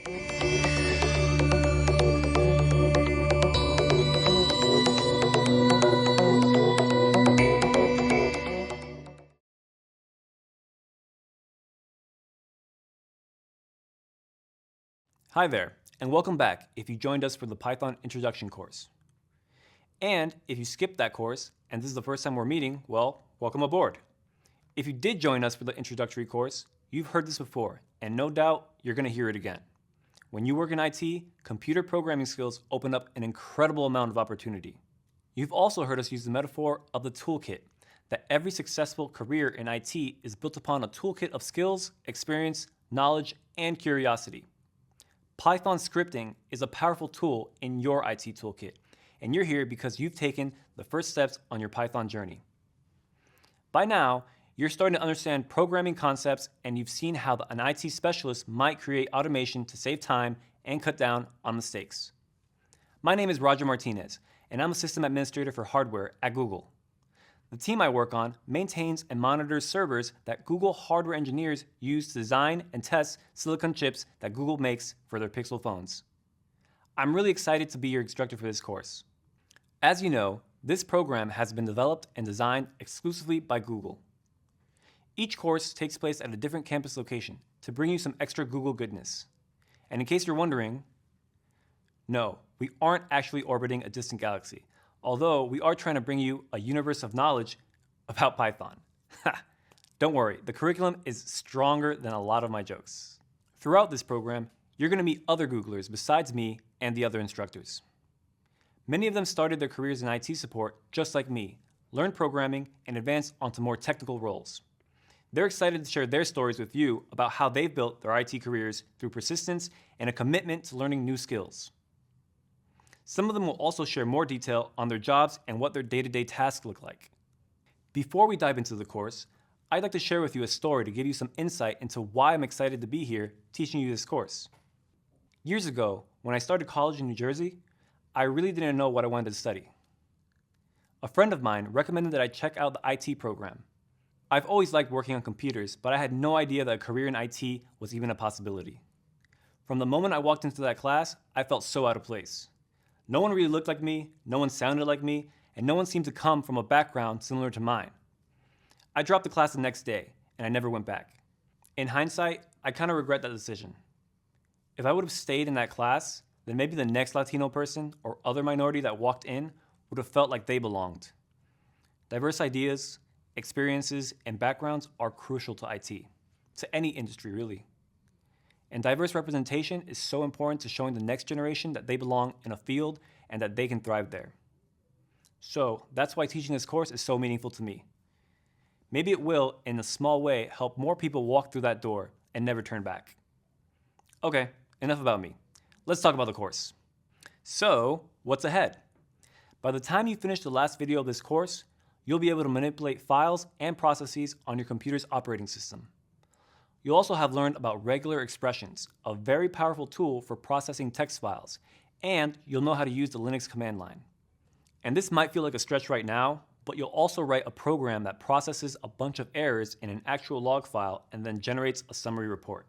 Hi there, and welcome back if you joined us for the Python Introduction course. And if you skipped that course, and this is the first time we're meeting, well, welcome aboard. If you did join us for the introductory course, you've heard this before, and no doubt you're going to hear it again. When you work in IT, computer programming skills open up an incredible amount of opportunity. You've also heard us use the metaphor of the toolkit, that every successful career in IT is built upon a toolkit of skills, experience, knowledge, and curiosity. Python scripting is a powerful tool in your IT toolkit, and you're here because you've taken the first steps on your Python journey. By now, you're starting to understand programming concepts, and you've seen how an IT specialist might create automation to save time and cut down on mistakes. My name is Roger Martinez, and I'm a system administrator for hardware at Google. The team I work on maintains and monitors servers that Google hardware engineers use to design and test silicon chips that Google makes for their Pixel phones. I'm really excited to be your instructor for this course. As you know, this program has been developed and designed exclusively by Google. Each course takes place at a different campus location to bring you some extra Google goodness. And in case you're wondering, no, we aren't actually orbiting a distant galaxy. Although we are trying to bring you a universe of knowledge about Python. Don't worry, the curriculum is stronger than a lot of my jokes. Throughout this program, you're going to meet other Googlers besides me and the other instructors. Many of them started their careers in IT support just like me, learned programming, and advanced onto more technical roles. They're excited to share their stories with you about how they've built their IT careers through persistence and a commitment to learning new skills. Some of them will also share more detail on their jobs and what their day-to-day tasks look like. Before we dive into the course, I'd like to share with you a story to give you some insight into why I'm excited to be here teaching you this course. Years ago, when I started college in New Jersey, I really didn't know what I wanted to study. A friend of mine recommended that I check out the IT program. I've always liked working on computers, but I had no idea that a career in IT was even a possibility. From the moment I walked into that class, I felt so out of place. No one really looked like me, no one sounded like me, and no one seemed to come from a background similar to mine. I dropped the class the next day, and I never went back. In hindsight, I kind of regret that decision. If I would have stayed in that class, then maybe the next Latino person or other minority that walked in would have felt like they belonged. Diverse ideas, experiences, and backgrounds are crucial to IT, to any industry really. And diverse representation is so important to showing the next generation that they belong in a field and that they can thrive there. So that's why teaching this course is so meaningful to me. Maybe it will, in a small way, help more people walk through that door and never turn back. Okay, enough about me. Let's talk about the course. So, what's ahead? By the time you finish the last video of this course, you'll be able to manipulate files and processes on your computer's operating system. You'll also have learned about regular expressions, a very powerful tool for processing text files, and you'll know how to use the Linux command line. And this might feel like a stretch right now, but you'll also write a program that processes a bunch of errors in an actual log file and then generates a summary report.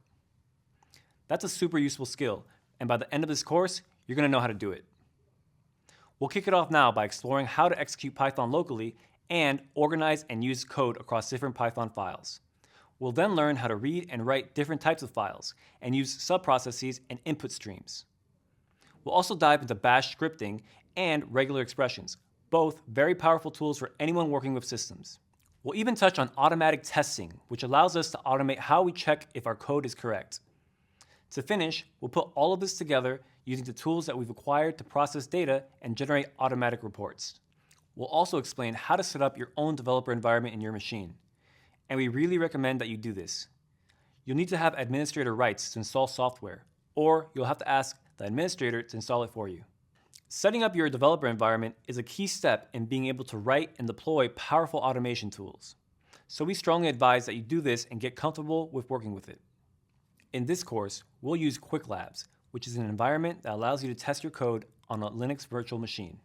That's a super useful skill, and by the end of this course, you're going to know how to do it. We'll kick it off now by exploring how to execute Python locally and organize and use code across different Python files. We'll then learn how to read and write different types of files and use subprocesses and input streams. We'll also dive into bash scripting and regular expressions, both very powerful tools for anyone working with systems. We'll even touch on automatic testing, which allows us to automate how we check if our code is correct. To finish, we'll put all of this together using the tools that we've acquired to process data and generate automatic reports. We'll also explain how to set up your own developer environment in your machine. And we really recommend that you do this. You'll need to have administrator rights to install software, or you'll have to ask the administrator to install it for you. Setting up your developer environment is a key step in being able to write and deploy powerful automation tools. So we strongly advise that you do this and get comfortable with working with it. In this course, we'll use Quick Labs, which is an environment that allows you to test your code on a Linux virtual machine.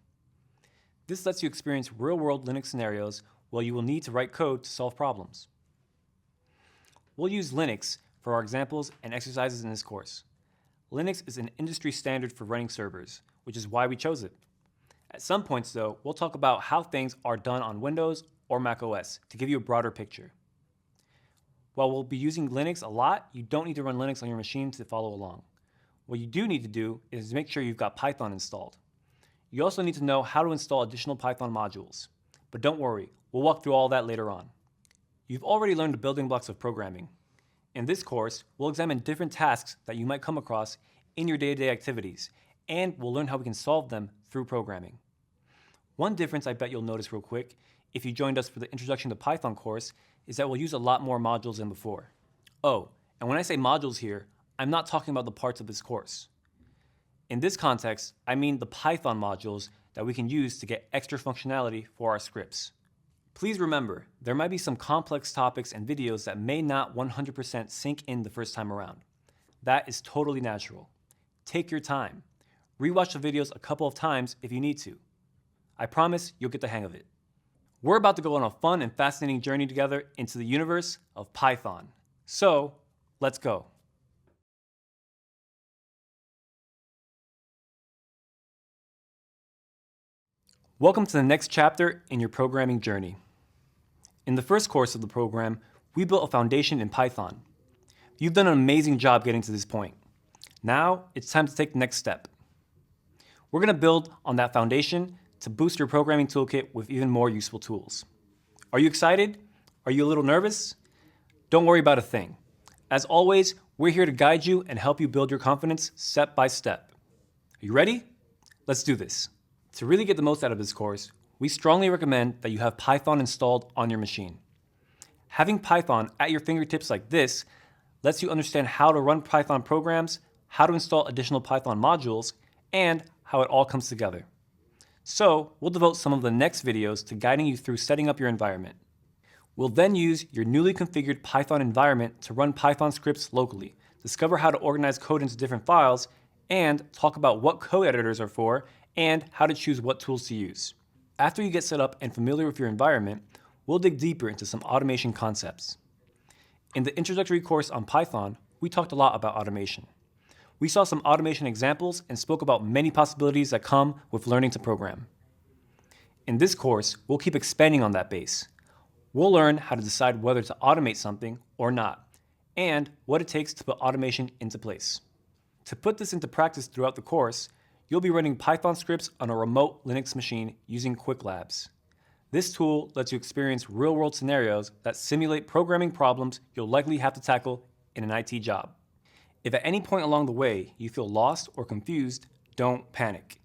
This lets you experience real-world Linux scenarios where you will need to write code to solve problems. We'll use Linux for our examples and exercises in this course. Linux is an industry standard for running servers, which is why we chose it. At some points, though, we'll talk about how things are done on Windows or Mac OS to give you a broader picture. While we'll be using Linux a lot, you don't need to run Linux on your machine to follow along. What you do need to do is make sure you've got Python installed. You also need to know how to install additional Python modules. But don't worry, we'll walk through all that later on. You've already learned the building blocks of programming. In this course, we'll examine different tasks that you might come across in your day-to-day activities, and we'll learn how we can solve them through programming. One difference I bet you'll notice real quick if you joined us for the Introduction to Python course is that we'll use a lot more modules than before. Oh, and when I say modules here, I'm not talking about the parts of this course. In this context, I mean the Python modules that we can use to get extra functionality for our scripts. Please remember, there might be some complex topics and videos that may not 100% sink in the first time around. That is totally natural. Take your time. Rewatch the videos a couple of times if you need to. I promise you'll get the hang of it. We're about to go on a fun and fascinating journey together into the universe of Python. So, let's go. Welcome to the next chapter in your programming journey. In the first course of the program, we built a foundation in Python. You've done an amazing job getting to this point. Now, it's time to take the next step. We're going to build on that foundation to boost your programming toolkit with even more useful tools. Are you excited? Are you a little nervous? Don't worry about a thing. As always, we're here to guide you and help you build your confidence step by step. Are you ready? Let's do this. To really get the most out of this course, we strongly recommend that you have Python installed on your machine. Having Python at your fingertips like this lets you understand how to run Python programs, how to install additional Python modules, and how it all comes together. So, we'll devote some of the next videos to guiding you through setting up your environment. We'll then use your newly configured Python environment to run Python scripts locally, discover how to organize code into different files, and talk about what code editors are for and how to choose what tools to use. After you get set up and familiar with your environment, we'll dig deeper into some automation concepts. In the introductory course on Python, we talked a lot about automation. We saw some automation examples and spoke about many possibilities that come with learning to program. In this course, we'll keep expanding on that base. We'll learn how to decide whether to automate something or not, and what it takes to put automation into place. To put this into practice throughout the course, you'll be running Python scripts on a remote Linux machine using Quick Labs. This tool lets you experience real-world scenarios that simulate programming problems you'll likely have to tackle in an IT job. If at any point along the way you feel lost or confused, don't panic.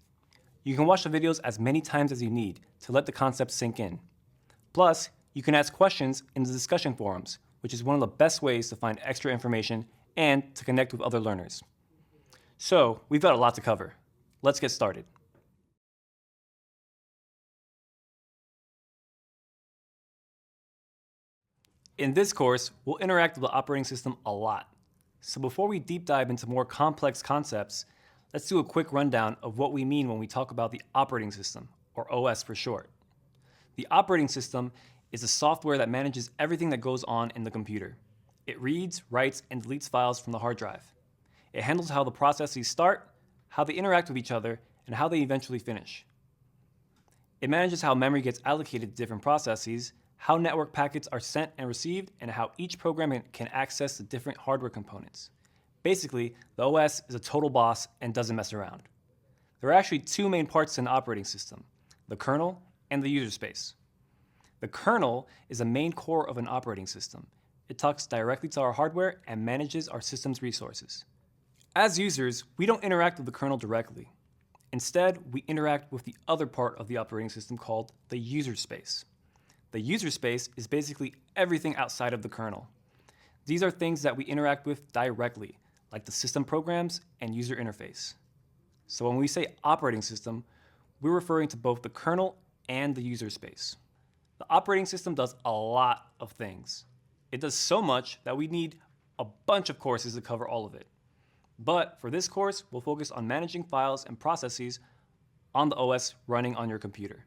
You can watch the videos as many times as you need to let the concepts sink in. Plus, you can ask questions in the discussion forums, which is one of the best ways to find extra information and to connect with other learners. So, we've got a lot to cover. Let's get started. In this course, we'll interact with the operating system a lot. So before we deep dive into more complex concepts, let's do a quick rundown of what we mean when we talk about the operating system, or OS for short. The operating system is the software that manages everything that goes on in the computer. It reads, writes, and deletes files from the hard drive. It handles how the processes start, how they interact with each other, and how they eventually finish. It manages how memory gets allocated to different processes, how network packets are sent and received, and how each program can access the different hardware components. Basically, the OS is a total boss and doesn't mess around. There are actually two main parts to an operating system, the kernel and the user space. The kernel is the main core of an operating system. It talks directly to our hardware and manages our system's resources. As users, we don't interact with the kernel directly. Instead, we interact with the other part of the operating system called the user space. The user space is basically everything outside of the kernel. These are things that we interact with directly, like the system programs and user interface. So when we say operating system, we're referring to both the kernel and the user space. The operating system does a lot of things. It does so much that we need a bunch of courses to cover all of it. But for this course, we'll focus on managing files and processes on the OS running on your computer.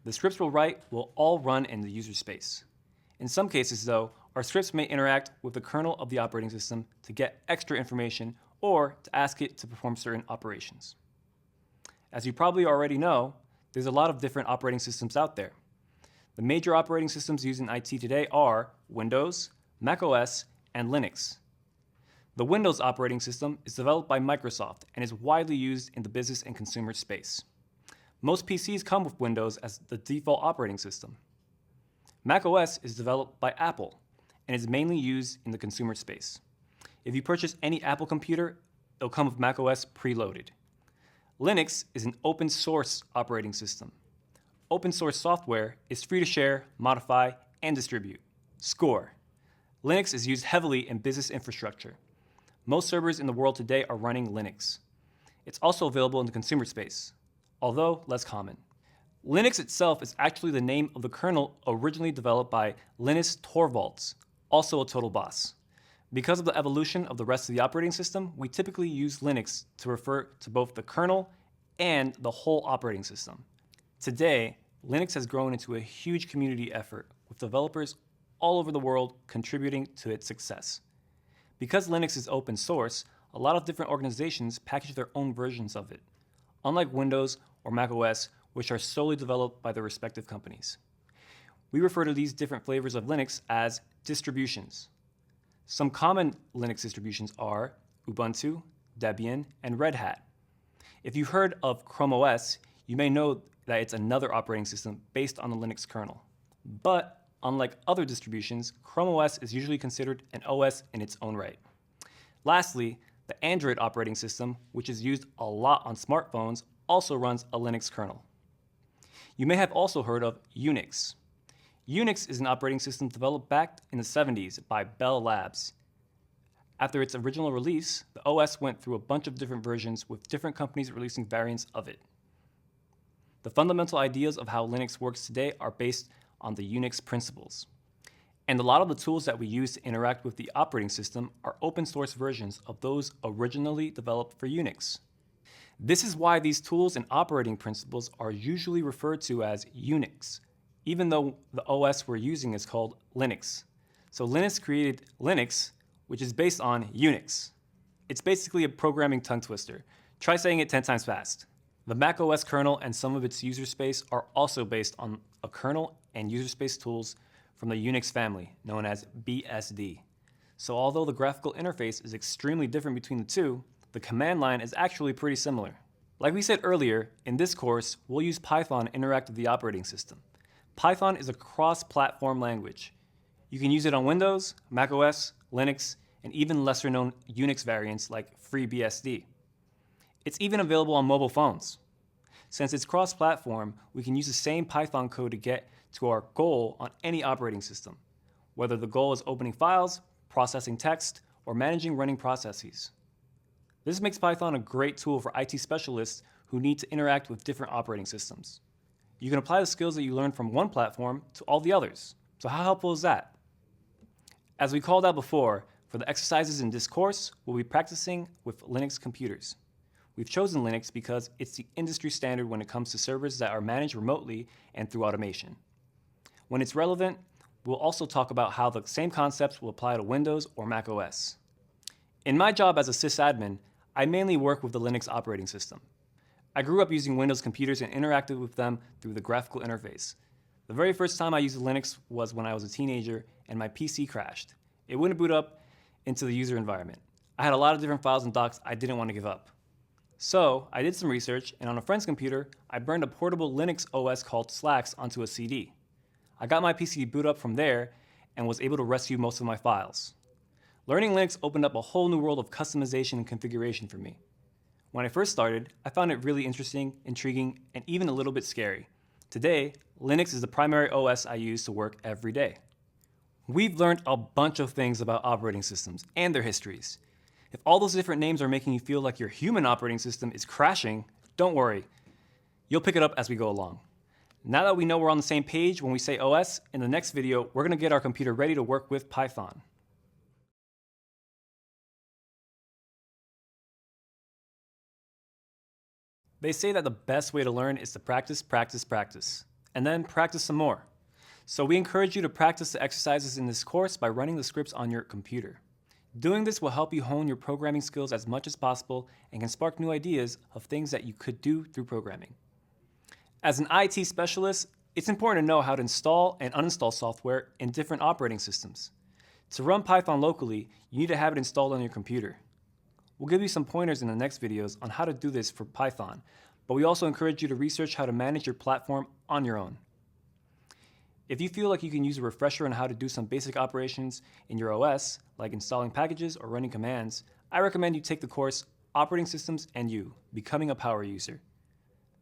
The scripts we'll write will all run in the user space. In some cases, though, our scripts may interact with the kernel of the operating system to get extra information or to ask it to perform certain operations. As you probably already know, there's a lot of different operating systems out there. The major operating systems used in IT today are Windows, macOS, and Linux. The Windows operating system is developed by Microsoft and is widely used in the business and consumer space. Most PCs come with Windows as the default operating system. macOS is developed by Apple and is mainly used in the consumer space. If you purchase any Apple computer, it'll come with macOS preloaded. Linux is an open source operating system. Open source software is free to share, modify, and distribute. Score. Linux is used heavily in business infrastructure. Most servers in the world today are running Linux. It's also available in the consumer space, although less common. Linux itself is actually the name of the kernel originally developed by Linus Torvalds, also a total boss. Because of the evolution of the rest of the operating system, we typically use Linux to refer to both the kernel and the whole operating system. Today, Linux has grown into a huge community effort with developers all over the world contributing to its success. Because Linux is open source, a lot of different organizations package their own versions of it, unlike Windows or macOS, which are solely developed by their respective companies. We refer to these different flavors of Linux as distributions. Some common Linux distributions are Ubuntu, Debian, and Red Hat. If you've heard of Chrome OS, you may know that it's another operating system based on the Linux kernel. But unlike other distributions, Chrome OS is usually considered an OS in its own right. Lastly, the Android operating system, which is used a lot on smartphones, also runs a Linux kernel. You may have also heard of Unix. Unix is an operating system developed back in the 70s by Bell Labs. After its original release, the OS went through a bunch of different versions with different companies releasing variants of it. The fundamental ideas of how Linux works today are based on the Unix principles. And a lot of the tools that we use to interact with the operating system are open source versions of those originally developed for Unix. This is why these tools and operating principles are usually referred to as Unix, even though the OS we're using is called Linux. So Linus created Linux, which is based on Unix. It's basically a programming tongue twister. Try saying it 10 times fast. The macOS kernel and some of its user space are also based on a kernel and user space tools from the Unix family, known as BSD. So although the graphical interface is extremely different between the two, the command line is actually pretty similar. Like we said earlier, in this course, we'll use Python to interact with the operating system. Python is a cross-platform language. You can use it on Windows, macOS, Linux, and even lesser-known Unix variants like FreeBSD. It's even available on mobile phones. Since it's cross-platform, we can use the same Python code to get to our goal on any operating system, whether the goal is opening files, processing text, or managing running processes. This makes Python a great tool for IT specialists who need to interact with different operating systems. You can apply the skills that you learned from one platform to all the others. So how helpful is that? As we called out before, for the exercises in this course, we'll be practicing with Linux computers. We've chosen Linux because it's the industry standard when it comes to servers that are managed remotely and through automation. When it's relevant, we'll also talk about how the same concepts will apply to Windows or Mac OS. In my job as a sysadmin, I mainly work with the Linux operating system. I grew up using Windows computers and interacted with them through the graphical interface. The very first time I used Linux was when I was a teenager and my PC crashed. It wouldn't boot up into the user environment. I had a lot of different files and docs I didn't want to give up. So I did some research, and on a friend's computer, I burned a portable Linux OS called Slacks onto a CD. I got my PC to boot up from there and was able to rescue most of my files. Learning Linux opened up a whole new world of customization and configuration for me. When I first started, I found it really interesting, intriguing, and even a little bit scary. Today, Linux is the primary OS I use to work every day. We've learned a bunch of things about operating systems and their histories. If all those different names are making you feel like your human operating system is crashing, don't worry. You'll pick it up as we go along. Now that we know we're on the same page when we say OS, in the next video, we're going to get our computer ready to work with Python. They say that the best way to learn is to practice, practice, practice, and then practice some more. So we encourage you to practice the exercises in this course by running the scripts on your computer. Doing this will help you hone your programming skills as much as possible and can spark new ideas of things that you could do through programming. As an IT specialist, it's important to know how to install and uninstall software in different operating systems. To run Python locally, you need to have it installed on your computer. We'll give you some pointers in the next videos on how to do this for Python, but we also encourage you to research how to manage your platform on your own. If you feel like you can use a refresher on how to do some basic operations in your OS, like installing packages or running commands, I recommend you take the course Operating Systems and You, Becoming a Power User.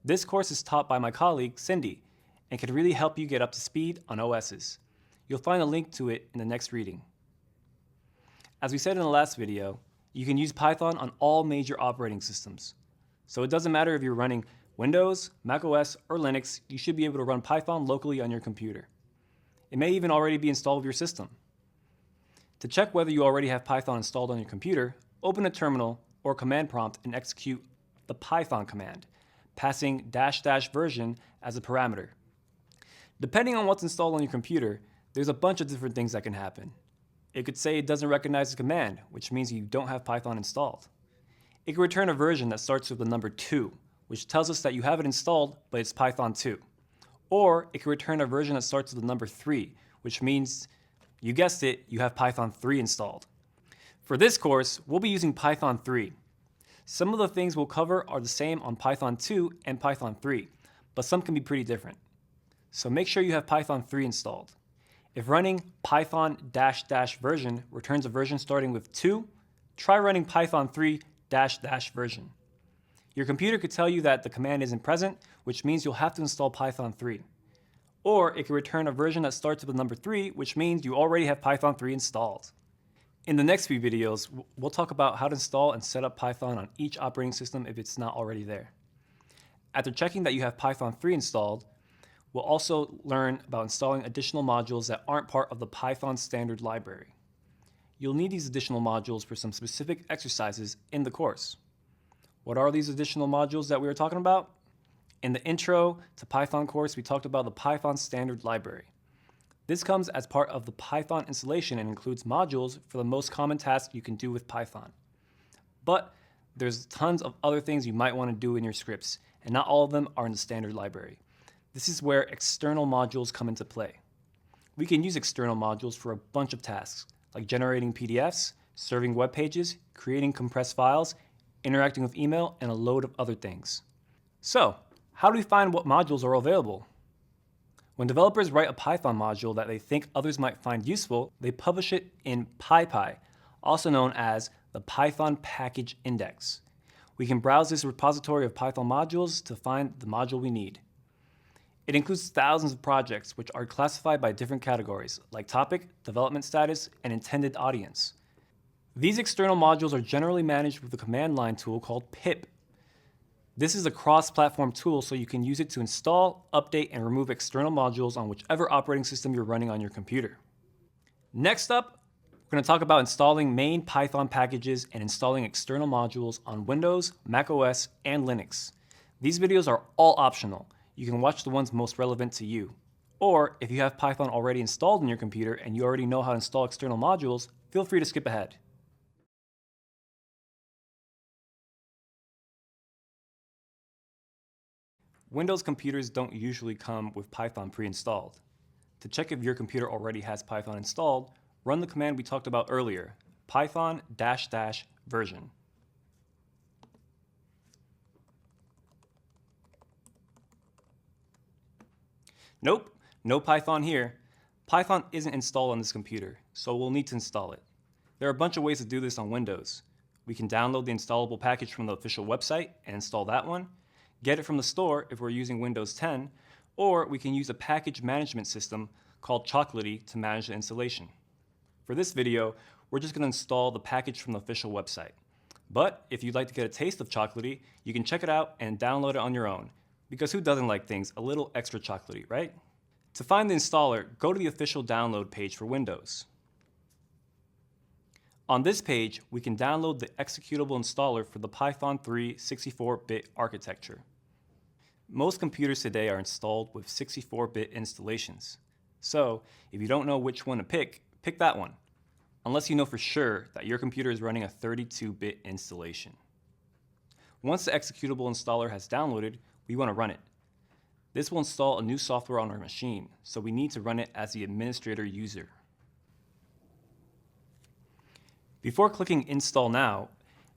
This course is taught by my colleague, Cindy, and can really help you get up to speed on OSs. You'll find a link to it in the next reading. As we said in the last video, you can use Python on all major operating systems. So it doesn't matter if you're running Windows, macOS, or Linux, you should be able to run Python locally on your computer. It may even already be installed with your system. To check whether you already have Python installed on your computer, open a terminal or command prompt and execute the Python command, passing -- version as a parameter. Depending on what's installed on your computer, there's a bunch of different things that can happen. It could say it doesn't recognize the command, which means you don't have Python installed. It could return a version that starts with the number 2, which tells us that you have it installed, but it's Python 2. Or it could return a version that starts with the number 3, which means, you guessed it, you have Python 3 installed. For this course, we'll be using Python 3. Some of the things we'll cover are the same on Python 2 and Python 3, but some can be pretty different. So make sure you have Python 3 installed. If running Python -- version returns a version starting with 2, try running Python 3 -- version. Your computer could tell you that the command isn't present, which means you'll have to install Python 3. Or it could return a version that starts with the number 3, which means you already have Python 3 installed. In the next few videos, we'll talk about how to install and set up Python on each operating system if it's not already there. After checking that you have Python 3 installed, we'll also learn about installing additional modules that aren't part of the Python standard library. You'll need these additional modules for some specific exercises in the course. What are these additional modules that we were talking about? In the Intro to Python course, we talked about the Python standard library. This comes as part of the Python installation and includes modules for the most common tasks you can do with Python. But there's tons of other things you might want to do in your scripts, and not all of them are in the standard library. This is where external modules come into play. We can use external modules for a bunch of tasks, like generating PDFs, serving web pages, creating compressed files, interacting with email, and a load of other things. So, how do we find what modules are available? When developers write a Python module that they think others might find useful, they publish it in PyPy, also known as the Python Package Index. We can browse this repository of Python modules to find the module we need. It includes thousands of projects which are classified by different categories, like topic, development status, and intended audience. These external modules are generally managed with a command line tool called pip. This is a cross-platform tool, so you can use it to install, update, and remove external modules on whichever operating system you're running on your computer. Next up, we're going to talk about installing main Python packages and installing external modules on Windows, macOS, and Linux. These videos are all optional. You can watch the ones most relevant to you. Or if you have Python already installed on your computer and you already know how to install external modules, feel free to skip ahead. Windows computers don't usually come with Python pre-installed. To check if your computer already has Python installed, run the command we talked about earlier, Python -- version. Nope, no Python here. Python isn't installed on this computer, so we'll need to install it. There are a bunch of ways to do this on Windows. We can download the installable package from the official website and install that one, get it from the store if we're using Windows 10, or we can use a package management system called Chocolatey to manage the installation. For this video, we're just going to install the package from the official website. But if you'd like to get a taste of Chocolatey, you can check it out and download it on your own, because who doesn't like things a little extra chocolatey, right? To find the installer, go to the official download page for Windows. On this page, we can download the executable installer for the Python 3 64-bit architecture. Most computers today are installed with 64-bit installations. So, if you don't know which one to pick that one. unless you know for sure that your computer is running a 32-bit installation. Once the executable installer has downloaded, we want to run it. This will install a new software on our machine, so we need to run it as the administrator user. Before clicking Install Now,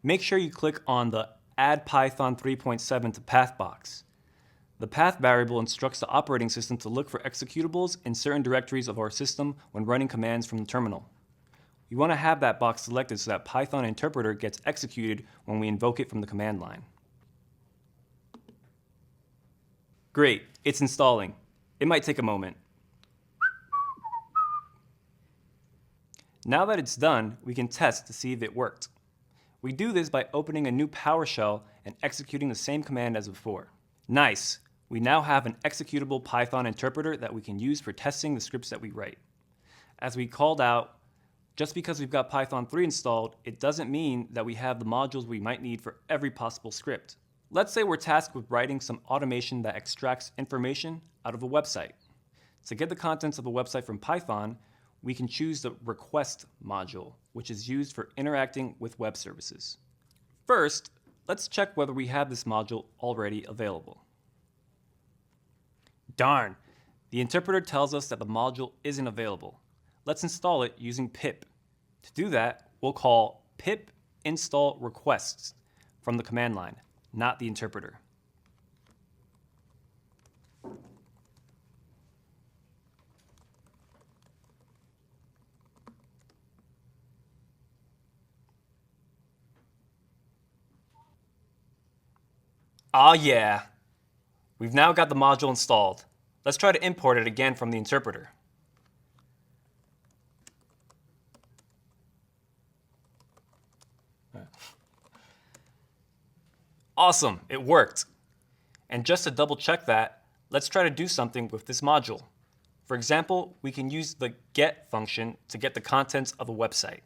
make sure you click on the Add Python 3.7 to Path box. The path variable instructs the operating system to look for executables in certain directories of our system when running commands from the terminal. We want to have that box selected so that Python interpreter gets executed when we invoke it from the command line. Great, it's installing. It might take a moment. Now that it's done, we can test to see if it worked. We do this by opening a new PowerShell and executing the same command as before. Nice! We now have an executable Python interpreter that we can use for testing the scripts that we write. As we called out, just because we've got Python 3 installed, it doesn't mean that we have the modules we might need for every possible script. Let's say we're tasked with writing some automation that extracts information out of a website. To get the contents of a website from Python, we can choose the request module, which is used for interacting with web services. First, let's check whether we have this module already available. Darn, the interpreter tells us that the module isn't available. Let's install it using pip. To do that, we'll call pip install requests from the command line, not the interpreter. Ah yeah, we've now got the module installed. Let's try to import it again from the interpreter. Awesome, it worked. And just to double check that, let's try to do something with this module. For example, we can use the get function to get the contents of a website.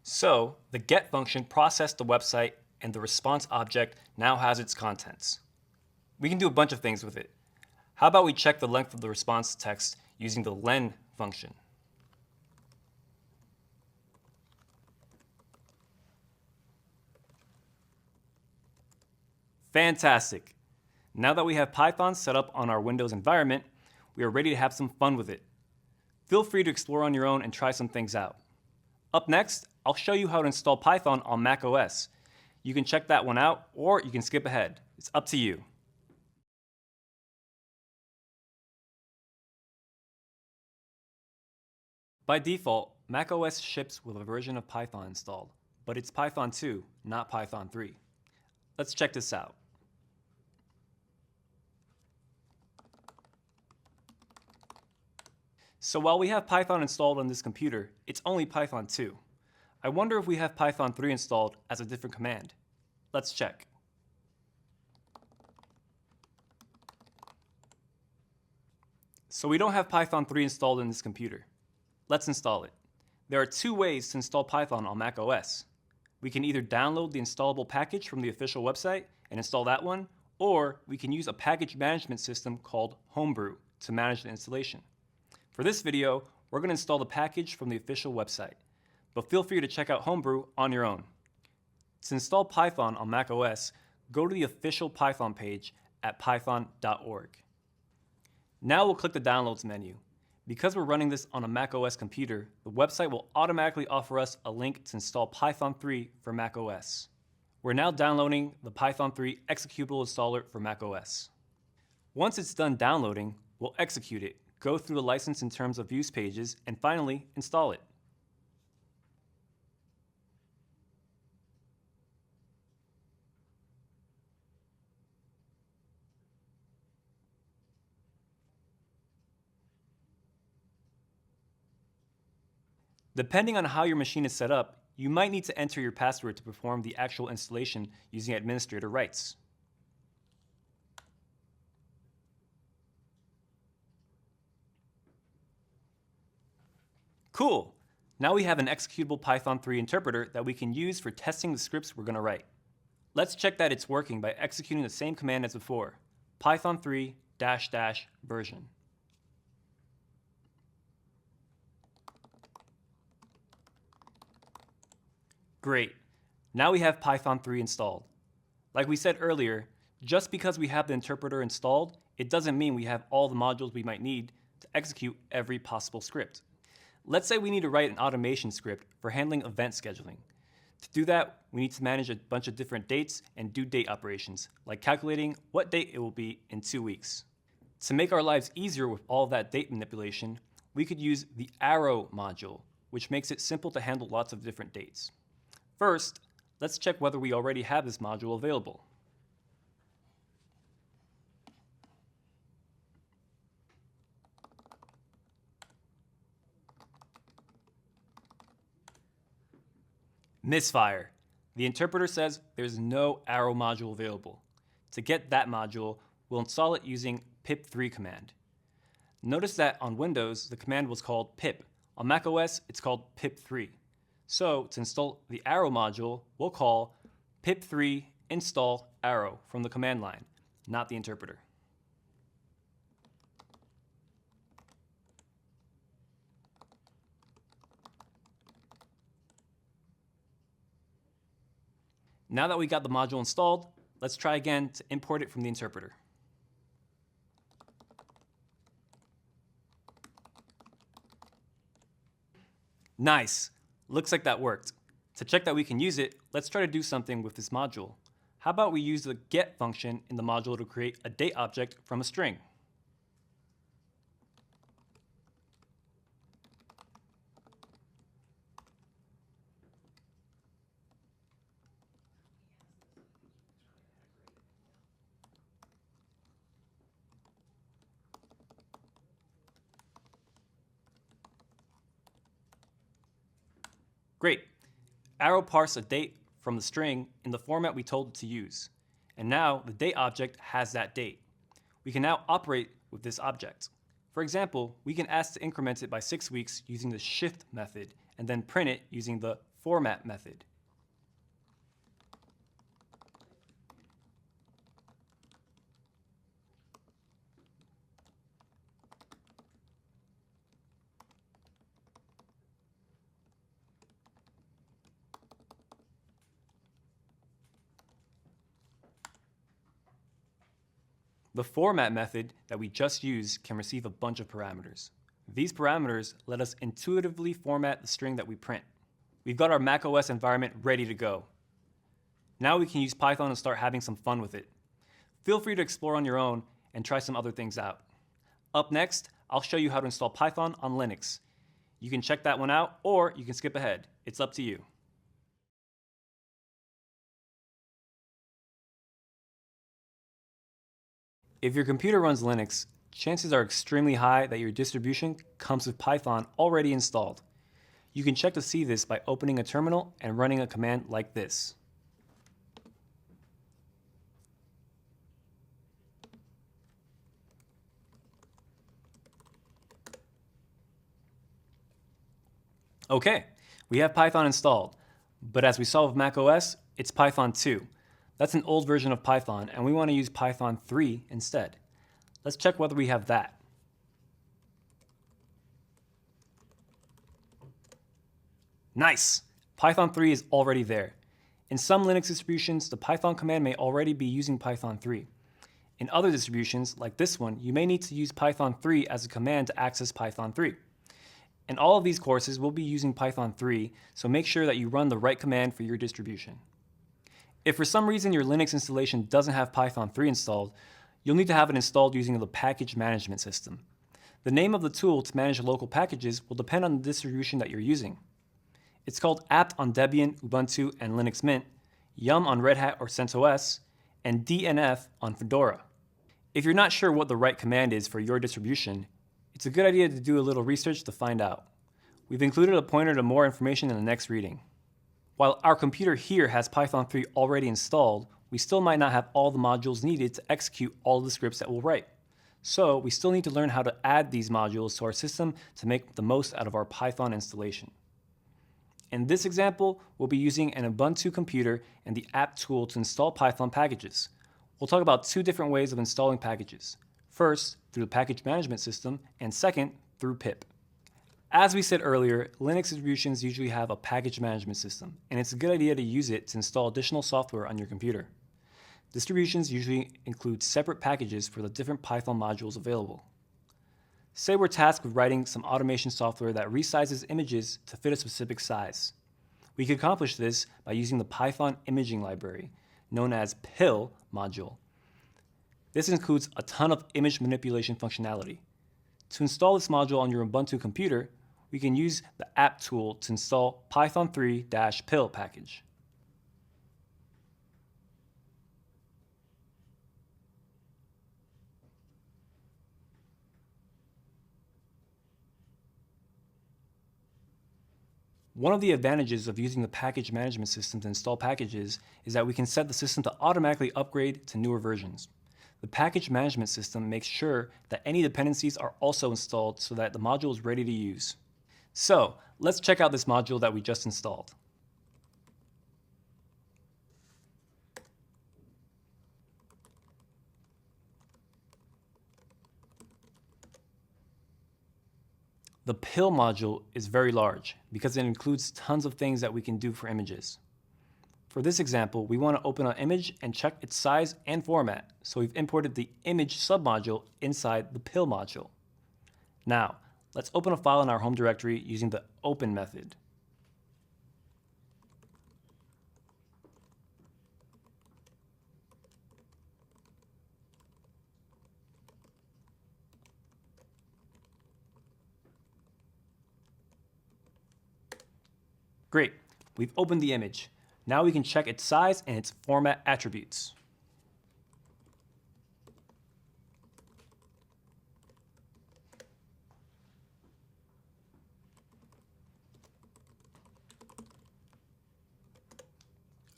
So the get function processed the website and the response object now has its contents. We can do a bunch of things with it. How about we check the length of the response text using the len function? Fantastic. Now that we have Python set up on our Windows environment, we are ready to have some fun with it. Feel free to explore on your own and try some things out. Up next, I'll show you how to install Python on macOS. You can check that one out, or you can skip ahead. It's up to you. By default, macOS ships with a version of Python installed, but it's Python 2, not Python 3. Let's check this out. So while we have Python installed on this computer, it's only Python 2. I wonder if we have Python 3 installed as a different command. Let's check. So we don't have Python 3 installed in this computer. Let's install it. There are two ways to install Python on macOS. We can either download the installable package from the official website and install that one, or we can use a package management system called Homebrew to manage the installation. For this video, we're going to install the package from the official website, but feel free to check out Homebrew on your own. To install Python on macOS, go to the official Python page at python.org. Now we'll click the Downloads menu. Because we're running this on a macOS computer, the website will automatically offer us a link to install Python 3 for macOS. We're now downloading the Python 3 executable installer for macOS. Once it's done downloading, we'll execute it, go through the license and terms of use pages, and finally install it. Depending on how your machine is set up, you might need to enter your password to perform the actual installation using administrator rights. Cool! Now we have an executable Python 3 interpreter that we can use for testing the scripts we're going to write. Let's check that it's working by executing the same command as before, python 3 -- version. Great. Now we have Python 3 installed. Like we said earlier, just because we have the interpreter installed, it doesn't mean we have all the modules we might need to execute every possible script. Let's say we need to write an automation script for handling event scheduling. To do that, we need to manage a bunch of different dates and due date operations, like calculating what date it will be in 2 weeks. To make our lives easier with all that date manipulation, we could use the arrow module, which makes it simple to handle lots of different dates. First, let's check whether we already have this module available. Misfire. The interpreter says there's no arrow module available. To get that module, we'll install it using pip3 command. Notice that on Windows, the command was called pip. On macOS, it's called pip3. So to install the arrow module, we'll call pip3 install arrow from the command line, not the interpreter. Now that we got the module installed, let's try again to import it from the interpreter. Nice. Looks like that worked. To check that we can use it, let's try to do something with this module. How about we use the get function in the module to create a date object from a string? Great. Arrow parsed a date from the string in the format we told it to use. And now the date object has that date. We can now operate with this object. For example, we can ask to increment it by 6 weeks using the shift method and then print it using the format method. The format method that we just used can receive a bunch of parameters. These parameters let us intuitively format the string that we print. We've got our macOS environment ready to go. Now we can use Python and start having some fun with it. Feel free to explore on your own and try some other things out. Up next, I'll show you how to install Python on Linux. You can check that one out, or you can skip ahead. It's up to you. If your computer runs Linux, chances are extremely high that your distribution comes with Python already installed. You can check to see this by opening a terminal and running a command like this. Okay, we have Python installed, but as we saw with macOS, it's Python 2. That's an old version of Python, and we want to use Python 3 instead. Let's check whether we have that. Nice! Python 3 is already there. In some Linux distributions, the Python command may already be using Python 3. In other distributions, like this one, you may need to use Python 3 as a command to access Python 3. In all of these courses, we'll be using Python 3, so make sure that you run the right command for your distribution. If for some reason your Linux installation doesn't have Python 3 installed, you'll need to have it installed using the package management system. The name of the tool to manage local packages will depend on the distribution that you're using. It's called apt on Debian, Ubuntu, and Linux Mint, yum on Red Hat or CentOS, and dnf on Fedora. If you're not sure what the right command is for your distribution, it's a good idea to do a little research to find out. We've included a pointer to more information in the next reading. While our computer here has Python 3 already installed, we still might not have all the modules needed to execute all the scripts that we'll write. So we still need to learn how to add these modules to our system to make the most out of our Python installation. In this example, we'll be using an Ubuntu computer and the app tool to install Python packages. We'll talk about two different ways of installing packages. First, through the package management system, and second, through pip. As we said earlier, Linux distributions usually have a package management system, and it's a good idea to use it to install additional software on your computer. Distributions usually include separate packages for the different Python modules available. Say we're tasked with writing some automation software that resizes images to fit a specific size. We could accomplish this by using the Python imaging library, known as PIL module. This includes a ton of image manipulation functionality. To install this module on your Ubuntu computer, we can use the app tool to install Python 3-pil package. One of the advantages of using the package management system to install packages is that we can set the system to automatically upgrade to newer versions. The package management system makes sure that any dependencies are also installed so that the module is ready to use. So let's check out this module that we just installed. The PIL module is very large because it includes tons of things that we can do for images. For this example, we want to open an image and check its size and format, so we've imported the image submodule inside the PIL module. Now, let's open a file in our home directory using the open method. Great, we've opened the image. Now we can check its size and its format attributes.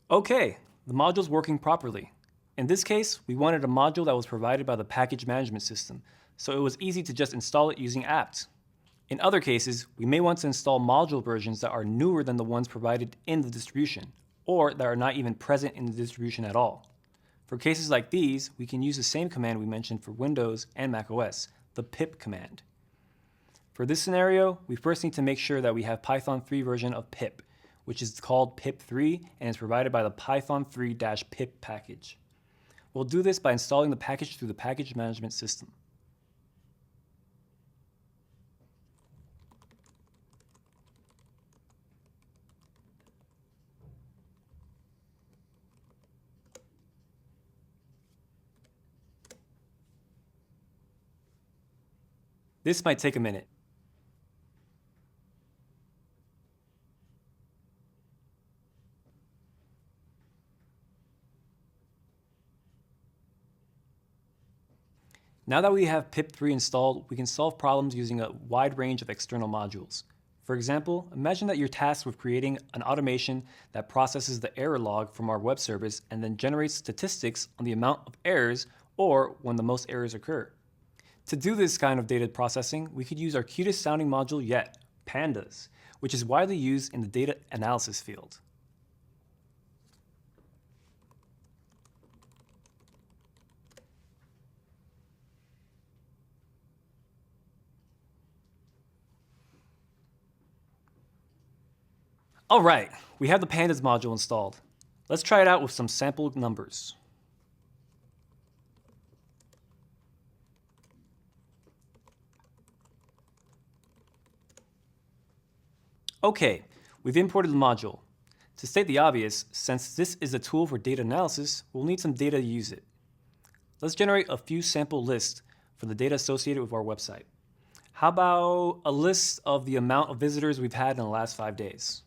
Okay, the module's working properly. In this case, we wanted a module that was provided by the package management system, so it was easy to just install it using apt. In other cases, we may want to install module versions that are newer than the ones provided in the distribution, or that are not even present in the distribution at all. For cases like these, we can use the same command we mentioned for Windows and macOS, the pip command. For this scenario, we first need to make sure that we have Python 3 version of pip, which is called pip3 and is provided by the Python 3-pip package. We'll do this by installing the package through the package management system. This might take a minute. Now that we have pip3 installed, we can solve problems using a wide range of external modules. For example, imagine that you're tasked with creating an automation that processes the error log from our web service and then generates statistics on the amount of errors or when the most errors occur. To do this kind of data processing, we could use our cutest sounding module yet, pandas, which is widely used in the data analysis field. All right, we have the pandas module installed. Let's try it out with some sample numbers. Okay, we've imported the module. To state the obvious, since this is a tool for data analysis, we'll need some data to use it. Let's generate a few sample lists for the data associated with our website. How about a list of the amount of visitors we've had in the last 5 days?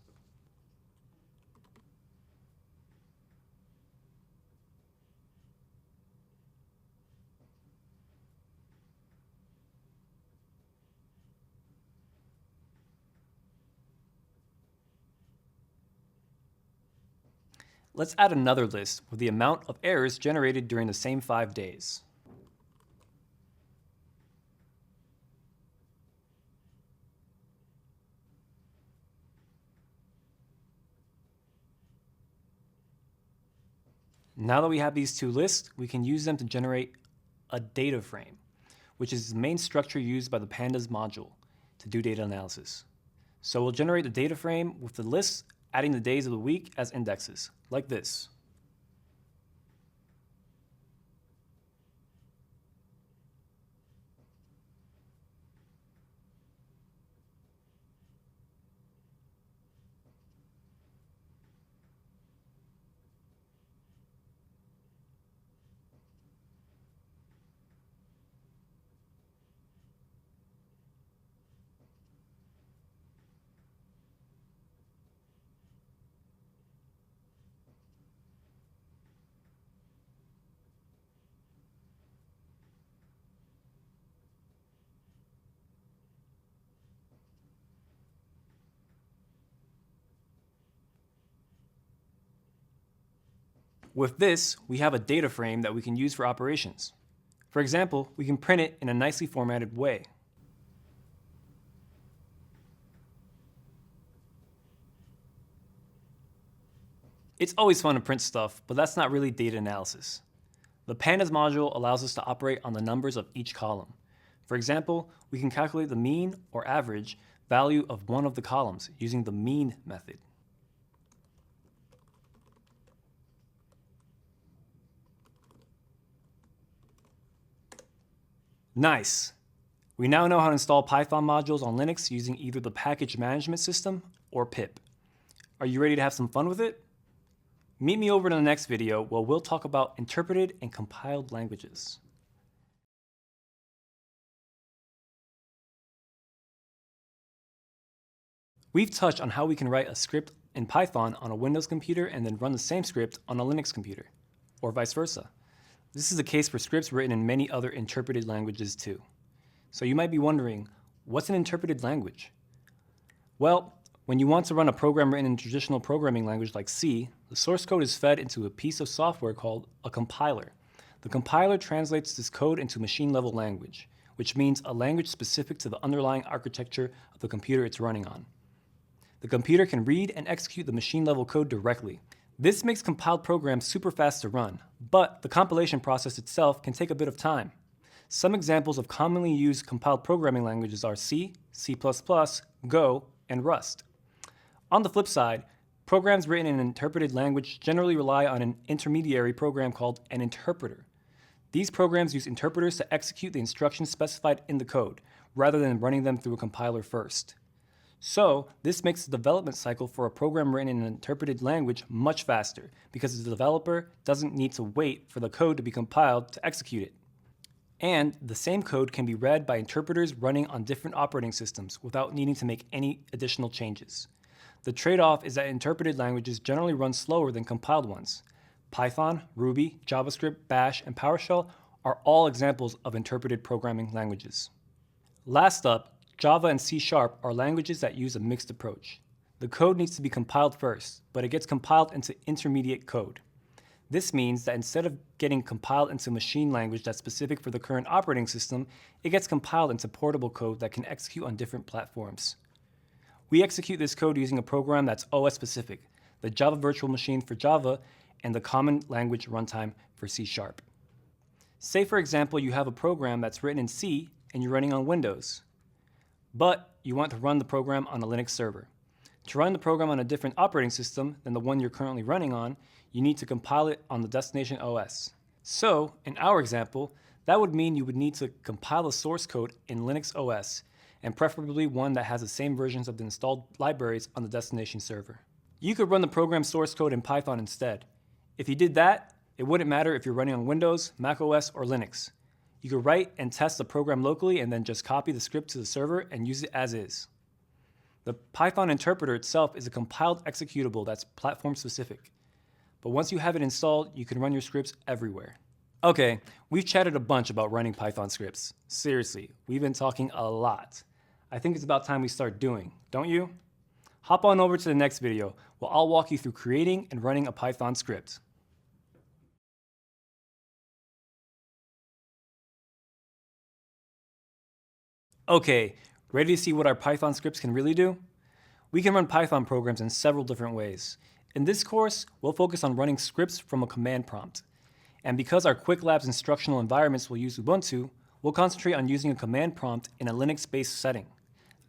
Let's add another list with the amount of errors generated during the same 5 days. Now that we have these two lists, we can use them to generate a data frame, which is the main structure used by the pandas module to do data analysis. So we'll generate the data frame with the lists, adding the days of the week as indexes, like this. With this, we have a data frame that we can use for operations. For example, we can print it in a nicely formatted way. It's always fun to print stuff, but that's not really data analysis. The pandas module allows us to operate on the numbers of each column. For example, we can calculate the mean or average value of one of the columns using the mean method. Nice! We now know how to install Python modules on Linux using either the package management system or pip. Are you ready to have some fun with it? Meet me over in the next video where we'll talk about interpreted and compiled languages. We've touched on how we can write a script in Python on a Windows computer and then run the same script on a Linux computer, or vice versa. This is the case for scripts written in many other interpreted languages too. So you might be wondering, what's an interpreted language? Well, when you want to run a program written in traditional programming language like C, the source code is fed into a piece of software called a compiler. The compiler translates this code into machine-level language, which means a language specific to the underlying architecture of the computer it's running on. The computer can read and execute the machine-level code directly. This makes compiled programs super fast to run, but the compilation process itself can take a bit of time. Some examples of commonly used compiled programming languages are C, C++, Go, and Rust. On the flip side, programs written in an interpreted language generally rely on an intermediary program called an interpreter. These programs use interpreters to execute the instructions specified in the code, rather than running them through a compiler first. So, this makes the development cycle for a program written in an interpreted language much faster, because the developer doesn't need to wait for the code to be compiled to execute it. And the same code can be read by interpreters running on different operating systems without needing to make any additional changes. The trade-off is that interpreted languages generally run slower than compiled ones. Python, Ruby, JavaScript, Bash, and PowerShell are all examples of interpreted programming languages. Last up, Java and C# are languages that use a mixed approach. The code needs to be compiled first, but it gets compiled into intermediate code. This means that instead of getting compiled into machine language that's specific for the current operating system, it gets compiled into portable code that can execute on different platforms. We execute this code using a program that's OS specific, the Java Virtual Machine for Java, and the Common Language Runtime for C#. Say, for example, you have a program that's written in C and you're running on Windows, but you want to run the program on a Linux server. To run the program on a different operating system than the one you're currently running on, you need to compile it on the destination OS. So, in our example, that would mean you would need to compile the source code in Linux OS, and preferably one that has the same versions of the installed libraries on the destination server. You could run the program source code in Python instead. If you did that, it wouldn't matter if you're running on Windows, Mac OS, or Linux. You could write and test the program locally and then just copy the script to the server and use it as is. The Python interpreter itself is a compiled executable that's platform specific. But once you have it installed, you can run your scripts everywhere. Okay, we've chatted a bunch about running Python scripts. Seriously, we've been talking a lot. I think it's about time we start doing, don't you? Hop on over to the next video where I'll walk you through creating and running a Python script. Okay, ready to see what our Python scripts can really do? We can run Python programs in several different ways. In this course, we'll focus on running scripts from a command prompt. And because our Quick Labs instructional environments will use Ubuntu, we'll concentrate on using a command prompt in a Linux-based setting.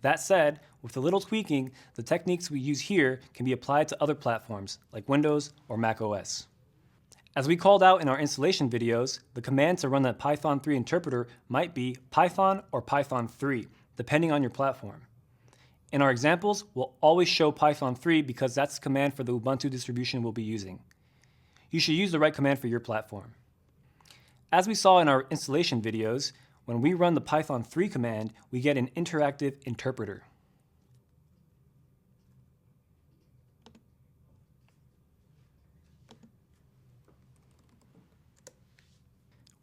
That said, with a little tweaking, the techniques we use here can be applied to other platforms like Windows or Mac OS. As we called out in our installation videos, the command to run the Python 3 interpreter might be Python or Python 3, depending on your platform. In our examples, we'll always show Python 3 because that's the command for the Ubuntu distribution we'll be using. You should use the right command for your platform. As we saw in our installation videos, when we run the Python 3 command, we get an interactive interpreter.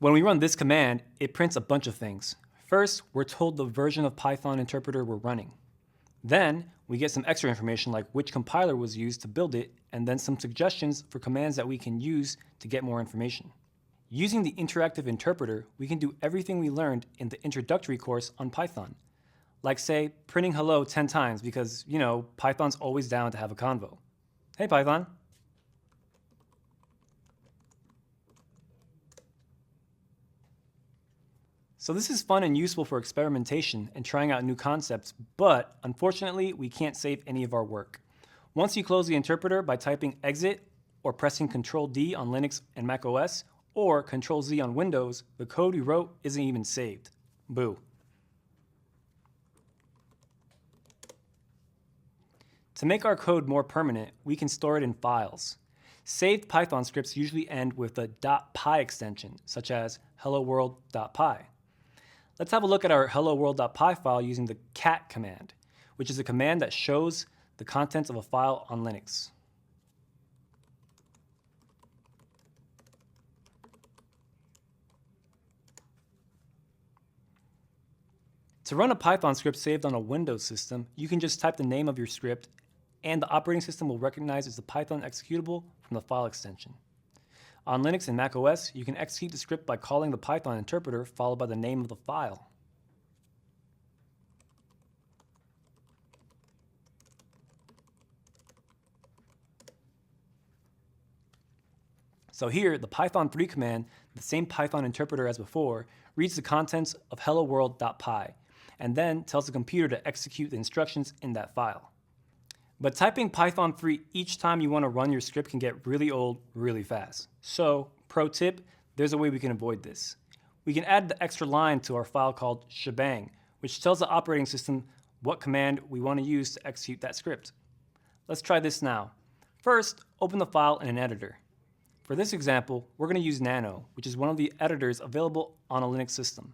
When we run this command, it prints a bunch of things. First, we're told the version of Python interpreter we're running. Then, we get some extra information like which compiler was used to build it, and then some suggestions for commands that we can use to get more information. Using the interactive interpreter, we can do everything we learned in the introductory course on Python. Like say, printing hello 10 times because, Python's always down to have a convo. Hey Python. So this is fun and useful for experimentation and trying out new concepts, but unfortunately, we can't save any of our work. Once you close the interpreter by typing exit or pressing Ctrl-D on Linux and Mac OS, or Ctrl-Z on Windows, the code we wrote isn't even saved. Boo. To make our code more permanent, we can store it in files. Saved Python scripts usually end with a .py extension, such as helloworld.py. Let's have a look at our helloworld.py file using the cat command, which is a command that shows the contents of a file on Linux. To run a Python script saved on a Windows system, you can just type the name of your script, and the operating system will recognize it's a Python executable from the file extension. On Linux and Mac OS, you can execute the script by calling the Python interpreter followed by the name of the file. So here, the Python 3 command, the same Python interpreter as before, reads the contents of helloworld.py, and then tells the computer to execute the instructions in that file. But typing Python 3 each time you want to run your script can get really old really fast. So, pro tip, there's a way we can avoid this. We can add the extra line to our file called shebang, which tells the operating system what command we want to use to execute that script. Let's try this now. First, open the file in an editor. For this example, we're going to use Nano, which is one of the editors available on a Linux system.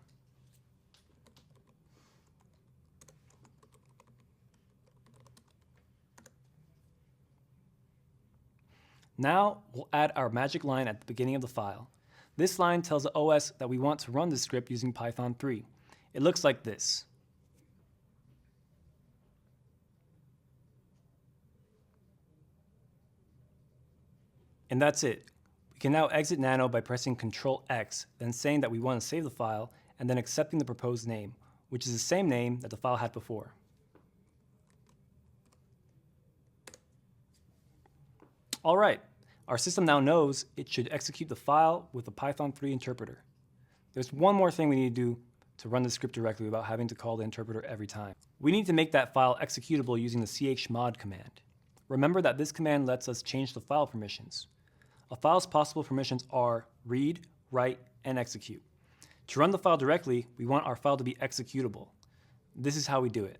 Now, we'll add our magic line at the beginning of the file. This line tells the OS that we want to run this script using Python 3. It looks like this. And that's it. We can now exit Nano by pressing Ctrl-X, then saying that we want to save the file, and then accepting the proposed name, which is the same name that the file had before. All right, our system now knows it should execute the file with the Python 3 interpreter. There's one more thing we need to do to run the script directly without having to call the interpreter every time. We need to make that file executable using the chmod command. Remember that this command lets us change the file permissions. A file's possible permissions are read, write, and execute. To run the file directly, we want our file to be executable. This is how we do it.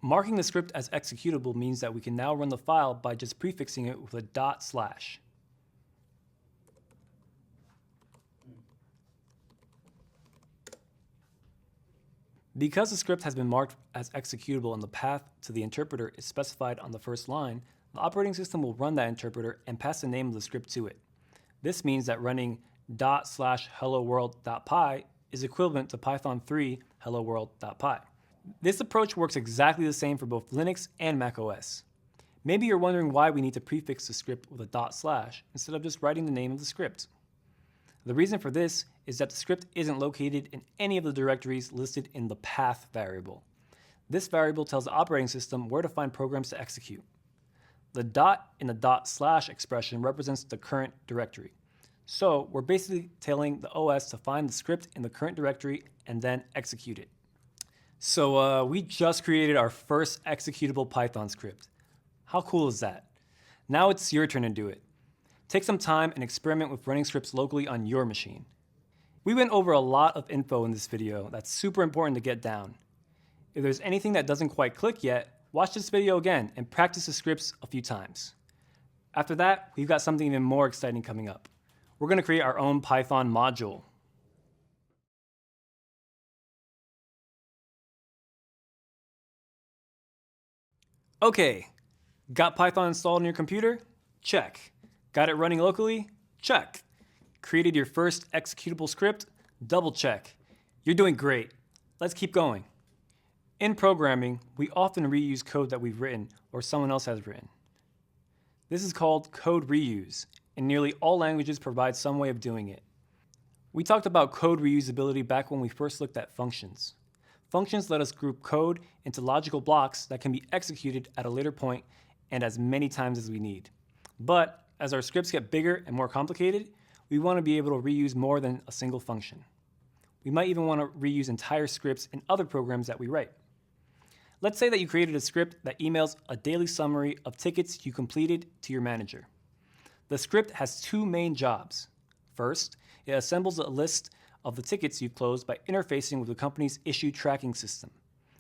Marking the script as executable means that we can now run the file by just prefixing it with a /. Because the script has been marked as executable and the path to the interpreter is specified on the first line, the operating system will run that interpreter and pass the name of the script to it. This means that running ./helloworld.py is equivalent to Python 3 helloworld.py. This approach works exactly the same for both Linux and Mac OS. Maybe you're wondering why we need to prefix the script with a ./ instead of just writing the name of the script. The reason for this is that the script isn't located in any of the directories listed in the path variable. This variable tells the operating system where to find programs to execute. The dot in the / expression represents the current directory. So we're basically telling the OS to find the script in the current directory and then execute it. So we just created our first executable Python script. How cool is that? Now it's your turn to do it. Take some time and experiment with running scripts locally on your machine. We went over a lot of info in this video that's super important to get down. If there's anything that doesn't quite click yet, watch this video again and practice the scripts a few times. After that, we've got something even more exciting coming up. We're going to create our own Python module. Okay, got Python installed on your computer? Check. Got it running locally? Check. Created your first executable script? Double check. You're doing great. Let's keep going. In programming, we often reuse code that we've written or someone else has written. This is called code reuse, and nearly all languages provide some way of doing it. We talked about code reusability back when we first looked at functions. Functions let us group code into logical blocks that can be executed at a later point and as many times as we need. But as our scripts get bigger and more complicated, we want to be able to reuse more than a single function. We might even want to reuse entire scripts in other programs that we write. Let's say that you created a script that emails a daily summary of tickets you completed to your manager. The script has two main jobs. First, it assembles a list of the tickets you've closed by interfacing with the company's issue tracking system.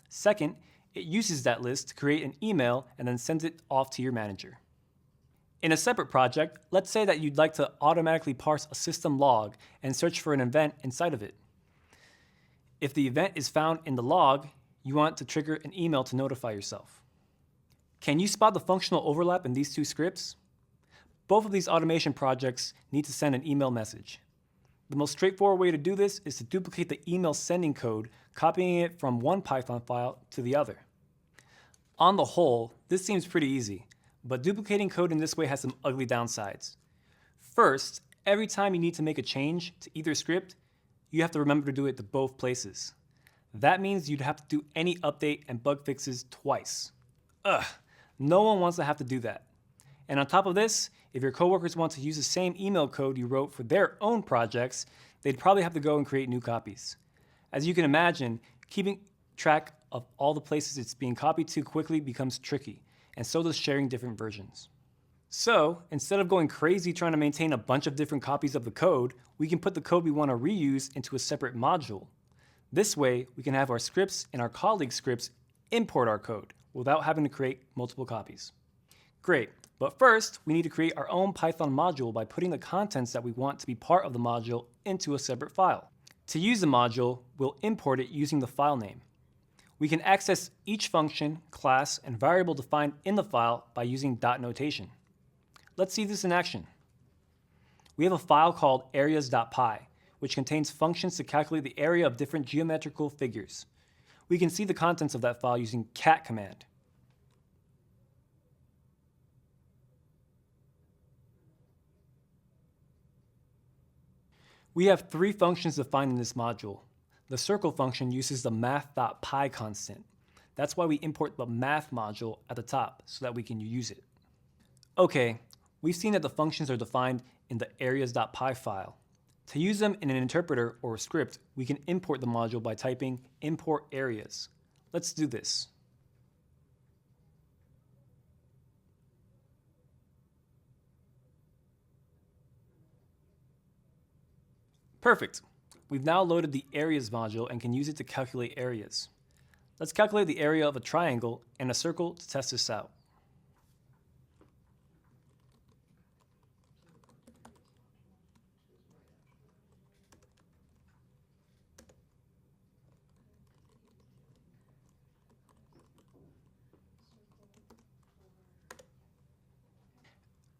Second, it uses that list to create an email and then sends it off to your manager. In a separate project, let's say that you'd like to automatically parse a system log and search for an event inside of it. If the event is found in the log, you want to trigger an email to notify yourself. Can you spot the functional overlap in these two scripts? Both of these automation projects need to send an email message. The most straightforward way to do this is to duplicate the email sending code, copying it from one Python file to the other. On the whole, this seems pretty easy, but duplicating code in this way has some ugly downsides. First, every time you need to make a change to either script, you have to remember to do it to both places. That means you'd have to do any update and bug fixes twice. Ugh, no one wants to have to do that. And on top of this, if your coworkers want to use the same email code you wrote for their own projects, they'd probably have to go and create new copies. As you can imagine, keeping track of all the places it's being copied to quickly becomes tricky, and so does sharing different versions. So, instead of going crazy trying to maintain a bunch of different copies of the code, we can put the code we want to reuse into a separate module. This way, we can have our scripts and our colleagues' scripts import our code without having to create multiple copies. Great, but first, we need to create our own Python module by putting the contents that we want to be part of the module into a separate file. To use the module, we'll import it using the file name. We can access each function, class, and variable defined in the file by using dot notation. Let's see this in action. We have a file called areas.py, which contains functions to calculate the area of different geometrical figures. We can see the contents of that file using cat command. We have three functions defined in this module. The circle function uses the math.py constant. That's why we import the math module at the top so that we can use it. Okay, we've seen that the functions are defined in the areas.py file. To use them in an interpreter or a script, we can import the module by typing import areas. Let's do this. Perfect. We've now loaded the areas module and can use it to calculate areas. Let's calculate the area of a triangle and a circle to test this out.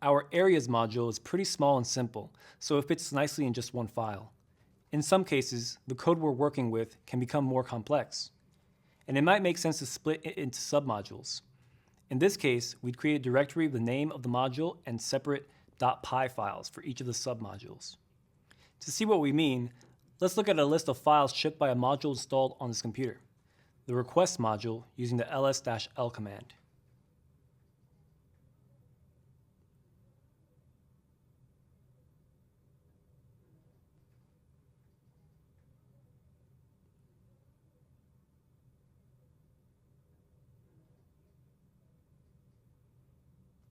Our areas module is pretty small and simple, so it fits nicely in just one file. In some cases, the code we're working with can become more complex, and it might make sense to split it into submodules. In this case, we'd create a directory with the name of the module and separate .py files for each of the submodules. To see what we mean, let's look at a list of files shipped by a module installed on this computer. The request module using the ls-l command.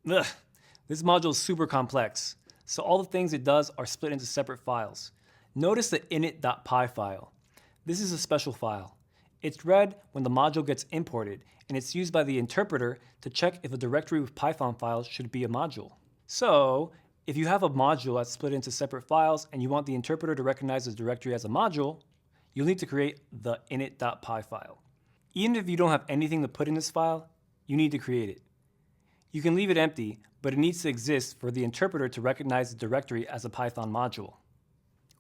Ugh, this module is super complex, so all the things it does are split into separate files. Notice the init.py file. This is a special file. It's read when the module gets imported, and it's used by the interpreter to check if a directory with Python files should be a module. So, if you have a module that's split into separate files and you want the interpreter to recognize the directory as a module, you'll need to create the init.py file. Even if you don't have anything to put in this file, you need to create it. You can leave it empty, but it needs to exist for the interpreter to recognize the directory as a Python module.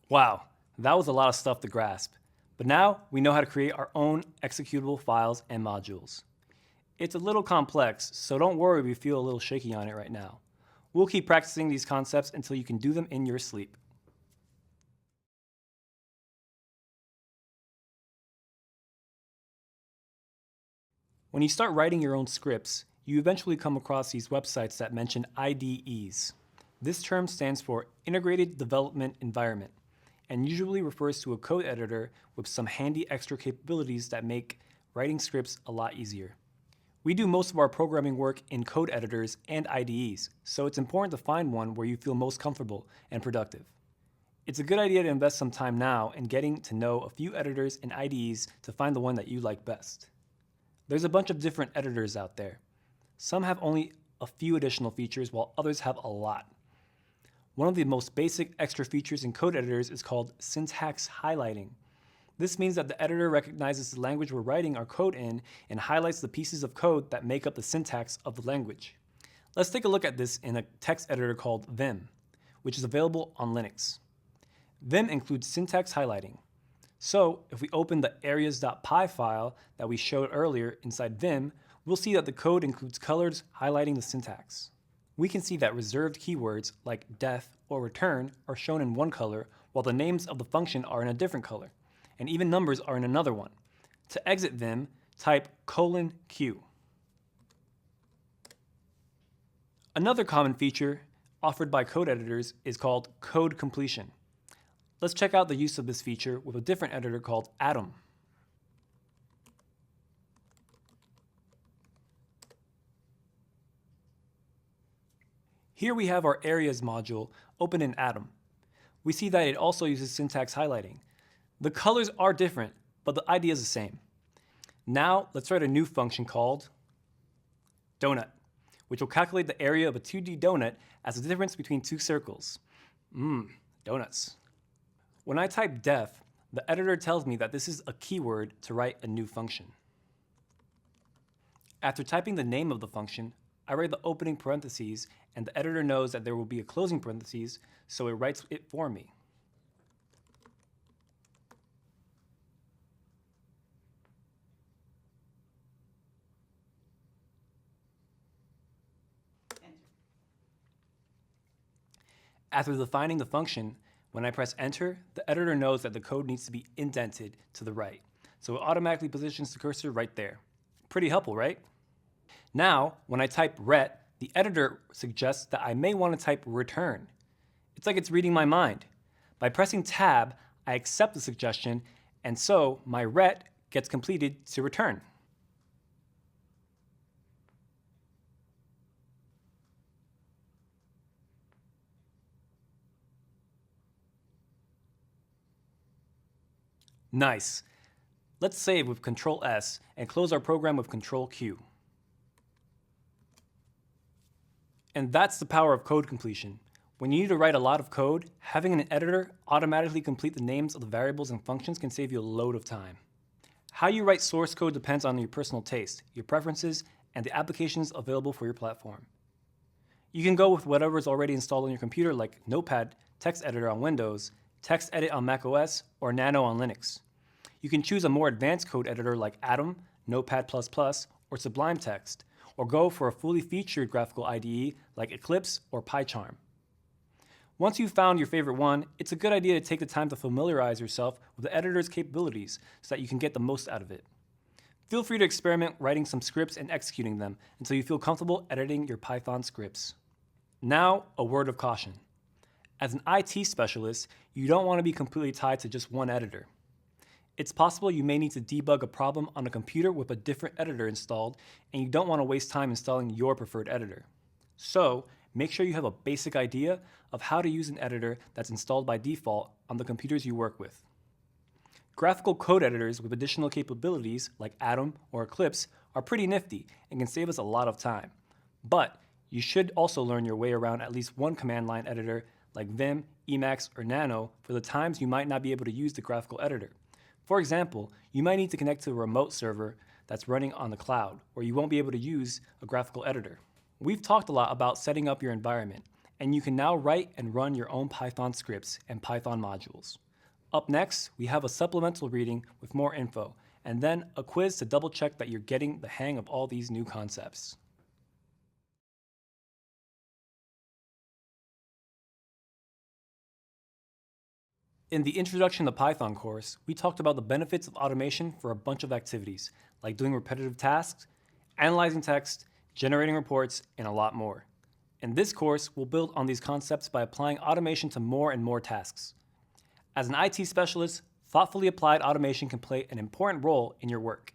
Wow, that was a lot of stuff to grasp. But now we know how to create our own executable files and modules. It's a little complex, so don't worry if you feel a little shaky on it right now. We'll keep practicing these concepts until you can do them in your sleep. When you start writing your own scripts, you eventually come across these websites that mention IDEs. This term stands for Integrated Development Environment, and usually refers to a code editor with some handy extra capabilities that make writing scripts a lot easier. We do most of our programming work in code editors and IDEs, so it's important to find one where you feel most comfortable and productive. It's a good idea to invest some time now in getting to know a few editors and IDEs to find the one that you like best. There's a bunch of different editors out there. Some have only a few additional features while others have a lot. One of the most basic extra features in code editors is called syntax highlighting. This means that the editor recognizes the language we're writing our code in and highlights the pieces of code that make up the syntax of the language. Let's take a look at this in a text editor called Vim, which is available on Linux. Vim includes syntax highlighting. So if we open the areas.py file that we showed earlier inside Vim, we'll see that the code includes colors highlighting the syntax. We can see that reserved keywords like def or return are shown in one color, while the names of the function are in a different color, and even numbers are in another one. To exit Vim, type :Q. Another common feature offered by code editors is called code completion. Let's check out the use of this feature with a different editor called Atom. Here we have our areas module open in Atom. We see that it also uses syntax highlighting. The colors are different, but the idea is the same. Now let's write a new function called donut, which will calculate the area of a 2D donut as the difference between two circles. Donuts. When I type def, the editor tells me that this is a keyword to write a new function. After typing the name of the function, I write the opening parentheses, and the editor knows that there will be a closing parentheses, so it writes it for me. After defining the function, when I press enter, the editor knows that the code needs to be indented to the right, so it automatically positions the cursor right there. Pretty helpful, right? Now, when I type ret, the editor suggests that I may want to type return. It's like it's reading my mind. By pressing tab, I accept the suggestion, and so my ret gets completed to return. Nice. Let's save with Control S and close our program with Control Q. And that's the power of code completion. When you need to write a lot of code, having an editor automatically complete the names of the variables and functions can save you a load of time. How you write source code depends on your personal taste, your preferences, and the applications available for your platform. You can go with whatever is already installed on your computer like Notepad, text editor on Windows, TextEdit on macOS, or Nano on Linux. You can choose a more advanced code editor like Atom, Notepad++, or Sublime Text, or go for a fully featured graphical IDE like Eclipse or PyCharm. Once you've found your favorite one, it's a good idea to take the time to familiarize yourself with the editor's capabilities so that you can get the most out of it. Feel free to experiment writing some scripts and executing them until you feel comfortable editing your Python scripts. Now, a word of caution. As an IT specialist, you don't want to be completely tied to just one editor. It's possible you may need to debug a problem on a computer with a different editor installed, and you don't want to waste time installing your preferred editor. So, make sure you have a basic idea of how to use an editor that's installed by default on the computers you work with. Graphical code editors with additional capabilities like Atom or Eclipse are pretty nifty and can save us a lot of time. But you should also learn your way around at least one command line editor like Vim, Emacs, or Nano for the times you might not be able to use the graphical editor. For example, you might need to connect to a remote server that's running on the cloud, where you won't be able to use a graphical editor. We've talked a lot about setting up your environment, and you can now write and run your own Python scripts and Python modules. Up next, we have a supplemental reading with more info, and then a quiz to double check that you're getting the hang of all these new concepts. In the Introduction to Python course, we talked about the benefits of automation for a bunch of activities, like doing repetitive tasks, analyzing text, generating reports, and a lot more. In this course, we'll build on these concepts by applying automation to more and more tasks. As an IT specialist, thoughtfully applied automation can play an important role in your work.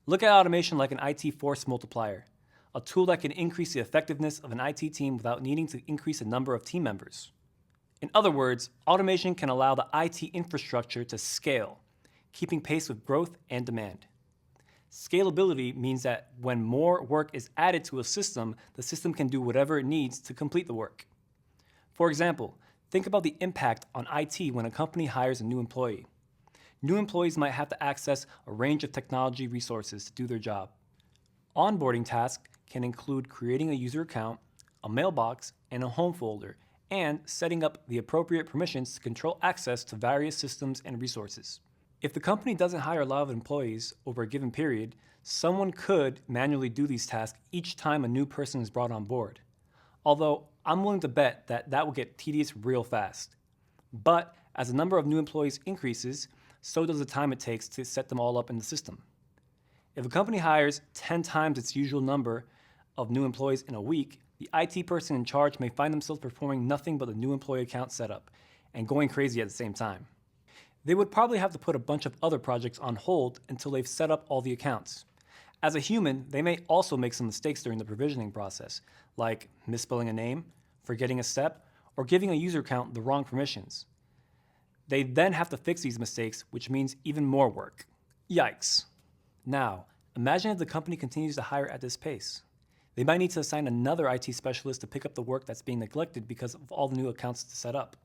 Look at automation like an IT force multiplier, a tool that can increase the effectiveness of an IT team without needing to increase the number of team members. In other words, automation can allow the IT infrastructure to scale, keeping pace with growth and demand. Scalability means that when more work is added to a system, the system can do whatever it needs to complete the work. For example, think about the impact on IT when a company hires a new employee. New employees might have to access a range of technology resources to do their job. Onboarding tasks can include creating a user account, a mailbox, and a home folder, and setting up the appropriate permissions to control access to various systems and resources. If the company doesn't hire a lot of employees over a given period, someone could manually do these tasks each time a new person is brought on board. Although I'm willing to bet that that will get tedious real fast. But as the number of new employees increases, so does the time it takes to set them all up in the system. If a company hires 10 times its usual number of new employees in a week, the IT person in charge may find themselves performing nothing but the new employee account setup and going crazy at the same time. They would probably have to put a bunch of other projects on hold until they've set up all the accounts. As a human, they may also make some mistakes during the provisioning process, like misspelling a name, forgetting a step, or giving a user account the wrong permissions. They then have to fix these mistakes, which means even more work. Yikes. Now, imagine if the company continues to hire at this pace. They might need to assign another IT specialist to pick up the work that's being neglected because of all the new accounts to set up.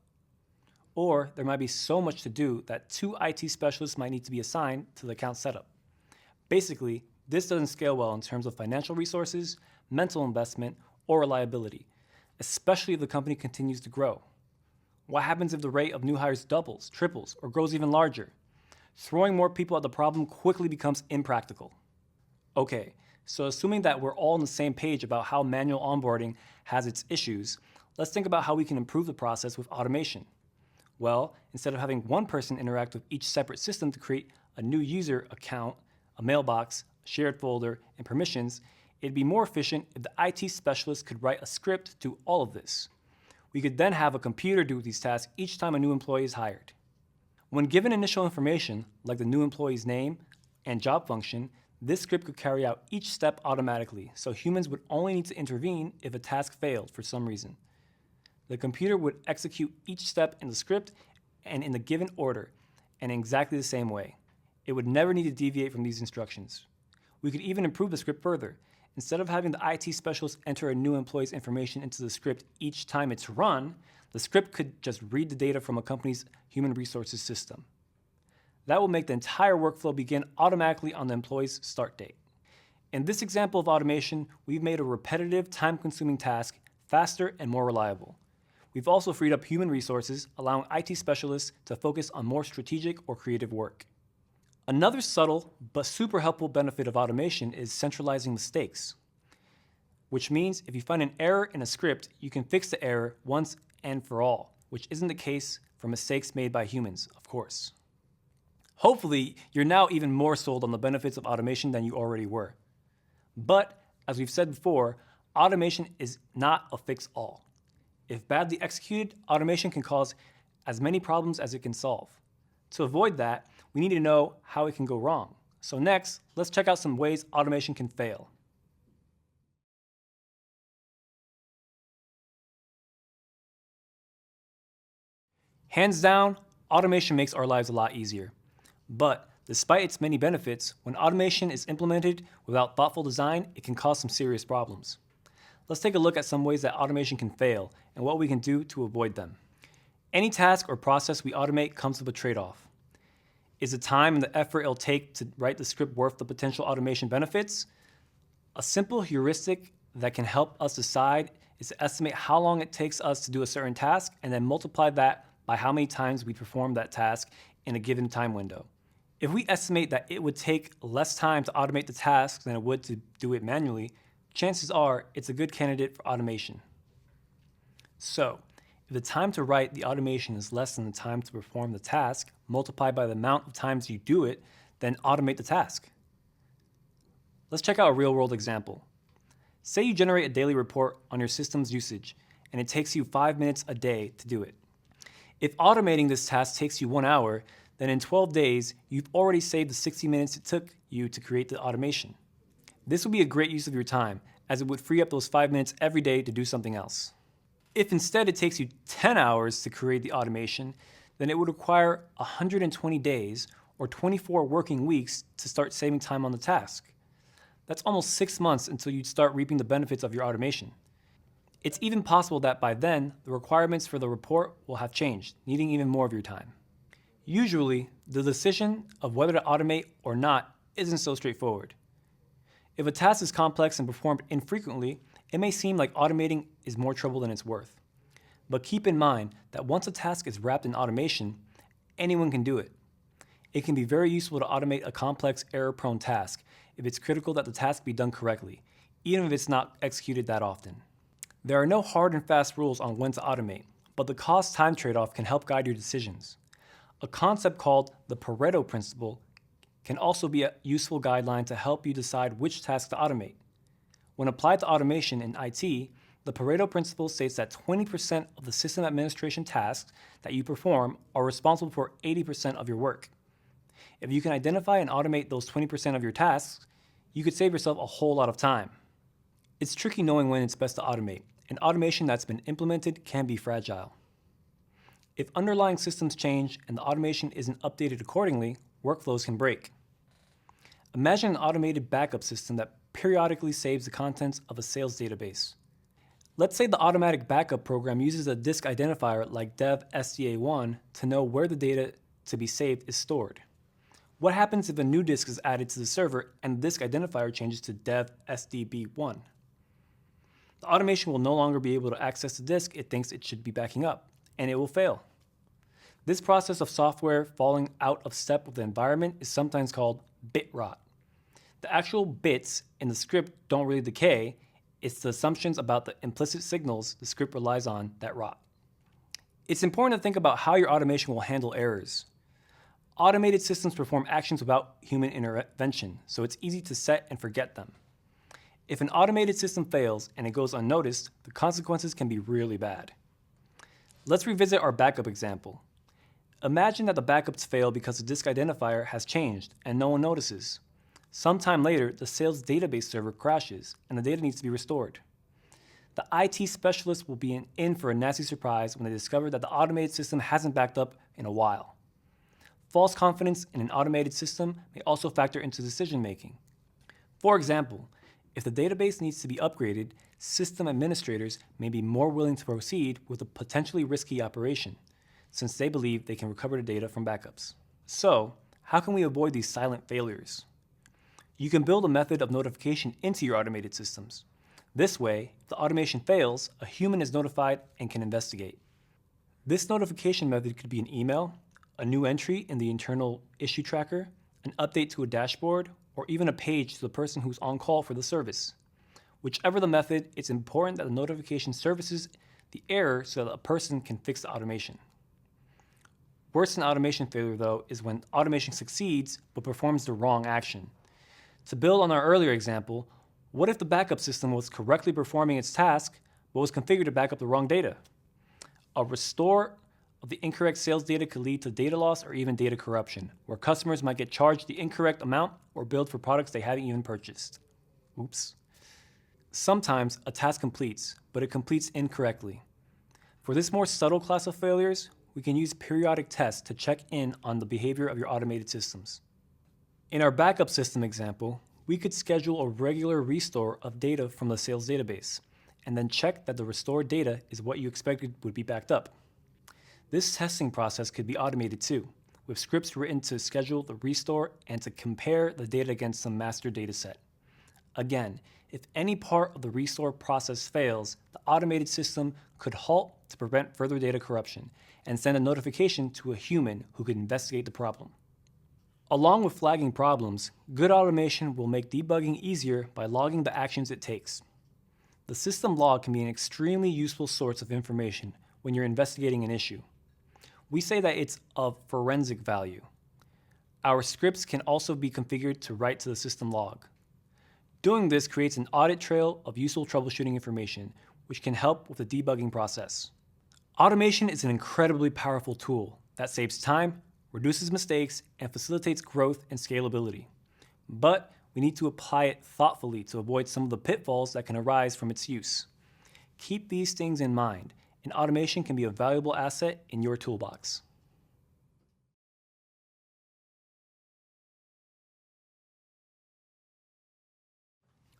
Or there might be so much to do that 2 IT specialists might need to be assigned to the account setup. Basically, this doesn't scale well in terms of financial resources, mental investment, or reliability, especially if the company continues to grow. What happens if the rate of new hires doubles, triples, or grows even larger? Throwing more people at the problem quickly becomes impractical. Okay, so assuming that we're all on the same page about how manual onboarding has its issues, let's think about how we can improve the process with automation. Well, instead of having one person interact with each separate system to create a new user account, a mailbox, a shared folder, and permissions, it'd be more efficient if the IT specialist could write a script to do all of this. We could then have a computer do these tasks each time a new employee is hired. When given initial information, like the new employee's name and job function, this script could carry out each step automatically, so humans would only need to intervene if a task failed for some reason. The computer would execute each step in the script and in the given order, and in exactly the same way. It would never need to deviate from these instructions. We could even improve the script further. Instead of having the IT specialist enter a new employee's information into the script each time it's run, the script could just read the data from a company's human resources system. That will make the entire workflow begin automatically on the employee's start date. In this example of automation, we've made a repetitive, time-consuming task faster and more reliable. We've also freed up human resources, allowing IT specialists to focus on more strategic or creative work. Another subtle but super helpful benefit of automation is centralizing mistakes, which means if you find an error in a script, you can fix the error once and for all, which isn't the case for mistakes made by humans, of course. Hopefully, you're now even more sold on the benefits of automation than you already were. But, as we've said before, automation is not a fix-all. If badly executed, automation can cause as many problems as it can solve. To avoid that, we need to know how it can go wrong. So next, let's check out some ways automation can fail. Hands down, automation makes our lives a lot easier. But despite its many benefits, when automation is implemented without thoughtful design, it can cause some serious problems. Let's take a look at some ways that automation can fail and what we can do to avoid them. Any task or process we automate comes with a trade-off. Is the time and the effort it'll take to write the script worth the potential automation benefits? A simple heuristic that can help us decide is to estimate how long it takes us to do a certain task and then multiply that by how many times we perform that task in a given time window. If we estimate that it would take less time to automate the task than it would to do it manually, chances are it's a good candidate for automation. So, if the time to write the automation is less than the time to perform the task, multiplied by the amount of times you do it, then automate the task. Let's check out a real-world example. Say you generate a daily report on your system's usage, and it takes you 5 minutes a day to do it. If automating this task takes you 1 hour, then in 12 days, you've already saved the 60 minutes it took you to create the automation. This would be a great use of your time, as it would free up those 5 minutes every day to do something else. If instead it takes you 10 hours to create the automation, then it would require 120 days or 24 working weeks to start saving time on the task. That's almost 6 months until you'd start reaping the benefits of your automation. It's even possible that by then, the requirements for the report will have changed, needing even more of your time. Usually, the decision of whether to automate or not isn't so straightforward. If a task is complex and performed infrequently, it may seem like automating is more trouble than it's worth. But keep in mind that once a task is wrapped in automation, anyone can do it. It can be very useful to automate a complex, error-prone task if it's critical that the task be done correctly, even if it's not executed that often. There are no hard and fast rules on when to automate, but the cost-time trade-off can help guide your decisions. A concept called the Pareto principle can also be a useful guideline to help you decide which task to automate. When applied to automation in IT, the Pareto principle states that 20% of the system administration tasks that you perform are responsible for 80% of your work. If you can identify and automate those 20% of your tasks, you could save yourself a whole lot of time. It's tricky knowing when it's best to automate, and automation that's been implemented can be fragile. If underlying systems change and the automation isn't updated accordingly, workflows can break. Imagine an automated backup system that periodically saves the contents of a sales database. Let's say the automatic backup program uses a disk identifier like dev-sda1 to know where the data to be saved is stored. What happens if a new disk is added to the server and the disk identifier changes to dev-sdb1? The automation will no longer be able to access the disk it thinks it should be backing up, and it will fail. This process of software falling out of step with the environment is sometimes called bit rot. The actual bits in the script don't really decay, it's the assumptions about the implicit signals the script relies on that rot. It's important to think about how your automation will handle errors. Automated systems perform actions without human intervention, so it's easy to set and forget them. If an automated system fails and it goes unnoticed, the consequences can be really bad. Let's revisit our backup example. Imagine that the backups fail because the disk identifier has changed and no one notices. Sometime later, the sales database server crashes and the data needs to be restored. The IT specialist will be in for a nasty surprise when they discover that the automated system hasn't backed up in a while. False confidence in an automated system may also factor into decision making. For example, if the database needs to be upgraded, system administrators may be more willing to proceed with a potentially risky operation, since they believe they can recover the data from backups. So, how can we avoid these silent failures? You can build a method of notification into your automated systems. This way, if the automation fails, a human is notified and can investigate. This notification method could be an email, a new entry in the internal issue tracker, an update to a dashboard, or even a page to the person who's on call for the service. Whichever the method, it's important that the notification surfaces the error so that a person can fix the automation. Worse than automation failure, though, is when automation succeeds but performs the wrong action. To build on our earlier example, what if the backup system was correctly performing its task but was configured to back up the wrong data? A restore of the incorrect sales data could lead to data loss or even data corruption, where customers might get charged the incorrect amount or billed for products they haven't even purchased. Oops. Sometimes a task completes, but it completes incorrectly. For this more subtle class of failures, we can use periodic tests to check in on the behavior of your automated systems. In our backup system example, we could schedule a regular restore of data from the sales database, and then check that the restored data is what you expected would be backed up. This testing process could be automated too, with scripts written to schedule the restore and to compare the data against some master data set. Again, if any part of the restore process fails, the automated system could halt to prevent further data corruption and send a notification to a human who could investigate the problem. Along with flagging problems, good automation will make debugging easier by logging the actions it takes. The system log can be an extremely useful source of information when you're investigating an issue. We say that it's of forensic value. Our scripts can also be configured to write to the system log. Doing this creates an audit trail of useful troubleshooting information, which can help with the debugging process. Automation is an incredibly powerful tool that saves time, reduces mistakes, and facilitates growth and scalability. But we need to apply it thoughtfully to avoid some of the pitfalls that can arise from its use. Keep these things in mind, and automation can be a valuable asset in your toolbox.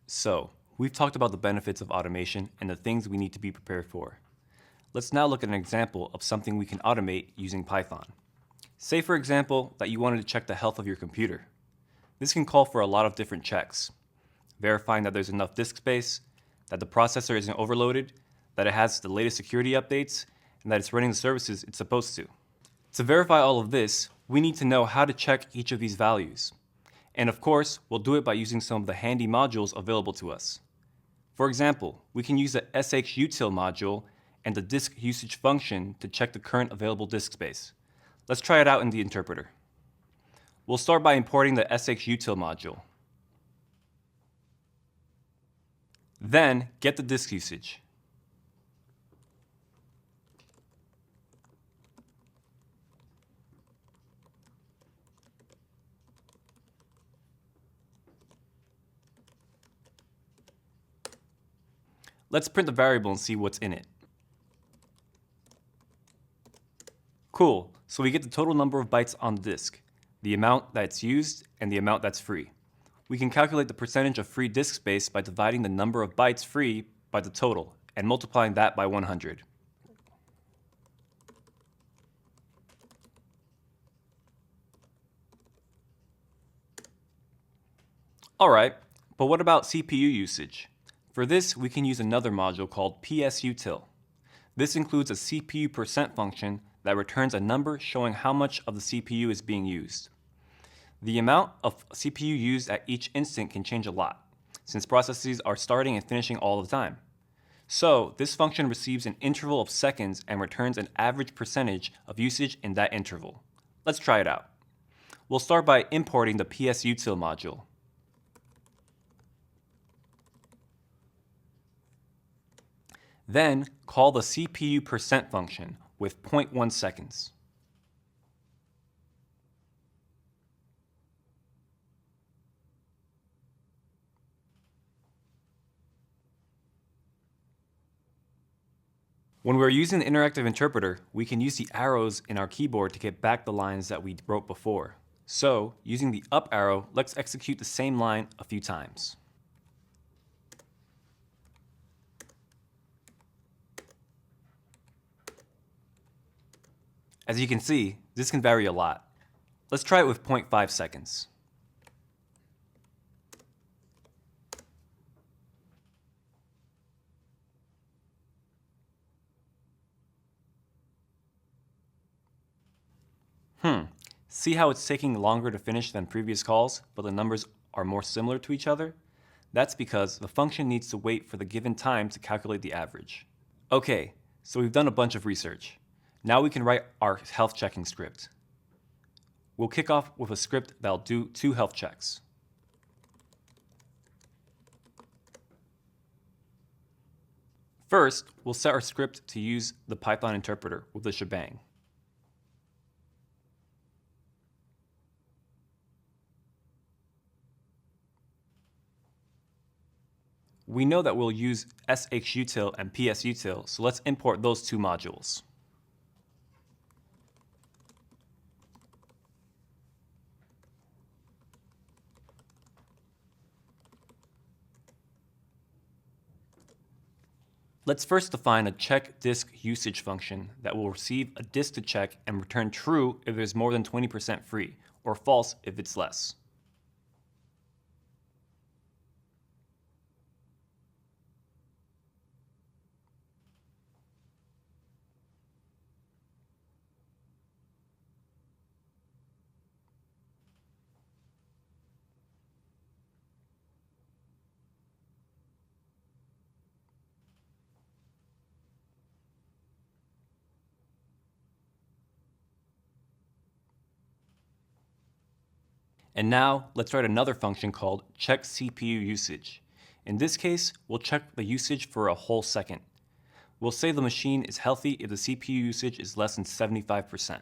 So, we've talked about the benefits of automation and the things we need to be prepared for. Let's now look at an example of something we can automate using Python. Say, for example, that you wanted to check the health of your computer. This can call for a lot of different checks. Verifying that there's enough disk space, that the processor isn't overloaded, that it has the latest security updates, and that it's running the services it's supposed to. To verify all of this, we need to know how to check each of these values. And of course, we'll do it by using some of the handy modules available to us. For example, we can use the shutil module and the disk usage function to check the current available disk space. Let's try it out in the interpreter. We'll start by importing the shutil module. Then, get the disk usage. Let's print the variable and see what's in it. Cool, so we get the total number of bytes on the disk, the amount that's used, and the amount that's free. We can calculate the percentage of free disk space by dividing the number of bytes free by the total and multiplying that by 100. Alright, but what about CPU usage? For this, we can use another module called psutil. This includes a CPU percent function that returns a number showing how much of the CPU is being used. The amount of CPU used at each instant can change a lot, since processes are starting and finishing all the time. So, this function receives an interval of seconds and returns an average percentage of usage in that interval. Let's try it out. We'll start by importing the psutil module. Then, call the CPU percent function with 0.1 seconds. When we're using the interactive interpreter, we can use the arrows in our keyboard to get back the lines that we wrote before. So, using the up arrow, let's execute the same line a few times. As you can see, this can vary a lot. Let's try it with 0.5 seconds. See how it's taking longer to finish than previous calls, but the numbers are more similar to each other? That's because the function needs to wait for the given time to calculate the average. Okay, So we've done a bunch of research. Now we can write our health checking script. We'll kick off with a script that'll do 2 health checks. First, we'll set our script to use the Python interpreter with the shebang. We know that we'll use shutil and psutil, so let's import those 2 modules. Let's first define a check disk usage function that will receive a disk to check and return true if there's more than 20% free, or false if it's less. And now let's write another function called check CPU usage. In this case, we'll check the usage for a whole second. We'll say the machine is healthy if the CPU usage is less than 75%.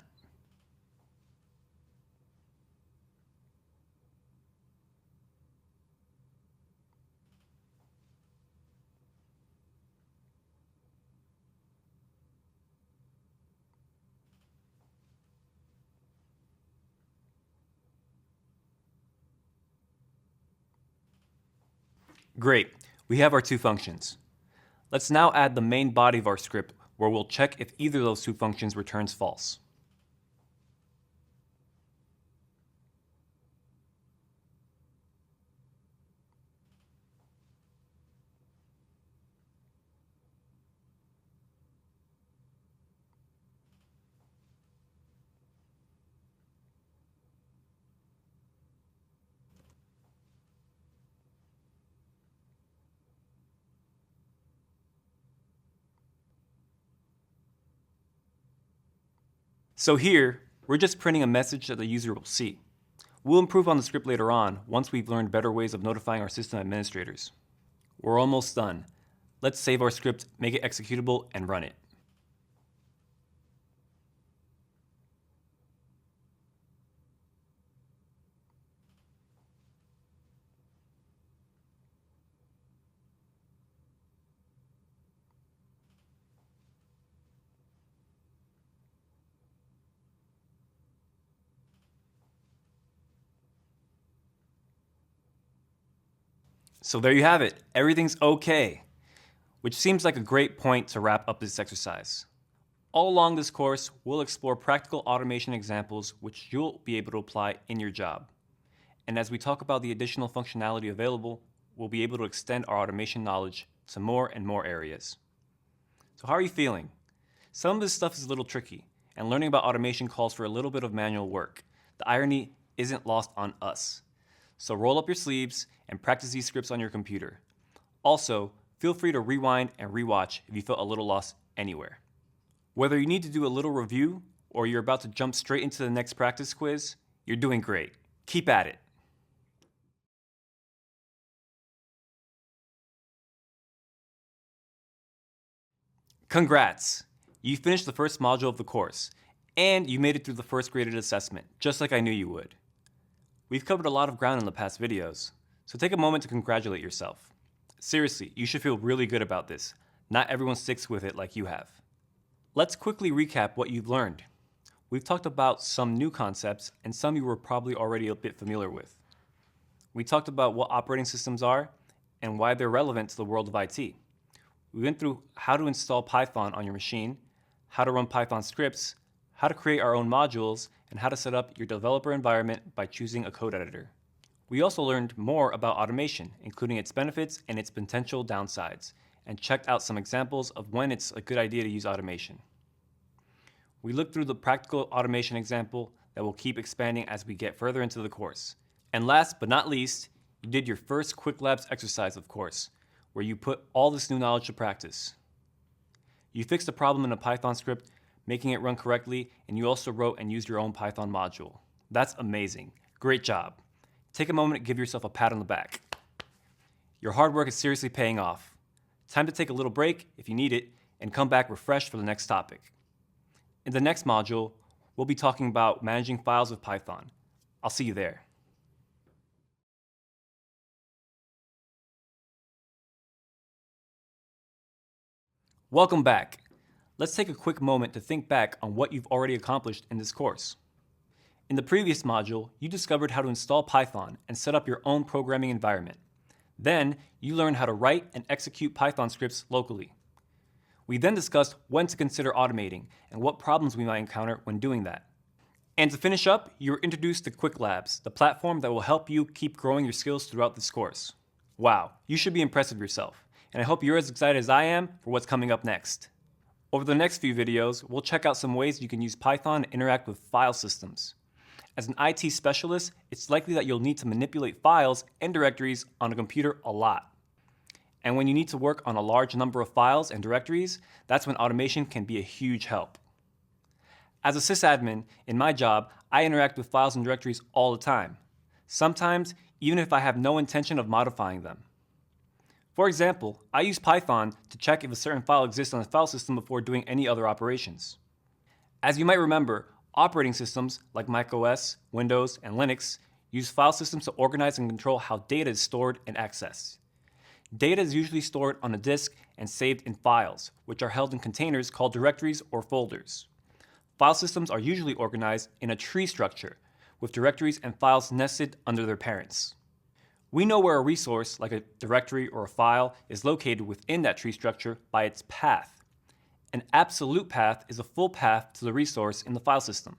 Great, we have our 2 functions. Let's now add the main body of our script where we'll check if either of those 2 functions returns false. So here, we're just printing a message that the user will see. We'll improve on the script later on once we've learned better ways of notifying our system administrators. We're almost done. Let's save our script, make it executable, and run it. So there you have it. Everything's okay, which seems like a great point to wrap up this exercise. All along this course, we'll explore practical automation examples which you'll be able to apply in your job. And as we talk about the additional functionality available, we'll be able to extend our automation knowledge to more and more areas. So how are you feeling? Some of this stuff is a little tricky, and learning about automation calls for a little bit of manual work. The irony isn't lost on us. So roll up your sleeves and practice these scripts on your computer. Also, feel free to rewind and rewatch if you felt a little lost anywhere. Whether you need to do a little review or you're about to jump straight into the next practice quiz, you're doing great. Keep at it. Congrats! You finished the first module of the course, and you made it through the first graded assessment, just like I knew you would. We've covered a lot of ground in the past videos, so take a moment to congratulate yourself. Seriously, you should feel really good about this. Not everyone sticks with it like you have. Let's quickly recap what you've learned. We've talked about some new concepts and some you were probably already a bit familiar with. We talked about what operating systems are and why they're relevant to the world of IT. We went through how to install Python on your machine, how to run Python scripts, how to create our own modules, and how to set up your developer environment by choosing a code editor. We also learned more about automation, including its benefits and its potential downsides, and checked out some examples of when it's a good idea to use automation. We looked through the practical automation example that will keep expanding as we get further into the course. And last but not least, you did your first Quick Labs exercise, of course, where you put all this new knowledge to practice. You fixed a problem in a Python script, making it run correctly, and you also wrote and used your own Python module. That's amazing. Great job. Take a moment to give yourself a pat on the back. Your hard work is seriously paying off. Time to take a little break if you need it and come back refreshed for the next topic. In the next module, we'll be talking about managing files with Python. I'll see you there. Welcome back. Let's take a quick moment to think back on what you've already accomplished in this course. In the previous module, you discovered how to install Python and set up your own programming environment. Then, you learned how to write and execute Python scripts locally. We then discussed when to consider automating and what problems we might encounter when doing that. And to finish up, you were introduced to Quick Labs, the platform that will help you keep growing your skills throughout this course. Wow, you should be impressed with yourself, and I hope you're as excited as I am for what's coming up next. Over the next few videos, we'll check out some ways you can use Python to interact with file systems. As an IT specialist, it's likely that you'll need to manipulate files and directories on a computer a lot. And when you need to work on a large number of files and directories, that's when automation can be a huge help. As a sysadmin, in my job, I interact with files and directories all the time. Sometimes, even if I have no intention of modifying them. For example, I use Python to check if a certain file exists on the file system before doing any other operations. As you might remember, operating systems like macOS, Windows, and Linux use file systems to organize and control how data is stored and accessed. Data is usually stored on a disk and saved in files, which are held in containers called directories or folders. File systems are usually organized in a tree structure, with directories and files nested under their parents. We know where a resource, like a directory or a file, is located within that tree structure by its path. An absolute path is a full path to the resource in the file system.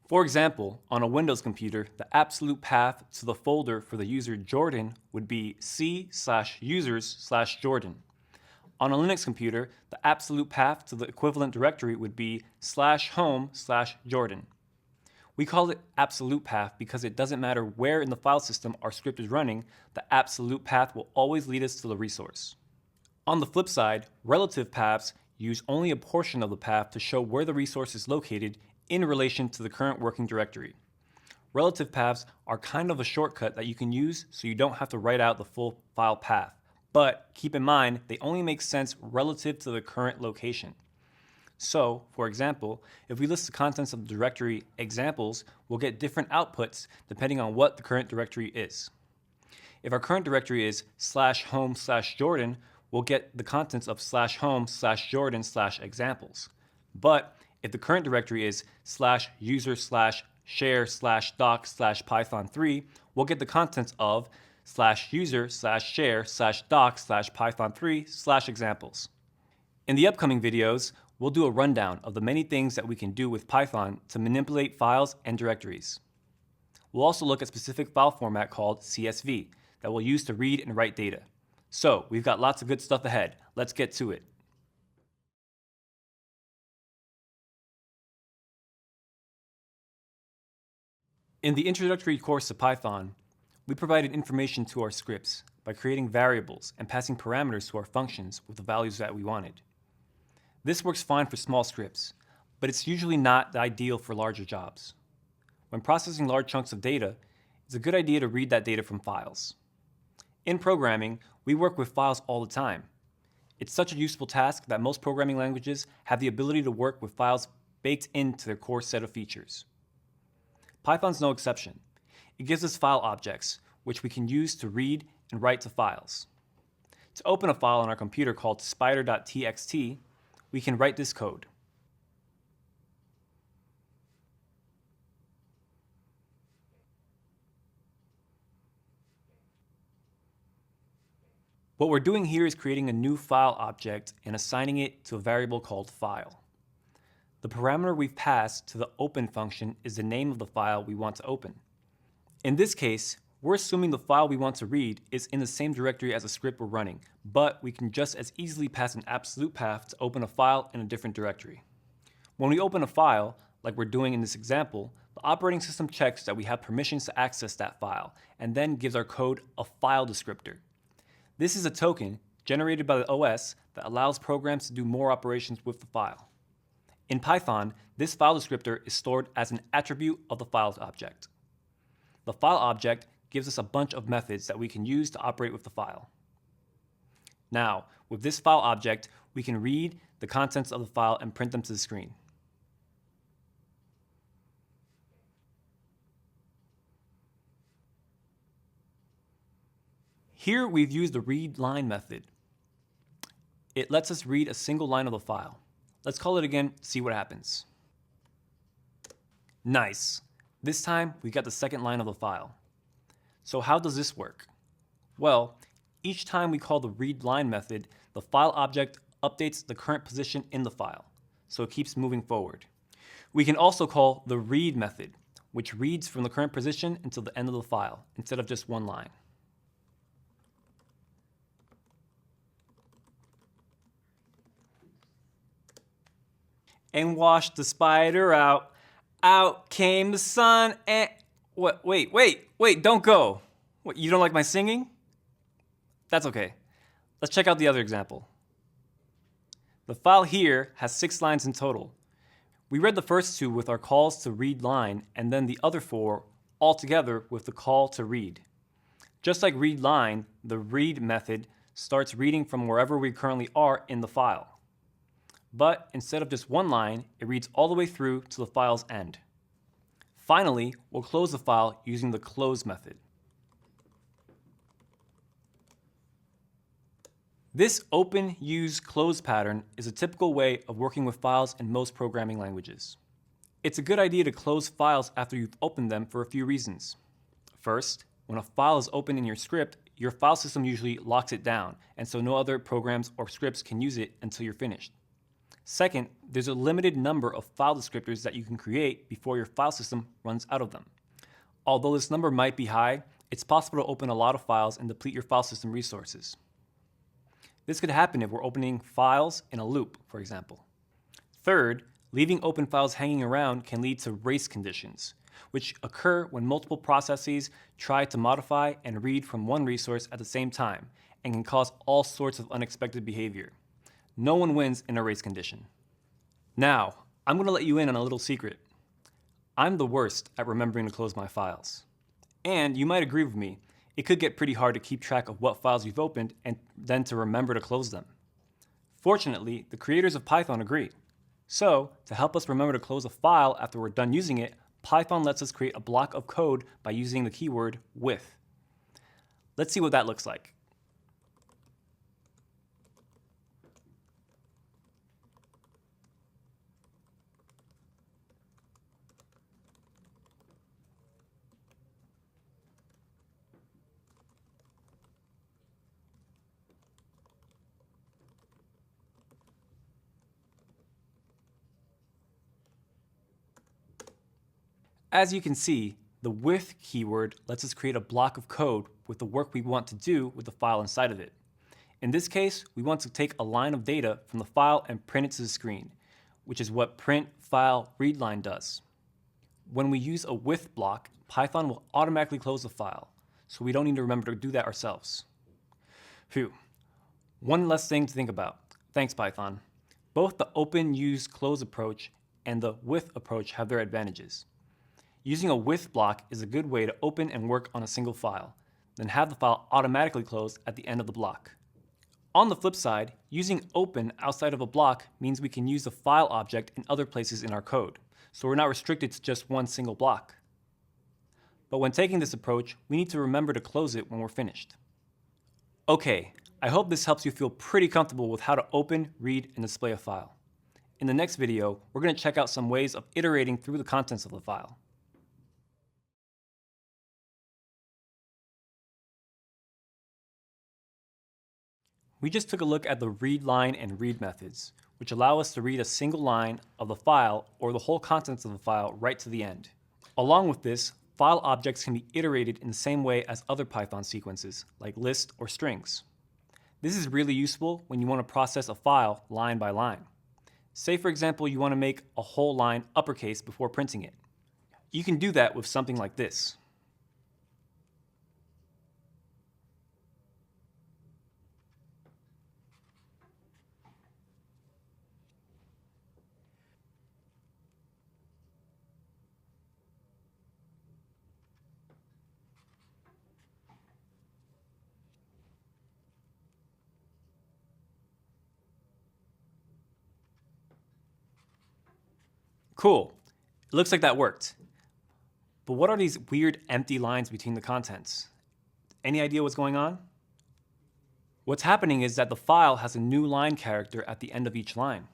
For example, on a Windows computer, the absolute path to the folder for the user Jordan would be c/users/Jordan. On a Linux computer, the absolute path to the equivalent directory would be /home/Jordan. We call it absolute path because it doesn't matter where in the file system our script is running, the absolute path will always lead us to the resource. On the flip side, relative paths use only a portion of the path to show where the resource is located in relation to the current working directory. Relative paths are kind of a shortcut that you can use so you don't have to write out the full file path. But keep in mind, they only make sense relative to the current location. So, for example, if we list the contents of the directory examples, we'll get different outputs depending on what the current directory is. If our current directory is /home/Jordan, we'll get the contents of /home/Jordan/examples. But if the current directory is /user/share/doc/python3, we'll get the contents of /user/share/doc/python3/examples. In the upcoming videos, we'll do a rundown of the many things that we can do with Python to manipulate files and directories. We'll also look at a specific file format called CSV that we'll use to read and write data. So, we've got lots of good stuff ahead. Let's get to it. In the introductory course to Python, we provided information to our scripts by creating variables and passing parameters to our functions with the values that we wanted. This works fine for small scripts, but it's usually not ideal for larger jobs. When processing large chunks of data, it's a good idea to read that data from files. In programming, we work with files all the time. It's such a useful task that most programming languages have the ability to work with files baked into their core set of features. Python's no exception. It gives us file objects, which we can use to read and write to files. To open a file on our computer called spider.txt, we can write this code. What we're doing here is creating a new file object and assigning it to a variable called file. The parameter we've passed to the open function is the name of the file we want to open. In this case, we're assuming the file we want to read is in the same directory as the script we're running, but we can just as easily pass an absolute path to open a file in a different directory. When we open a file, like we're doing in this example, the operating system checks that we have permissions to access that file, and then gives our code a file descriptor. This is a token, generated by the OS that allows programs to do more operations with the file. In Python, this file descriptor is stored as an attribute of the files object. The file object gives us a bunch of methods that we can use to operate with the file. Now, with this file object, we can read the contents of the file and print them to the screen. Here we've used the readLine method. It lets us read a single line of the file. Let's call it again, see what happens. Nice. This time we got the second line of the file. So how does this work? Well, each time we call the readLine method, the file object updates the current position in the file, so it keeps moving forward. We can also call the read method, which reads from the current position until the end of the file, instead of just one line. And washed the spider out. Out came the sun and... What? Wait, don't go. What, you don't like my singing? That's okay. Let's check out the other example. The file here has 6 lines in total. We read the first 2 with our calls to read line, and then the other 4 all together with the call to read. Just like read line, the read method starts reading from wherever we currently are in the file. But instead of just one line, it reads all the way through to the file's end. Finally, we'll close the file using the close method. This open, use, close pattern is a typical way of working with files in most programming languages. It's a good idea to close files after you've opened them for a few reasons. First, when a file is open in your script, your file system usually locks it down, and so no other programs or scripts can use it until you're finished. Second, there's a limited number of file descriptors that you can create before your file system runs out of them. Although this number might be high, it's possible to open a lot of files and deplete your file system resources. This could happen if we're opening files in a loop, for example. Third, leaving open files hanging around can lead to race conditions, which occur when multiple processes try to modify and read from one resource at the same time, and can cause all sorts of unexpected behavior. No one wins in a race condition. Now, I'm going to let you in on a little secret. I'm the worst at remembering to close my files. And you might agree with me, it could get pretty hard to keep track of what files you've opened and then to remember to close them. Fortunately, the creators of Python agree. So, to help us remember to close a file after we're done using it, Python lets us create a block of code by using the keyword with. Let's see what that looks like. As you can see, the with keyword lets us create a block of code with the work we want to do with the file inside of it. In this case, we want to take a line of data from the file and print it to the screen, which is what print file readLine does. When we use a with block, Python will automatically close the file, so we don't need to remember to do that ourselves. Phew. One less thing to think about. Thanks, Python. Both the open, use, close approach and the with approach have their advantages. Using a with block is a good way to open and work on a single file, then have the file automatically close at the end of the block. On the flip side, using open outside of a block means we can use the file object in other places in our code, so we're not restricted to just one single block. But when taking this approach, we need to remember to close it when we're finished. Okay, I hope this helps you feel pretty comfortable with how to open, read, and display a file. In the next video, we're going to check out some ways of iterating through the contents of the file. We just took a look at the readLine and read methods, which allow us to read a single line of the file or the whole contents of the file right to the end. Along with this, file objects can be iterated in the same way as other Python sequences, like list or strings. This is really useful when you want to process a file line by line. Say, for example, you want to make a whole line uppercase before printing it. You can do that with something like this. Cool. It looks like that worked. But what are these weird empty lines between the contents? Any idea what's going on? What's happening is that the file has a new line character at the end of each line.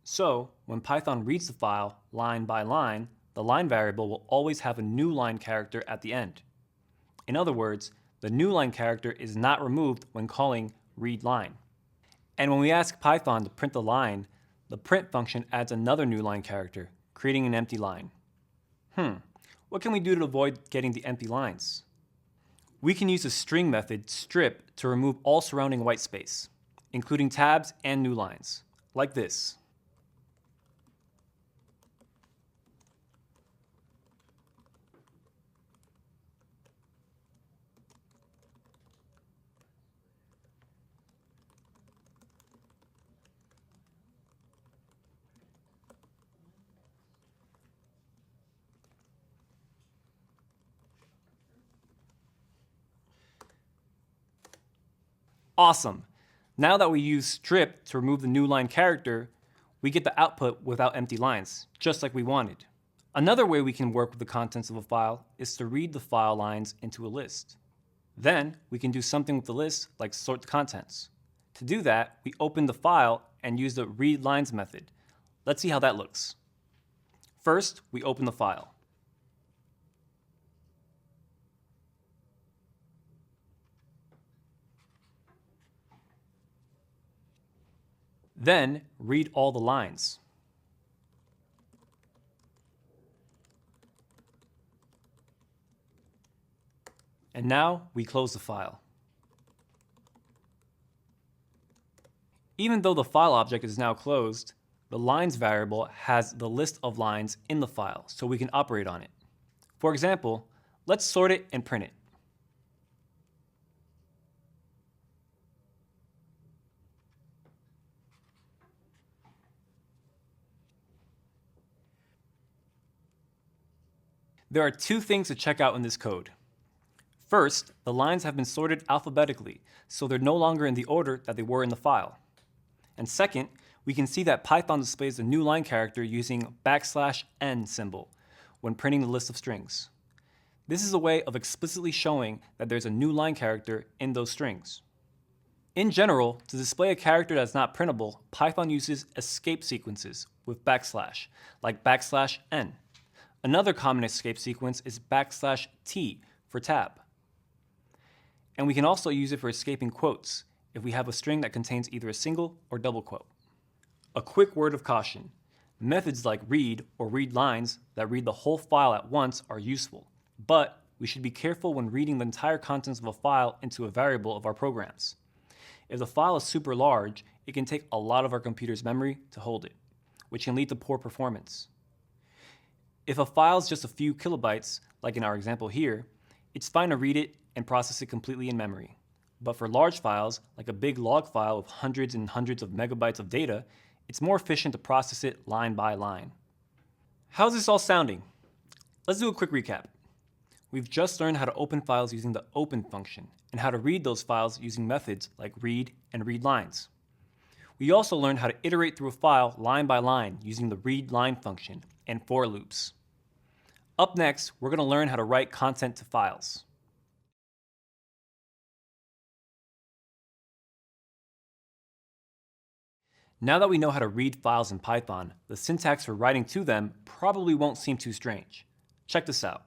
So when Python reads the file line by line, the line variable will always have a new line character at the end. In other words, the new line character is not removed when calling readLine. And when we ask Python to print the line, the print function adds another new line character, creating an empty line. What can we do to avoid getting the empty lines? We can use the string method strip to remove all surrounding white space, including tabs and new lines, like this. Awesome. Now that we use strip to remove the new line character, we get the output without empty lines, just like we wanted. Another way we can work with the contents of a file is to read the file lines into a list. Then we can do something with the list like sort the contents. To do that, we open the file and use the readLines method. Let's see how that looks. First, we open the file. Then read all the lines. And now we close the file. Even though the file object is now closed, the lines variable has the list of lines in the file, so we can operate on it. For example, let's sort it and print it. There are two things to check out in this code. First, the lines have been sorted alphabetically, so they're no longer in the order that they were in the file. And second, we can see that Python displays the new line character using \n symbol when printing the list of strings. This is a way of explicitly showing that there's a new line character in those strings. In general, to display a character that's not printable, Python uses escape sequences with \, like \n. Another common escape sequence is \t for tab. And we can also use it for escaping quotes if we have a string that contains either a single or double quote. A quick word of caution. Methods like read or readLines that read the whole file at once are useful, but we should be careful when reading the entire contents of a file into a variable of our programs. If the file is super large, it can take a lot of our computer's memory to hold it, which can lead to poor performance. If a file is just a few kilobytes, like in our example here, it's fine to read it and process it completely in memory. But for large files, like a big log file with hundreds and hundreds of megabytes of data, it's more efficient to process it line by line. How's this all sounding? Let's do a quick recap. We've just learned how to open files using the open function and how to read those files using methods like read and readLines. We also learned how to iterate through a file line by line using the readLine function and for loops. Up next, we're going to learn how to write content to files. Now that we know how to read files in Python, the syntax for writing to them probably won't seem too strange. Check this out.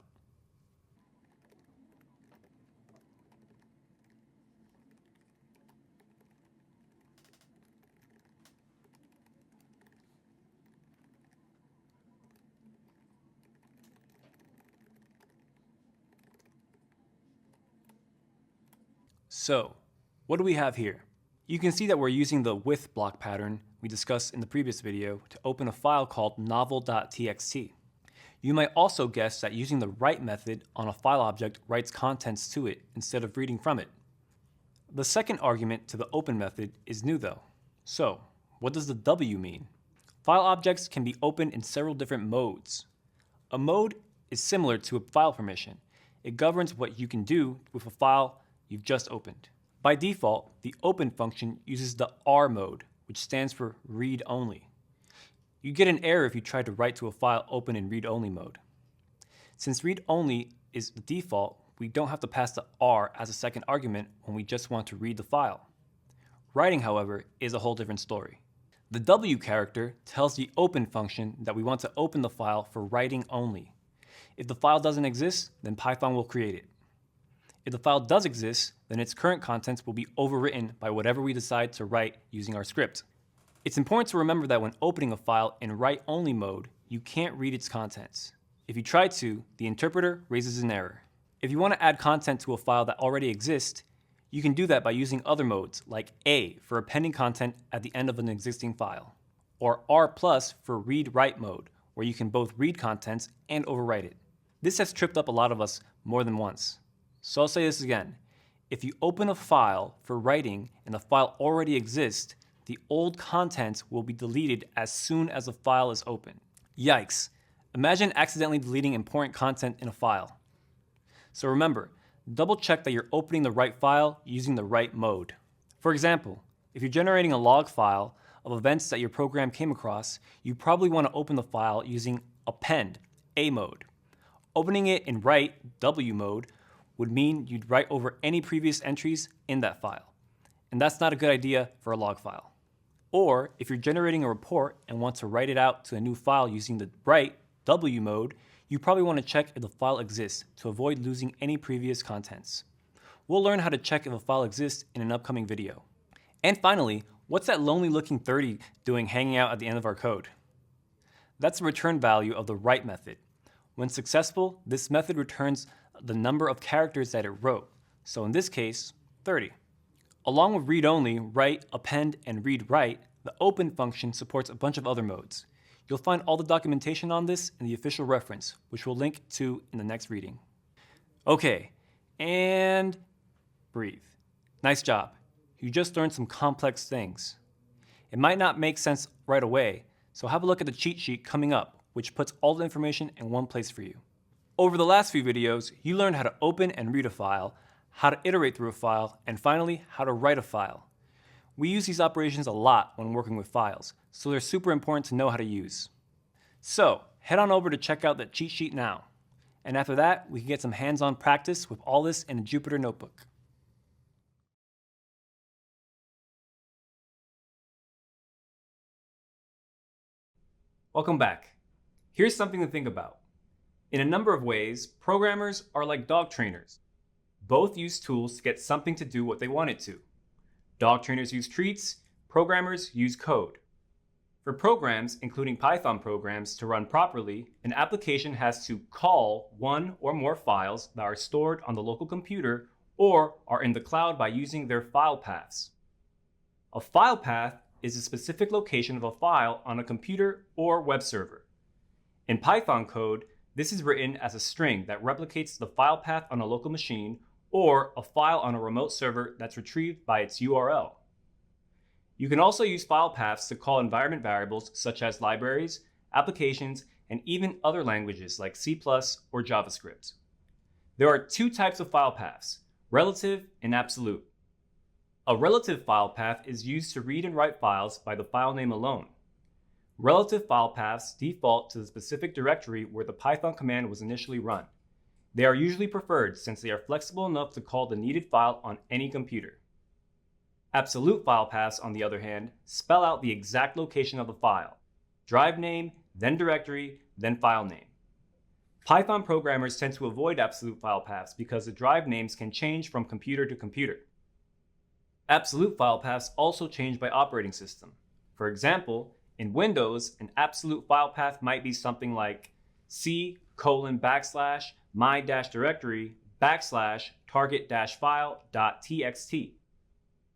So, what do we have here? You can see that we're using the with block pattern we discussed in the previous video to open a file called novel.txt. You might also guess that using the write method on a file object writes contents to it instead of reading from it. The second argument to the open method is new though. So, what does the W mean? File objects can be opened in several different modes. A mode is similar to a file permission. It governs what you can do with a file you've just opened. By default, the open function uses the R mode, which stands for read only. You get an error if you try to write to a file open in read-only mode. Since read-only is the default, we don't have to pass the R as a second argument when we just want to read the file. Writing, however, is a whole different story. The W character tells the open function that we want to open the file for writing only. If the file doesn't exist, then Python will create it. If the file does exist, then its current contents will be overwritten by whatever we decide to write using our script. It's important to remember that when opening a file in write-only mode, you can't read its contents. If you try to, the interpreter raises an error. If you want to add content to a file that already exists, you can do that by using other modes, like A for appending content at the end of an existing file, or R+ for read-write mode, where you can both read contents and overwrite it. This has tripped up a lot of us more than once. So I'll say this again. If you open a file for writing and the file already exists, the old contents will be deleted as soon as the file is open. Yikes. Imagine accidentally deleting important content in a file. So remember, double check that you're opening the right file using the right mode. For example, if you're generating a log file of events that your program came across, you probably want to open the file using append, A mode. Opening it in write, W mode, would mean you'd write over any previous entries in that file. And that's not a good idea for a log file. Or if you're generating a report and want to write it out to a new file using the write, W mode, you probably want to check if the file exists to avoid losing any previous contents. We'll learn how to check if a file exists in an upcoming video. And finally, what's that lonely looking 30 doing hanging out at the end of our code? That's the return value of the write method. When successful, this method returns the number of characters that it wrote. So in this case, 30. Along with read-only, write, append, and read-write, the open function supports a bunch of other modes. You'll find all the documentation on this in the official reference, which we'll link to in the next reading. Okay, and breathe. Nice job. You just learned some complex things. It might not make sense right away, so have a look at the cheat sheet coming up, which puts all the information in one place for you. Over the last few videos, you learned how to open and read a file, how to iterate through a file, and finally, how to write a file. We use these operations a lot when working with files, so they're super important to know how to use. So, head on over to check out that cheat sheet now. And after that, we can get some hands-on practice with all this in a Jupyter notebook. Welcome back. Here's something to think about. In a number of ways, programmers are like dog trainers. Both use tools to get something to do what they want it to. Dog trainers use treats, programmers use code. For programs, including Python programs, to run properly, an application has to call one or more files that are stored on the local computer or are in the cloud by using their file paths. A file path is a specific location of a file on a computer or web server. In Python code, this is written as a string that replicates the file path on a local machine or a file on a remote server that's retrieved by its URL. You can also use file paths to call environment variables such as libraries, applications, and even other languages like C+ or JavaScript. There are two types of file paths, relative and absolute. A relative file path is used to read and write files by the file name alone. Relative file paths default to the specific directory where the Python command was initially run. They are usually preferred since they are flexible enough to call the needed file on any computer. Absolute file paths, on the other hand, spell out the exact location of the file, drive name, then directory, then file name. Python programmers tend to avoid absolute file paths because the drive names can change from computer to computer. Absolute file paths also change by operating system. For example, in Windows, an absolute file path might be something like c:\my-directory /target-file.txt.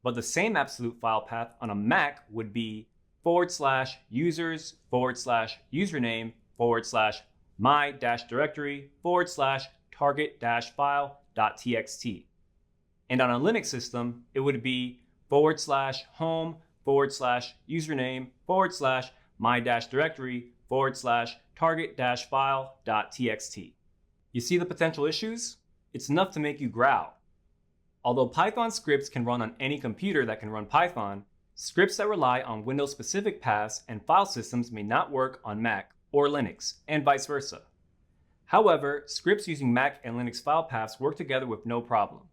But the same absolute file path on a Mac would be /users/username/my-directory /target-file.txt. And on a Linux system, it would be /home/username/my-directory /target-file.txt. You see the potential issues? It's enough to make you growl. Although Python scripts can run on any computer that can run Python, Scripts that rely on Windows-specific paths and file systems may not work on Mac or Linux, and vice versa. However, scripts using Mac and Linux file paths work together with no problem.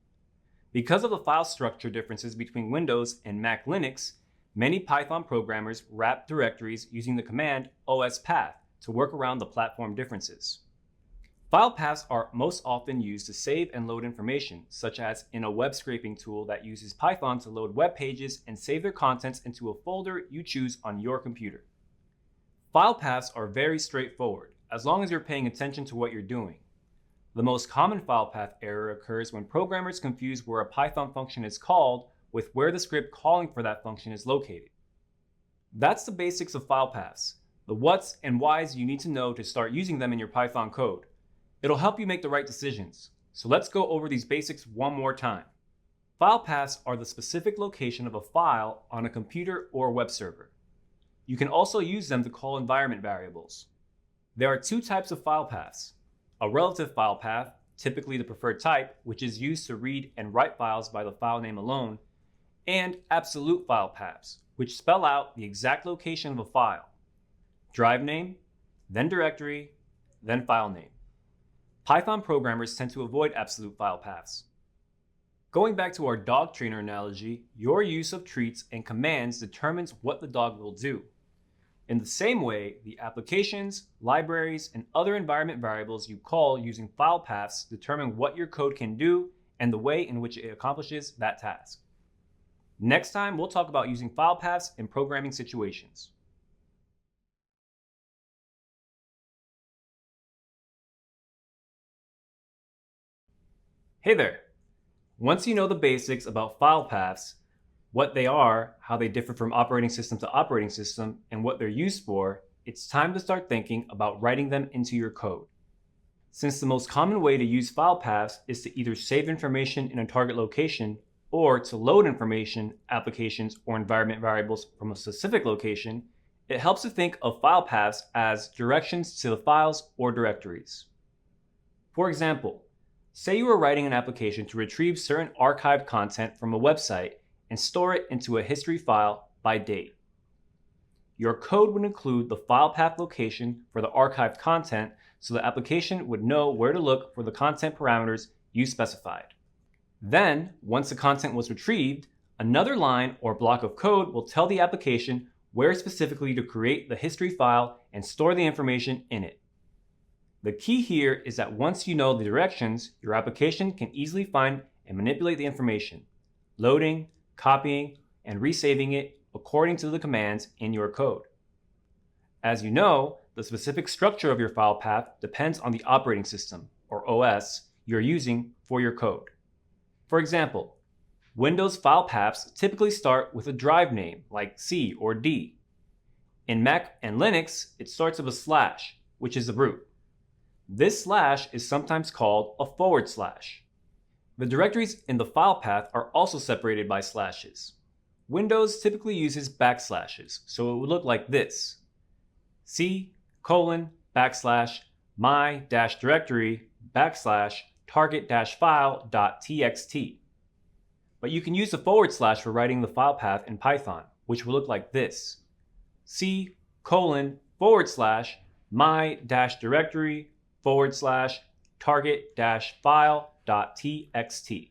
Because of the file structure differences between Windows and Mac Linux, many Python programmers wrap directories using the command ospath to work around the platform differences. File paths are most often used to save and load information, such as in a web scraping tool that uses Python to load web pages and save their contents into a folder you choose on your computer. File paths are very straightforward, as long as you're paying attention to what you're doing. The most common file path error occurs when programmers confuse where a Python function is called with where the script calling for that function is located. That's the basics of file paths, the whats and whys you need to know to start using them in your Python code. It'll help you make the right decisions. So let's go over these basics one more time. File paths are the specific location of a file on a computer or web server. You can also use them to call environment variables. There are two types of file paths: a relative file path, typically the preferred type, which is used to read and write files by the file name alone, and absolute file paths, which spell out the exact location of a file: drive name, then directory, then file name. Python programmers tend to avoid absolute file paths. Going back to our dog trainer analogy, your use of treats and commands determines what the dog will do. In the same way, the applications, libraries, and other environment variables you call using file paths determine what your code can do and the way in which it accomplishes that task. Next time, we'll talk about using file paths in programming situations. Hey there! Once you know the basics about file paths, what they are, how they differ from operating system to operating system, and what they're used for, it's time to start thinking about writing them into your code. Since the most common way to use file paths is to either save information in a target location or to load information, applications, or environment variables from a specific location, it helps to think of file paths as directions to the files or directories. For example, say you are writing an application to retrieve certain archived content from a website and store it into a history file by date. Your code would include the file path location for the archived content so the application would know where to look for the content parameters you specified. Then, once the content was retrieved, another line or block of code will tell the application where specifically to create the history file and store the information in it. The key here is that once you know the directions, your application can easily find and manipulate the information, loading, copying, and resaving it according to the commands in your code. As you know, the specific structure of your file path depends on the operating system, or OS, you're using for your code. For example, Windows file paths typically start with a drive name like C or D. In Mac and Linux, it starts with a slash, which is the root. This slash is sometimes called a /. The directories in the file path are also separated by slashes. Windows typically uses backslashes, so it would look like this: C:/my-directory /target-file.txt. But you can use the / for writing the file path in Python, which will look like this: C:/my-directory /target-file.txt.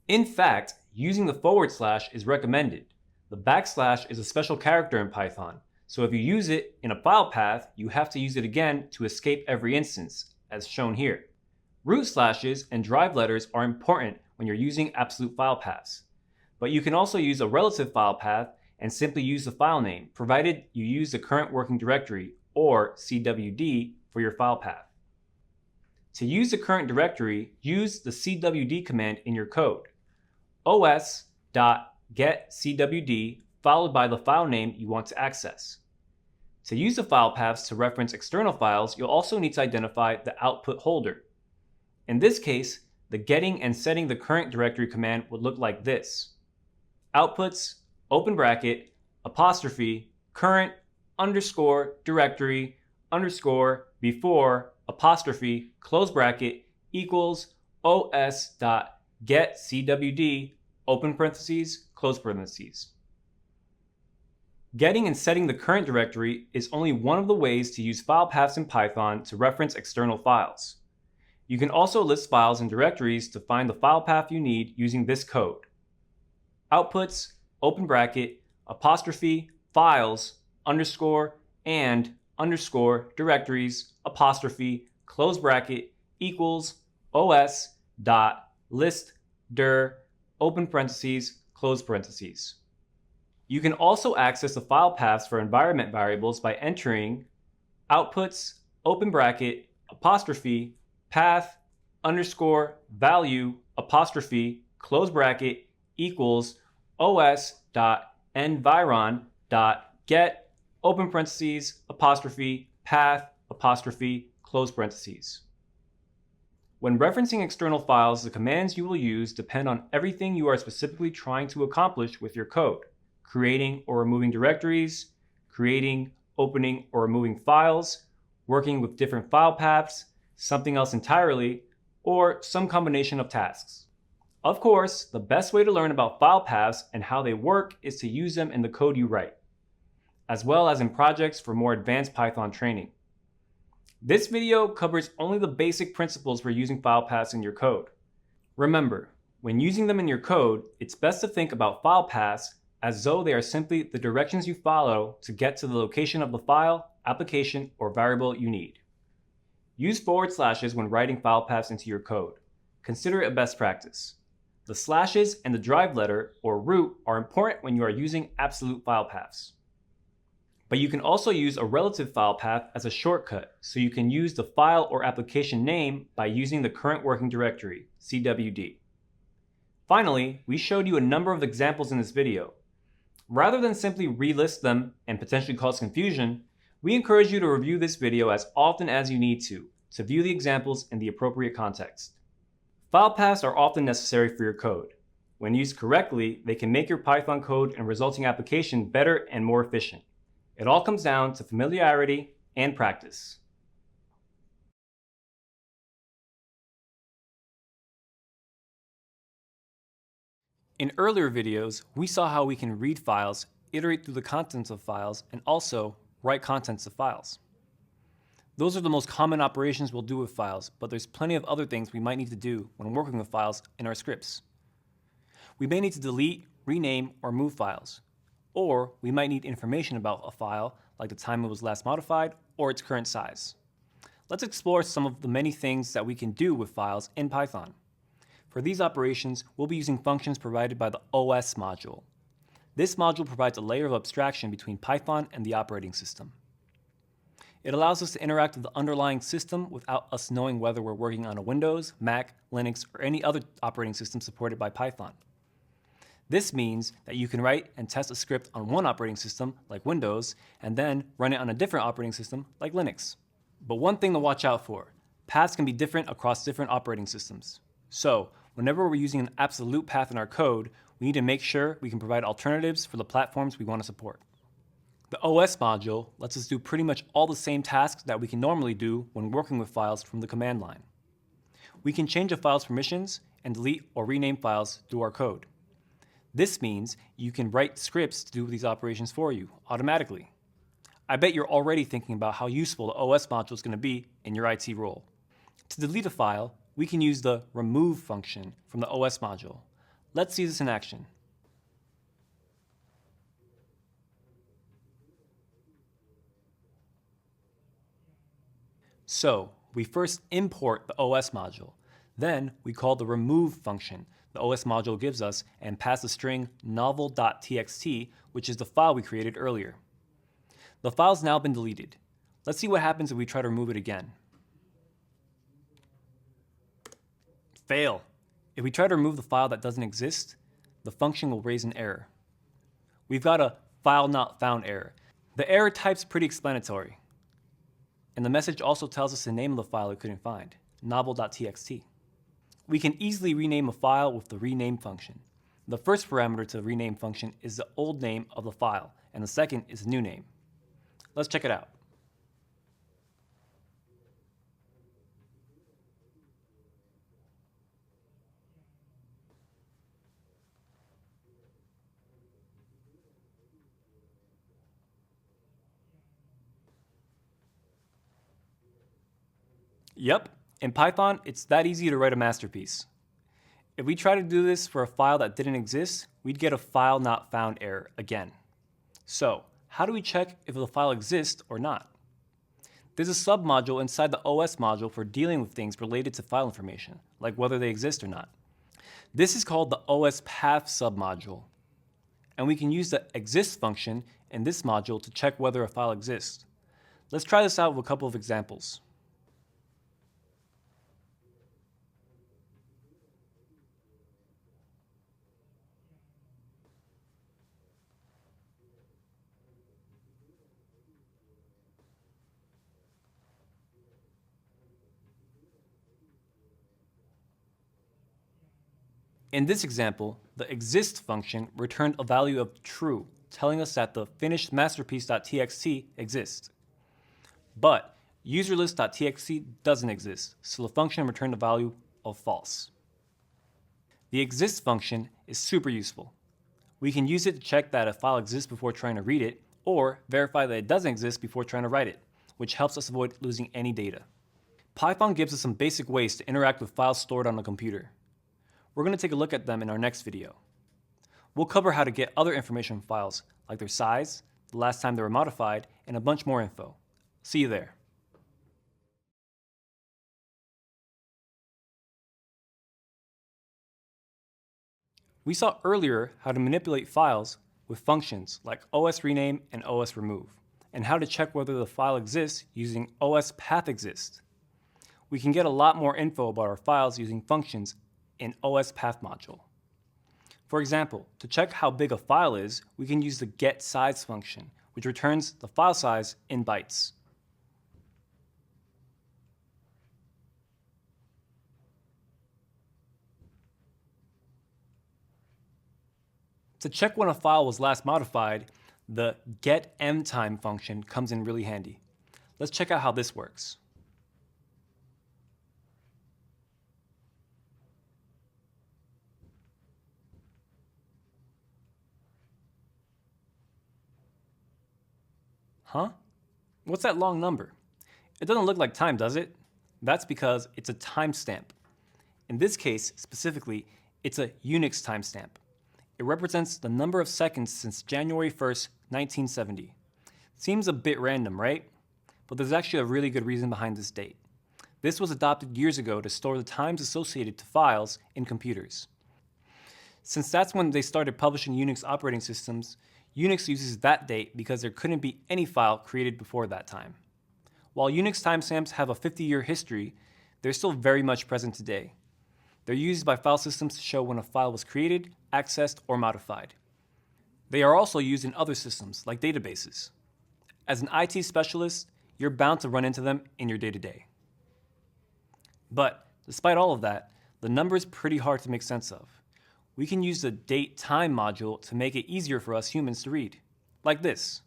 In fact, using the / is recommended. The backslash is a special character in Python, so if you use it in a file path, you have to use it again to escape every instance, as shown here. Root slashes and drive letters are important when you're using absolute file paths, but you can also use a relative file path and simply use the file name, provided you use the current working directory, or CWD, for your file path. To use the current directory, use the CWD command in your code: os.getCWD followed by the file name you want to access. To use the file paths to reference external files, you'll also need to identify the output holder. In this case, the getting and setting the current directory command would look like this: outputs, open bracket, apostrophe, current, underscore, directory, underscore, before, apostrophe, close bracket, equals os.getCWD, open parentheses, close parentheses. Getting and setting the current directory is only one of the ways to use file paths in Python to reference external files. You can also list files and directories to find the file path you need using this code. Outputs, open bracket, apostrophe, files, underscore, and underscore directories, apostrophe, close bracket, equals, os, dot, list, dir, open parentheses, close parentheses. You can also access the file paths for environment variables by entering outputs, open bracket, apostrophe, path, underscore, value, apostrophe, close bracket, equals, os.environ.get, open parentheses, apostrophe, path, apostrophe, close parentheses. When referencing external files, the commands you will use depend on everything you are specifically trying to accomplish with your code. Creating or removing directories, creating, opening, or removing files, working with different file paths, something else entirely, or some combination of tasks. Of course, the best way to learn about file paths and how they work is to use them in the code you write, as well as in projects for more advanced Python training. This video covers only the basic principles for using file paths in your code. Remember, when using them in your code, it's best to think about file paths as though they are simply the directions you follow to get to the location of the file, application, or variable you need. Use forward slashes when writing file paths into your code. Consider it a best practice. The slashes and the drive letter, or root, are important when you are using absolute file paths. But you can also use a relative file path as a shortcut, so you can use the file or application name by using the current working directory, CWD. Finally, we showed you a number of examples in this video. Rather than simply relist them and potentially cause confusion, we encourage you to review this video as often as you need to view the examples in the appropriate context. File paths are often necessary for your code. When used correctly, they can make your Python code and resulting application better and more efficient. It all comes down to familiarity and practice. In earlier videos, we saw how we can read files, iterate through the contents of files, and also write contents of files. Those are the most common operations we'll do with files, but there's plenty of other things we might need to do when working with files in our scripts. We may need to delete, rename, or move files. Or we might need information about a file, like the time it was last modified or its current size. Let's explore some of the many things that we can do with files in Python. For these operations, we'll be using functions provided by the OS module. This module provides a layer of abstraction between Python and the operating system. It allows us to interact with the underlying system without us knowing whether we're working on a Windows, Mac, Linux, or any other operating system supported by Python. This means that you can write and test a script on one operating system, like Windows, and then run it on a different operating system, like Linux. But one thing to watch out for, paths can be different across different operating systems. So, whenever we're using an absolute path in our code, we need to make sure we can provide alternatives for the platforms we want to support. The OS module lets us do pretty much all the same tasks that we can normally do when working with files from the command line. We can change a file's permissions and delete or rename files through our code. This means you can write scripts to do these operations for you automatically. I bet you're already thinking about how useful the OS module is going to be in your IT role. To delete a file, we can use the remove function from the OS module. Let's see this in action. So, we first import the OS module. Then we call the remove function the OS module gives us and pass the string novel.txt, which is the file we created earlier. The file's now been deleted. Let's see what happens if we try to remove it again. Fail. If we try to remove the file that doesn't exist, the function will raise an error. We've got a file not found error. The error type's pretty explanatory. And the message also tells us the name of the file it couldn't find, novel.txt. We can easily rename a file with the rename function. The first parameter to the rename function is the old name of the file, and the second is the new name. Let's check it out. Yep, in Python, it's that easy to write a masterpiece. If we try to do this for a file that didn't exist, we'd get a file not found error again. So, how do we check if the file exists or not? There's a submodule inside the OS module for dealing with things related to file information, like whether they exist or not. This is called the OS path submodule, and we can use the exist function in this module to check whether a file exists. Let's try this out with a couple of examples. In this example, the exist function returned a value of true, telling us that the finished masterpiece.txt exists. But userlist.txt doesn't exist, so the function returned a value of false. The exist function is super useful. We can use it to check that a file exists before trying to read it, or verify that it doesn't exist before trying to write it, which helps us avoid losing any data. Python gives us some basic ways to interact with files stored on a computer. We're going to take a look at them in our next video. We'll cover how to get other information from files, like their size, the last time they were modified, and a bunch more info. See you there. We saw earlier how to manipulate files with functions like OS rename and OS remove, and how to check whether the file exists using OS path exist. We can get a lot more info about our files using functions in OS path module. For example, to check how big a file is, we can use the getSize function, which returns the file size in bytes. To check when a file was last modified, the getMtime function comes in really handy. Let's check out how this works. Huh? What's that long number? It doesn't look like time, does it? That's because it's a timestamp. In this case, specifically, it's a Unix timestamp. It represents the number of seconds since January 1st, 1970. Seems a bit random, right? But there's actually a really good reason behind this date. This was adopted years ago to store the times associated to files in computers. Since that's when they started publishing Unix operating systems, Unix uses that date because there couldn't be any file created before that time. While Unix timestamps have a 50-year history, they're still very much present today. They're used by file systems to show when a file was created, accessed, or modified. They are also used in other systems, like databases. As an IT specialist, you're bound to run into them in your day-to-day. But despite all of that, the number is pretty hard to make sense of. We can use the datetime module to make it easier for us humans to read, like this.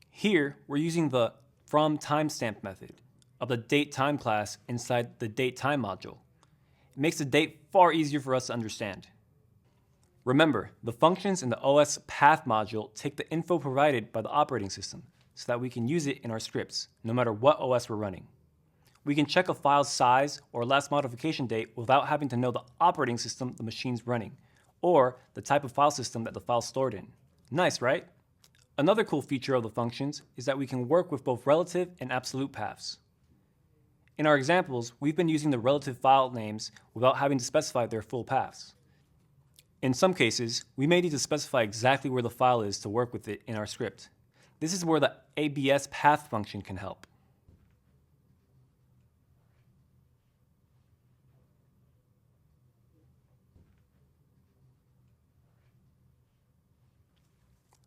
Here, we're using the fromTimestamp method of the datetime class inside the datetime module. It makes the date far easier for us to understand. Remember, the functions in the OS path module take the info provided by the operating system so that we can use it in our scripts, no matter what OS we're running. We can check a file's size or last modification date without having to know the operating system the machine's running, or the type of file system that the file's stored in. Nice, right? Another cool feature of the functions is that we can work with both relative and absolute paths. In our examples, we've been using the relative file names without having to specify their full paths. In some cases, we may need to specify exactly where the file is to work with it in our script. This is where the abs path function can help.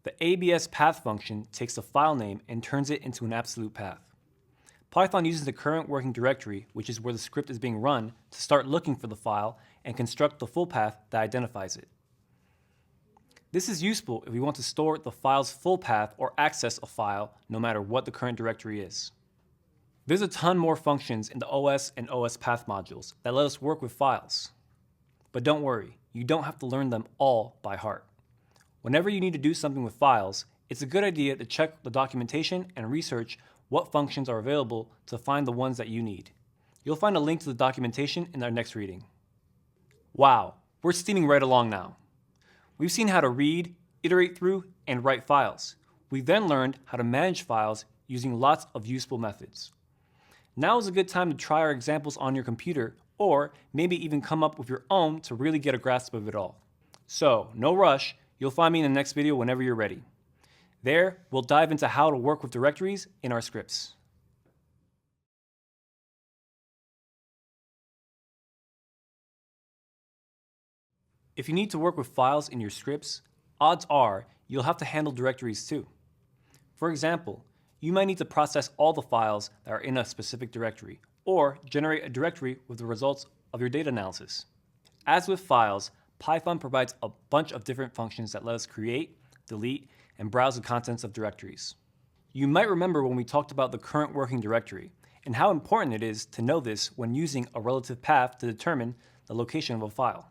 The abs path function takes the file name and turns it into an absolute path. Python uses the current working directory, which is where the script is being run, to start looking for the file and construct the full path that identifies it. This is useful if we want to store the file's full path or access a file no matter what the current directory is. There's a ton more functions in the OS and OS path modules that let us work with files. But don't worry, you don't have to learn them all by heart. Whenever you need to do something with files, it's a good idea to check the documentation and research what functions are available to find the ones that you need. You'll find a link to the documentation in our next reading. Wow, we're steaming right along now. We've seen how to read, iterate through, and write files. We then learned how to manage files using lots of useful methods. Now is a good time to try our examples on your computer, or maybe even come up with your own to really get a grasp of it all. So, no rush, you'll find me in the next video whenever you're ready. There, we'll dive into how to work with directories in our scripts. If you need to work with files in your scripts, odds are you'll have to handle directories too. For example, you might need to process all the files that are in a specific directory, or generate a directory with the results of your data analysis. As with files, Python provides a bunch of different functions that let us create, delete, and browse the contents of directories. You might remember when we talked about the current working directory, and how important it is to know this when using a relative path to determine the location of a file.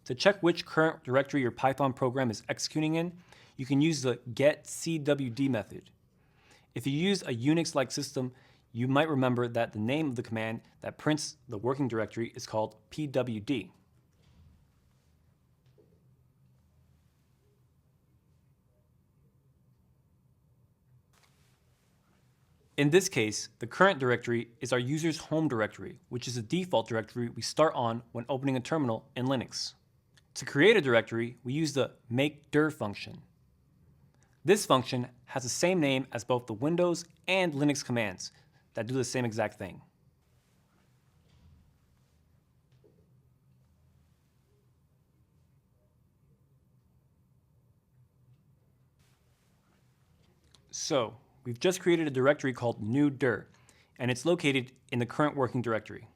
To check which current directory your Python program is executing in, you can use the getCwd method. If you use a Unix-like system, you might remember that the name of the command that prints the working directory is called pwd. In this case, the current directory is our user's home directory, which is the default directory we start on when opening a terminal in Linux. To create a directory, we use the makedir function. This function has the same name as both the Windows and Linux commands that do the same exact thing. So, we've just created a directory called new_dir, and it's located in the current working directory.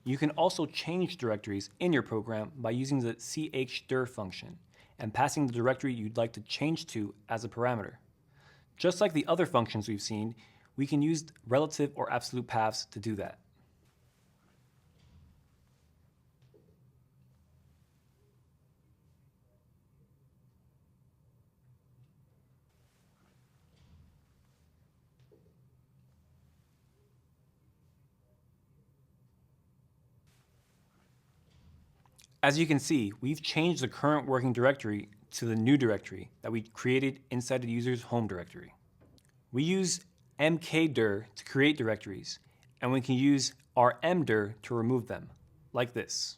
You can also change directories in your program by using the chdir function and passing the directory you'd like to change to as a parameter. Just like the other functions we've seen, we can use relative or absolute paths to do that. As you can see, we've changed the current working directory to the new directory that we created inside the user's home directory. We use mkdir to create directories, and we can use rmdir to remove them, like this.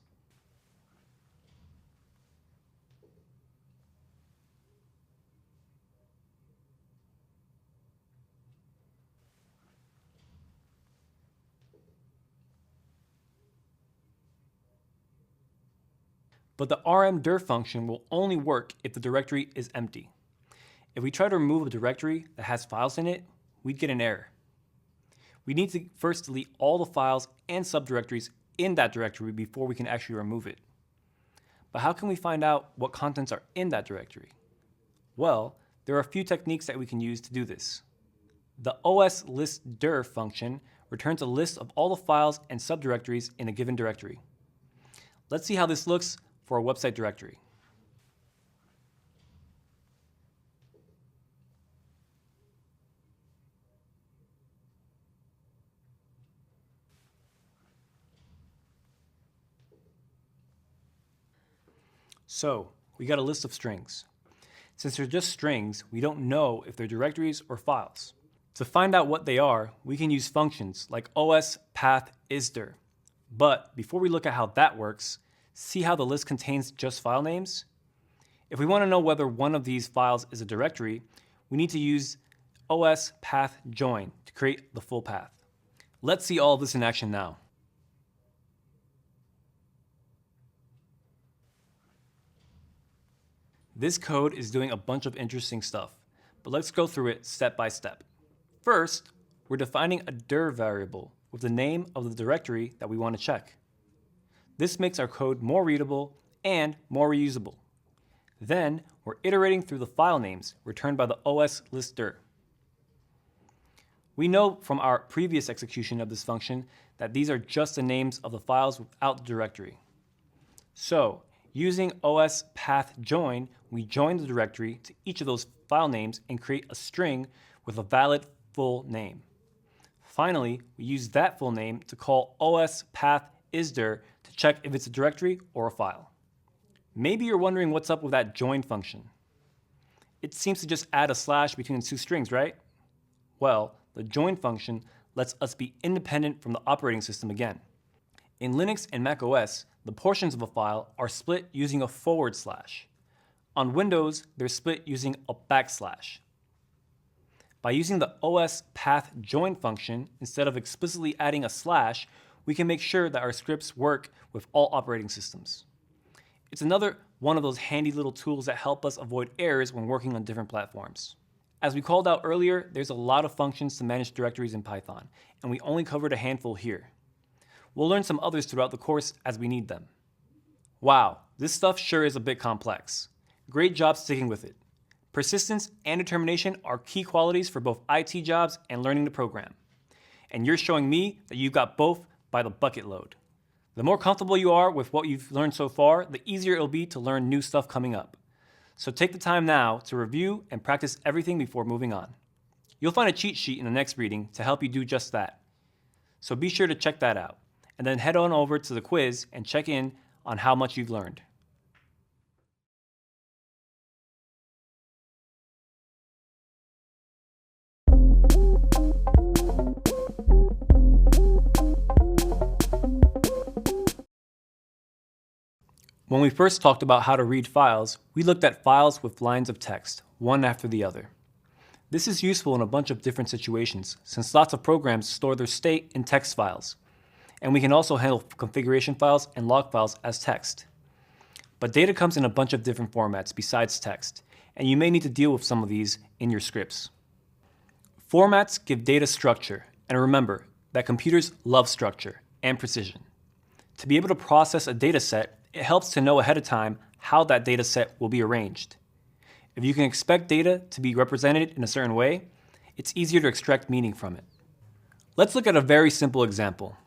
But the rmdir function will only work if the directory is empty. If we try to remove a directory that has files in it, we'd get an error. We need to first delete all the files and subdirectories in that directory before we can actually remove it. But how can we find out what contents are in that directory? Well, there are a few techniques that we can use to do this. The oslistdir function returns a list of all the files and subdirectories in a given directory. Let's see how this looks for a website directory. So, we got a list of strings. Since they're just strings, we don't know if they're directories or files. To find out what they are, we can use functions like os_path_isdir. But before we look at how that works, see how the list contains just file names? If we want to know whether one of these files is a directory, we need to use os_path_join to create the full path. Let's see all of this in action now. This code is doing a bunch of interesting stuff, but let's go through it step by step. First, we're defining a dir variable with the name of the directory that we want to check. This makes our code more readable and more reusable. Then we're iterating through the file names returned by the OS lister. We know from our previous execution of this function that these are just the names of the files without the directory. So, using os path join, we join the directory to each of those file names and create a string with a valid full name. Finally, we use that full name to call os path isdir to check if it's a directory or a file. Maybe you're wondering what's up with that join function. It seems to just add a slash between the two strings, right? Well, the join function lets us be independent from the operating system again. In Linux and Mac OS, the portions of a file are split using a forward slash. On Windows, they're split using a backslash. By using the os path join function, instead of explicitly adding a slash, we can make sure that our scripts work with all operating systems. It's another one of those handy little tools that help us avoid errors when working on different platforms. As we called out earlier, there's a lot of functions to manage directories in Python, and we only covered a handful here. We'll learn some others throughout the course as we need them. Wow, this stuff sure is a bit complex. Great job sticking with it. Persistence and determination are key qualities for both IT jobs and learning to program. And you're showing me that you've got both by the bucket load. The more comfortable you are with what you've learned so far, the easier it'll be to learn new stuff coming up. So take the time now to review and practice everything before moving on. You'll find a cheat sheet in the next reading to help you do just that. So be sure to check that out, and then head on over to the quiz and check in on how much you've learned. When we first talked about how to read files, we looked at files with lines of text, one after the other. This is useful in a bunch of different situations, since lots of programs store their state in text files, and we can also handle configuration files and log files as text. But data comes in a bunch of different formats besides text, and you may need to deal with some of these in your scripts. Formats give data structure, and remember that computers love structure and precision. To be able to process a data set, it helps to know ahead of time how that data set will be arranged. If you can expect data to be represented in a certain way, it's easier to extract meaning from it. Let's look at a very simple example.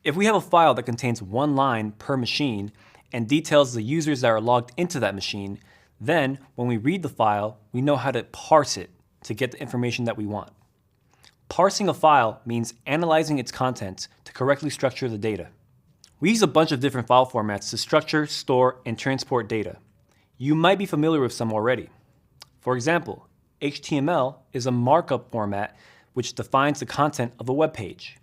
If we have a file that contains one line per machine and details the users that are logged into that machine, then when we read the file, we know how to parse it to get the information that we want. Parsing a file means analyzing its contents to correctly structure the data. We use a bunch of different file formats to structure, store, and transport data. You might be familiar with some already. For example, HTML is a markup format which defines the content of a web page.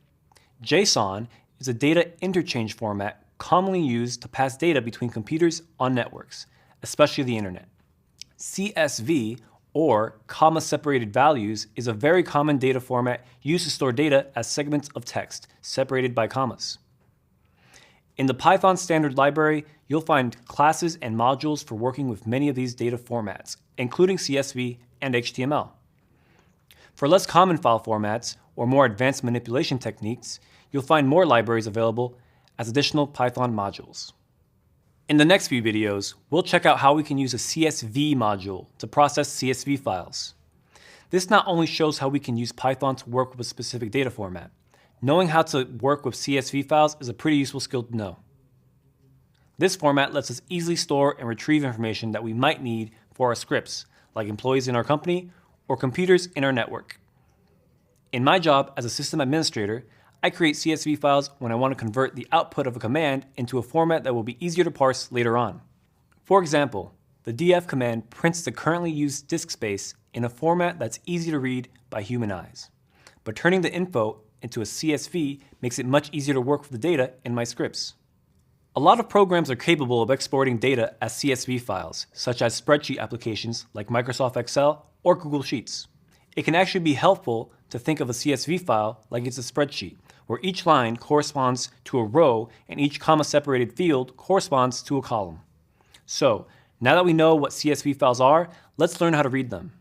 JSON is a data interchange format commonly used to pass data between computers on networks, especially the internet. CSV, or comma-separated values, is a very common data format used to store data as segments of text separated by commas. In the Python standard library, you'll find classes and modules for working with many of these data formats, including CSV and HTML. For less common file formats or more advanced manipulation techniques, you'll find more libraries available as additional Python modules. In the next few videos, we'll check out how we can use a CSV module to process CSV files. This not only shows how we can use Python to work with a specific data format. Knowing how to work with CSV files is a pretty useful skill to know. This format lets us easily store and retrieve information that we might need for our scripts, like employees in our company or computers in our network. In my job as a system administrator, I create CSV files when I want to convert the output of a command into a format that will be easier to parse later on. For example, the df command prints the currently used disk space in a format that's easy to read by human eyes. But turning the info into a CSV makes it much easier to work with the data in my scripts. A lot of programs are capable of exporting data as CSV files, such as spreadsheet applications like Microsoft Excel or Google Sheets. It can actually be helpful to think of a CSV file like it's a spreadsheet, where each line corresponds to a row and each comma-separated field corresponds to a column. So, now that we know what CSV files are, let's learn how to read them.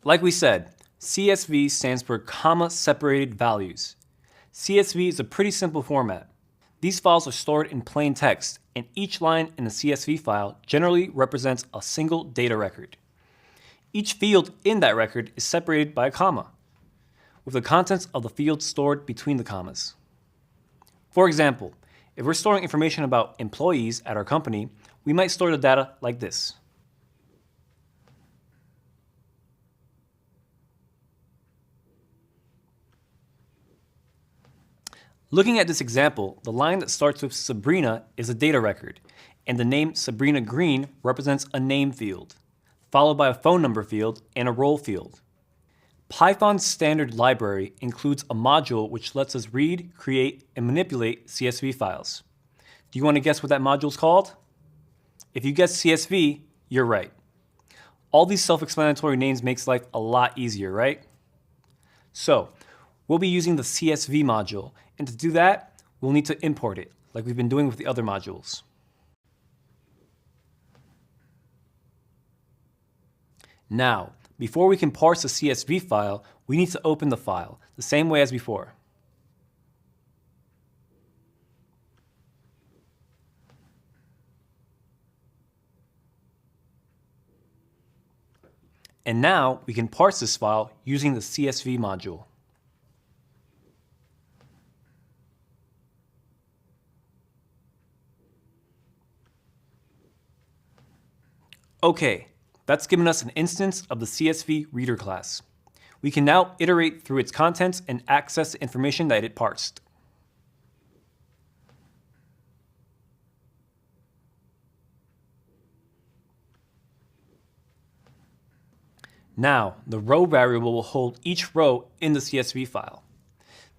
Like we said, CSV stands for comma-separated values. CSV is a pretty simple format. These files are stored in plain text, and each line in the CSV file generally represents a single data record. Each field in that record is separated by a comma, with the contents of the field stored between the commas. For example, if we're storing information about employees at our company, we might store the data like this. Looking at this example, the line that starts with Sabrina is a data record, and the name Sabrina Green represents a name field, followed by a phone number field and a role field. Python's standard library includes a module which lets us read, create, and manipulate CSV files. Do you want to guess what that module is called? If you guess CSV, you're right. All these self-explanatory names makes life a lot easier, right? So, we'll be using the CSV module, and to do that, we'll need to import it, like we've been doing with the other modules. Now, before we can parse a CSV file, we need to open the file, the same way as before. And now we can parse this file using the CSV module. Okay, that's given us an instance of the CSV reader class. We can now iterate through its contents and access the information that it parsed. Now, the row variable will hold each row in the CSV file.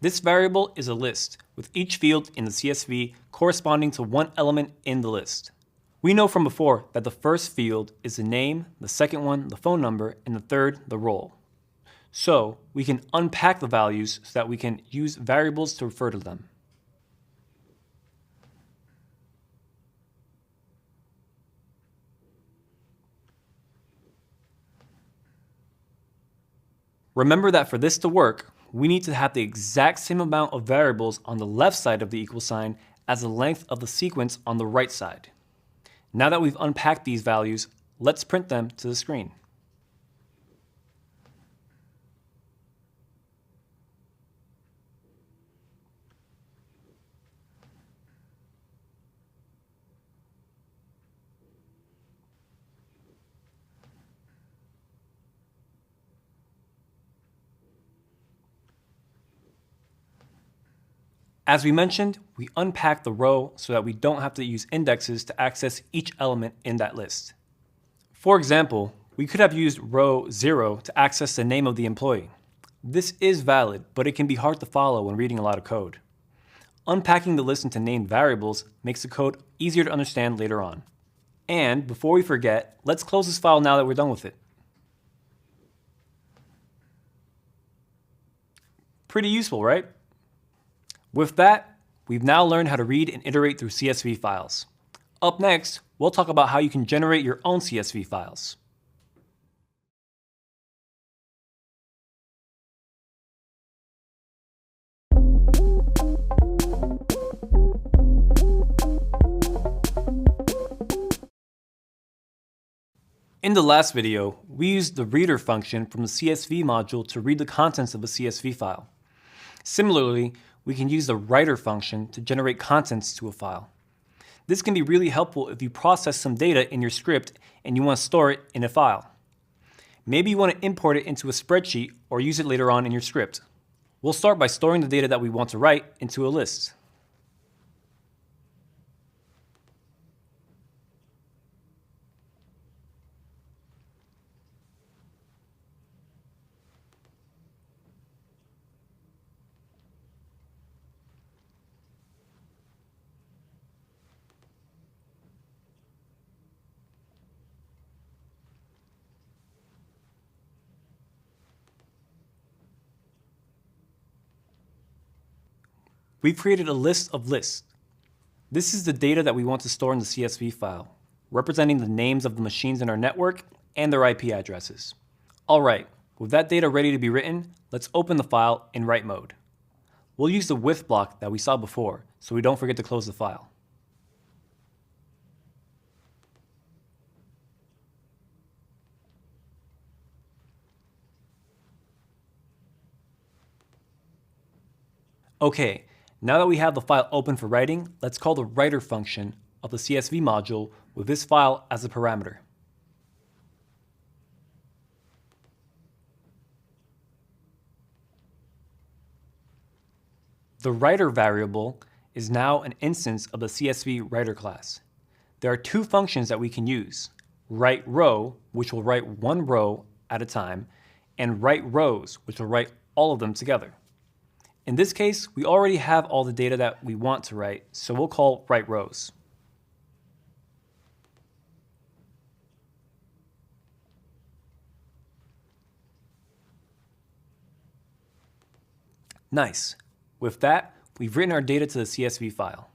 This variable is a list, with each field in the CSV corresponding to one element in the list. We know from before that the first field is the name, the second one the phone number, and the third the role. So we can unpack the values so that we can use variables to refer to them. Remember that for this to work, we need to have the exact same amount of variables on the left side of the equal sign as the length of the sequence on the right side. Now that we've unpacked these values, let's print them to the screen. As we mentioned, we unpack the row so that we don't have to use indexes to access each element in that list. For example, we could have used row 0 to access the name of the employee. This is valid, but it can be hard to follow when reading a lot of code. Unpacking the list into named variables makes the code easier to understand later on. And before we forget, let's close this file now that we're done with it. Pretty useful, right? With that, we've now learned how to read and iterate through CSV files. Up next, we'll talk about how you can generate your own CSV files. In the last video, we used the reader function from the CSV module to read the contents of a CSV file. Similarly, we can use the writer function to generate contents to a file. This can be really helpful if you process some data in your script and you want to store it in a file. Maybe you want to import it into a spreadsheet or use it later on in your script. We'll start by storing the data that we want to write into a list. We've created a list of lists. This is the data that we want to store in the CSV file, representing the names of the machines in our network and their IP addresses. All right, With that data ready to be written, let's open the file in write mode. We'll use the with block that we saw before, so we don't forget to close the file. Okay, now that we have the file open for writing, let's call the writer function of the CSV module with this file as a parameter. The writer variable is now an instance of the CSV writer class. There are two functions that we can use: write row, which will write one row at a time, and write rows, which will write all of them together. In this case, we already have all the data that we want to write, so we'll call write rows. Nice. With that, we've written our data to the CSV file.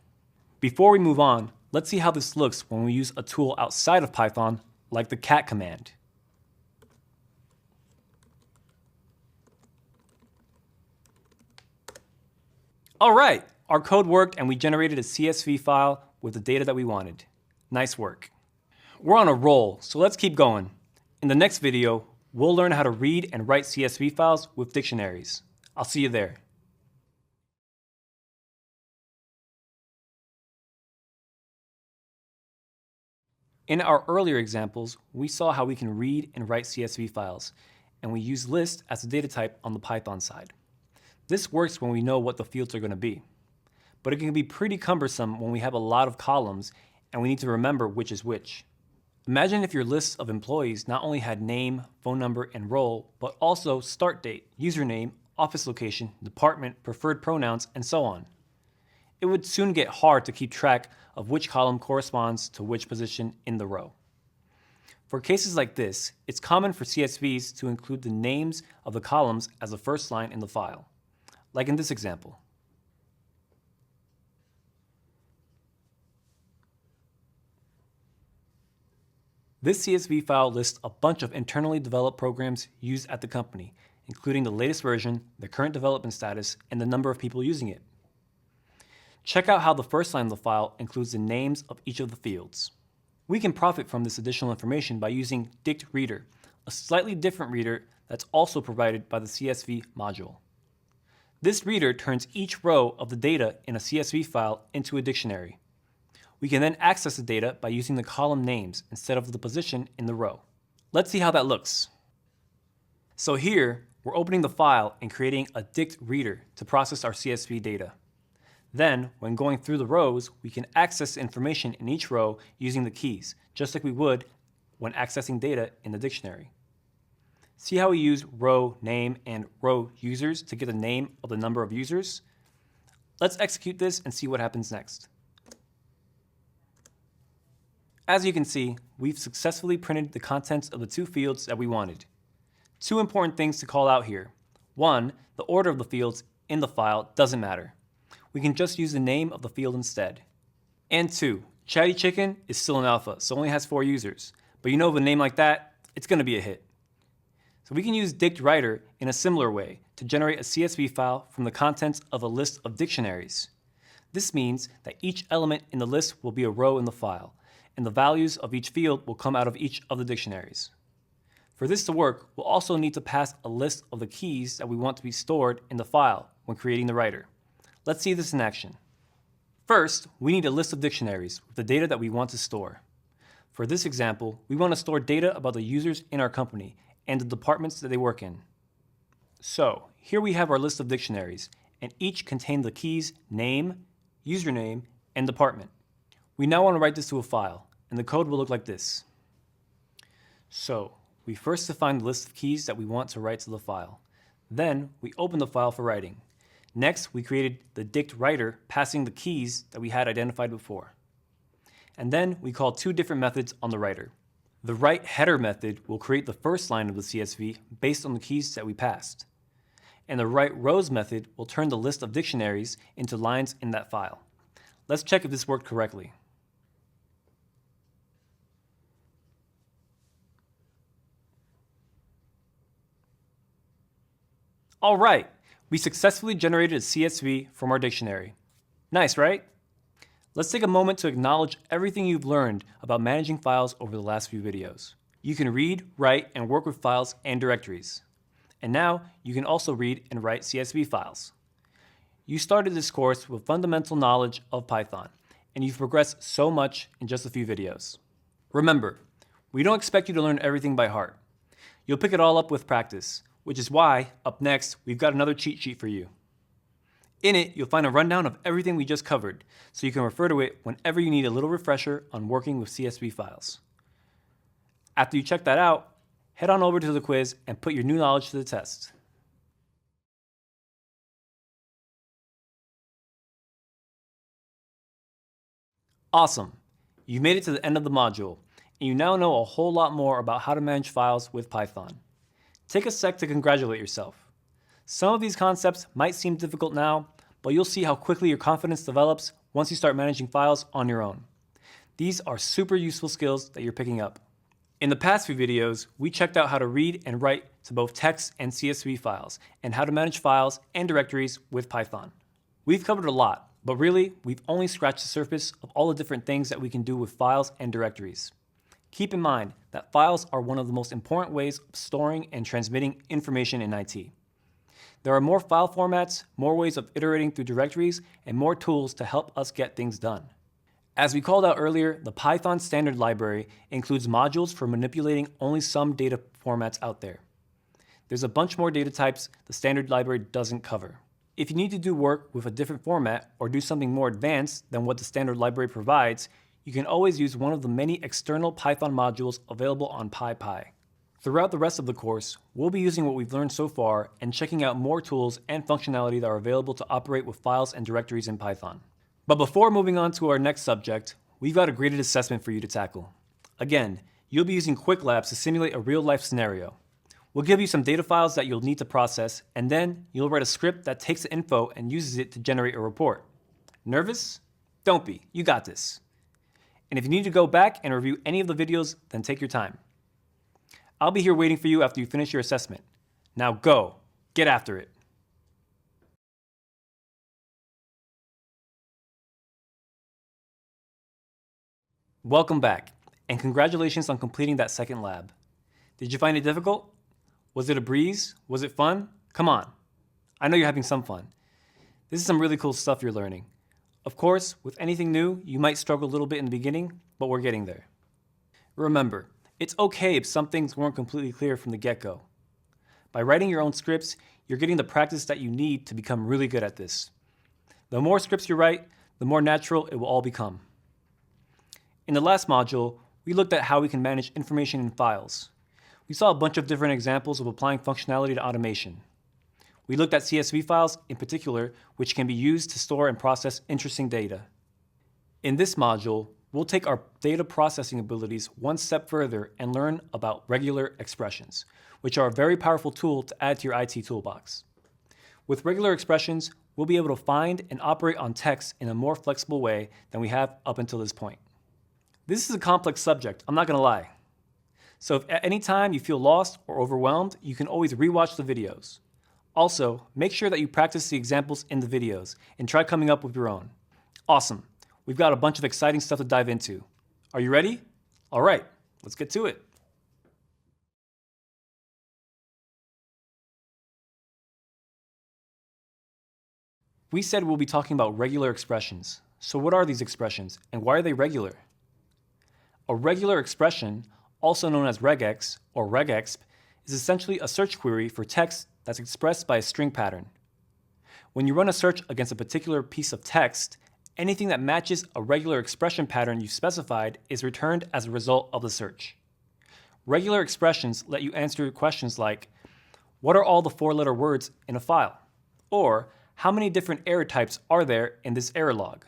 Before we move on, let's see how this looks when we use a tool outside of Python, like the cat command. All right, our code worked and we generated a CSV file with the data that we wanted. Nice work. We're on a roll, so let's keep going. In the next video, we'll learn how to read and write CSV files with dictionaries. I'll see you there. In our earlier examples, we saw how we can read and write CSV files, and we use list as a data type on the Python side. This works when we know what the fields are going to be, but it can be pretty cumbersome when we have a lot of columns and we need to remember which is which. Imagine if your list of employees not only had name, phone number, and role, but also start date, username, office location, department, preferred pronouns, and so on. It would soon get hard to keep track of which column corresponds to which position in the row. For cases like this, it's common for CSVs to include the names of the columns as the first line in the file, like in this example. This CSV file lists a bunch of internally developed programs used at the company, including the latest version, the current development status, and the number of people using it. Check out how the first line of the file includes the names of each of the fields. We can profit from this additional information by using dict reader, a slightly different reader that's also provided by the CSV module. This reader turns each row of the data in a CSV file into a dictionary. We can then access the data by using the column names instead of the position in the row. Let's see how that looks. So here, we're opening the file and creating a dict reader to process our CSV data. Then, when going through the rows, we can access the information in each row using the keys, just like we would when accessing data in the dictionary. See how we use row name and row users to get the name of the number of users? Let's execute this and see what happens next. As you can see, we've successfully printed the contents of the two fields that we wanted. Two important things to call out here. One, the order of the fields in the file doesn't matter. We can just use the name of the field instead. And two, Chatty Chicken is still in alpha, so only has 4 users. But you know, with a name like that, it's going to be a hit. So we can use dict writer in a similar way to generate a CSV file from the contents of a list of dictionaries. This means that each element in the list will be a row in the file, and the values of each field will come out of each of the dictionaries. For this to work, we'll also need to pass a list of the keys that we want to be stored in the file when creating the writer. Let's see this in action. First, we need a list of dictionaries with the data that we want to store. For this example, we want to store data about the users in our company and the departments that they work in. So, here we have our list of dictionaries, and each contain the keys name, username, and department. We now want to write this to a file, and the code will look like this. So, we first define the list of keys that we want to write to the file. Then, we open the file for writing. Next, we created the dict writer passing the keys that we had identified before. And then we call 2 different methods on the writer. The write header method will create the first line of the CSV based on the keys that we passed. And the write rows method will turn the list of dictionaries into lines in that file. Let's check if this worked correctly. All right, we successfully generated a CSV from our dictionary. Nice, right? Let's take a moment to acknowledge everything you've learned about managing files over the last few videos. You can read, write, and work with files and directories. And now you can also read and write CSV files. You started this course with fundamental knowledge of Python, and you've progressed so much in just a few videos. Remember, we don't expect you to learn everything by heart. You'll pick it all up with practice, which is why, up next, we've got another cheat sheet for you. In it, you'll find a rundown of everything we just covered, so you can refer to it whenever you need a little refresher on working with CSV files. After you check that out, head on over to the quiz and put your new knowledge to the test. Awesome! You've made it to the end of the module, and you now know a whole lot more about how to manage files with Python. Take a sec to congratulate yourself. Some of these concepts might seem difficult now, but you'll see how quickly your confidence develops once you start managing files on your own. These are super useful skills that you're picking up. In the past few videos, we checked out how to read and write to both text and CSV files, and how to manage files and directories with Python. We've covered a lot, but really, we've only scratched the surface of all the different things that we can do with files and directories. Keep in mind that files are one of the most important ways of storing and transmitting information in IT. There are more file formats, more ways of iterating through directories, and more tools to help us get things done. As we called out earlier, the Python standard library includes modules for manipulating only some data formats out there. There's a bunch more data types the standard library doesn't cover. If you need to do work with a different format or do something more advanced than what the standard library provides, you can always use one of the many external Python modules available on PyPy. Throughout the rest of the course, we'll be using what we've learned so far and checking out more tools and functionality that are available to operate with files and directories in Python. But before moving on to our next subject, we've got a graded assessment for you to tackle. Again, you'll be using Quick Labs to simulate a real-life scenario. We'll give you some data files that you'll need to process, and then you'll write a script that takes the info and uses it to generate a report. Nervous? Don't be, you got this. And if you need to go back and review any of the videos, then take your time. I'll be here waiting for you after you finish your assessment. Now go, get after it. Welcome back, and congratulations on completing that second lab. Did you find it difficult? Was it a breeze? Was it fun? Come on. I know you're having some fun. This is some really cool stuff you're learning. Of course, with anything new, you might struggle a little bit in the beginning, but we're getting there. Remember, it's okay if some things weren't completely clear from the get-go. By writing your own scripts, you're getting the practice that you need to become really good at this. The more scripts you write, the more natural it will all become. In the last module, we looked at how we can manage information in files. We saw a bunch of different examples of applying functionality to automation. We looked at CSV files in particular, which can be used to store and process interesting data. In this module, we'll take our data processing abilities one step further and learn about regular expressions, which are a very powerful tool to add to your IT toolbox. With regular expressions, we'll be able to find and operate on text in a more flexible way than we have up until this point. This is a complex subject, I'm not going to lie. So if at any time you feel lost or overwhelmed, you can always rewatch the videos. Also, make sure that you practice the examples in the videos and try coming up with your own. Awesome. We've got a bunch of exciting stuff to dive into. Are you ready? All right, let's get to it. We said we'll be talking about regular expressions. So what are these expressions and why are they regular? A regular expression, also known as regex or regexp, is essentially a search query for text that's expressed by a string pattern. When you run a search against a particular piece of text, anything that matches a regular expression pattern you've specified is returned as a result of the search. Regular expressions let you answer questions like, what are all the four-letter words in a file? Or, how many different error types are there in this error log?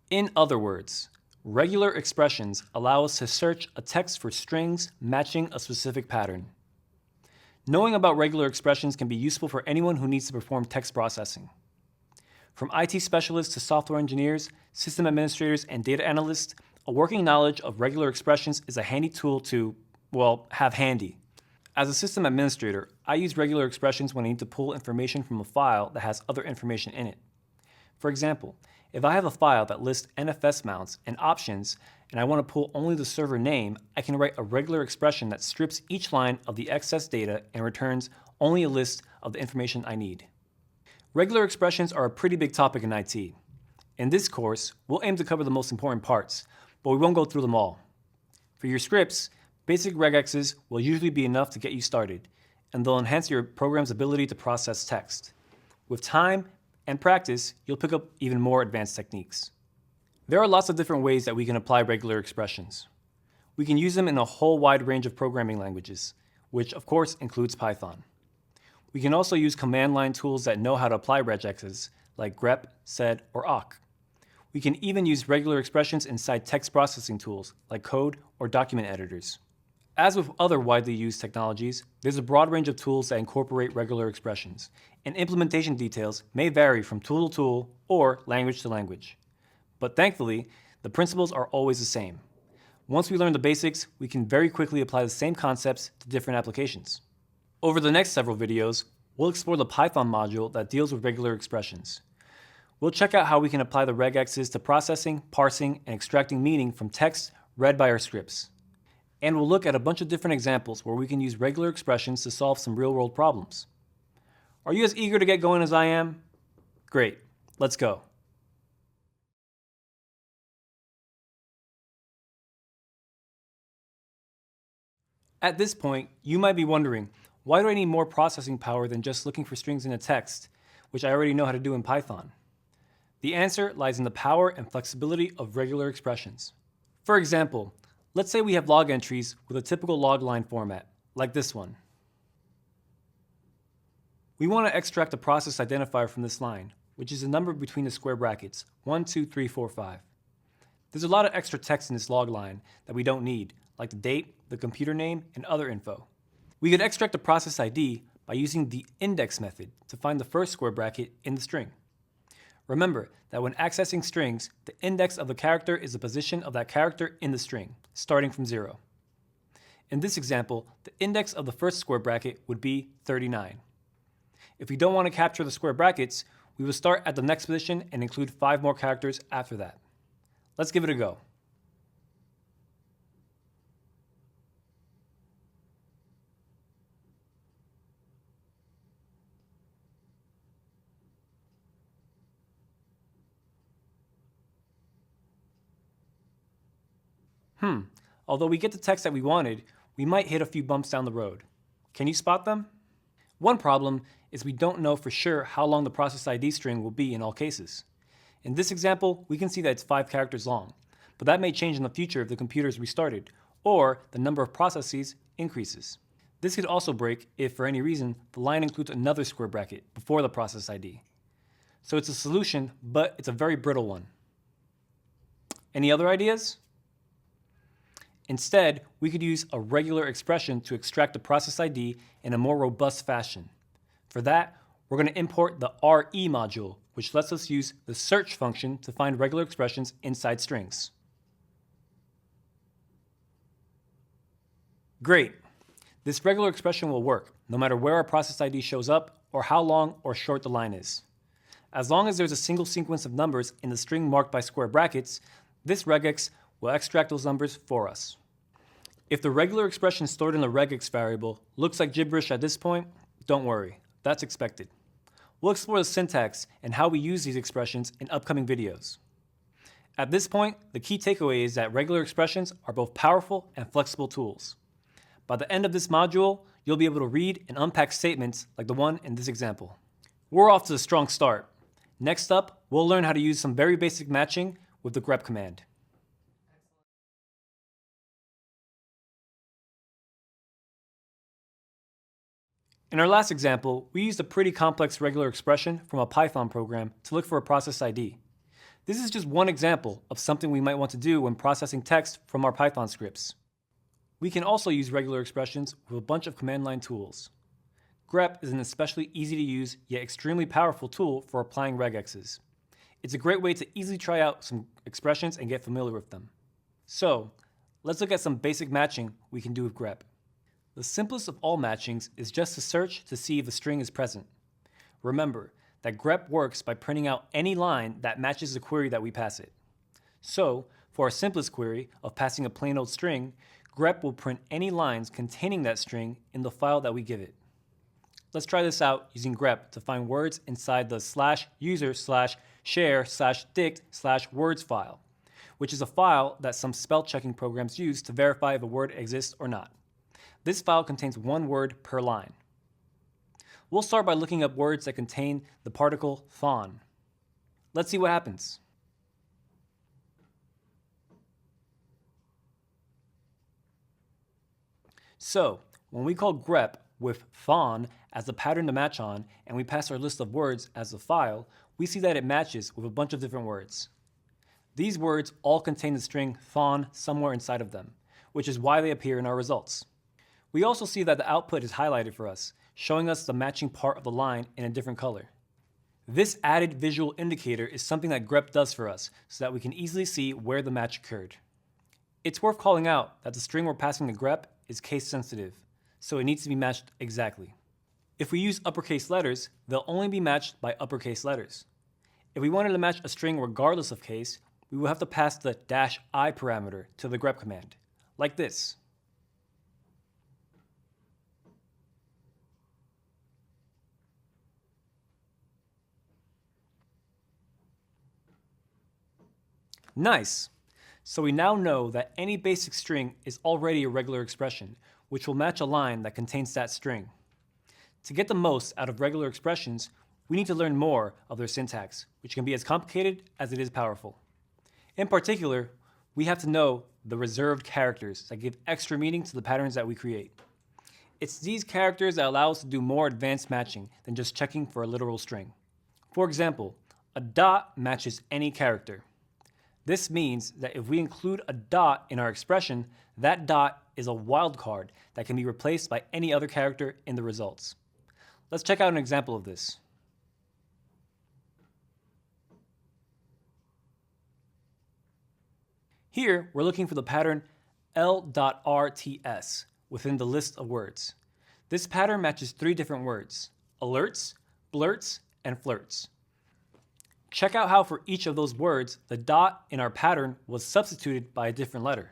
In other words, regular expressions allow us to search a text for strings matching a specific pattern. Knowing about regular expressions can be useful for anyone who needs to perform text processing. From IT specialists to software engineers, system administrators, and data analysts, a working knowledge of regular expressions is a handy tool to, well, have handy. As a system administrator, I use regular expressions when I need to pull information from a file that has other information in it. For example, if I have a file that lists NFS mounts and options, and I want to pull only the server name, I can write a regular expression that strips each line of the excess data and returns only a list of the information I need. Regular expressions are a pretty big topic in IT. In this course, we'll aim to cover the most important parts, but we won't go through them all. For your scripts, basic regexes will usually be enough to get you started, and they'll enhance your program's ability to process text. With time and practice, you'll pick up even more advanced techniques. There are lots of different ways that we can apply regular expressions. We can use them in a whole wide range of programming languages, which of course includes Python. We can also use command line tools that know how to apply regexes, like grep, sed, or awk. We can even use regular expressions inside text processing tools, like code or document editors. As with other widely used technologies, there's a broad range of tools that incorporate regular expressions, and implementation details may vary from tool to tool or language to language. But thankfully, the principles are always the same. Once we learn the basics, we can very quickly apply the same concepts to different applications. Over the next several videos, we'll explore the Python module that deals with regular expressions. We'll check out how we can apply the regexes to processing, parsing, and extracting meaning from text read by our scripts. And we'll look at a bunch of different examples where we can use regular expressions to solve some real-world problems. Are you as eager to get going as I am? Great, let's go. At this point, you might be wondering, why do I need more processing power than just looking for strings in a text, which I already know how to do in Python? The answer lies in the power and flexibility of regular expressions. For example, let's say we have log entries with a typical log line format, like this one. We want to extract a process identifier from this line, which is a number between the square brackets, 1, 2, 3, 4, 5. There's a lot of extra text in this log line that we don't need, like the date, the computer name, and other info. We could extract a process ID by using the index method to find the first square bracket in the string. Remember that when accessing strings, the index of the character is the position of that character in the string, starting from 0. In this example, the index of the first square bracket would be 39. If we don't want to capture the square brackets, we will start at the next position and include 5 more characters after that. Let's give it a go. Although we get the text that we wanted, we might hit a few bumps down the road. Can you spot them? One problem is we don't know for sure how long the process ID string will be in all cases. In this example, we can see that it's 5 characters long, but that may change in the future if the computer is restarted, or the number of processes increases. This could also break if, for any reason, the line includes another square bracket before the process ID. So it's a solution, but it's a very brittle one. Any other ideas? Instead, we could use a regular expression to extract the process ID in a more robust fashion. For that, we're going to import the RE module, which lets us use the search function to find regular expressions inside strings. Great. This regular expression will work no matter where our process ID shows up or how long or short the line is. As long as there's a single sequence of numbers in the string marked by square brackets, this regex will extract those numbers for us. If the regular expression stored in the regex variable looks like gibberish at this point, don't worry, that's expected. We'll explore the syntax and how we use these expressions in upcoming videos. At this point, the key takeaway is that regular expressions are both powerful and flexible tools. By the end of this module, you'll be able to read and unpack statements like the one in this example. We're off to a strong start. Next up, we'll learn how to use some very basic matching with the grep command. In our last example, we used a pretty complex regular expression from a Python program to look for a process ID. This is just one example of something we might want to do when processing text from our Python scripts. We can also use regular expressions with a bunch of command line tools. grep is an especially easy to use yet extremely powerful tool for applying regexes. It's a great way to easily try out some expressions and get familiar with them. So, let's look at some basic matching we can do with grep. The simplest of all matchings is just to search to see if a string is present. Remember that grep works by printing out any line that matches the query that we pass it. So, for our simplest query of passing a plain old string, grep will print any lines containing that string in the file that we give it. Let's try this out using grep to find words inside the /user/share/dict/words file, which is a file that some spell checking programs use to verify if a word exists or not. This file contains one word per line. We'll start by looking up words that contain the particle thon. Let's see what happens. So, when we call grep with thon as the pattern to match on, and we pass our list of words as a file, we see that it matches with a bunch of different words. These words all contain the string thon somewhere inside of them, which is why they appear in our results. We also see that the output is highlighted for us, showing us the matching part of the line in a different color. This added visual indicator is something that grep does for us so that we can easily see where the match occurred. It's worth calling out that the string we're passing to grep is case sensitive, so it needs to be matched exactly. If we use uppercase letters, they'll only be matched by uppercase letters. If we wanted to match a string regardless of case, we will have to pass the -i parameter to the grep command, like this. Nice! So we now know that any basic string is already a regular expression, which will match a line that contains that string. To get the most out of regular expressions, we need to learn more of their syntax, which can be as complicated as it is powerful. In particular, we have to know the reserved characters that give extra meaning to the patterns that we create. It's these characters that allow us to do more advanced matching than just checking for a literal string. For example, a dot matches any character. This means that if we include a dot in our expression, that dot is a wildcard that can be replaced by any other character in the results. Let's check out an example of this. Here, we're looking for the pattern L.RTS within the list of words. This pattern matches 3 different words: alerts, blurts, and flirts. Check out how for each of those words, the dot in our pattern was substituted by a different letter.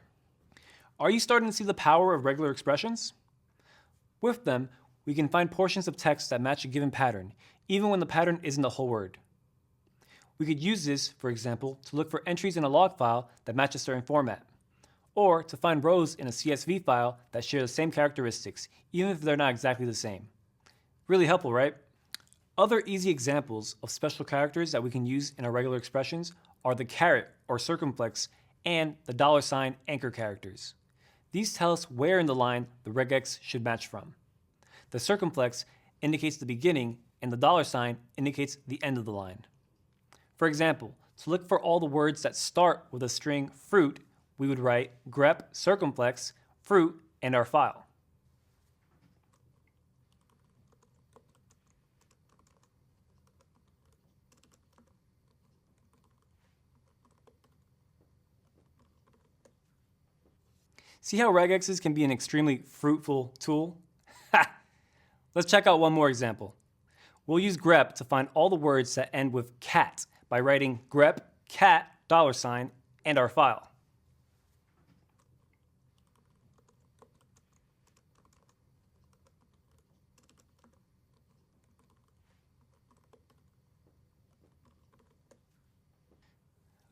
Are you starting to see the power of regular expressions? With them, we can find portions of text that match a given pattern, even when the pattern isn't the whole word. We could use this, for example, to look for entries in a log file that match a certain format, or to find rows in a CSV file that share the same characteristics, even if they're not exactly the same. Really helpful, right? Other easy examples of special characters that we can use in our regular expressions are the caret or circumflex and the $ anchor characters. These tell us where in the line the regex should match from. The circumflex indicates the beginning and the $ indicates the end of the line. For example, to look for all the words that start with a string fruit, we would write grep circumflex fruit and our file. See how regexes can be an extremely fruitful tool? Let's check out one more example. We'll use grep to find all the words that end with cat by writing grep cat $ and our file.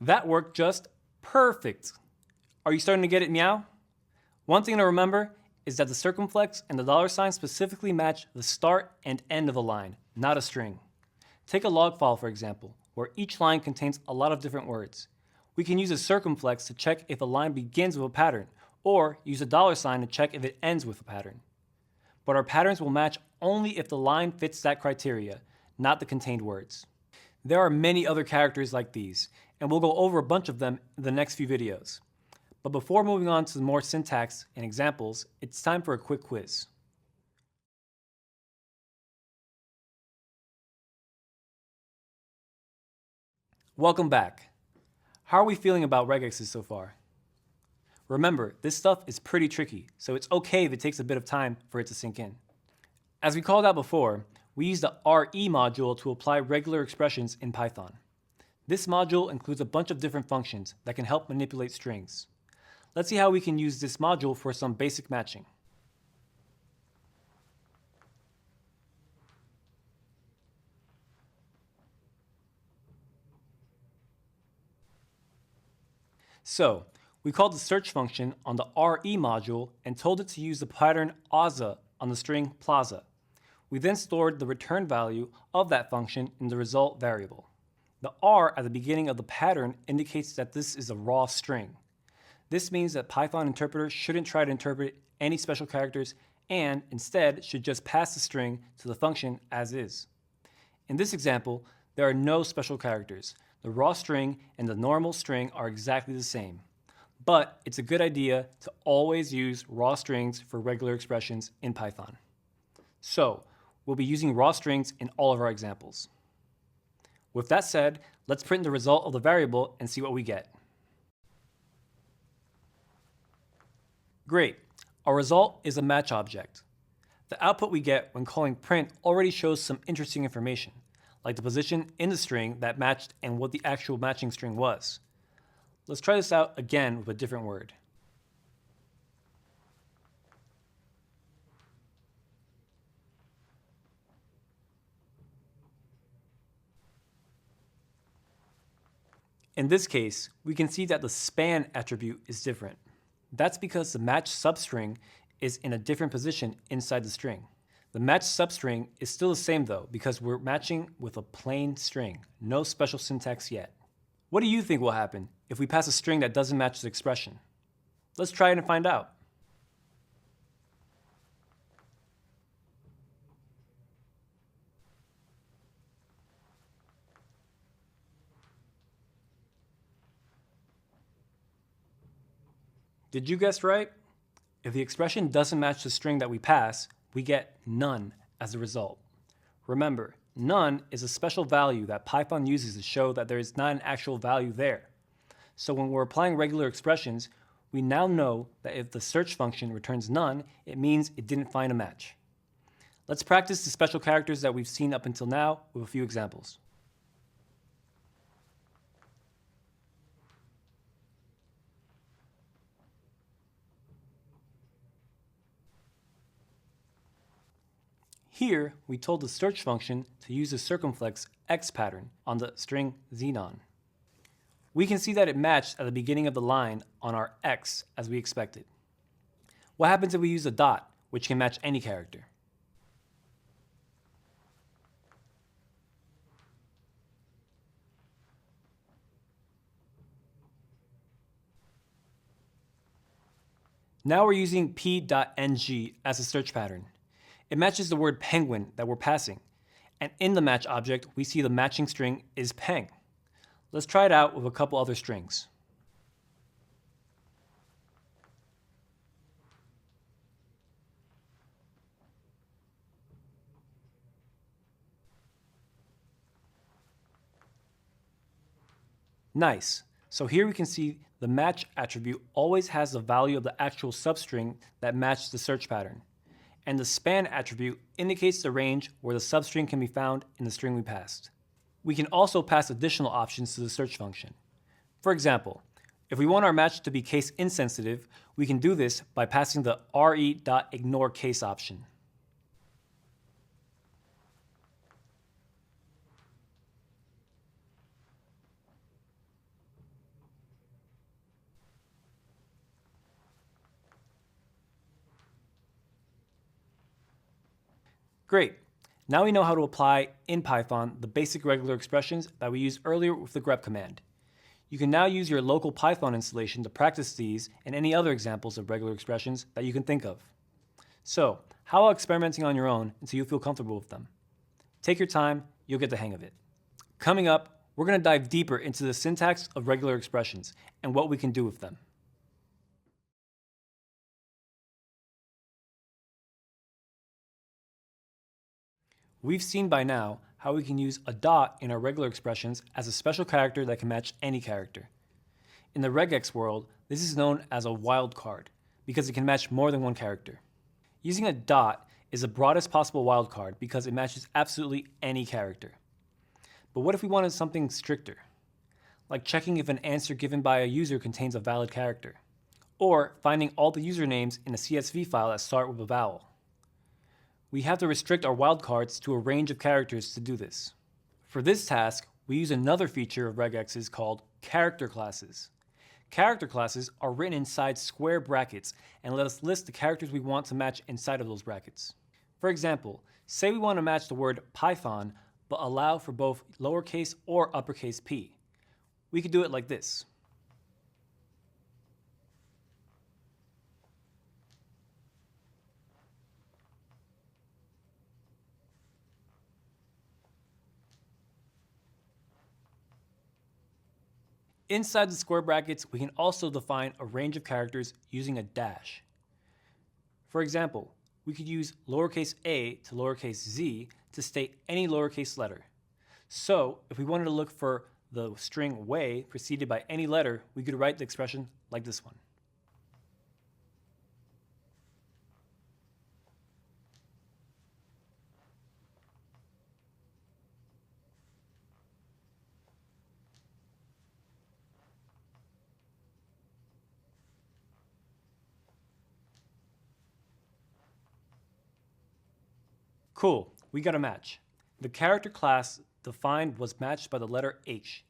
That worked just perfect. Are you starting to get it, meow? One thing to remember is that the circumflex and the $ specifically match the start and end of a line, not a string. Take a log file, for example, where each line contains a lot of different words. We can use a circumflex to check if a line begins with a pattern, or use a $ to check if it ends with a pattern. But our patterns will match only if the line fits that criteria, not the contained words. There are many other characters like these, and we'll go over a bunch of them in the next few videos. But before moving on to more syntax and examples, it's time for a quick quiz. Welcome back. How are we feeling about regexes so far? Remember, this stuff is pretty tricky, so it's okay if it takes a bit of time for it to sink in. As we called out before, we use the RE module to apply regular expressions in Python. This module includes a bunch of different functions that can help manipulate strings. Let's see how we can use this module for some basic matching. So, we called the search function on the RE module and told it to use the pattern AZA on the string plaza. We then stored the return value of that function in the result variable. The R at the beginning of the pattern indicates that this is a raw string. This means that Python interpreter shouldn't try to interpret any special characters and instead should just pass the string to the function as is. In this example, there are no special characters. The raw string and the normal string are exactly the same. But it's a good idea to always use raw strings for regular expressions in Python. So, we'll be using raw strings in all of our examples. With that said, let's print the result of the variable and see what we get. Great, our result is a match object. The output we get when calling print already shows some interesting information, like the position in the string that matched and what the actual matching string was. Let's try this out again with a different word. In this case, we can see that the span attribute is different. That's because the match substring is in a different position inside the string. The match substring is still the same though, because we're matching with a plain string, no special syntax yet. What do you think will happen if we pass a string that doesn't match the expression? Let's try it and find out. Did you guess right? If the expression doesn't match the string that we pass, we get none as a result. Remember, none is a special value that Python uses to show that there is not an actual value there. So when we're applying regular expressions, we now know that if the search function returns none, it means it didn't find a match. Let's practice the special characters that we've seen up until now with a few examples. Here, we told the search function to use the circumflex X pattern on the string xenon. We can see that it matched at the beginning of the line on our X as we expected. What happens if we use a dot, which can match any character? Now we're using p.ng as a search pattern. It matches the word penguin that we're passing, and in the match object, we see the matching string is peng. Let's try it out with a couple other strings. Nice. So here we can see the match attribute always has the value of the actual substring that matched the search pattern. And the span attribute indicates the range where the substring can be found in the string we passed. We can also pass additional options to the search function. For example, if we want our match to be case insensitive, we can do this by passing the re.ignore case option. Great. Now we know how to apply in Python the basic regular expressions that we used earlier with the grep command. You can now use your local Python installation to practice these and any other examples of regular expressions that you can think of. So, how about experimenting on your own until you feel comfortable with them? Take your time, you'll get the hang of it. Coming up, we're going to dive deeper into the syntax of regular expressions and what we can do with them. We've seen by now how we can use a dot in our regular expressions as a special character that can match any character. In the regex world, this is known as a wildcard because it can match more than one character. Using a dot is the broadest possible wildcard because it matches absolutely any character. But what if we wanted something stricter? Like checking if an answer given by a user contains a valid character, or finding all the usernames in a CSV file that start with a vowel. We have to restrict our wildcards to a range of characters to do this. For this task, we use another feature of regexes called character classes. Character classes are written inside square brackets and let us list the characters we want to match inside of those brackets. For example, say we want to match the word Python but allow for both lowercase or uppercase p. We could do it like this. Inside the square brackets, we can also define a range of characters using a dash. For example, we could use lowercase a to lowercase z to state any lowercase letter. So if we wanted to look for the string way preceded by any letter, we could write the expression like this one. Cool, we got a match. The character class defined was matched by the letter H.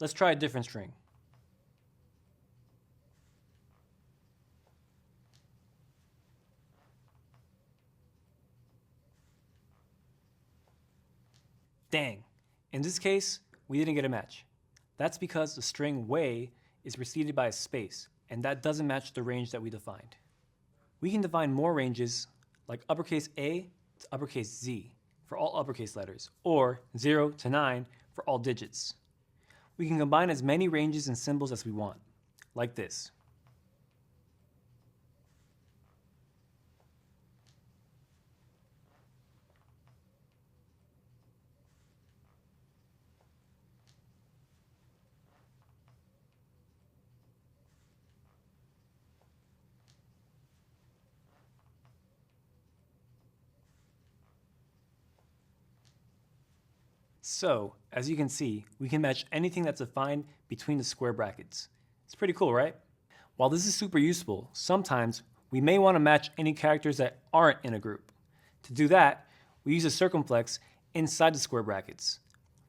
Let's try a different string. Dang, in this case, we didn't get a match. That's because the string way is preceded by a space, and that doesn't match the range that we defined. We can define more ranges like uppercase A to uppercase Z for all uppercase letters, or 0 to 9 for all digits. We can combine as many ranges and symbols as we want, like this. So, as you can see, we can match anything that's defined between the square brackets. It's pretty cool, right? While this is super useful, sometimes we may want to match any characters that aren't in a group. To do that, we use a circumflex inside the square brackets.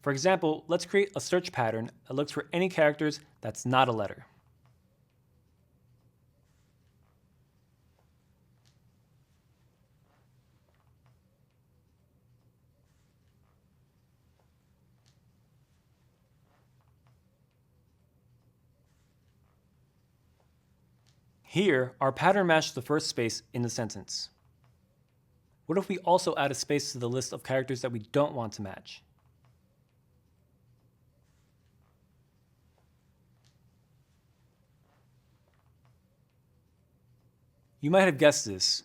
For example, let's create a search pattern that looks for any characters that's not a letter. Here, our pattern matched the first space in the sentence. What if we also add a space to the list of characters that we don't want to match? You might have guessed this.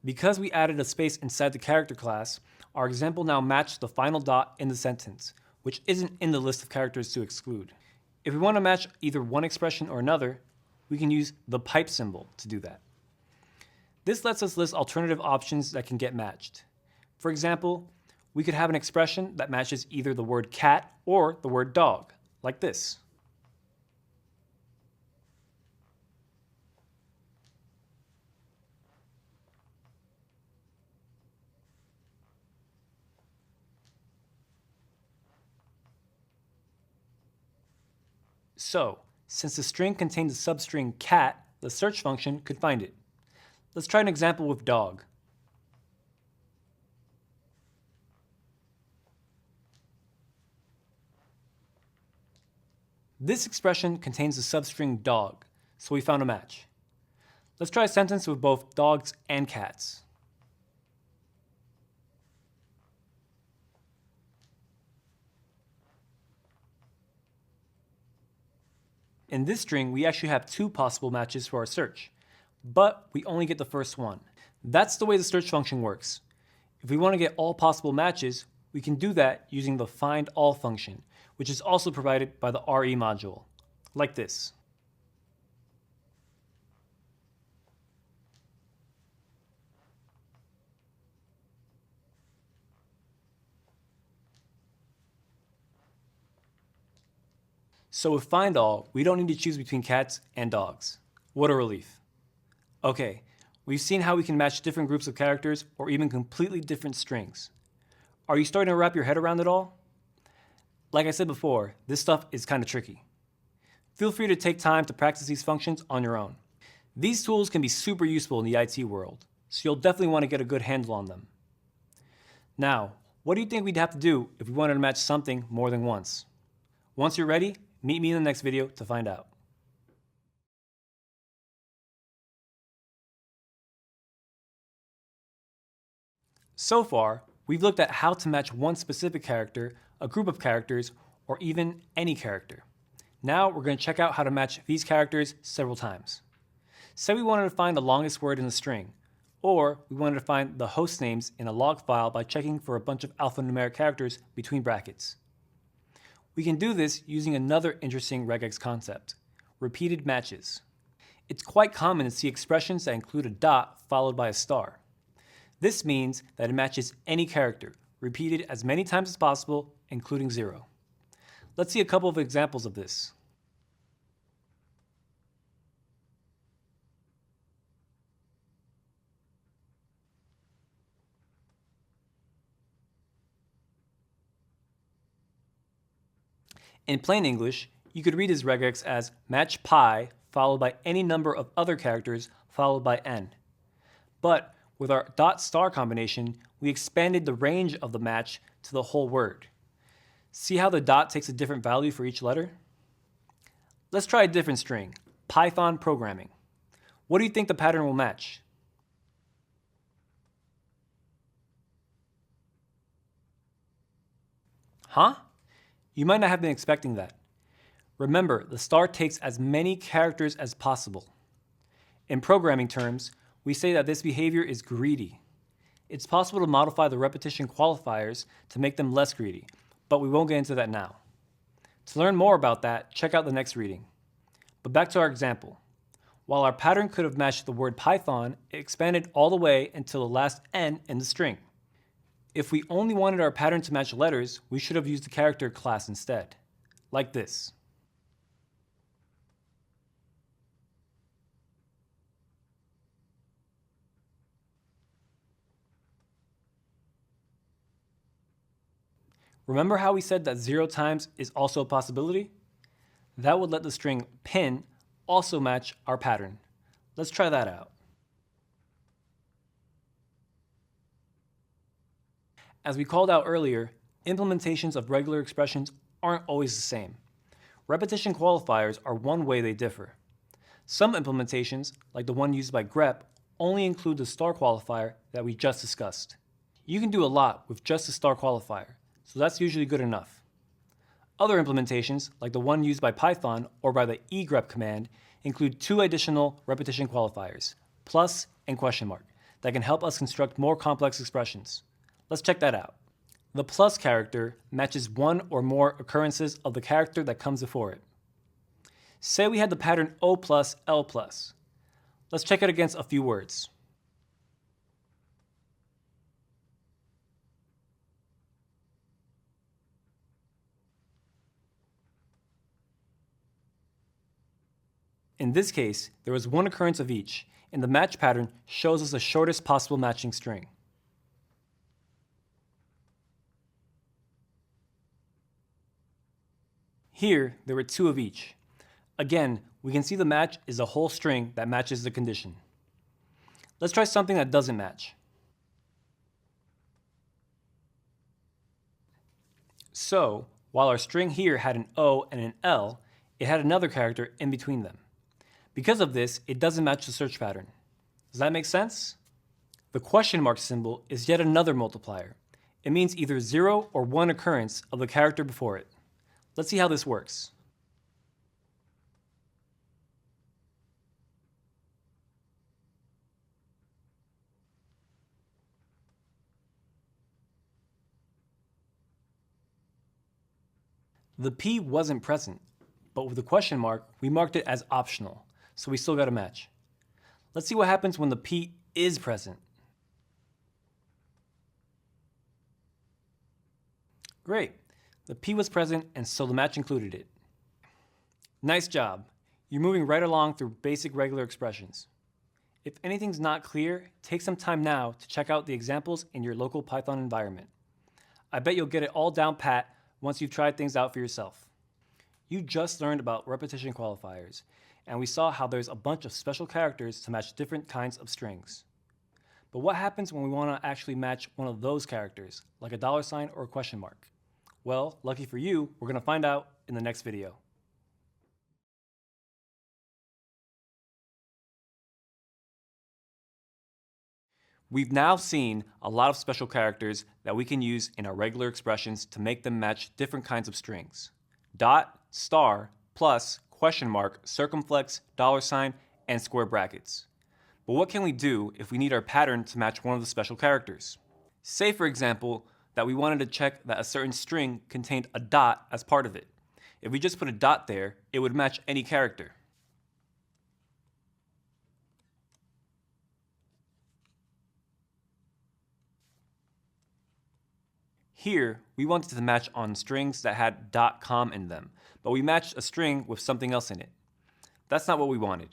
Because we added a space inside the character class, our example now matched the final dot in the sentence, which isn't in the list of characters to exclude. If we want to match either one expression or another, we can use the pipe symbol to do that. This lets us list alternative options that can get matched. For example, we could have an expression that matches either the word cat or the word dog, like this. So, since the string contains a substring cat, the search function could find it. Let's try an example with dog. This expression contains the substring dog, so we found a match. Let's try a sentence with both dogs and cats. In this string, we actually have two possible matches for our search, but we only get the first one. That's the way the search function works. If we want to get all possible matches, we can do that using the findAll function, which is also provided by the RE module, like this. So with find all, we don't need to choose between cats and dogs. What a relief. Okay, we've seen how we can match different groups of characters or even completely different strings. Are you starting to wrap your head around it all? Like I said before, this stuff is kind of tricky. Feel free to take time to practice these functions on your own. These tools can be super useful in the IT world, so you'll definitely want to get a good handle on them. Now, what do you think we'd have to do if we wanted to match something more than once? Once you're ready, meet me in the next video to find out. So far, we've looked at how to match one specific character, a group of characters, or even any character. Now we're going to check out how to match these characters several times. Say we wanted to find the longest word in a string, or we wanted to find the host names in a log file by checking for a bunch of alphanumeric characters between brackets. We can do this using another interesting regex concept, repeated matches. It's quite common to see expressions that include a dot followed by a star. This means that it matches any character, repeated as many times as possible, including 0. Let's see a couple of examples of this. In plain English, you could read this regex as match pi followed by any number of other characters followed by n. But with our dot star combination, we expanded the range of the match to the whole word. See how the dot takes a different value for each letter? Let's try a different string, Python programming. What do you think the pattern will match? Huh? You might not have been expecting that. Remember, the star takes as many characters as possible. In programming terms, we say that this behavior is greedy. It's possible to modify the repetition qualifiers to make them less greedy, but we won't get into that now. To learn more about that, check out the next reading. But back to our example. While our pattern could have matched the word Python, it expanded all the way until the last n in the string. If we only wanted our pattern to match letters, we should have used the character class instead, like this. Remember how we said that 0 times is also a possibility? That would let the string pin also match our pattern. Let's try that out. As we called out earlier, implementations of regular expressions aren't always the same. Repetition qualifiers are one way they differ. Some implementations, like the one used by grep, only include the star qualifier that we just discussed. You can do a lot with just the star qualifier, so that's usually good enough. Other implementations, like the one used by Python or by the egrep command, include 2 additional repetition qualifiers, plus and question mark, that can help us construct more complex expressions. Let's check that out. The plus character matches one or more occurrences of the character that comes before it. Say we had the pattern O plus L plus. Let's check it against a few words. In this case, there was one occurrence of each, and the match pattern shows us the shortest possible matching string. Here, there were 2 of each. Again, we can see the match is a whole string that matches the condition. Let's try something that doesn't match. So, while our string here had an O and an L, it had another character in between them. Because of this, it doesn't match the search pattern. Does that make sense? The question mark symbol is yet another multiplier. It means either 0 or 1 occurrence of the character before it. Let's see how this works. The P wasn't present, but with the question mark, we marked it as optional, so we still got a match. Let's see what happens when the P is present. Great. The P was present, and so the match included it. Nice job. You're moving right along through basic regular expressions. If anything's not clear, take some time now to check out the examples in your local Python environment. I bet you'll get it all down pat once you've tried things out for yourself. You just learned about repetition qualifiers, and we saw how there's a bunch of special characters to match different kinds of strings. But what happens when we want to actually match one of those characters, like a $ or a question mark? Well, lucky for you, we're going to find out in the next video. We've now seen a lot of special characters that we can use in our regular expressions to make them match different kinds of strings. Dot, star, plus, question mark, circumflex, $, and square brackets. But what can we do if we need our pattern to match one of the special characters? Say, for example, that we wanted to check that a certain string contained a dot as part of it. If we just put a dot there, it would match any character. Here, we wanted to match on strings that had .com in them, but we matched a string with something else in it. That's not what we wanted.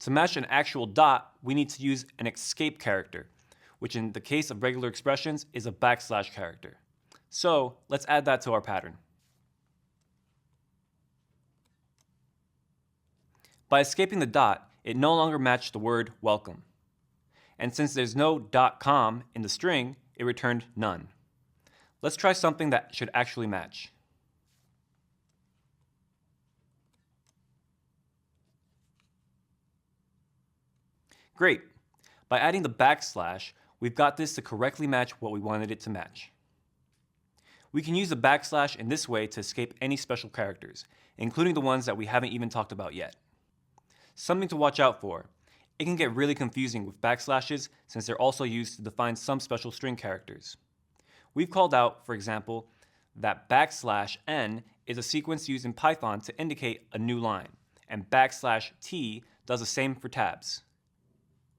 To match an actual dot, we need to use an escape character, which in the case of regular expressions is a / character. So let's add that to our pattern. By escaping the dot, it no longer matched the word welcome. And since there's no .com in the string, it returned none. Let's try something that should actually match. Great. By adding the \, we've got this to correctly match what we wanted it to match. We can use the \ in this way to escape any special characters, including the ones that we haven't even talked about yet. Something to watch out for. It can get really confusing with backslashes since they're also used to define some special string characters. We've called out, for example, that \n is a sequence used in Python to indicate a new line, and \t does the same for tabs.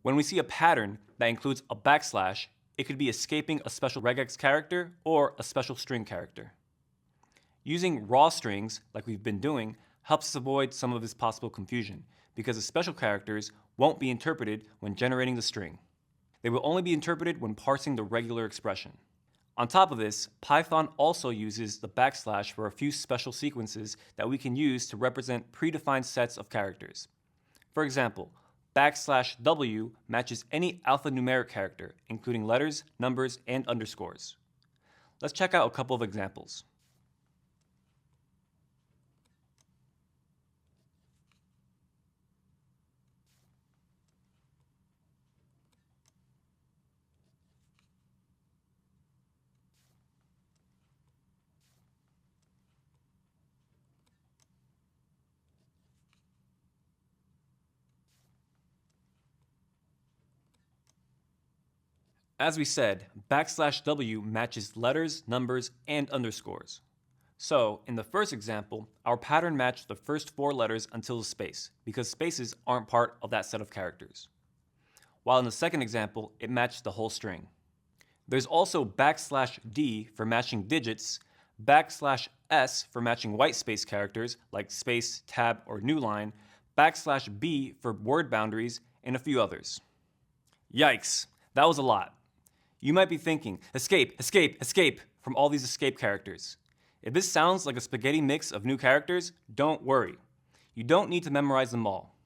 When we see a pattern that includes a \, it could be escaping a special regex character or a special string character. Using raw strings, like we've been doing, helps us avoid some of this possible confusion, because the special characters won't be interpreted when generating the string. They will only be interpreted when parsing the regular expression. On top of this, Python also uses the \ for a few special sequences that we can use to represent predefined sets of characters. For example, \w matches any alphanumeric character, including letters, numbers, and underscores. Let's check out a couple of examples. As we said, \w matches letters, numbers, and underscores. So, in the first example, our pattern matched the first 4 letters until the space, because spaces aren't part of that set of characters. While in the second example, it matched the whole string. There's also \d for matching digits, \s for matching white space characters like space, tab, or new line, \b for word boundaries, and a few others. Yikes, that was a lot. You might be thinking, escape, escape, escape from all these escape characters. If this sounds like a spaghetti mix of new characters, don't worry. You don't need to memorize them all.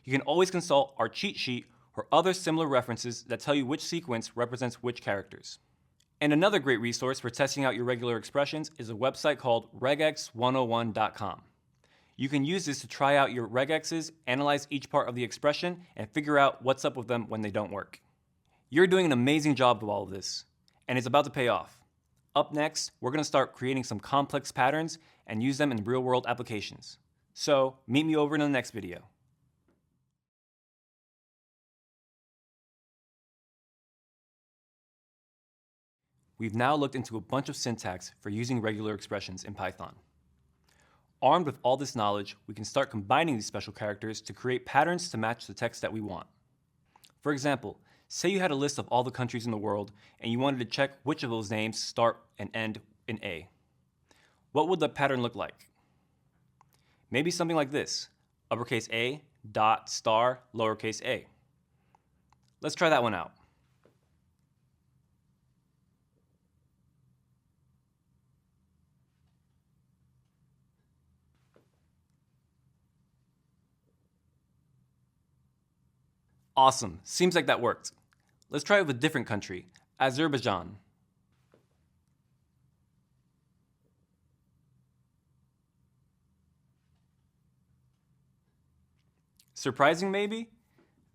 You can always consult our cheat sheet or other similar references that tell you which sequence represents which characters. And another great resource for testing out your regular expressions is a website called regex101.com. You can use this to try out your regexes, analyze each part of the expression, and figure out what's up with them when they don't work. You're doing an amazing job with all of this, and it's about to pay off. Up next, we're going to start creating some complex patterns and use them in real-world applications. So, meet me over in the next video. We've now looked into a bunch of syntax for using regular expressions in Python. Armed with all this knowledge, we can start combining these special characters to create patterns to match the text that we want. For example, say you had a list of all the countries in the world and you wanted to check which of those names start and end in A. What would the pattern look like? Maybe something like this, uppercase A dot star lowercase a. Let's try that one out. Awesome, seems like that worked. Let's try it with a different country, Azerbaijan. Surprising maybe?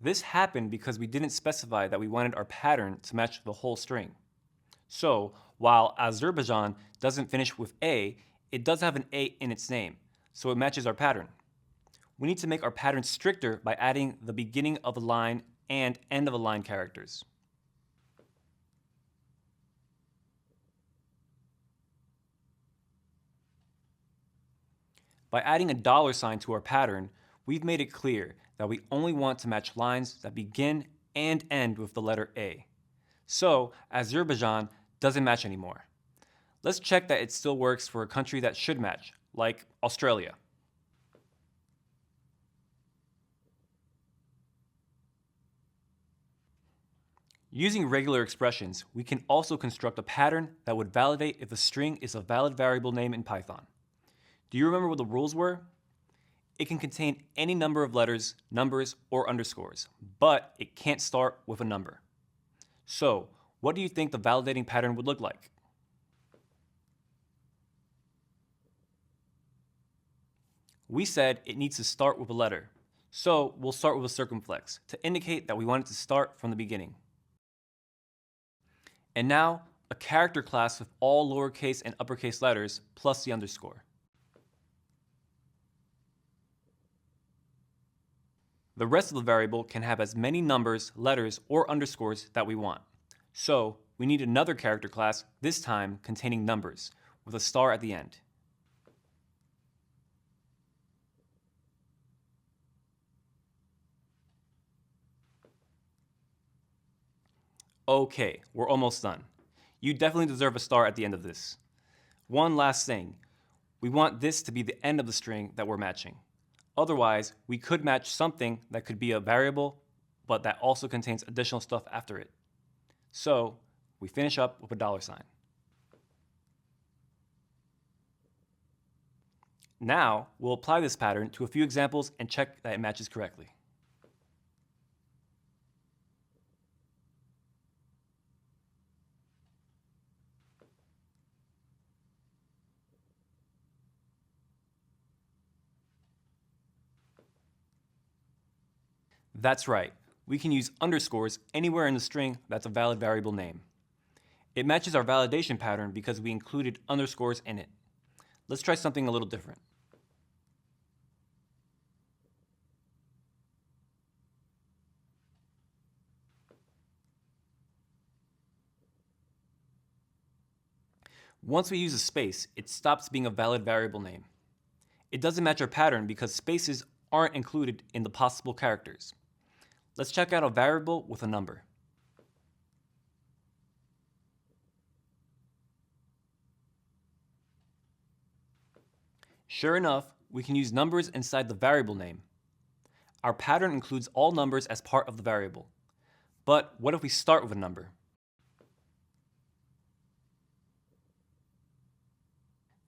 This happened because we didn't specify that we wanted our pattern to match the whole string. So, while Azerbaijan doesn't finish with A, it does have an A in its name, so it matches our pattern. We need to make our pattern stricter by adding the beginning of a line and end of a line characters. By adding a $sign to our pattern, we've made it clear that we only want to match lines that begin and end with the letter A. So, Azerbaijan doesn't match anymore. Let's check that it still works for a country that should match, like Australia. Using regular expressions, we can also construct a pattern that would validate if a string is a valid variable name in Python. Do you remember what the rules were? It can contain any number of letters, numbers, or underscores, but it can't start with a number. So, what do you think the validating pattern would look like? We said it needs to start with a letter, so we'll start with a circumflex to indicate that we want it to start from the beginning. And now, a character class with all lowercase and uppercase letters plus the underscore. The rest of the variable can have as many numbers, letters, or underscores that we want. So, we need another character class, this time containing numbers, with a star at the end. Okay, we're almost done. You definitely deserve a star at the end of this. One last thing. We want this to be the end of the string that we're matching. Otherwise, we could match something that could be a variable, but that also contains additional stuff after it. So, we finish up with a $sign. Now, we'll apply this pattern to a few examples and check that it matches correctly. That's right, we can use underscores anywhere in the string that's a valid variable name. It matches our validation pattern because we included underscores in it. Let's try something a little different. Once we use a space, it stops being a valid variable name. It doesn't match our pattern because spaces aren't included in the possible characters. Let's check out a variable with a number. Sure enough, we can use numbers inside the variable name. Our pattern includes all numbers as part of the variable. But what if we start with a number?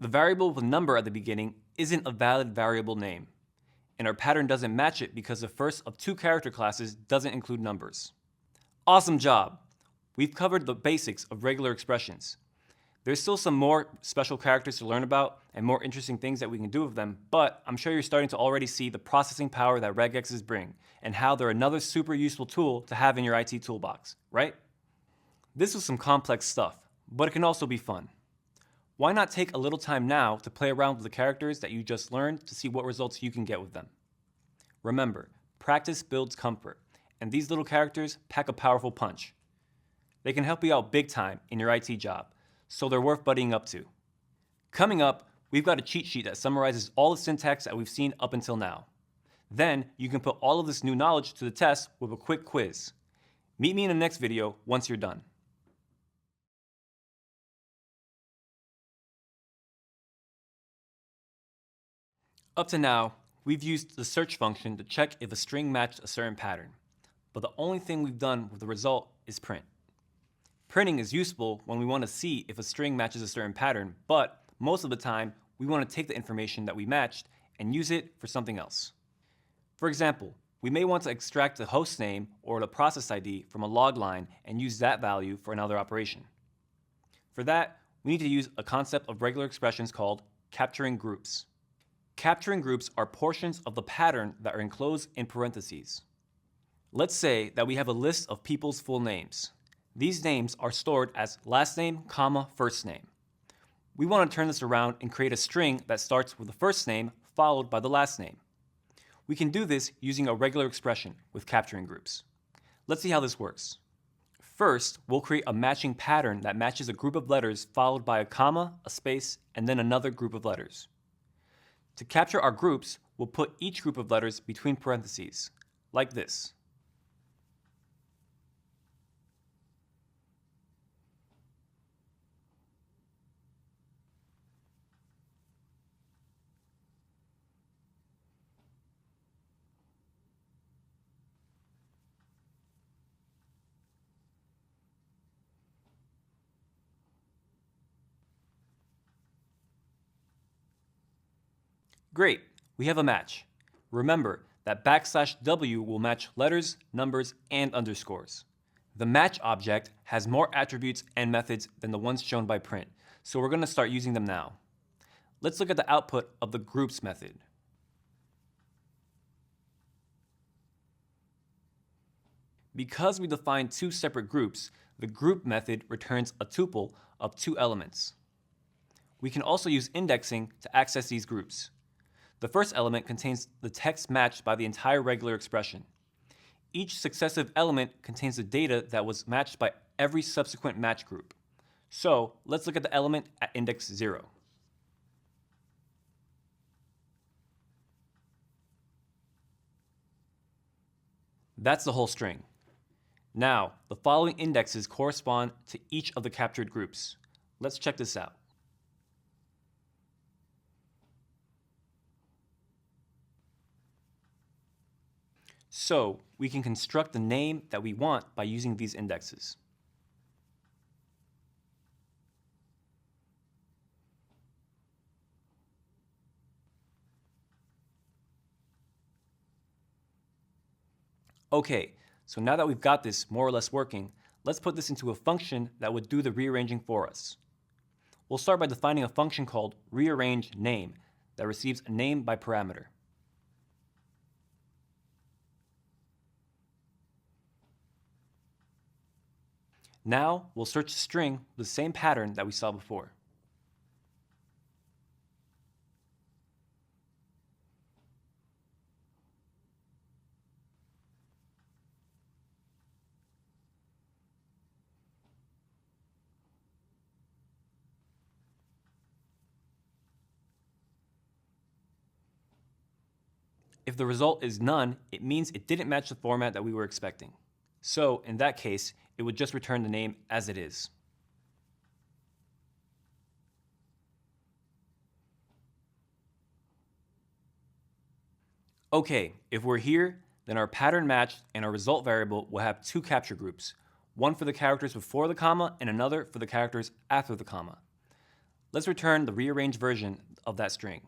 The variable with a number at the beginning isn't a valid variable name, and our pattern doesn't match it because the first of two character classes doesn't include numbers. Awesome job! We've covered the basics of regular expressions. There's still some more special characters to learn about and more interesting things that we can do with them, but I'm sure you're starting to already see the processing power that regexes bring and how they're another super useful tool to have in your IT toolbox, right? This was some complex stuff, but it can also be fun. Why not take a little time now to play around with the characters that you just learned to see what results you can get with them? Remember, practice builds comfort, and these little characters pack a powerful punch. They can help you out big time in your IT job, so they're worth buddying up to. Coming up, we've got a cheat sheet that summarizes all the syntax that we've seen up until now. Then, you can put all of this new knowledge to the test with a quick quiz. Meet me in the next video once you're done. Up to now, we've used the search function to check if a string matched a certain pattern, but the only thing we've done with the result is print. Printing is useful when we want to see if a string matches a certain pattern, but most of the time, we want to take the information that we matched and use it for something else. For example, we may want to extract the host name or the process ID from a log line and use that value for another operation. For that, we need to use a concept of regular expressions called capturing groups. Capturing groups are portions of the pattern that are enclosed in parentheses. Let's say that we have a list of people's full names. These names are stored as last name, comma, first name. We want to turn this around and create a string that starts with the first name followed by the last name. We can do this using a regular expression with capturing groups. Let's see how this works. First, we'll create a matching pattern that matches a group of letters followed by a comma, a space, and then another group of letters. To capture our groups, we'll put each group of letters between parentheses, like this. Great, we have a match. Remember that \W will match letters, numbers, and underscores. The match object has more attributes and methods than the ones shown by print, so we're going to start using them now. Let's look at the output of the groups method. Because we defined two separate groups, the group method returns a tuple of 2 elements. We can also use indexing to access these groups. The first element contains the text matched by the entire regular expression. Each successive element contains the data that was matched by every subsequent match group. So let's look at the element at index 0. That's the whole string. Now, the following indexes correspond to each of the captured groups. Let's check this out. So we can construct the name that we want by using these indexes. Okay, so now that we've got this more or less working, let's put this into a function that would do the rearranging for us. We'll start by defining a function called rearrangeName that receives a name by parameter. Now, we'll search the string with the same pattern that we saw before. If the result is none, it means it didn't match the format that we were expecting. So, in that case, it would just return the name as it is. Okay, if we're here, then our pattern matched and our result variable will have 2 capture groups, one for the characters before the comma and another for the characters after the comma. Let's return the rearranged version of that string.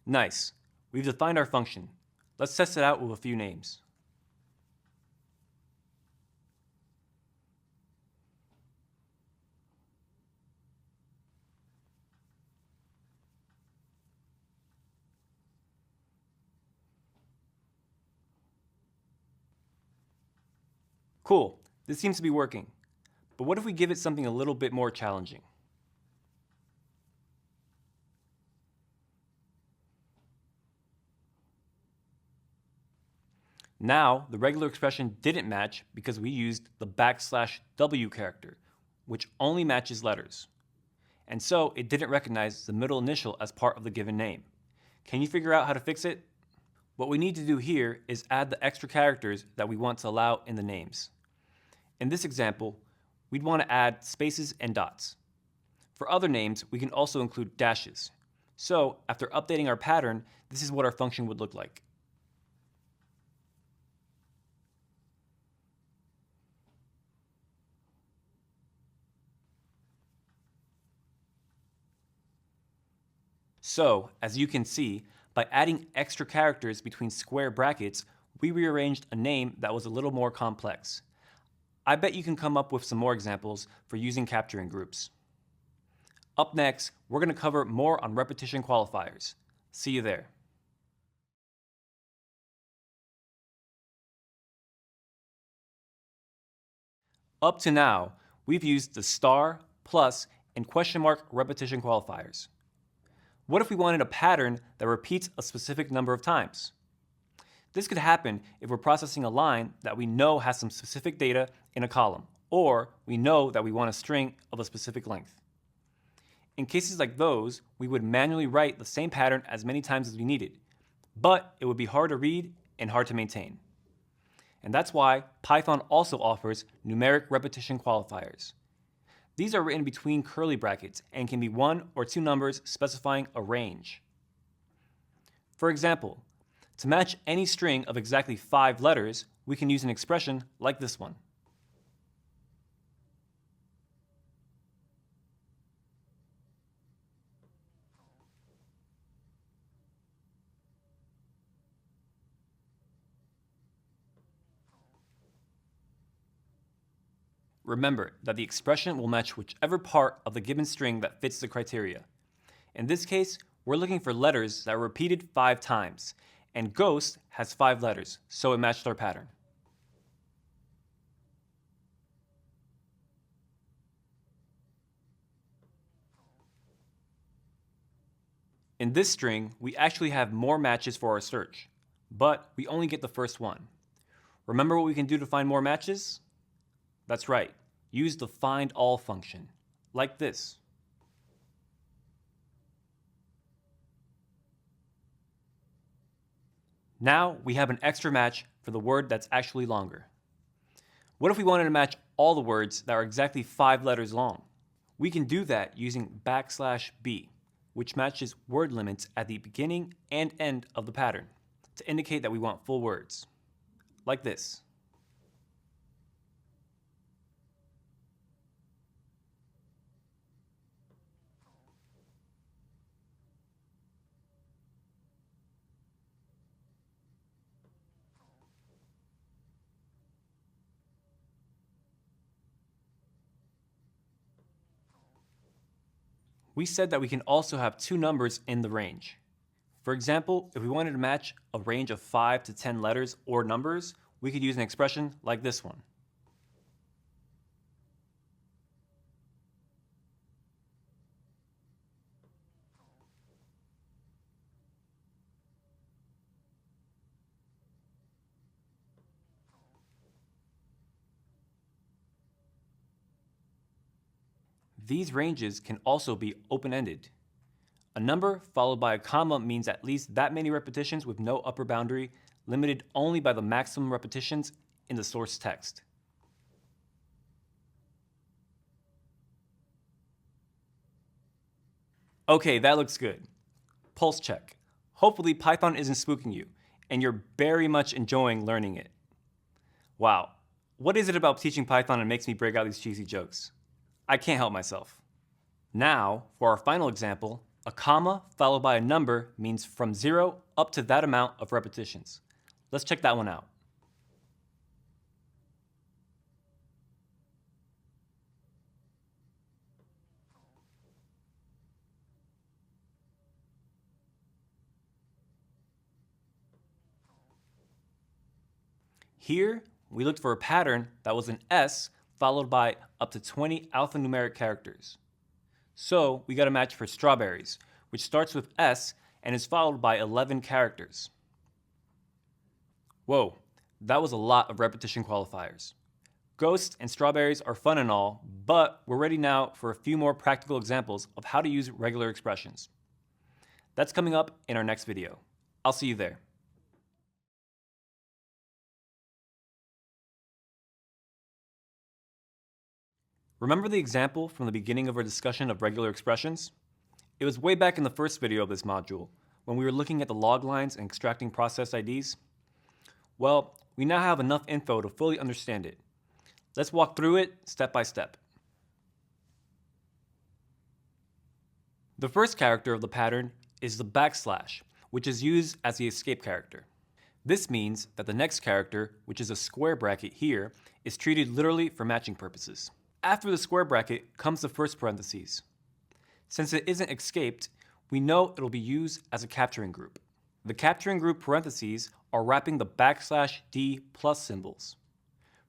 Nice. We've defined our function. Let's test it out with a few names. Cool. This seems to be working. But what if we give it something a little bit more challenging? Now, the regular expression didn't match because we used the \W character, which only matches letters. And so it didn't recognize the middle initial as part of the given name. Can you figure out how to fix it? What we need to do here is add the extra characters that we want to allow in the names. In this example, we'd want to add spaces and dots. For other names, we can also include dashes. So after updating our pattern, this is what our function would look like. So, as you can see, by adding extra characters between square brackets, we rearranged a name that was a little more complex. I bet you can come up with some more examples for using capturing groups. Up next, we're going to cover more on repetition qualifiers. See you there. Up to now, we've used the star, plus, and question mark repetition qualifiers. What if we wanted a pattern that repeats a specific number of times? This could happen if we're processing a line that we know has some specific data in a column, or we know that we want a string of a specific length. In cases like those, we would manually write the same pattern as many times as we needed, but it would be hard to read and hard to maintain. And that's why Python also offers numeric repetition qualifiers. These are written between curly brackets and can be one or two numbers specifying a range. For example, to match any string of exactly 5 letters, we can use an expression like this one. Remember that the expression will match whichever part of the given string that fits the criteria. In this case, we're looking for letters that are repeated 5 times, and ghost has 5 letters, so it matched our pattern. In this string, we actually have more matches for our search, but we only get the first one. Remember what we can do to find more matches? That's right, use the find all function, like this. Now we have an extra match for the word that's actually longer. What if we wanted to match all the words that are exactly 5 letters long? We can do that using \b, which matches word limits at the beginning and end of the pattern to indicate that we want full words, like this. We said that we can also have 2 numbers in the range. For example, if we wanted to match a range of 5 to 10 letters or numbers, we could use an expression like this one. These ranges can also be open-ended. A number followed by a comma means at least that many repetitions with no upper boundary, limited only by the maximum repetitions in the source text. Okay, that looks good. Pulse check. Hopefully Python isn't spooking you, and you're very much enjoying learning it. Wow, what is it about teaching Python that makes me break out these cheesy jokes? I can't help myself. Now, for our final example, a comma followed by a number means from 0 up to that amount of repetitions. Let's check that one out. Here, we looked for a pattern that was an S followed by up to 20 alphanumeric characters. So we got a match for strawberries, which starts with S and is followed by 11 characters. Whoa, that was a lot of repetition qualifiers. Ghosts and strawberries are fun and all, but we're ready now for a few more practical examples of how to use regular expressions. That's coming up in our next video. I'll see you there. Remember the example from the beginning of our discussion of regular expressions? It was way back in the first video of this module, when we were looking at the log lines and extracting process IDs. Well, we now have enough info to fully understand it. Let's walk through it step by step. The first character of the pattern is the backslash, which is used as the escape character. This means that the next character, which is a square bracket here, is treated literally for matching purposes. After the square bracket comes the first parentheses. Since it isn't escaped, we know it'll be used as a capturing group. The capturing group parentheses are wrapping the \d plus symbols.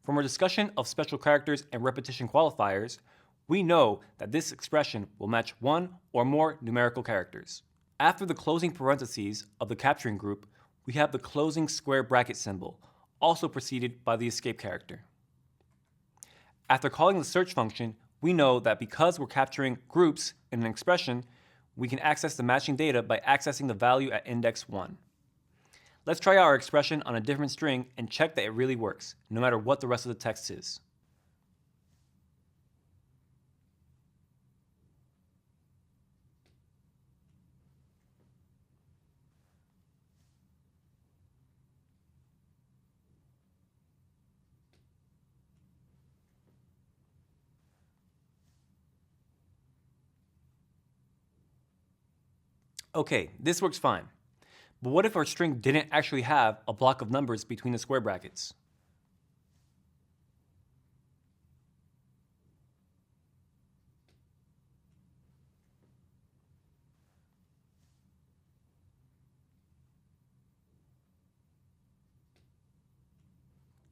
From our discussion of special characters and repetition qualifiers, we know that this expression will match one or more numerical characters. After the closing parentheses of the capturing group, we have the closing square bracket symbol, also preceded by the escape character. After calling the search function, we know that because we're capturing groups in an expression, we can access the matching data by accessing the value at index 1. Let's try our expression on a different string and check that it really works, no matter what the rest of the text is. Okay, this works fine. But what if our string didn't actually have a block of numbers between the square brackets?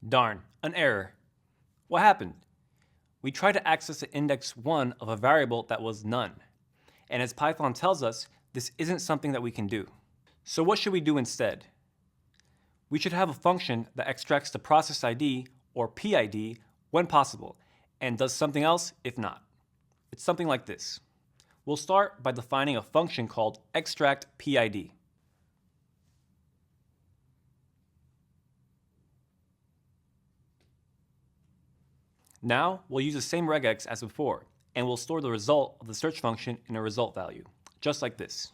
Darn, an error. What happened? We tried to access the index 1 of a variable that was none. And as Python tells us, this isn't something that we can do. So what should we do instead? We should have a function that extracts the process ID, or PID, when possible, and does something else if not. It's something like this. We'll start by defining a function called extract PID. Now, we'll use the same regex as before, and we'll store the result of the search function in a result value, just like this.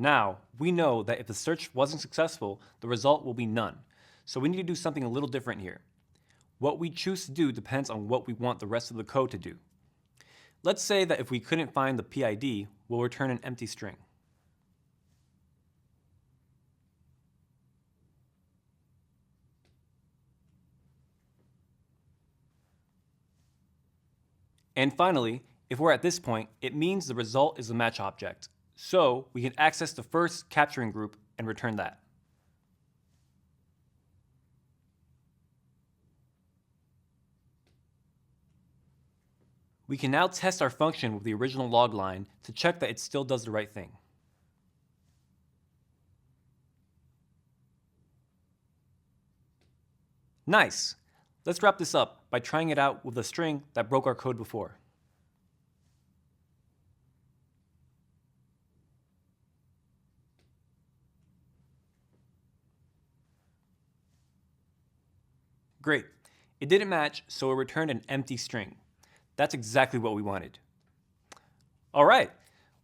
Now, we know that if the search wasn't successful, the result will be none. So we need to do something a little different here. What we choose to do depends on what we want the rest of the code to do. Let's say that if we couldn't find the PID, we'll return an empty string. And finally, if we're at this point, it means the result is a match object. So we can access the first capturing group and return that. We can now test our function with the original log line to check that it still does the right thing. Nice! Let's wrap this up by trying it out with a string that broke our code before. Great. It didn't match, so it returned an empty string. That's exactly what we wanted. All right,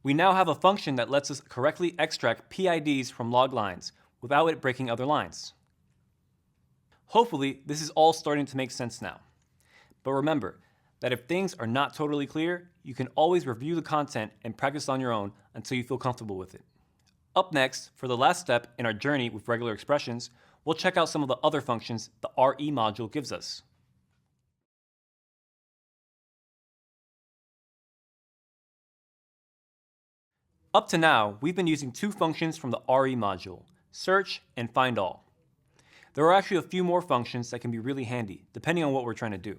we now have a function that lets us correctly extract PIDs from log lines without it breaking other lines. Hopefully, this is all starting to make sense now. But remember that if things are not totally clear, you can always review the content and practice on your own until you feel comfortable with it. Up next, for the last step in our journey with regular expressions, we'll check out some of the other functions the RE module gives us. Up to now, we've been using two functions from the RE module, search and find all. There are actually a few more functions that can be really handy, depending on what we're trying to do.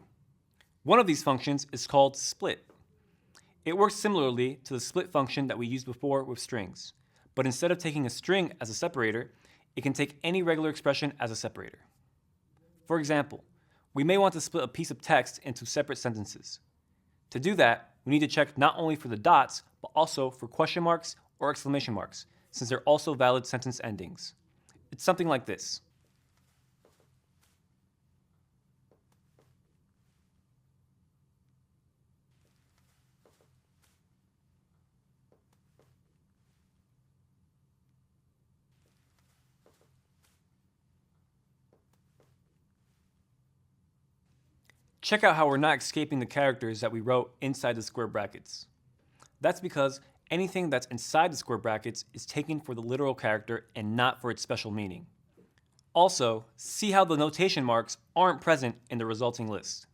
One of these functions is called split. It works similarly to the split function that we used before with strings, but instead of taking a string as a separator, it can take any regular expression as a separator. For example, we may want to split a piece of text into separate sentences. To do that, we need to check not only for the dots, but also for question marks or exclamation marks, since they're also valid sentence endings. It's something like this. Check out how we're not escaping the characters that we wrote inside the square brackets. That's because anything that's inside the square brackets is taken for the literal character and not for its special meaning. Also, see how the notation marks aren't present in the resulting list.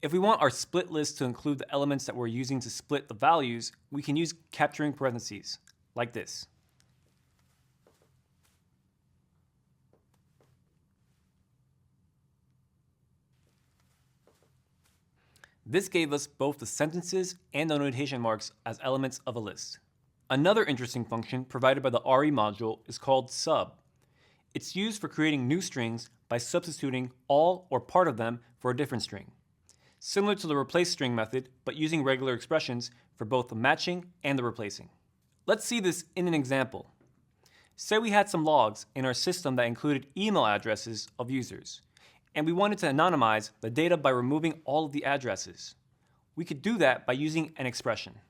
If we want our split list to include the elements that we're using to split the values, we can use capturing parentheses, like this. This gave us both the sentences and the notation marks as elements of a list. Another interesting function provided by the RE module is called sub. It's used for creating new strings by substituting all or part of them for a different string. Similar to the replace string method, but using regular expressions for both the matching and the replacing. Let's see this in an example. Say we had some logs in our system that included email addresses of users, and we wanted to anonymize the data by removing all of the addresses. We could do that by using an expression.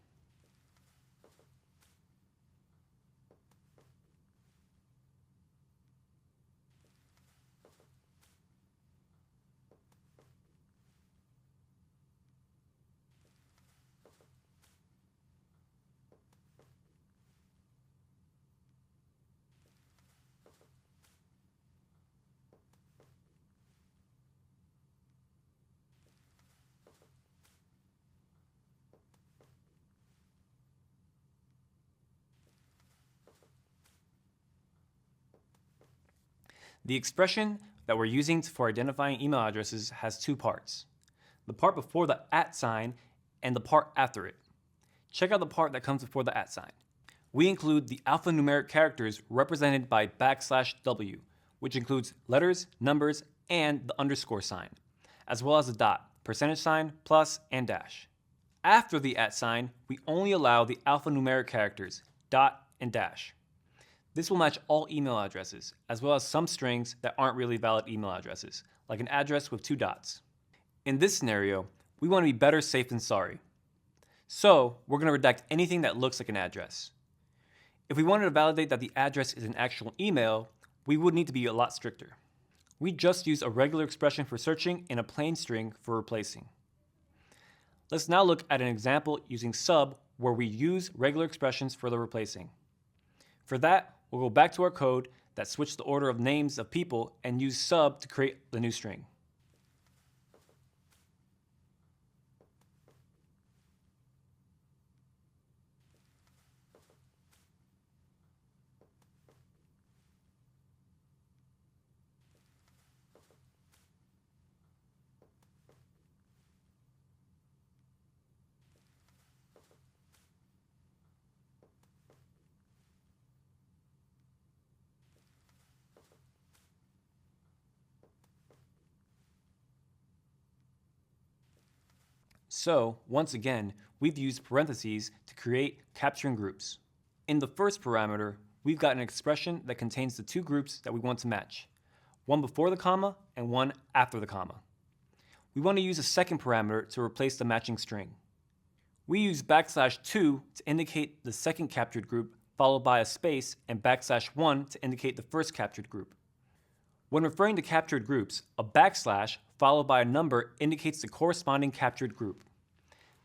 The expression that we're using for identifying email addresses has two parts. The part before the @ sign and the part after it. Check out the part that comes before the @ sign. We include the alphanumeric characters represented by \W, which includes letters, numbers, and the underscore sign, as well as the dot, %, plus, and dash. After the @ sign, we only allow the alphanumeric characters, dot and dash. This will match all email addresses, as well as some strings that aren't really valid email addresses, like an address with 2 dots. In this scenario, we want to be better safe than sorry. So, we're going to redact anything that looks like an address. If we wanted to validate that the address is an actual email, we would need to be a lot stricter. We just use a regular expression for searching and a plain string for replacing. Let's now look at an example using sub where we use regular expressions for the replacing. For that, we'll go back to our code that switched the order of names of people and use sub to create the new string. So, once again, we've used parentheses to create capturing groups. In the first parameter, we've got an expression that contains the 2 groups that we want to match, one before the comma and one after the comma. We want to use a second parameter to replace the matching string. We use \2 to indicate the second captured group, followed by a space, and \1 to indicate the first captured group. When referring to captured groups, a backslash followed by a number indicates the corresponding captured group.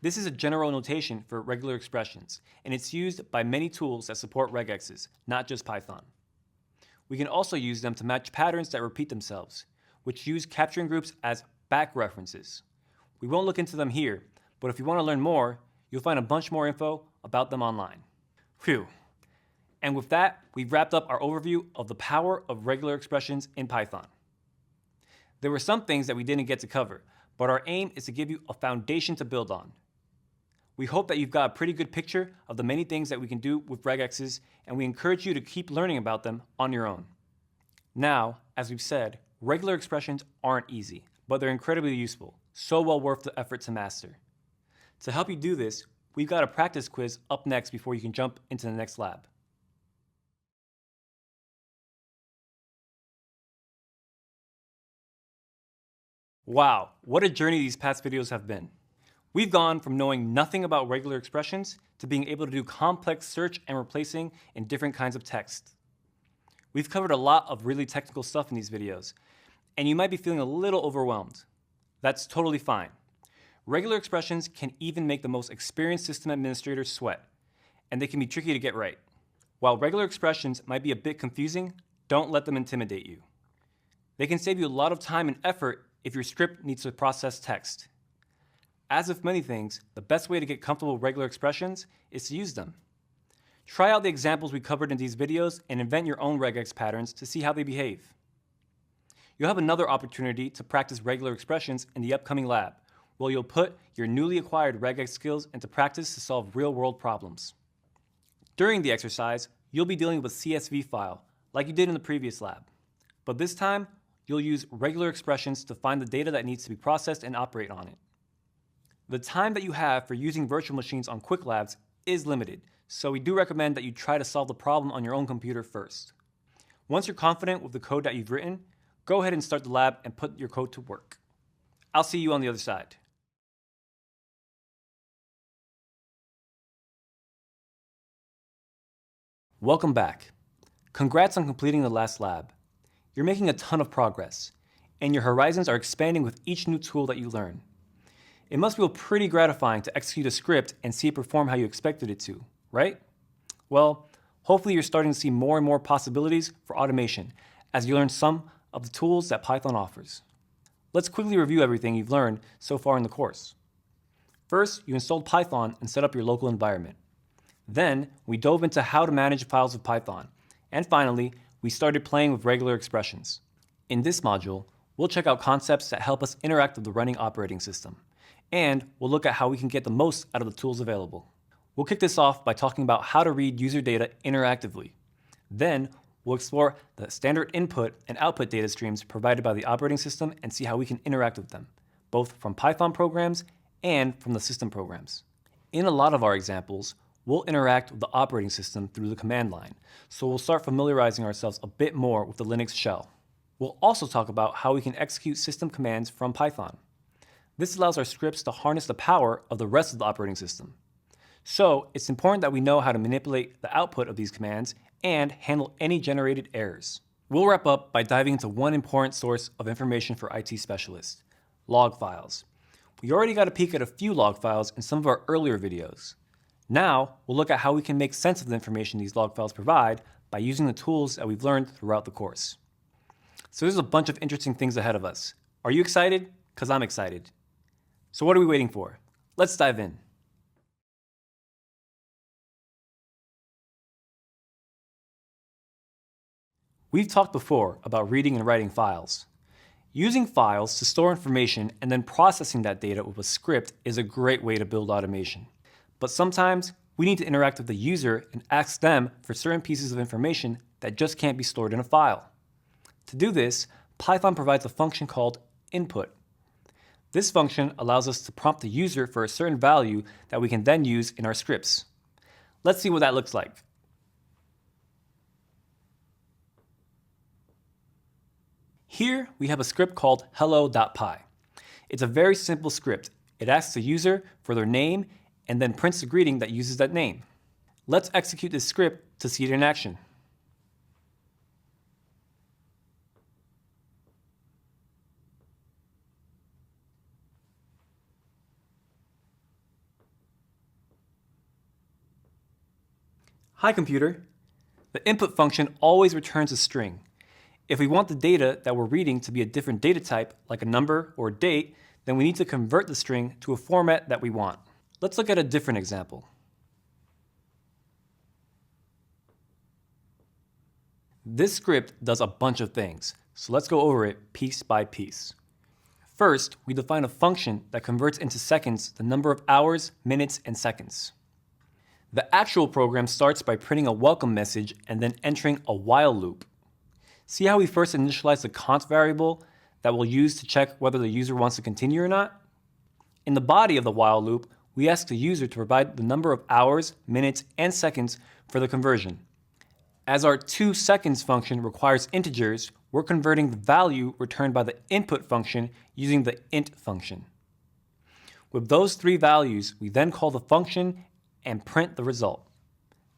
This is a general notation for regular expressions, and it's used by many tools that support regexes, not just Python. We can also use them to match patterns that repeat themselves, which use capturing groups as back references. We won't look into them here, but if you want to learn more, you'll find a bunch more info about them online. Phew. And with that, we've wrapped up our overview of the power of regular expressions in Python. There were some things that we didn't get to cover, but our aim is to give you a foundation to build on. We hope that you've got a pretty good picture of the many things that we can do with regexes, and we encourage you to keep learning about them on your own. Now, as we've said, regular expressions aren't easy, but they're incredibly useful, so well worth the effort to master. To help you do this, we've got a practice quiz up next before you can jump into the next lab. Wow, what a journey these past videos have been. We've gone from knowing nothing about regular expressions to being able to do complex search and replacing in different kinds of text. We've covered a lot of really technical stuff in these videos, and you might be feeling a little overwhelmed. That's totally fine. Regular expressions can even make the most experienced system administrators sweat, and they can be tricky to get right. While regular expressions might be a bit confusing, don't let them intimidate you. They can save you a lot of time and effort if your script needs to process text. As with many things, the best way to get comfortable with regular expressions is to use them. Try out the examples we covered in these videos and invent your own regex patterns to see how they behave. You'll have another opportunity to practice regular expressions in the upcoming lab, where you'll put your newly acquired regex skills into practice to solve real-world problems. During the exercise, you'll be dealing with a CSV file, like you did in the previous lab. But this time, you'll use regular expressions to find the data that needs to be processed and operate on it. The time that you have for using virtual machines on quick labs is limited, so we do recommend that you try to solve the problem on your own computer first. Once you're confident with the code that you've written, go ahead and start the lab and put your code to work. I'll see you on the other side. Welcome back. Congrats on completing the last lab. You're making a ton of progress, and your horizons are expanding with each new tool that you learn. It must feel pretty gratifying to execute a script and see it perform how you expected it to, right? Well, hopefully you're starting to see more and more possibilities for automation as you learn some of the tools that Python offers. Let's quickly review everything you've learned so far in the course. First, you installed Python and set up your local environment. Then, we dove into how to manage files with Python. And finally, we started playing with regular expressions. In this module, we'll check out concepts that help us interact with the running operating system. And we'll look at how we can get the most out of the tools available. We'll kick this off by talking about how to read user data interactively. Then, we'll explore the standard input and output data streams provided by the operating system and see how we can interact with them, both from Python programs and from the system programs. In a lot of our examples, we'll interact with the operating system through the command line, so we'll start familiarizing ourselves a bit more with the Linux shell. We'll also talk about how we can execute system commands from Python. This allows our scripts to harness the power of the rest of the operating system. So it's important that we know how to manipulate the output of these commands and handle any generated errors. We'll wrap up by diving into one important source of information for IT specialists, log files. We already got a peek at a few log files in some of our earlier videos. Now, we'll look at how we can make sense of the information these log files provide by using the tools that we've learned throughout the course. So there's a bunch of interesting things ahead of us. Are you excited? Because I'm excited. So what are we waiting for? Let's dive in. We've talked before about reading and writing files. Using files to store information and then processing that data with a script is a great way to build automation. But sometimes we need to interact with the user and ask them for certain pieces of information that just can't be stored in a file. To do this, Python provides a function called input. This function allows us to prompt the user for a certain value that we can then use in our scripts. Let's see what that looks like. Here we have a script called hello.py. It's a very simple script. It asks the user for their name and then prints a greeting that uses that name. Let's execute this script to see it in action. Hi computer. The input function always returns a string. If we want the data that we're reading to be a different data type, like a number or a date, then we need to convert the string to a format that we want. Let's look at a different example. This script does a bunch of things, so let's go over it piece by piece. First, we define a function that converts into seconds the number of hours, minutes, and seconds. The actual program starts by printing a welcome message and then entering a while loop. See how we first initialize the const variable that we'll use to check whether the user wants to continue or not? In the body of the while loop, we ask the user to provide the number of hours, minutes, and seconds for the conversion. As our 2seconds function requires integers, we're converting the value returned by the input function using the int function. With those three values, we then call the function and print the result.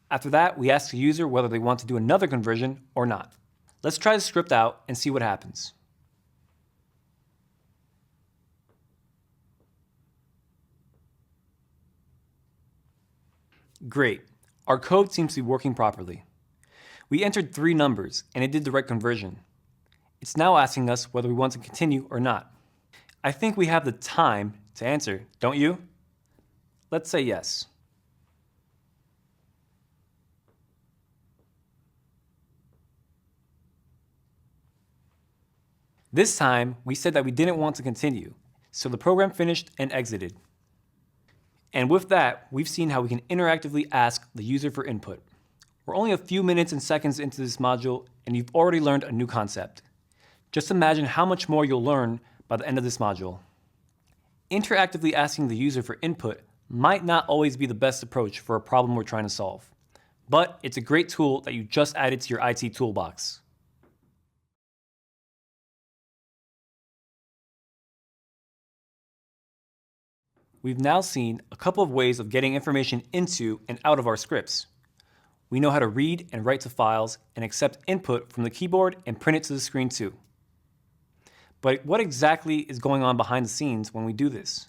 After that, we ask the user whether they want to do another conversion or not. Let's try the script out and see what happens. Great. Our code seems to be working properly. We entered 3 numbers, and it did the right conversion. It's now asking us whether we want to continue or not. I think we have the time to answer, don't you? Let's say yes. This time, we said that we didn't want to continue, so the program finished and exited. And with that, we've seen how we can interactively ask the user for input. We're only a few minutes and seconds into this module, and you've already learned a new concept. Just imagine how much more you'll learn by the end of this module. Interactively asking the user for input might not always be the best approach for a problem we're trying to solve, but it's a great tool that you just added to your IT toolbox. We've now seen a couple of ways of getting information into and out of our scripts. We know how to read and write to files and accept input from the keyboard and print it to the screen too. But what exactly is going on behind the scenes when we do this?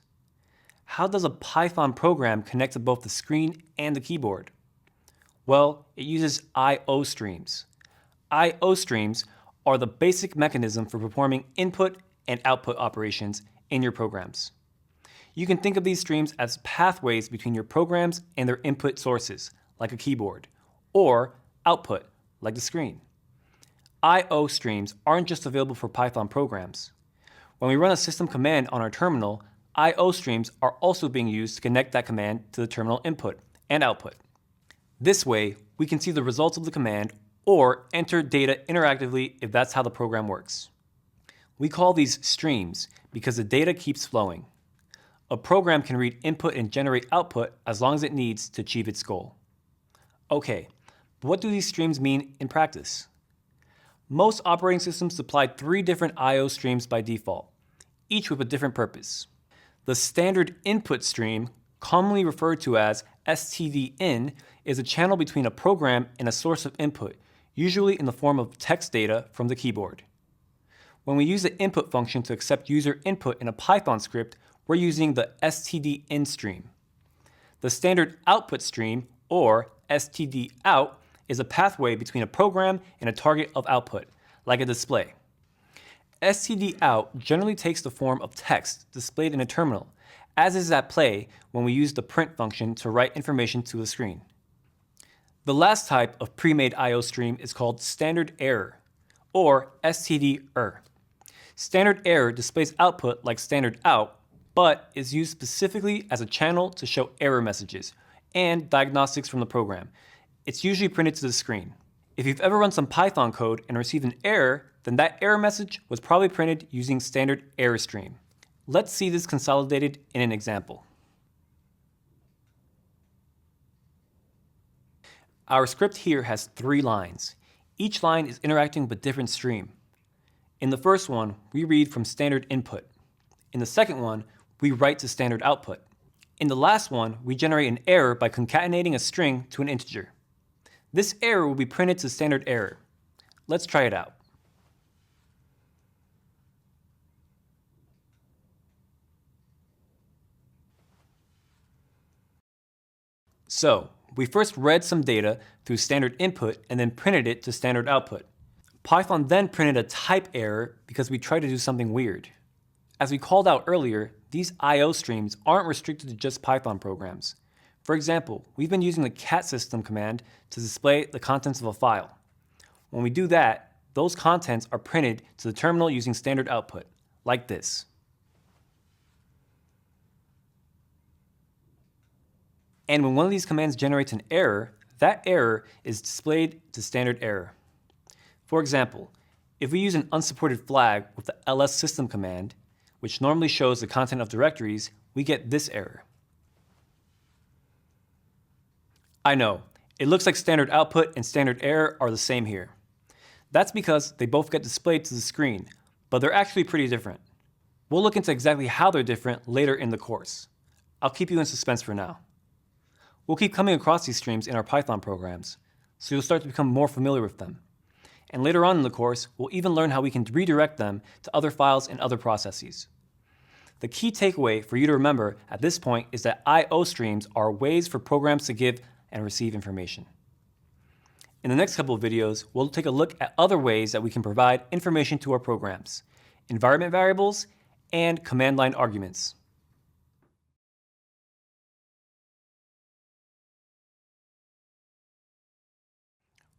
How does a Python program connect to both the screen and the keyboard? Well, it uses I/O streams. I/O streams are the basic mechanism for performing input and output operations in your programs. You can think of these streams as pathways between your programs and their input sources, like a keyboard, or output, like the screen. I/O streams aren't just available for Python programs. When we run a system command on our terminal, I/O streams are also being used to connect that command to the terminal input and output. This way, we can see the results of the command or enter data interactively if that's how the program works. We call these streams because the data keeps flowing. A program can read input and generate output as long as it needs to achieve its goal. Okay, but what do these streams mean in practice? Most operating systems supply 3 different I/O streams by default, each with a different purpose. The standard input stream, commonly referred to as stdin, is a channel between a program and a source of input, usually in the form of text data from the keyboard. When we use the input function to accept user input in a Python script, we're using the stdin stream. The standard output stream, or stdout, is a pathway between a program and a target of output, like a display. stdout generally takes the form of text displayed in a terminal, as is at play when we use the print function to write information to the screen. The last type of pre-made I/O stream is called standard error, or stderr. Standard error displays output like standard out, but is used specifically as a channel to show error messages and diagnostics from the program. It's usually printed to the screen. If you've ever run some Python code and received an error, then that error message was probably printed using standard error stream. Let's see this consolidated in an example. Our script here has 3 lines. Each line is interacting with a different stream. In the first one, we read from standard input. In the second one, we write to standard output. In the last one, we generate an error by concatenating a string to an integer. This error will be printed to standard error. Let's try it out. So, we first read some data through standard input and then printed it to standard output. Python then printed a type error because we tried to do something weird. As we called out earlier, these I/O streams aren't restricted to just Python programs. For example, we've been using the cat system command to display the contents of a file. When we do that, those contents are printed to the terminal using standard output, like this. And when one of these commands generates an error, that error is displayed to standard error. For example, If we use an unsupported flag with the ls system command, which normally shows the content of directories, we get this error. I know, it looks like standard output and standard error are the same here. That's because they both get displayed to the screen, but they're actually pretty different. We'll look into exactly how they're different later in the course. I'll keep you in suspense for now. We'll keep coming across these streams in our Python programs, so you'll start to become more familiar with them. And later on in the course, we'll even learn how we can redirect them to other files and other processes. The key takeaway for you to remember at this point is that I/O streams are ways for programs to give and receive information. In the next couple of videos, we'll take a look at other ways that we can provide information to our programs, environment variables, and command line arguments.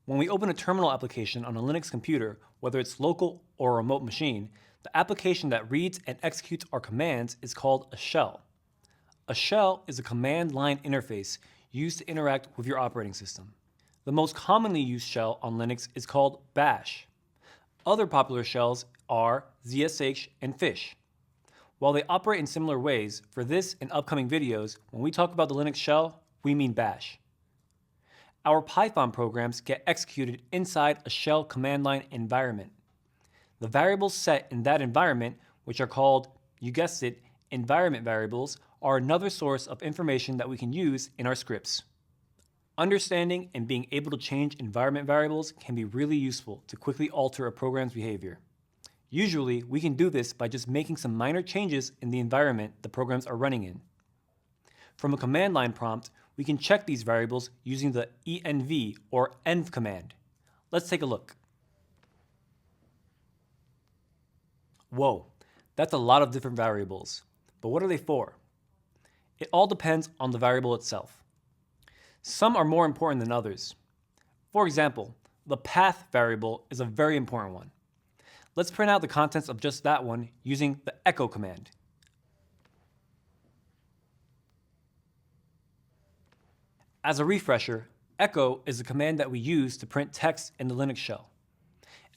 When we open a terminal application on a Linux computer, whether it's local or a remote machine, the application that reads and executes our commands is called a shell. A shell is a command line interface used to interact with your operating system. The most commonly used shell on Linux is called bash. Other popular shells are ZSH and fish. While they operate in similar ways, for this and upcoming videos, when we talk about the Linux shell, we mean bash. Our Python programs get executed inside a shell command line environment. The variables set in that environment, which are called, you guessed it, environment variables, are another source of information that we can use in our scripts. Understanding and being able to change environment variables can be really useful to quickly alter a program's behavior. Usually, we can do this by just making some minor changes in the environment the programs are running in. From a command line prompt, we can check these variables using the env or env command. Let's take a look. Whoa, that's a lot of different variables. But what are they for? It all depends on the variable itself. Some are more important than others. For example, the path variable is a very important one. Let's print out the contents of just that one using the echo command. As a refresher, echo is a command that we use to print text in the Linux shell.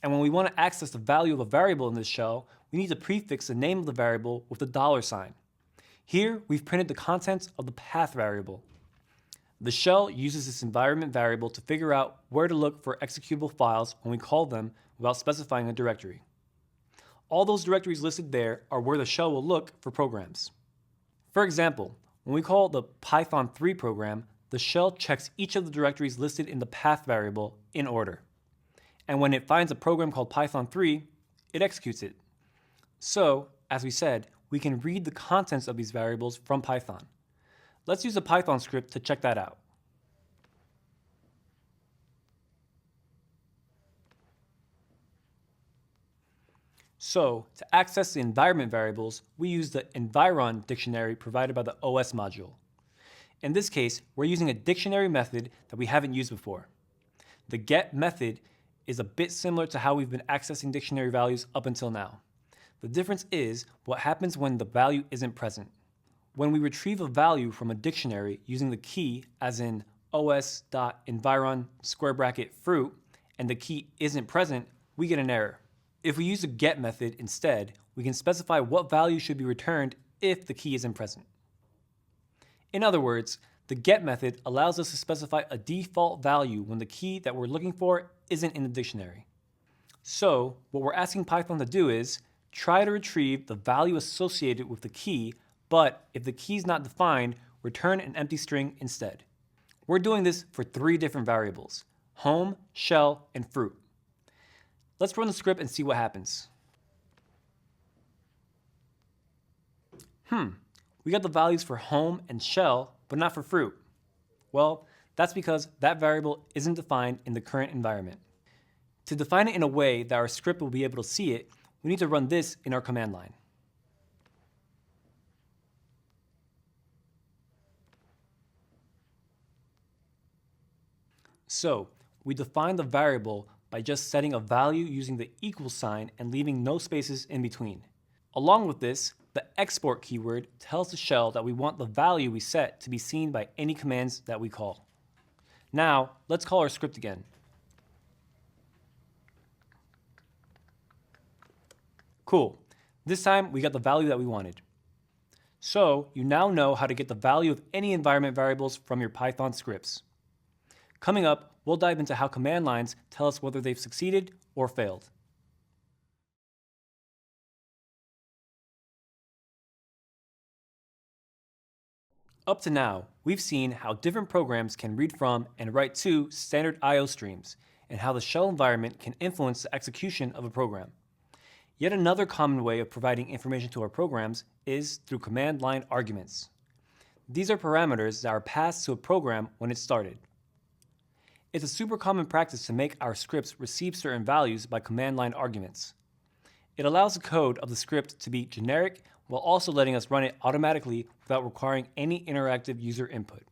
And when we want to access the value of a variable in this shell, we need to prefix the name of the variable with the $sign. Here, we've printed the contents of the path variable. The shell uses this environment variable to figure out where to look for executable files when we call them without specifying a directory. All those directories listed there are where the shell will look for programs. For example, when we call the Python 3 program, the shell checks each of the directories listed in the path variable in order. And when it finds a program called Python 3, it executes it. So, as we said, we can read the contents of these variables from Python. Let's use a Python script to check that out. So, to access the environment variables, we use the environ dictionary provided by the OS module. In this case, we're using a dictionary method that we haven't used before. The get method is a bit similar to how we've been accessing dictionary values up until now. The difference is what happens when the value isn't present. When we retrieve a value from a dictionary using the key, as in os.environ fruit, and the key isn't present, we get an error. If we use the get method instead, we can specify what value should be returned if the key isn't present. In other words, the get method allows us to specify a default value when the key that we're looking for isn't in the dictionary. So, what we're asking Python to do is try to retrieve the value associated with the key, but if the key is not defined, return an empty string instead. We're doing this for 3 different variables: home, shell, and fruit. Let's run the script and see what happens. We got the values for home and shell, but not for fruit. Well, that's because that variable isn't defined in the current environment. To define it in a way that our script will be able to see it, we need to run this in our command line. So, we define the variable by just setting a value using the equal sign and leaving no spaces in between. Along with this, the export keyword tells the shell that we want the value we set to be seen by any commands that we call. Now, let's call our script again. Cool. This time we got the value that we wanted. So you now know how to get the value of any environment variables from your Python scripts. Coming up, we'll dive into how command lines tell us whether they've succeeded or failed. Up to now, we've seen how different programs can read from and write to standard I/O streams, and how the shell environment can influence the execution of a program. Yet another common way of providing information to our programs is through command line arguments. These are parameters that are passed to a program when it started. It's a super common practice to make our scripts receive certain values by command line arguments. It allows the code of the script to be generic while also letting us run it automatically without requiring any interactive user input.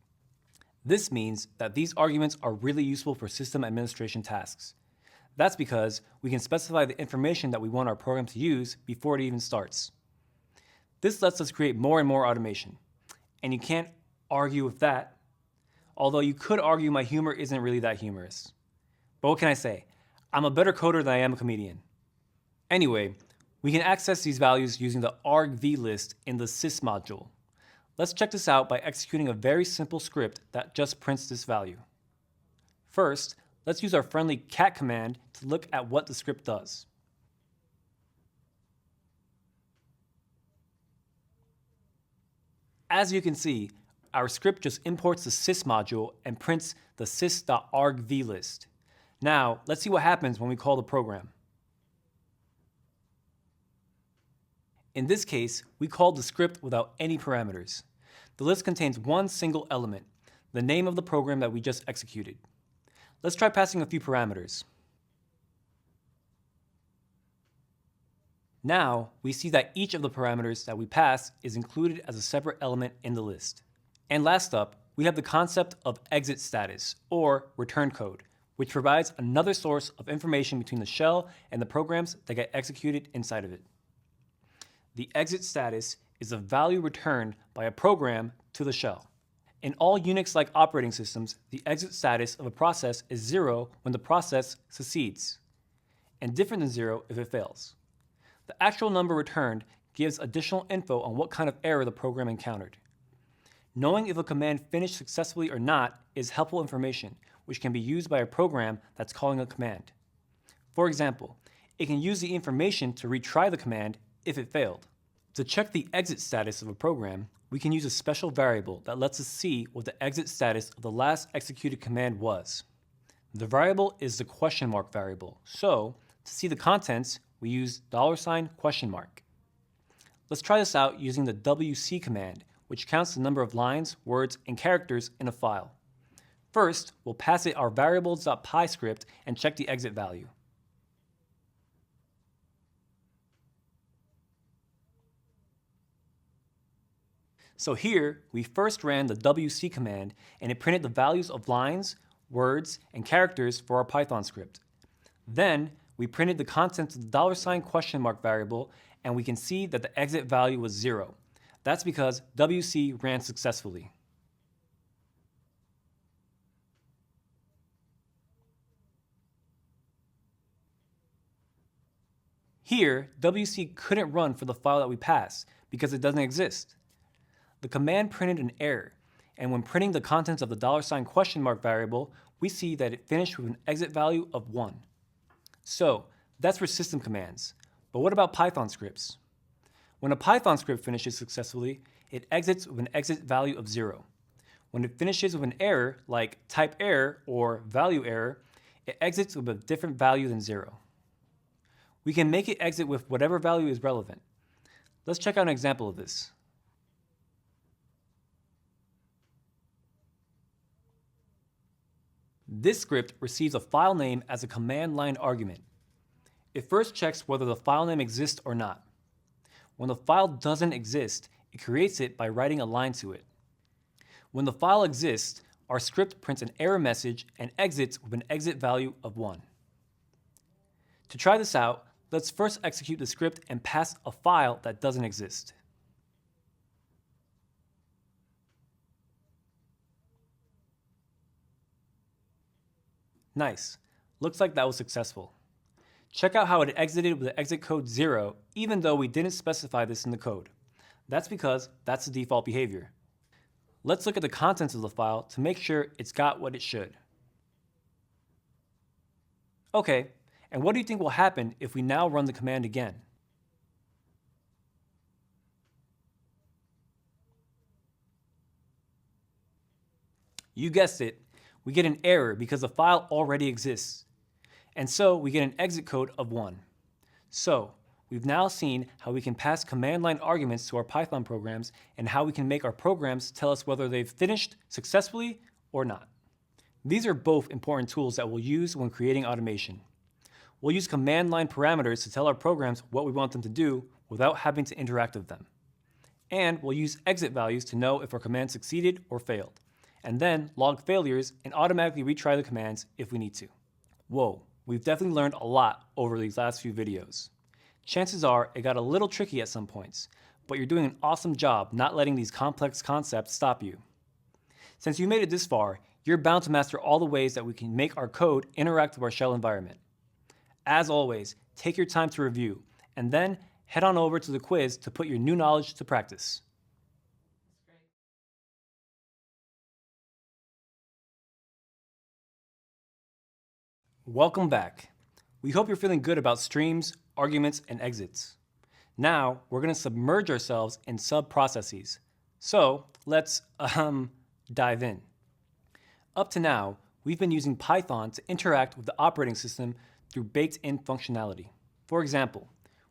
This means that these arguments are really useful for system administration tasks. That's because we can specify the information that we want our program to use before it even starts. This lets us create more and more automation. And you can't argue with that, although you could argue my humor isn't really that humorous. But what can I say? I'm a better coder than I am a comedian. Anyway, we can access these values using the argv list in the sys module. Let's check this out by executing a very simple script that just prints this value. First, let's use our friendly cat command to look at what the script does. As you can see, our script just imports the sys module and prints the sys.argv list. Now, let's see what happens when we call the program. In this case, we called the script without any parameters. The list contains one single element, the name of the program that we just executed. Let's try passing a few parameters. Now, we see that each of the parameters that we pass is included as a separate element in the list. And last up, we have the concept of exit status, or return code, which provides another source of information between the shell and the programs that get executed inside of it. The exit status is a value returned by a program to the shell. In all Unix-like operating systems, the exit status of a process is 0 when the process succeeds, and different than 0 if it fails. The actual number returned gives additional info on what kind of error the program encountered. Knowing if a command finished successfully or not is helpful information, which can be used by a program that's calling a command. For example, it can use the information to retry the command if it failed. To check the exit status of a program, we can use a special variable that lets us see what the exit status of the last executed command was. The variable is the question mark variable, so to see the contents, we use $?. Let's try this out using the wc command, which counts the number of lines, words, and characters in a file. First, we'll pass it our variables.py script and check the exit value. So here, we first ran the wc command and it printed the values of lines, words, and characters for our Python script. Then, we printed the contents of the $question mark variable and we can see that the exit value was 0. That's because wc ran successfully. Here, wc couldn't run for the file that we passed because it doesn't exist. The command printed an error, and when printing the contents of the $question mark variable, we see that it finished with an exit value of 1. So, that's for system commands. But what about Python scripts? When a Python script finishes successfully, it exits with an exit value of 0. When it finishes with an error, like type error or value error, it exits with a different value than 0. We can make it exit with whatever value is relevant. Let's check out an example of this. This script receives a file name as a command line argument. It first checks whether the file name exists or not. When the file doesn't exist, it creates it by writing a line to it. When the file exists, our script prints an error message and exits with an exit value of 1. To try this out, let's first execute the script and pass a file that doesn't exist. Nice. Looks like that was successful. Check out how it exited with the exit code 0, even though we didn't specify this in the code. That's because that's the default behavior. Let's look at the contents of the file to make sure it's got what it should. Okay, and what do you think will happen if we now run the command again? You guessed it, we get an error because the file already exists. And so we get an exit code of 1. So we've now seen how we can pass command line arguments to our Python programs and how we can make our programs tell us whether they've finished successfully or not. These are both important tools that we'll use when creating automation. We'll use command line parameters to tell our programs what we want them to do without having to interact with them. And we'll use exit values to know if our command succeeded or failed, and then log failures and automatically retry the commands if we need to. Whoa, we've definitely learned a lot over these last few videos. Chances are it got a little tricky at some points, but you're doing an awesome job not letting these complex concepts stop you. Since you made it this far, you're bound to master all the ways that we can make our code interact with our shell environment. As always, take your time to review, and then head on over to the quiz to put your new knowledge to practice. Welcome back. We hope you're feeling good about streams, arguments, and exits. Now, we're going to submerge ourselves in sub-processes. So, let's dive in. Up to now, we've been using Python to interact with the operating system through baked-in functionality. For example,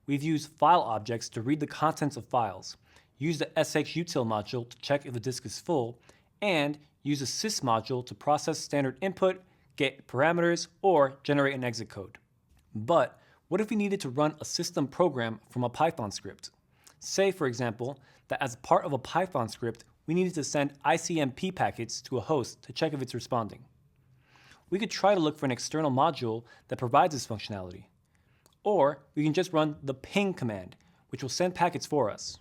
we've used file objects to read the contents of files, used the shUtil module to check if the disk is full, and use a sys module to process standard input, get parameters, or generate an exit code. But what if we needed to run a system program from a Python script? Say, for example, that as part of a Python script, we needed to send ICMP packets to a host to check if it's responding. We could try to look for an external module that provides this functionality. Or we can just run the ping command, which will send packets for us.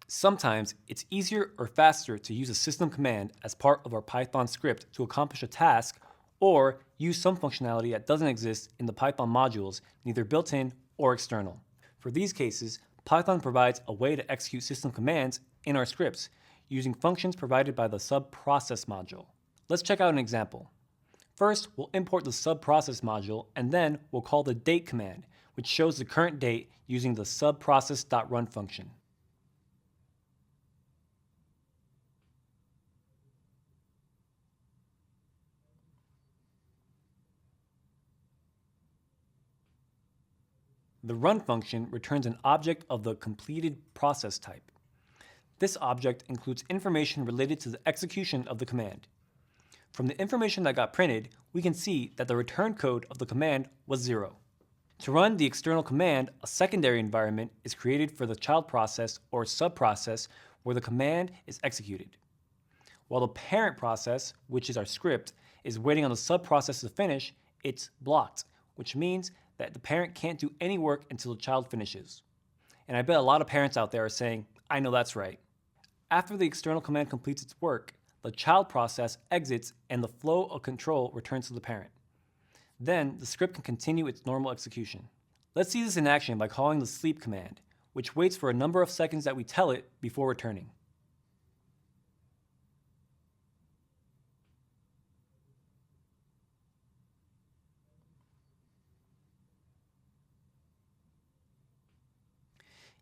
Sometimes it's easier or faster to use a system command as part of our Python script to accomplish a task, or use some functionality that doesn't exist in the Python modules, neither built-in or external. For these cases, Python provides a way to execute system commands in our scripts using functions provided by the sub-process module. Let's check out an example. First, we'll import the sub-process module, and then we'll call the date command, which shows the current date using the subprocess.run function. The run function returns an object of the completed process type. This object includes information related to the execution of the command. From the information that got printed, we can see that the return code of the command was 0. To run the external command, a secondary environment is created for the child process or subprocess where the command is executed. While the parent process, which is our script, is waiting on the subprocess to finish, it's blocked, which means that the parent can't do any work until the child finishes. And I bet a lot of parents out there are saying, I know that's right. After the external command completes its work, the child process exits and the flow of control returns to the parent. Then the script can continue its normal execution. Let's see this in action by calling the sleep command, which waits for a number of seconds that we tell it before returning.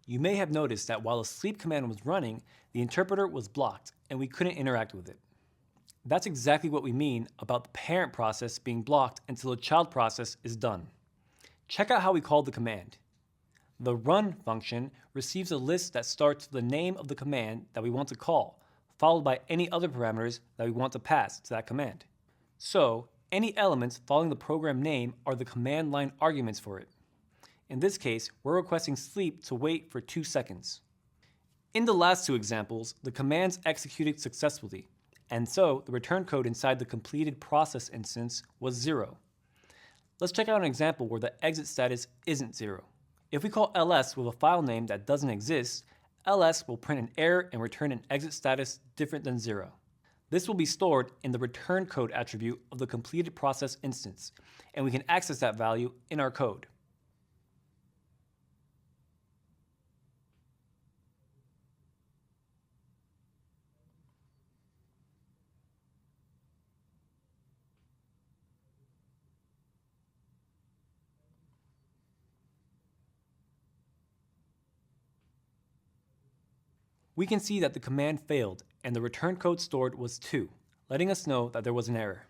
You may have noticed that while the sleep command was running, the interpreter was blocked and we couldn't interact with it. That's exactly what we mean about the parent process being blocked until the child process is done. Check out how we called the command. The run function receives a list that starts with the name of the command that we want to call, followed by any other parameters that we want to pass to that command. So, any elements following the program name are the command line arguments for it. In this case, we're requesting sleep to wait for 2 seconds. In the last two examples, the commands executed successfully, and so the return code inside the completed process instance was 0. Let's check out an example where the exit status isn't 0. If we call ls with a file name that doesn't exist, ls will print an error and return an exit status different than 0. This will be stored in the return code attribute of the completed process instance, and we can access that value in our code. We can see that the command failed and the return code stored was 2, letting us know that there was an error.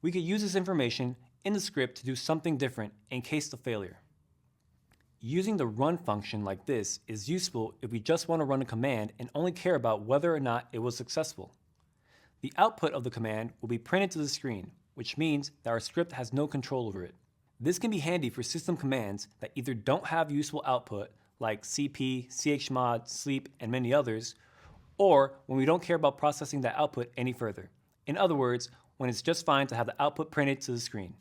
We could use this information in the script to do something different in case of failure. Using the run function like this is useful if we just want to run a command and only care about whether or not it was successful. The output of the command will be printed to the screen, which means that our script has no control over it. This can be handy for system commands that either don't have useful output, like cp, chmod, sleep, and many others, or when we don't care about processing that output any further. In other words, when it's just fine to have the output printed to the screen.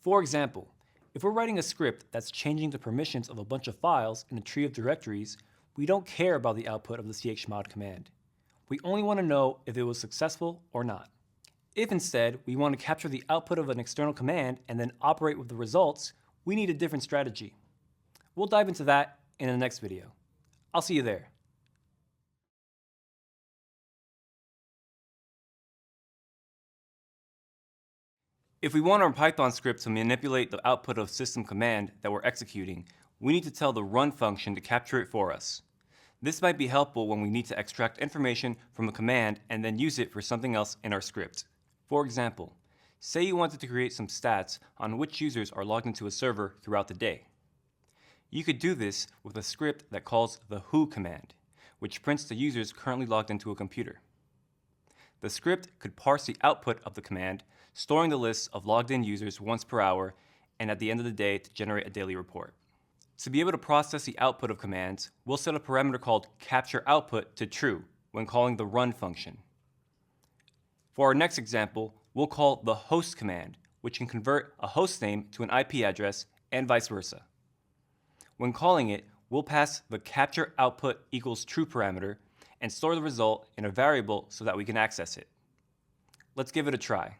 For example, if we're writing a script that's changing the permissions of a bunch of files in a tree of directories, we don't care about the output of the chmod command. We only want to know if it was successful or not. If instead we want to capture the output of an external command and then operate with the results, we need a different strategy. We'll dive into that in the next video. I'll see you there. If we want our Python script to manipulate the output of system command that we're executing, we need to tell the run function to capture it for us. This might be helpful when we need to extract information from a command and then use it for something else in our script. For example, say you wanted to create some stats on which users are logged into a server throughout the day. You could do this with a script that calls the who command, which prints the users currently logged into a computer. The script could parse the output of the command, storing the lists of logged in users once per hour and at the end of the day to generate a daily report. To be able to process the output of commands, we'll set a parameter called captureOutput to true when calling the run function. For our next example, we'll call the host command, which can convert a host name to an IP address and vice versa. When calling it, we'll pass the captureOutput equals true parameter and store the result in a variable so that we can access it. Let's give it a try.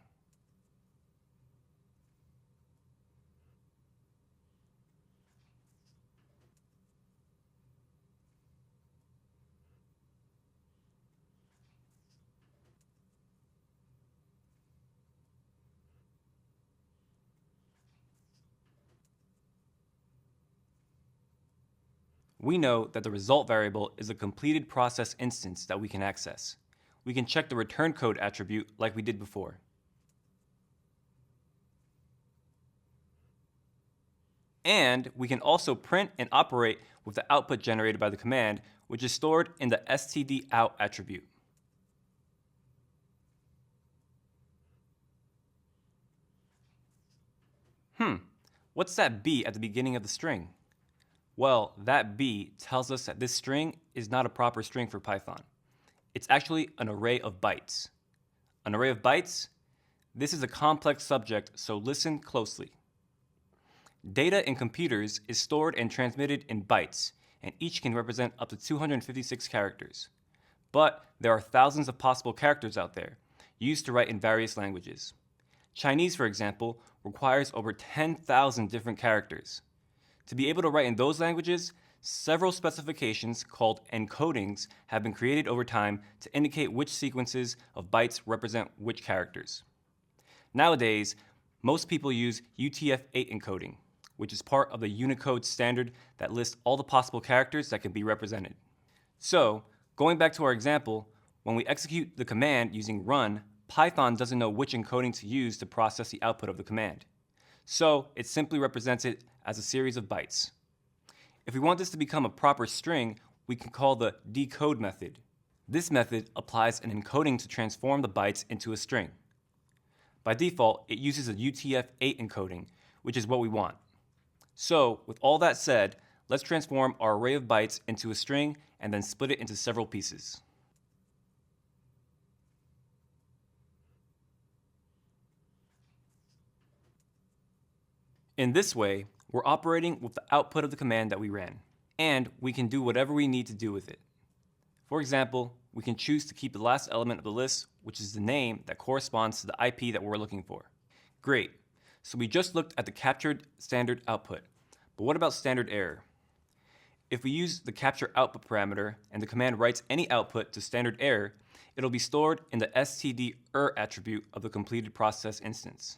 We know that the result variable is a completed process instance that we can access. We can check the return code attribute like we did before. And we can also print and operate with the output generated by the command, which is stored in the stdout attribute. What's that B at the beginning of the string? Well, that B tells us that this string is not a proper string for Python. It's actually an array of bytes. An array of bytes? This is a complex subject, so listen closely. Data in computers is stored and transmitted in bytes, and each can represent up to 256 characters. But there are thousands of possible characters out there, used to write in various languages. Chinese, for example, requires over 10,000 different characters. To be able to write in those languages, several specifications called encodings have been created over time to indicate which sequences of bytes represent which characters. Nowadays, most people use UTF-8 encoding, which is part of the Unicode standard that lists all the possible characters that can be represented. So, going back to our example, when we execute the command using run, Python doesn't know which encoding to use to process the output of the command. So, it simply represents it as a series of bytes. If we want this to become a proper string, we can call the decode method. This method applies an encoding to transform the bytes into a string. By default, it uses a UTF-8 encoding, which is what we want. So, with all that said, let's transform our array of bytes into a string and then split it into several pieces. In this way, we're operating with the output of the command that we ran, and we can do whatever we need to do with it. For example, we can choose to keep the last element of the list, which is the name that corresponds to the IP that we're looking for. Great, so we just looked at the captured standard output, but what about standard error? If we use the capture output parameter and the command writes any output to standard error, it'll be stored in the std_err attribute of the completed process instance.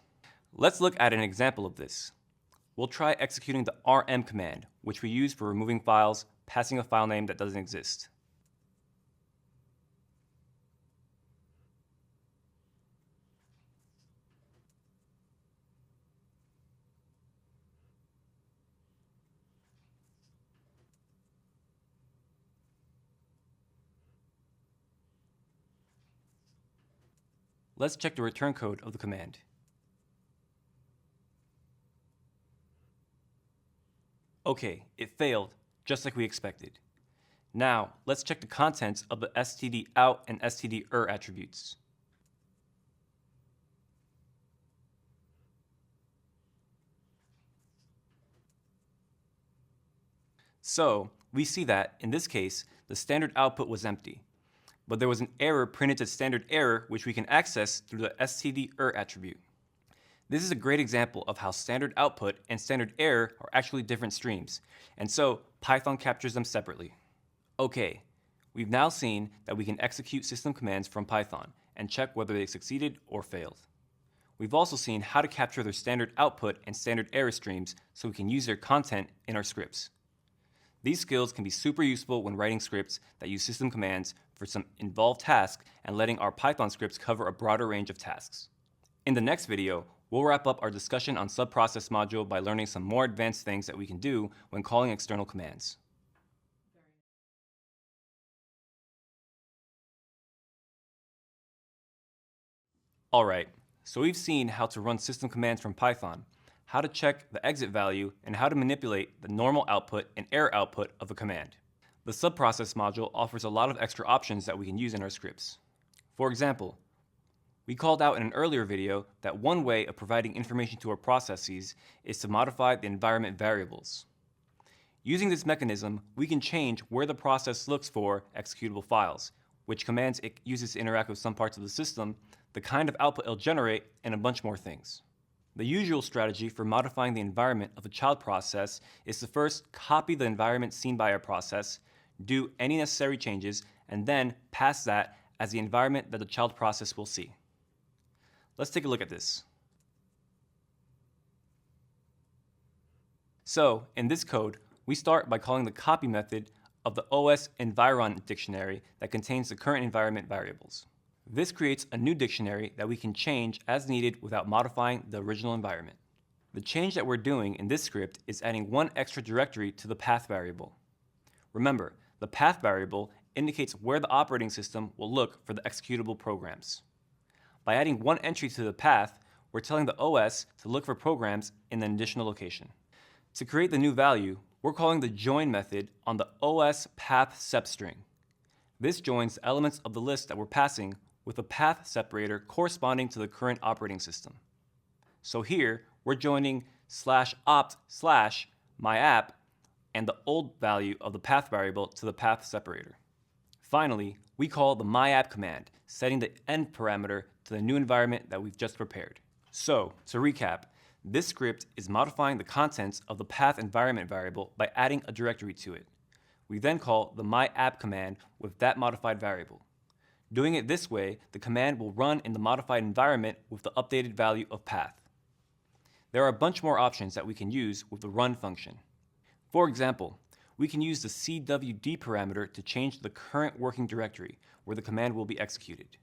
Let's look at an example of this. We'll try executing the rm command, which we use for removing files, passing a file name that doesn't exist. let's check the return code of the command. Okay, it failed, just like we expected. Now, let's check the contents of the stdout and stder attributes. So, we see that, in this case, the standard output was empty, but there was an error printed to standard error which we can access through the stder attribute. This is a great example of how standard output and standard error are actually different streams, and so Python captures them separately. Okay, we've now seen that we can execute system commands from Python and check whether they succeeded or failed. We've also seen how to capture their standard output and standard error streams so we can use their content in our scripts. These skills can be super useful when writing scripts that use system commands for some involved tasks and letting our Python scripts cover a broader range of tasks. In the next video, we'll wrap up our discussion on subprocess module by learning some more advanced things that we can do when calling external commands. Alright, so we've seen how to run system commands from Python, how to check the exit value, and how to manipulate the normal output and error output of a command. The subprocess module offers a lot of extra options that we can use in our scripts. For example, we called out in an earlier video that one way of providing information to our processes is to modify the environment variables. Using this mechanism, we can change where the process looks for executable files, which commands it uses to interact with some parts of the system, the kind of output it'll generate, and a bunch more things. The usual strategy for modifying the environment of a child process is to first copy the environment seen by our process, do any necessary changes, and then pass that as the environment that the child process will see. Let's take a look at this. So, in this code, we start by calling the copy method of the OS environ dictionary that contains the current environment variables. This creates a new dictionary that we can change as needed without modifying the original environment. The change that we're doing in this script is adding one extra directory to the path variable. Remember, the path variable indicates where the operating system will look for the executable programs. By adding one entry to the path, we're telling the OS to look for programs in an additional location. To create the new value, we're calling the join method on the OS path sep string. This joins the elements of the list that we're passing with a path separator corresponding to the current operating system. So here, we're joining /opt/myapp and the old value of the path variable to the path separator. Finally, we call the myapp command, setting the end parameter to the new environment that we've just prepared. So, to recap, this script is modifying the contents of the path environment variable by adding a directory to it. We then call the myapp command with that modified variable. Doing it this way, the command will run in the modified environment with the updated value of path. There are a bunch more options that we can use with the run function. For example, we can use the cwd parameter to change the current working directory where the command will be executed.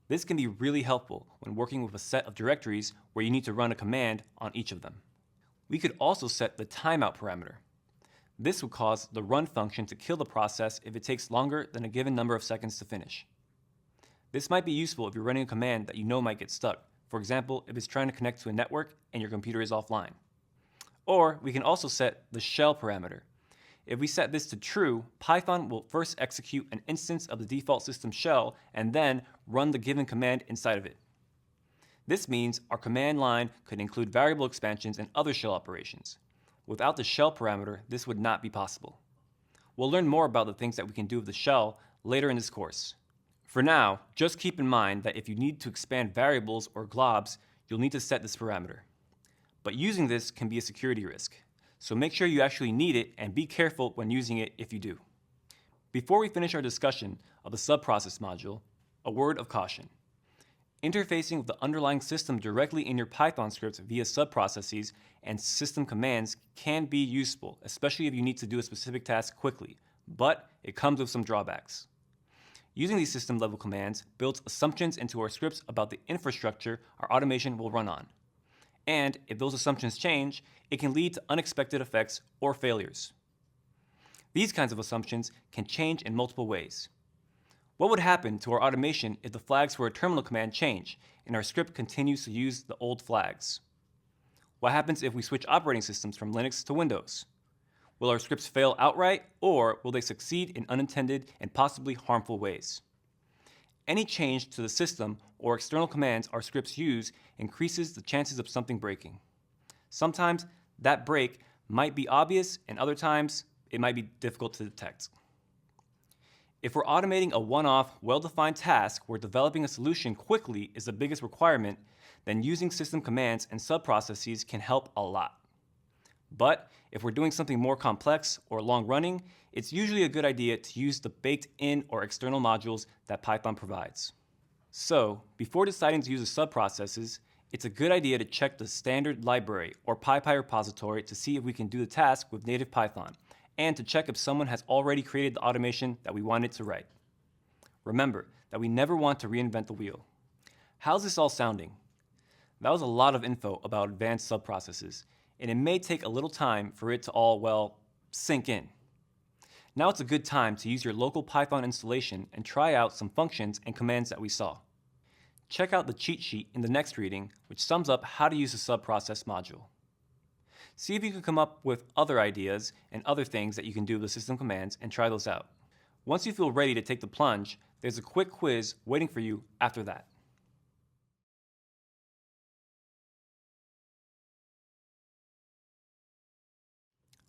This can be really helpful when working with a set of directories where you need to run a command on each of them. We could also set the timeout parameter. This will cause the run function to kill the process if it takes longer than a given number of seconds to finish. This might be useful if you're running a command that you know might get stuck. For example, if it's trying to connect to a network and your computer is offline. Or we can also set the shell parameter. If we set this to true, Python will first execute an instance of the default system shell and then run the given command inside of it. This means our command line could include variable expansions and other shell operations. Without the shell parameter, this would not be possible. We'll learn more about the things that we can do with the shell later in this course. For now, just keep in mind that if you need to expand variables or globs, you'll need to set this parameter. But using this can be a security risk, so make sure you actually need it and be careful when using it if you do. Before we finish our discussion of the subprocess module, a word of caution. Interfacing with the underlying system directly in your Python scripts via subprocesses and system commands can be useful, especially if you need to do a specific task quickly, but it comes with some drawbacks. Using these system-level commands builds assumptions into our scripts about the infrastructure our automation will run on. And if those assumptions change, it can lead to unexpected effects or failures. These kinds of assumptions can change in multiple ways. What would happen to our automation if the flags for a terminal command change and our script continues to use the old flags? What happens if we switch operating systems from Linux to Windows? Will our scripts fail outright, or will they succeed in unintended and possibly harmful ways? Any change to the system or external commands our scripts use increases the chances of something breaking. Sometimes that break might be obvious, and other times it might be difficult to detect. If we're automating a one-off, well-defined task where developing a solution quickly is the biggest requirement, then using system commands and subprocesses can help a lot. But if we're doing something more complex or long-running, it's usually a good idea to use the baked-in or external modules that Python provides. So, before deciding to use the subprocesses, it's a good idea to check the standard library or PyPy repository to see if we can do the task with native Python, and to check if someone has already created the automation that we wanted to write. Remember that we never want to reinvent the wheel. How's this all sounding? That was a lot of info about advanced subprocesses, and it may take a little time for it to all, well, sink in. Now it's a good time to use your local Python installation and try out some functions and commands that we saw. Check out the cheat sheet in the next reading, which sums up how to use the subprocess module. See if you can come up with other ideas and other things that you can do with the system commands and try those out. Once you feel ready to take the plunge, there's a quick quiz waiting for you after that.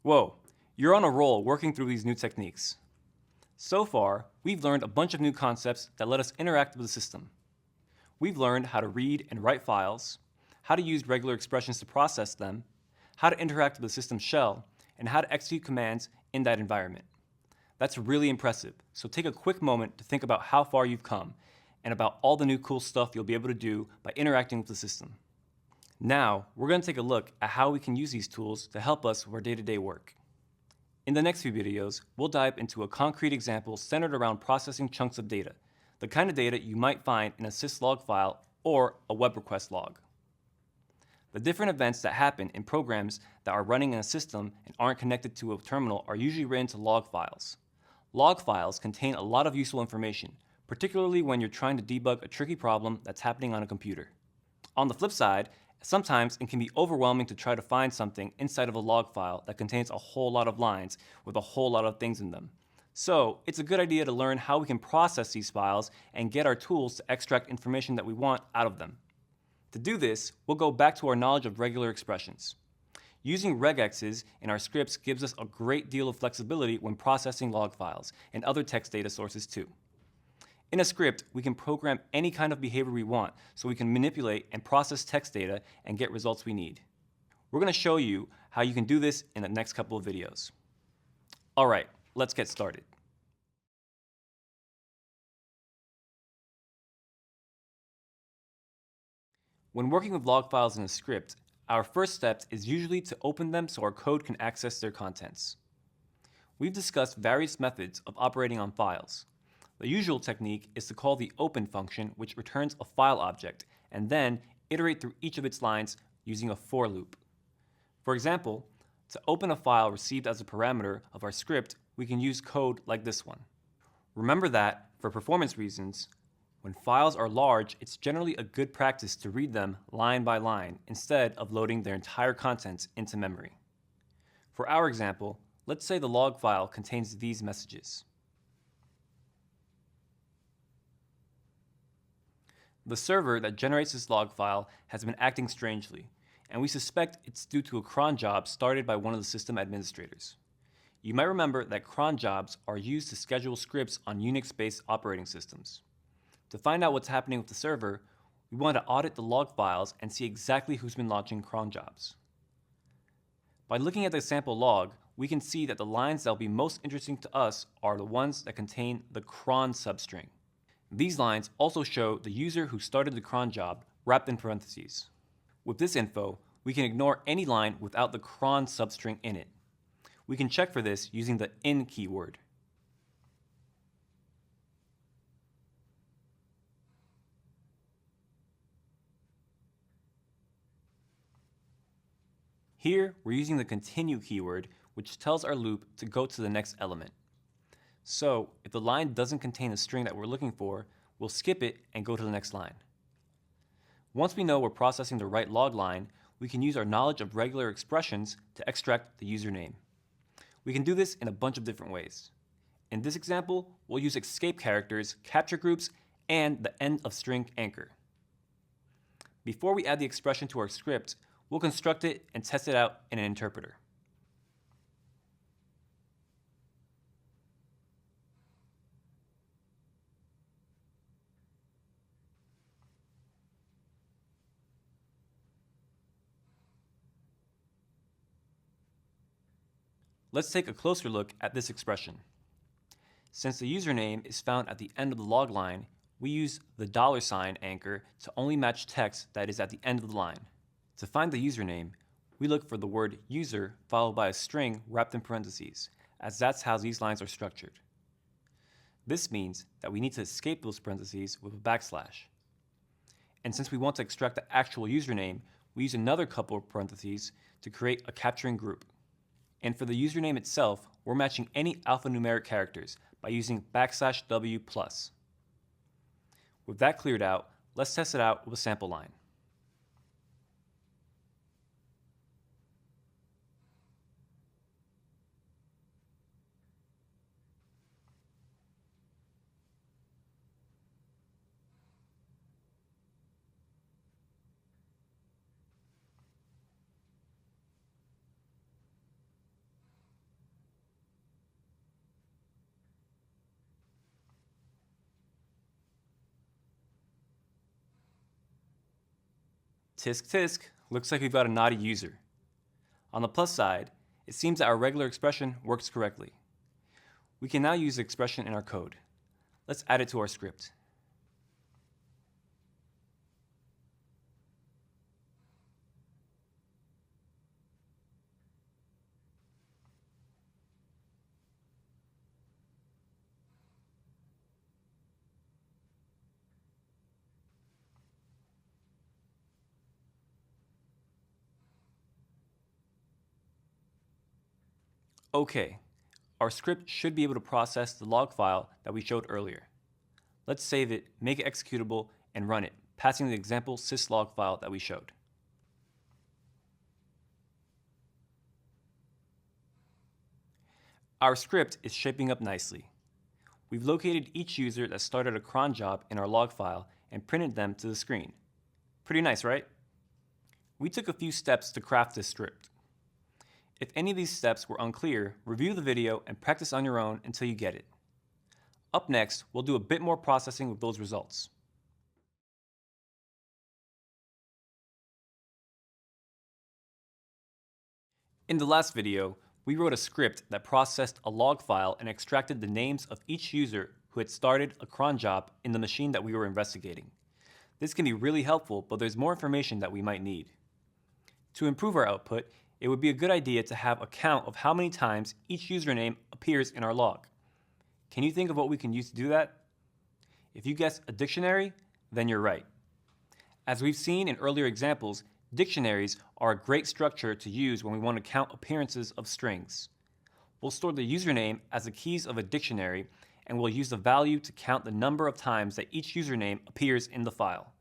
Whoa, you're on a roll working through these new techniques. So far, we've learned a bunch of new concepts that let us interact with the system. We've learned how to read and write files, how to use regular expressions to process them, how to interact with the system shell, and how to execute commands in that environment. That's really impressive, so take a quick moment to think about how far you've come and about all the new cool stuff you'll be able to do by interacting with the system. Now, we're going to take a look at how we can use these tools to help us with our day-to-day work. In the next few videos, we'll dive into a concrete example centered around processing chunks of data, the kind of data you might find in a syslog file or a web request log. The different events that happen in programs that are running in a system and aren't connected to a terminal are usually written to log files. Log files contain a lot of useful information, particularly when you're trying to debug a tricky problem that's happening on a computer. On the flip side, sometimes it can be overwhelming to try to find something inside of a log file that contains a whole lot of lines with a whole lot of things in them. So it's a good idea to learn how we can process these files and get our tools to extract information that we want out of them. To do this, we'll go back to our knowledge of regular expressions. Using regexes in our scripts gives us a great deal of flexibility when processing log files and other text data sources too. In a script, we can program any kind of behavior we want, so we can manipulate and process text data and get results we need. We're going to show you how you can do this in the next couple of videos. All right, let's get started. When working with log files in a script, our first step is usually to open them so our code can access their contents. We've discussed various methods of operating on files. The usual technique is to call the open function, which returns a file object, and then iterate through each of its lines using a for loop. For example, to open a file received as a parameter of our script, we can use code like this one. Remember that, for performance reasons, when files are large, it's generally a good practice to read them line by line instead of loading their entire contents into memory. For our example, let's say the log file contains these messages. The server that generates this log file has been acting strangely, and we suspect it's due to a cron job started by one of the system administrators. You might remember that cron jobs are used to schedule scripts on Unix-based operating systems. To find out what's happening with the server, we want to audit the log files and see exactly who's been launching cron jobs. By looking at the sample log, we can see that the lines that will be most interesting to us are the ones that contain the cron substring. These lines also show the user who started the cron job wrapped in parentheses. With this info, we can ignore any line without the cron substring in it. We can check for this using the in keyword. Here, we're using the continue keyword, which tells our loop to go to the next element. So if the line doesn't contain the string that we're looking for, we'll skip it and go to the next line. Once we know we're processing the right log line, we can use our knowledge of regular expressions to extract the username. We can do this in a bunch of different ways. In this example, we'll use escape characters, capture groups, and the end of string anchor. Before we add the expression to our script, we'll construct it and test it out in an interpreter. Let's take a closer look at this expression. Since the username is found at the end of the log line, we use the $ anchor to only match text that is at the end of the line. To find the username, we look for the word user followed by a string wrapped in parentheses, as that's how these lines are structured. This means that we need to escape those parentheses with a backslash. And since we want to extract the actual username, we use another couple of parentheses to create a capturing group. And for the username itself, we're matching any alphanumeric characters by using \W+. With that cleared out, let's test it out with a sample line. Tisk tisk, looks like we've got a naughty user. On the plus side, it seems that our regular expression works correctly. We can now use the expression in our code. Let's add it to our script. Okay, our script should be able to process the log file that we showed earlier. Let's save it, make it executable, and run it, passing the example syslog file that we showed. Our script is shaping up nicely. We've located each user that started a cron job in our log file and printed them to the screen. Pretty nice, right? We took a few steps to craft this script. If any of these steps were unclear, review the video and practice on your own until you get it. Up next, we'll do a bit more processing with those results. In the last video, we wrote a script that processed a log file and extracted the names of each user who had started a cron job in the machine that we were investigating. This can be really helpful, but there's more information that we might need. To improve our output, it would be a good idea to have a count of how many times each username appears in our log. Can you think of what we can use to do that? If you guess a dictionary, then you're right. As we've seen in earlier examples, dictionaries are a great structure to use when we want to count appearances of strings. We'll store the username as the keys of a dictionary, and we'll use the value to count the number of times that each username appears in the file.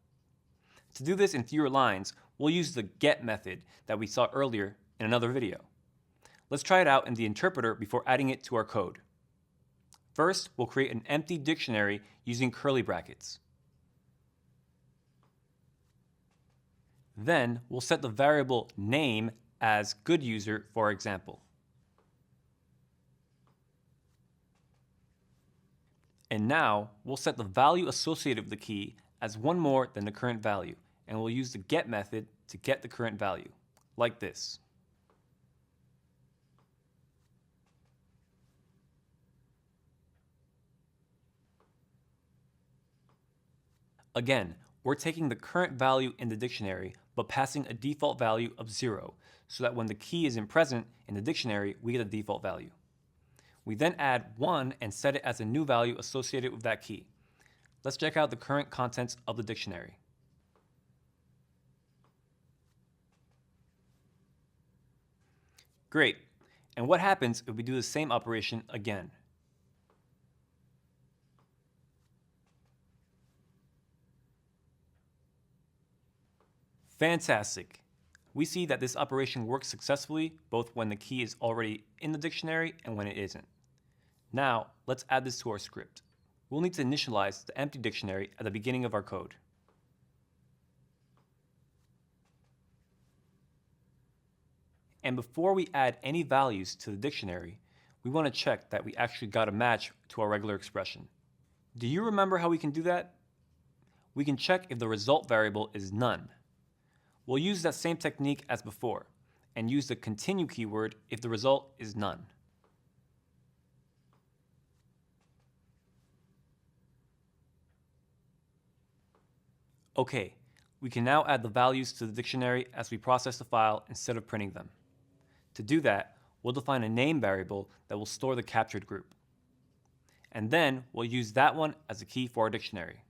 To do this in fewer lines, we'll use the get method that we saw earlier in another video. Let's try it out in the interpreter before adding it to our code. First, we'll create an empty dictionary using curly brackets. Then, we'll set the variable name as good user for our example. And now, we'll set the value associated with the key as one more than the current value, and we'll use the get method to get the current value, like this. Again, we're taking the current value in the dictionary, but passing a default value of 0, so that when the key isn't present in the dictionary, we get a default value. We then add 1 and set it as a new value associated with that key. Let's check out the current contents of the dictionary. Great. And what happens if we do the same operation again? Fantastic. We see that this operation works successfully both when the key is already in the dictionary and when it isn't. Now, let's add this to our script. We'll need to initialize the empty dictionary at the beginning of our code. And before we add any values to the dictionary, we want to check that we actually got a match to our regular expression. Do you remember how we can do that? We can check if the result variable is none. We'll use that same technique as before and use the continue keyword if the result is none. Okay, we can now add the values to the dictionary as we process the file instead of printing them. To do that, we'll define a name variable that will store the captured group. And then we'll use that one as a key for our dictionary.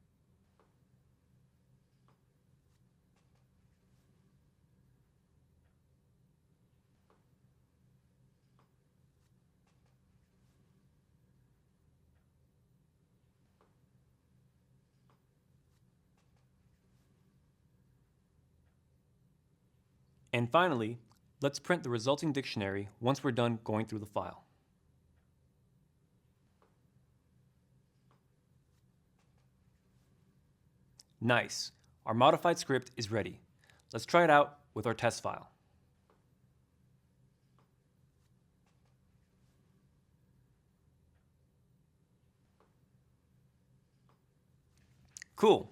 And finally, let's print the resulting dictionary once we're done going through the file. Nice. Our modified script is ready. Let's try it out with our test file. Cool.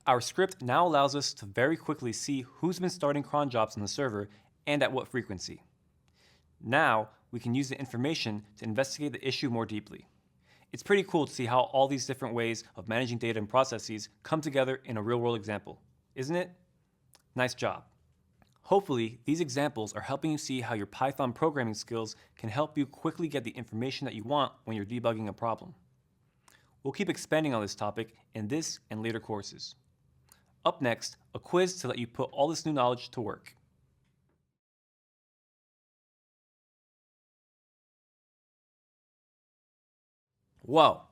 Our script now allows us to very quickly see who's been starting cron jobs on the server and at what frequency. Now, we can use the information to investigate the issue more deeply. It's pretty cool to see how all these different ways of managing data and processes come together in a real-world example, isn't it? Nice job. Hopefully, these examples are helping you see how your Python programming skills can help you quickly get the information that you want when you're debugging a problem. We'll keep expanding on this topic in this and later courses. Up next, a quiz to let you put all this new knowledge to work. Wow,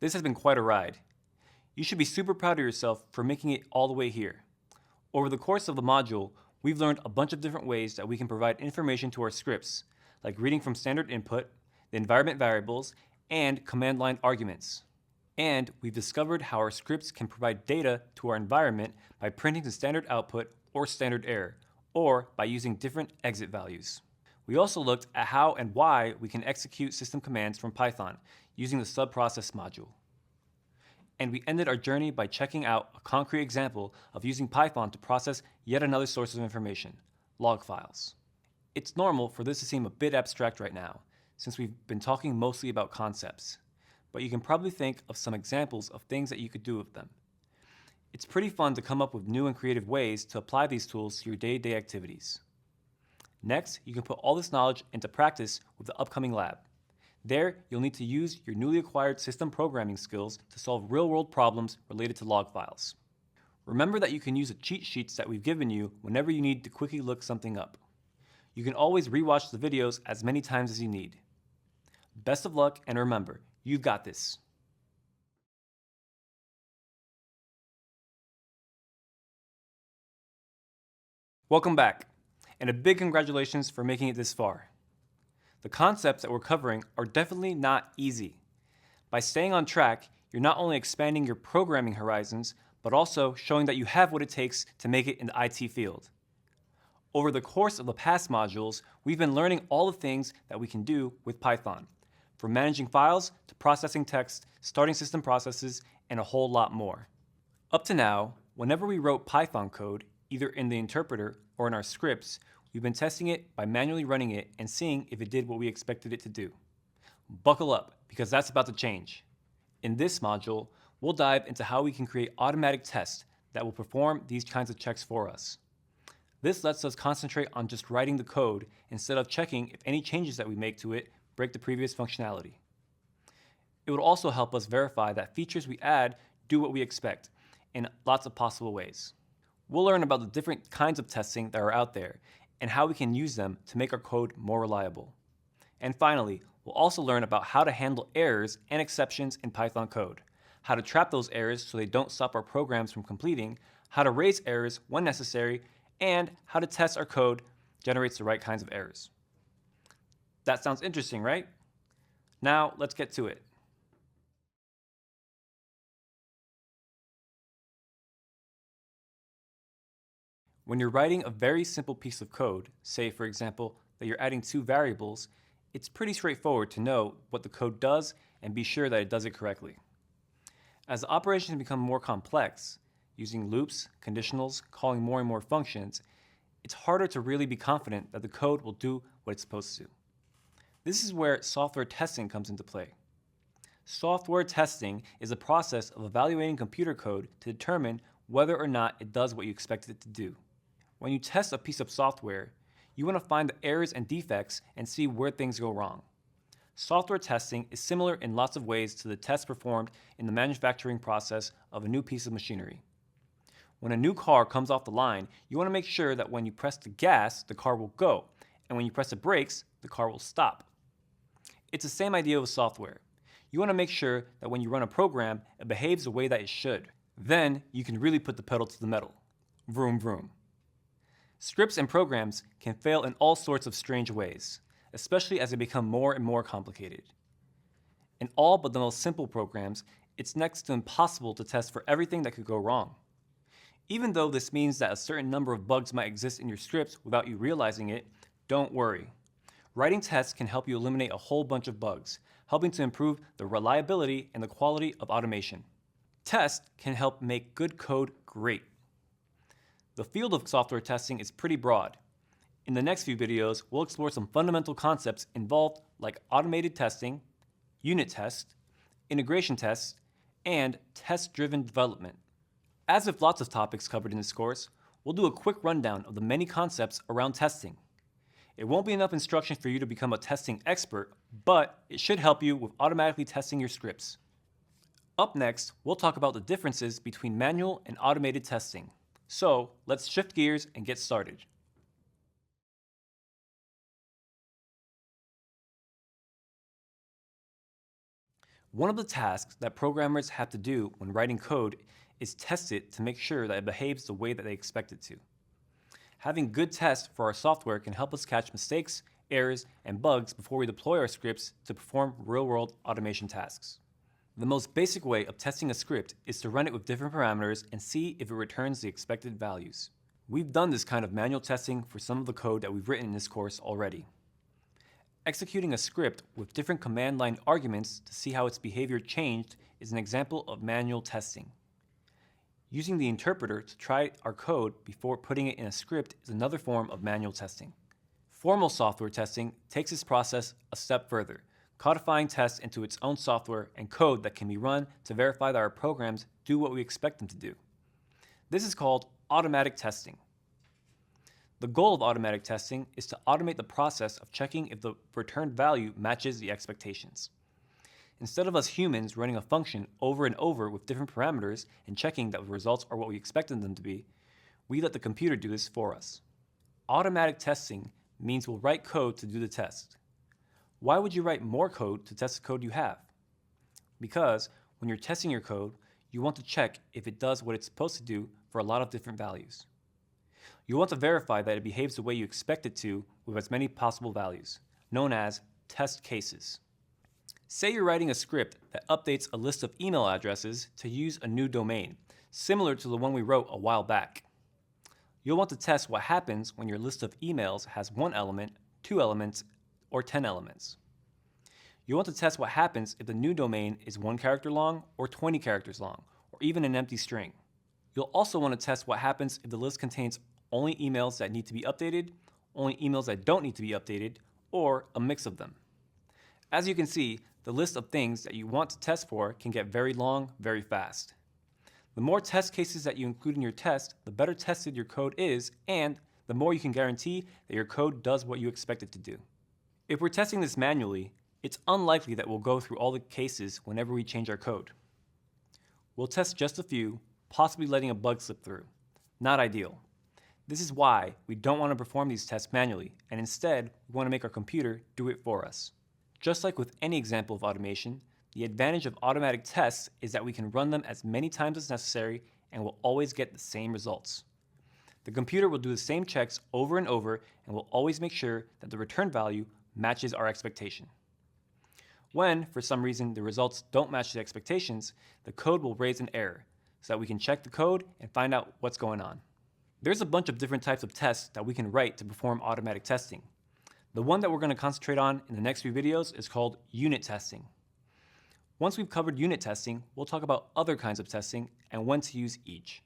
this has been quite a ride. You should be super proud of yourself for making it all the way here. Over the course of the module, we've learned a bunch of different ways that we can provide information to our scripts, like reading from standard input, the environment variables, and command line arguments. And we've discovered how our scripts can provide data to our environment by printing the standard output or standard error, or by using different exit values. We also looked at how and why we can execute system commands from Python using the subprocess module. And we ended our journey by checking out a concrete example of using Python to process yet another source of information, log files. It's normal for this to seem a bit abstract right now, since we've been talking mostly about concepts. But you can probably think of some examples of things that you could do with them. It's pretty fun to come up with new and creative ways to apply these tools to your day-to-day activities. Next, you can put all this knowledge into practice with the upcoming lab. There, you'll need to use your newly acquired system programming skills to solve real-world problems related to log files. Remember that you can use the cheat sheets that we've given you whenever you need to quickly look something up. You can always rewatch the videos as many times as you need. Best of luck, and remember, you've got this. Welcome back, and a big congratulations for making it this far. The concepts that we're covering are definitely not easy. By staying on track, you're not only expanding your programming horizons, but also showing that you have what it takes to make it in the IT field. Over the course of the past modules, we've been learning all the things that we can do with Python, from managing files to processing text, starting system processes, and a whole lot more. Up to now, whenever we wrote Python code, either in the interpreter or in our scripts, we've been testing it by manually running it and seeing if it did what we expected it to do. Buckle up, because that's about to change. In this module, we'll dive into how we can create automatic tests that will perform these kinds of checks for us. This lets us concentrate on just writing the code instead of checking if any changes that we make to it break the previous functionality. It would also help us verify that features we add do what we expect in lots of possible ways. We'll learn about the different kinds of testing that are out there and how we can use them to make our code more reliable. And finally, we'll also learn about how to handle errors and exceptions in Python code, how to trap those errors so they don't stop our programs from completing, how to raise errors when necessary, and how to test our code generates the right kinds of errors. That sounds interesting, right? Now, let's get to it. When you're writing a very simple piece of code, say for example that you're adding two variables, it's pretty straightforward to know what the code does and be sure that it does it correctly. As the operations become more complex, using loops, conditionals, calling more and more functions, it's harder to really be confident that the code will do what it's supposed to. This is where software testing comes into play. Software testing is a process of evaluating computer code to determine whether or not it does what you expect it to do. When you test a piece of software, you want to find the errors and defects and see where things go wrong. Software testing is similar in lots of ways to the tests performed in the manufacturing process of a new piece of machinery. When a new car comes off the line, you want to make sure that when you press the gas, the car will go, and when you press the brakes, the car will stop. It's the same idea with software. You want to make sure that when you run a program, it behaves the way that it should. Then you can really put the pedal to the metal. Vroom vroom. Scripts and programs can fail in all sorts of strange ways, especially as they become more and more complicated. In all but the most simple programs, it's next to impossible to test for everything that could go wrong. Even though this means that a certain number of bugs might exist in your scripts without you realizing it, don't worry. Writing tests can help you eliminate a whole bunch of bugs, helping to improve the reliability and the quality of automation. Tests can help make good code great. The field of software testing is pretty broad. In the next few videos, we'll explore some fundamental concepts involved like automated testing, unit tests, integration tests, and test-driven development. As with lots of topics covered in this course, we'll do a quick rundown of the many concepts around testing. It won't be enough instruction for you to become a testing expert, but it should help you with automatically testing your scripts. Up next, we'll talk about the differences between manual and automated testing. So, let's shift gears and get started. One of the tasks that programmers have to do when writing code is test it to make sure that it behaves the way that they expect it to. Having good tests for our software can help us catch mistakes, errors, and bugs before we deploy our scripts to perform real-world automation tasks. The most basic way of testing a script is to run it with different parameters and see if it returns the expected values. We've done this kind of manual testing for some of the code that we've written in this course already. Executing a script with different command line arguments to see how its behavior changed is an example of manual testing. Using the interpreter to try our code before putting it in a script is another form of manual testing. Formal software testing takes this process a step further, codifying tests into its own software and code that can be run to verify that our programs do what we expect them to do. This is called automatic testing. The goal of automatic testing is to automate the process of checking if the returned value matches the expectations. Instead of us humans running a function over and over with different parameters and checking that the results are what we expected them to be, we let the computer do this for us. Automatic testing means we'll write code to do the test. Why would you write more code to test the code you have? Because when you're testing your code, you want to check if it does what it's supposed to do for a lot of different values. You want to verify that it behaves the way you expect it to with as many possible values, known as test cases. Say you're writing a script that updates a list of email addresses to use a new domain, similar to the one we wrote a while back. You'll want to test what happens when your list of emails has 1 element, 2 elements, or 10 elements. You want to test what happens if the new domain is 1 character long or 20 characters long, or even an empty string. You'll also want to test what happens if the list contains only emails that need to be updated, only emails that don't need to be updated, or a mix of them. As you can see, the list of things that you want to test for can get very long, very fast. The more test cases that you include in your test, the better tested your code is, and the more you can guarantee that your code does what you expect it to do. If we're testing this manually, it's unlikely that we'll go through all the cases whenever we change our code. We'll test just a few, possibly letting a bug slip through. Not ideal. This is why we don't want to perform these tests manually, and instead, we want to make our computer do it for us. Just like with any example of automation, the advantage of automatic tests is that we can run them as many times as necessary and will always get the same results. The computer will do the same checks over and over and will always make sure that the return value matches our expectation. When, for some reason, the results don't match the expectations, the code will raise an error so that we can check the code and find out what's going on. There's a bunch of different types of tests that we can write to perform automatic testing. The one that we're going to concentrate on in the next few videos is called unit testing. Once we've covered unit testing, we'll talk about other kinds of testing and when to use each.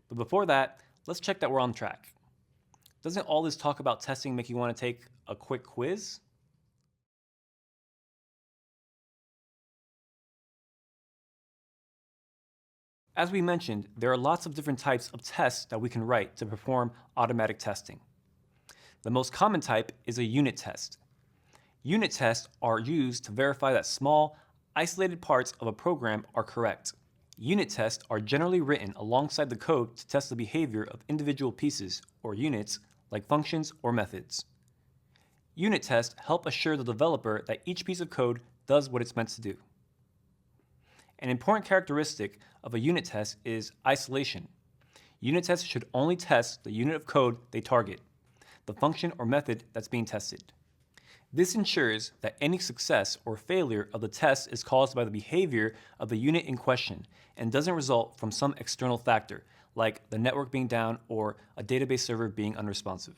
But before that, let's check that we're on track. Doesn't all this talk about testing make you want to take a quick quiz? As we mentioned, there are lots of different types of tests that we can write to perform automatic testing. The most common type is a unit test. Unit tests are used to verify that small, isolated parts of a program are correct. Unit tests are generally written alongside the code to test the behavior of individual pieces, or units, like functions or methods. Unit tests help assure the developer that each piece of code does what it's meant to do. An important characteristic of a unit test is isolation. Unit tests should only test the unit of code they target, the function or method that's being tested. This ensures that any success or failure of the test is caused by the behavior of the unit in question and doesn't result from some external factor, like the network being down or a database server being unresponsive.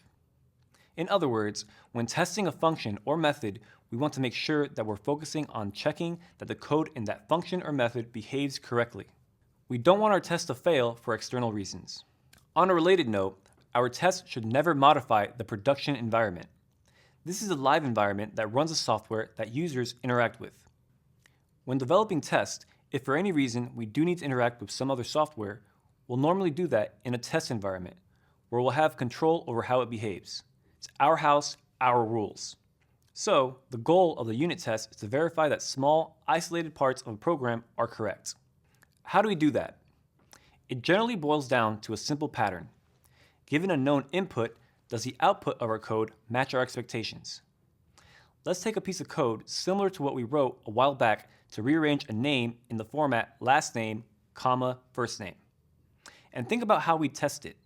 In other words, when testing a function or method, we want to make sure that we're focusing on checking that the code in that function or method behaves correctly. We don't want our test to fail for external reasons. On a related note, our test should never modify the production environment. This is a live environment that runs the software that users interact with. When developing tests, if for any reason we do need to interact with some other software, we'll normally do that in a test environment, where we'll have control over how it behaves. It's our house, our rules. So, the goal of the unit test is to verify that small, isolated parts of a program are correct. How do we do that? It generally boils down to a simple pattern. Given a known input, does the output of our code match our expectations? Let's take a piece of code similar to what we wrote a while back to rearrange a name in the format last name, comma, first name. And think about how we test it.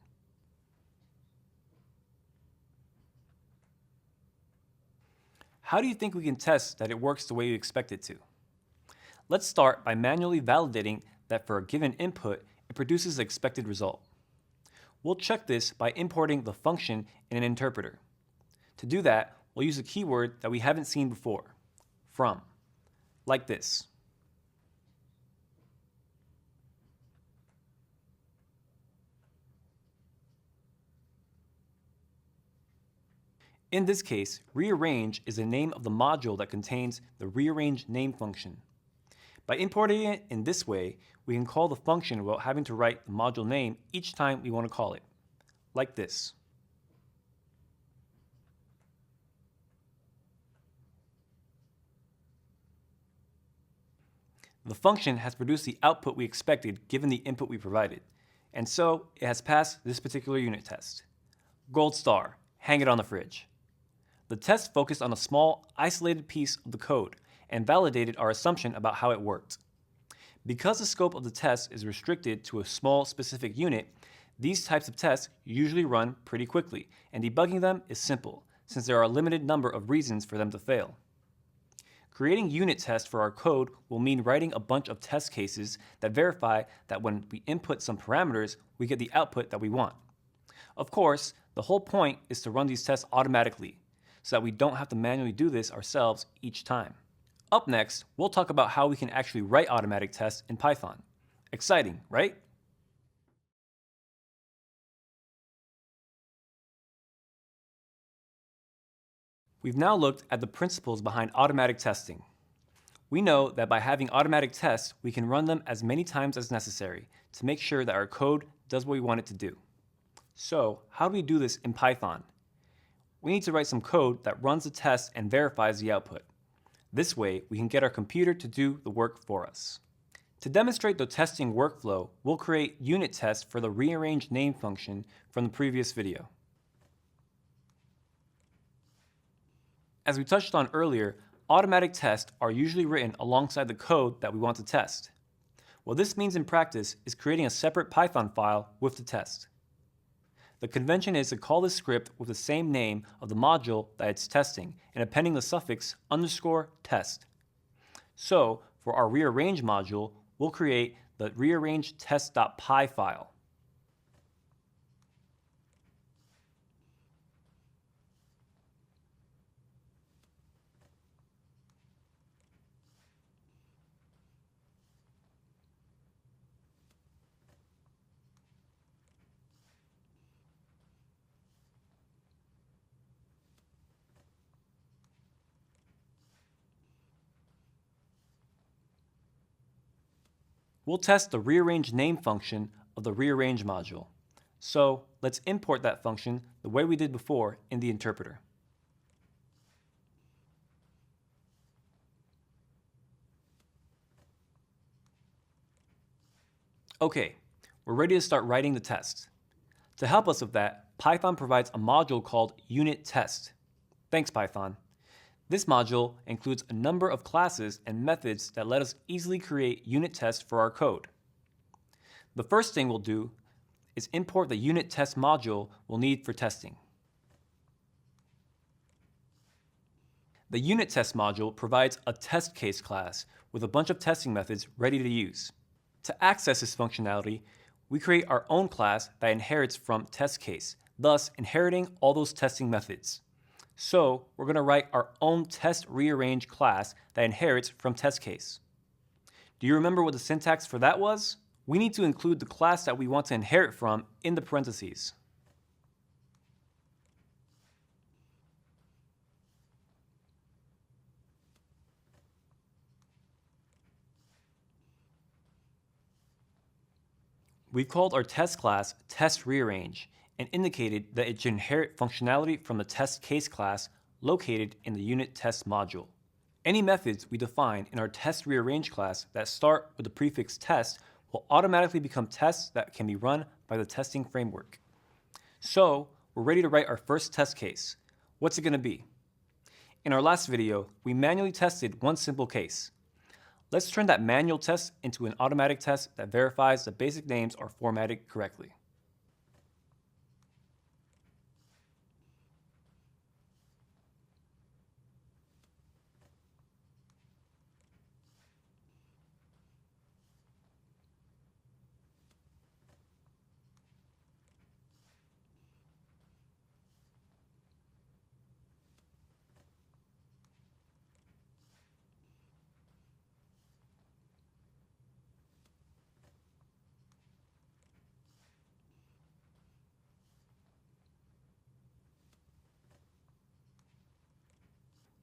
How do you think we can test that it works the way we expect it to? Let's start by manually validating that for a given input, it produces the expected result. We'll check this by importing the function in an interpreter. To do that, we'll use a keyword that we haven't seen before, from, like this. In this case, rearrange is the name of the module that contains the rearrange name function. By importing it in this way, we can call the function without having to write the module name each time we want to call it, like this. The function has produced the output we expected given the input we provided, and so it has passed this particular unit test. Gold star, hang it on the fridge. The test focused on a small, isolated piece of the code and validated our assumption about how it worked. Because the scope of the test is restricted to a small, specific unit, these types of tests usually run pretty quickly, and debugging them is simple, since there are a limited number of reasons for them to fail. Creating unit tests for our code will mean writing a bunch of test cases that verify that when we input some parameters, we get the output that we want. Of course, the whole point is to run these tests automatically, so that we don't have to manually do this ourselves each time. Up next, we'll talk about how we can actually write automatic tests in Python. Exciting, right? We've now looked at the principles behind automatic testing. We know that by having automatic tests, we can run them as many times as necessary to make sure that our code does what we want it to do. So, how do we do this in Python? We need to write some code that runs the test and verifies the output. This way, we can get our computer to do the work for us. To demonstrate the testing workflow, we'll create unit tests for the rearrange name function from the previous video. As we touched on earlier, automatic tests are usually written alongside the code that we want to test. What this means in practice is creating a separate Python file with the test. The convention is to call this script with the same name of the module that it's testing and appending the suffix _test. So for our rearrange module, we'll create the rearrange test.py file. We'll test the rearrange name function of the rearrange module. So let's import that function the way we did before in the interpreter. Okay, we're ready to start writing the test. To help us with that, Python provides a module called unit test. Thanks, Python. This module includes a number of classes and methods that let us easily create unit tests for our code. The first thing we'll do is import the unit test module we'll need for testing. The unit test module provides a test case class with a bunch of testing methods ready to use. To access this functionality, we create our own class that inherits from test case, thus inheriting all those testing methods. So we're going to write our own test rearrange class that inherits from test case. Do you remember what the syntax for that was? We need to include the class that we want to inherit from in the parentheses. We've called our test class test rearrange and indicated that it should inherit functionality from the test case class located in the unit test module. Any methods we define in our test rearrange class that start with the prefix test will automatically become tests that can be run by the testing framework. So we're ready to write our first test case. What's it going to be? In our last video, we manually tested one simple case. Let's turn that manual test into an automatic test that verifies the basic names are formatted correctly.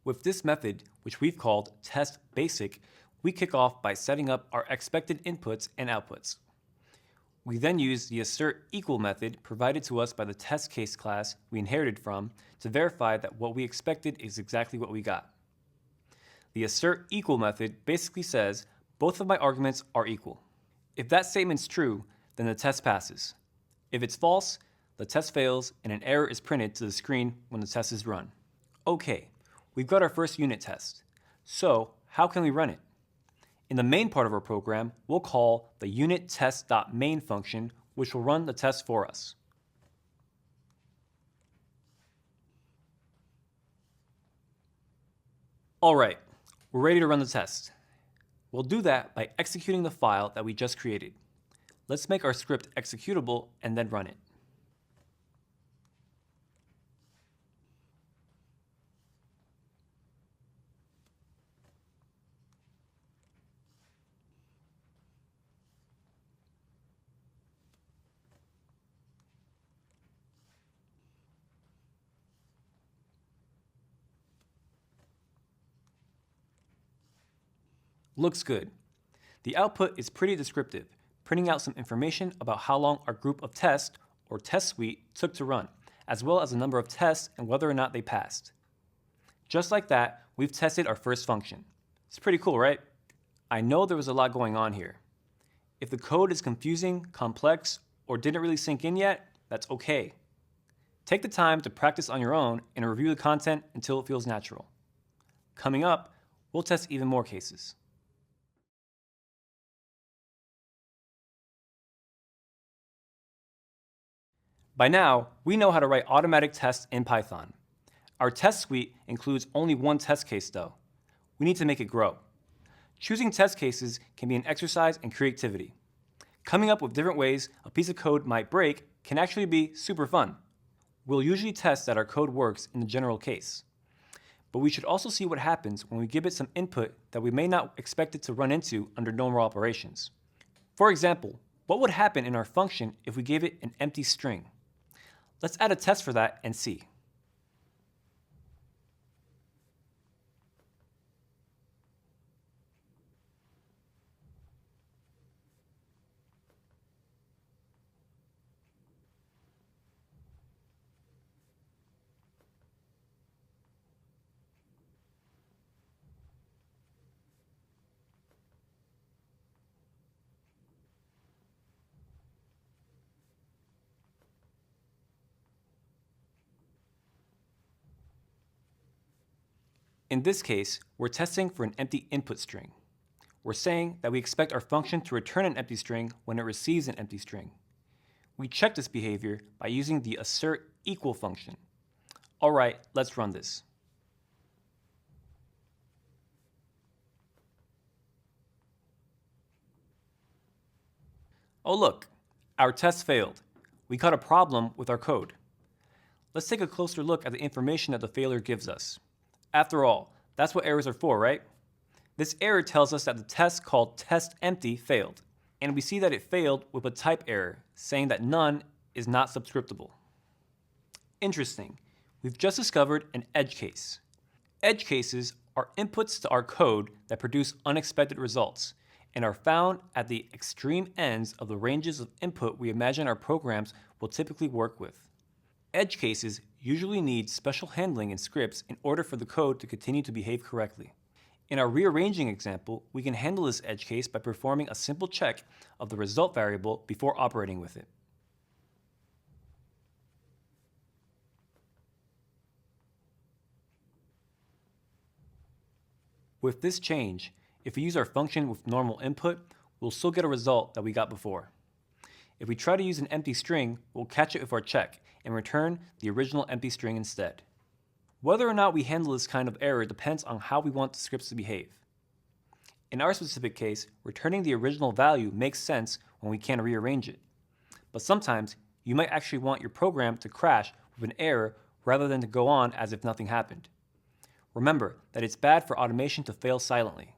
With this method, which we've called test basic, we kick off by setting up our expected inputs and outputs. We then use the assert equal method provided to us by the test case class we inherited from to verify that what we expected is exactly what we got. The assert equal method basically says both of my arguments are equal. If that statement's true, then the test passes. If it's false, the test fails and an error is printed to the screen when the test is run. Okay. We've got our first unit test. So how can we run it? In the main part of our program, we'll call the unit test.main function, which will run the test for us. All right, we're ready to run the test. We'll do that by executing the file that we just created. Let's make our script executable and then run it. Looks good. The output is pretty descriptive, printing out some information about how long our group of tests, or test suite, took to run, as well as the number of tests and whether or not they passed. Just like that, we've tested our first function. It's pretty cool, right? I know there was a lot going on here. If the code is confusing, complex, or didn't really sink in yet, that's okay. Take the time to practice on your own and review the content until it feels natural. Coming up, we'll test even more cases. By now, we know how to write automatic tests in Python. Our test suite includes only one test case though. We need to make it grow. Choosing test cases can be an exercise in creativity. Coming up with different ways a piece of code might break can actually be super fun. We'll usually test that our code works in the general case. But we should also see what happens when we give it some input that we may not expect it to run into under normal operations. For example, what would happen in our function if we gave it an empty string? Let's add a test for that and see. In this case, we're testing for an empty input string. We're saying that we expect our function to return an empty string when it receives an empty string. We check this behavior by using the assert equal function. All right, let's run this. Oh look, our test failed. We caught a problem with our code. Let's take a closer look at the information that the failure gives us. After all, that's what errors are for, right? This error tells us that the test called testEmpty failed, and we see that it failed with a type error, saying that none is not subscriptable. Interesting, we've just discovered an edge case. Edge cases are inputs to our code that produce unexpected results, and are found at the extreme ends of the ranges of input we imagine our programs will typically work with. Edge cases usually need special handling in scripts in order for the code to continue to behave correctly. In our rearranging example, we can handle this edge case by performing a simple check of the result variable before operating with it. With this change, if we use our function with normal input, we'll still get a result that we got before. If we try to use an empty string, we'll catch it with our check and return the original empty string instead. Whether or not we handle this kind of error depends on how we want the scripts to behave. In our specific case, returning the original value makes sense when we can rearrange it. But sometimes, you might actually want your program to crash with an error rather than to go on as if nothing happened. Remember that it's bad for automation to fail silently.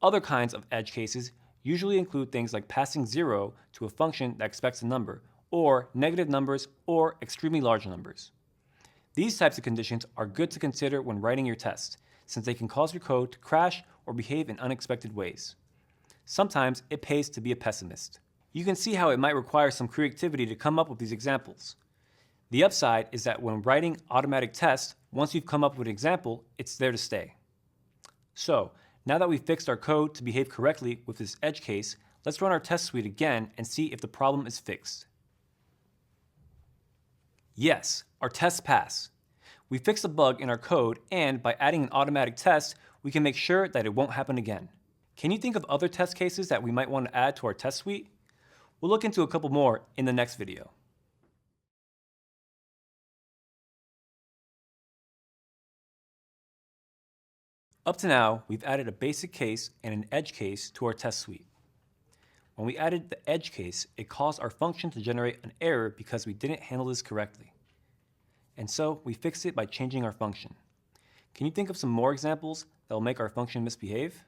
Other kinds of edge cases usually include things like passing 0 to a function that expects a number, or negative numbers, or extremely large numbers. These types of conditions are good to consider when writing your test, since they can cause your code to crash or behave in unexpected ways. Sometimes it pays to be a pessimist. You can see how it might require some creativity to come up with these examples. The upside is that when writing automatic tests, once you've come up with an example, it's there to stay. So, now that we've fixed our code to behave correctly with this edge case, let's run our test suite again and see if the problem is fixed. Yes, our tests pass. We fixed a bug in our code, and by adding an automatic test, we can make sure that it won't happen again. Can you think of other test cases that we might want to add to our test suite? We'll look into a couple more in the next video. Up to now, we've added a basic case and an edge case to our test suite. When we added the edge case, it caused our function to generate an error because we didn't handle this correctly. And so we fixed it by changing our function. Can you think of some more examples that will make our function misbehave?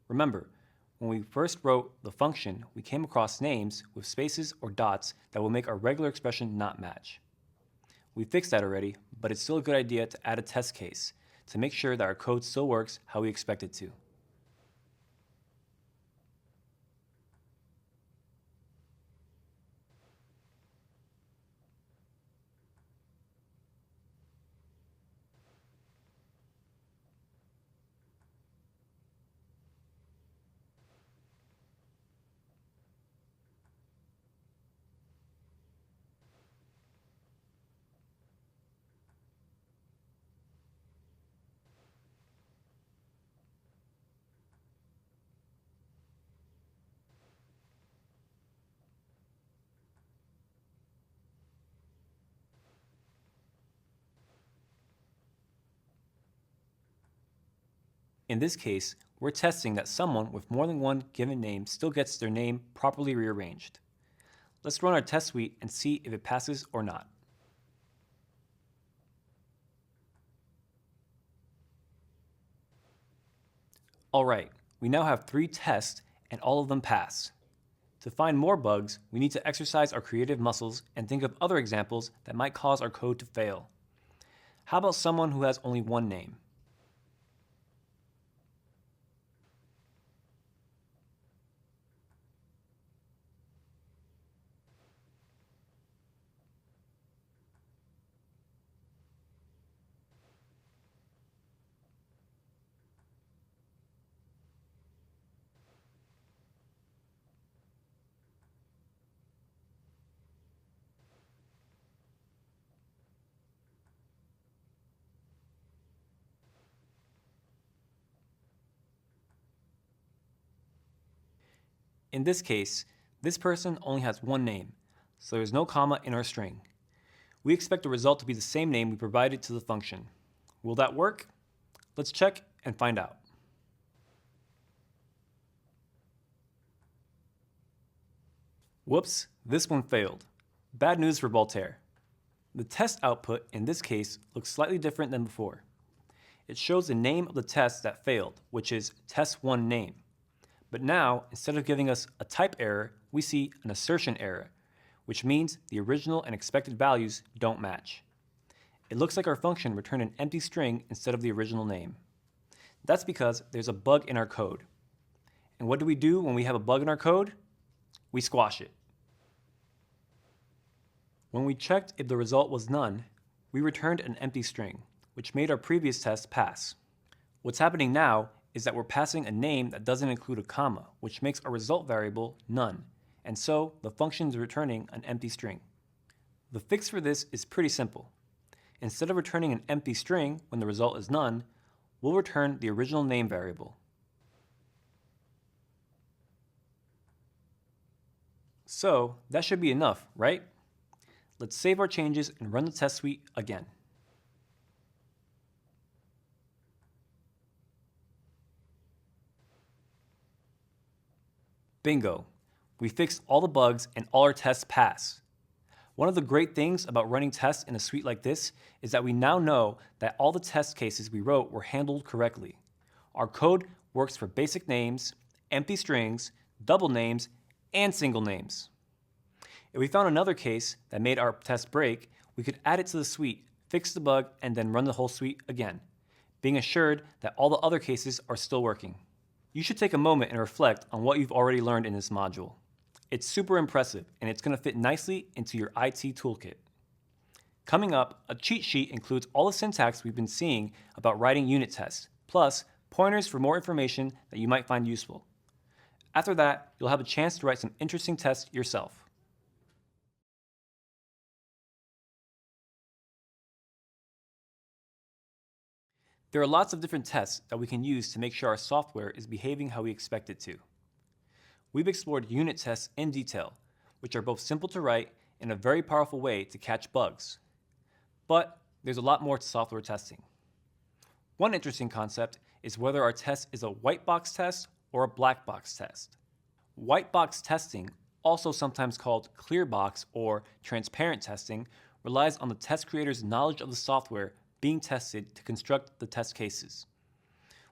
Remember, when we first wrote the function, we came across names with spaces or dots that will make our regular expression not match. We fixed that already, but it's still a good idea to add a test case to make sure that our code still works how we expect it to. In this case, we're testing that someone with more than one given name still gets their name properly rearranged. Let's run our test suite and see if it passes or not. Alright, we now have 3 tests and all of them pass. To find more bugs, we need to exercise our creative muscles and think of other examples that might cause our code to fail. How about someone who has only one name? In this case, this person only has one name, so there's no comma in our string. We expect the result to be the same name we provided to the function. Will that work? Let's check and find out. Whoops, this one failed. Bad news for Voltaire. The test output in this case looks slightly different than before. It shows the name of the test that failed, which is test1 name. But now, instead of giving us a type error, we see an assertion error, which means the original and expected values don't match. It looks like our function returned an empty string instead of the original name. That's because there's a bug in our code. And what do we do when we have a bug in our code? We squash it. When we checked if the result was none, we returned an empty string, which made our previous test pass. What's happening now is that we're passing a name that doesn't include a comma, which makes our result variable none, and so the function is returning an empty string. The fix for this is pretty simple. Instead of returning an empty string when the result is none, we'll return the original name variable. So that should be enough, right? Let's save our changes and run the test suite again. Bingo! We fixed all the bugs and all our tests pass. One of the great things about running tests in a suite like this is that we now know that all the test cases we wrote were handled correctly. Our code works for basic names, empty strings, double names, and single names. If we found another case that made our test break, we could add it to the suite, fix the bug, and then run the whole suite again, being assured that all the other cases are still working. You should take a moment and reflect on what you've already learned in this module. It's super impressive, and it's going to fit nicely into your IT toolkit. Coming up, a cheat sheet includes all the syntax we've been seeing about writing unit tests, plus pointers for more information that you might find useful. After that, you'll have a chance to write some interesting tests yourself. There are lots of different tests that we can use to make sure our software is behaving how we expect it to. We've explored unit tests in detail, which are both simple to write and a very powerful way to catch bugs. But there's a lot more to software testing. One interesting concept is whether our test is a white box test or a black box test. White box testing, also sometimes called clear box or transparent testing, relies on the test creator's knowledge of the software being tested to construct the test cases.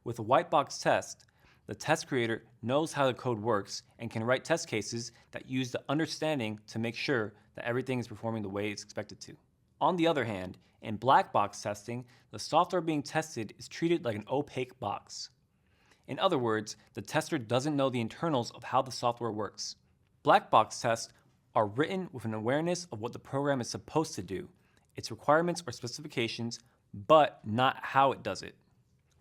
With a white box test, the test creator knows how the code works and can write test cases that use the understanding to make sure that everything is performing the way it's expected to. On the other hand, in black box testing, the software being tested is treated like an opaque box. In other words, the tester doesn't know the internals of how the software works. Black box tests are written with an awareness of what the program is supposed to do, its requirements or specifications, but not how it does it.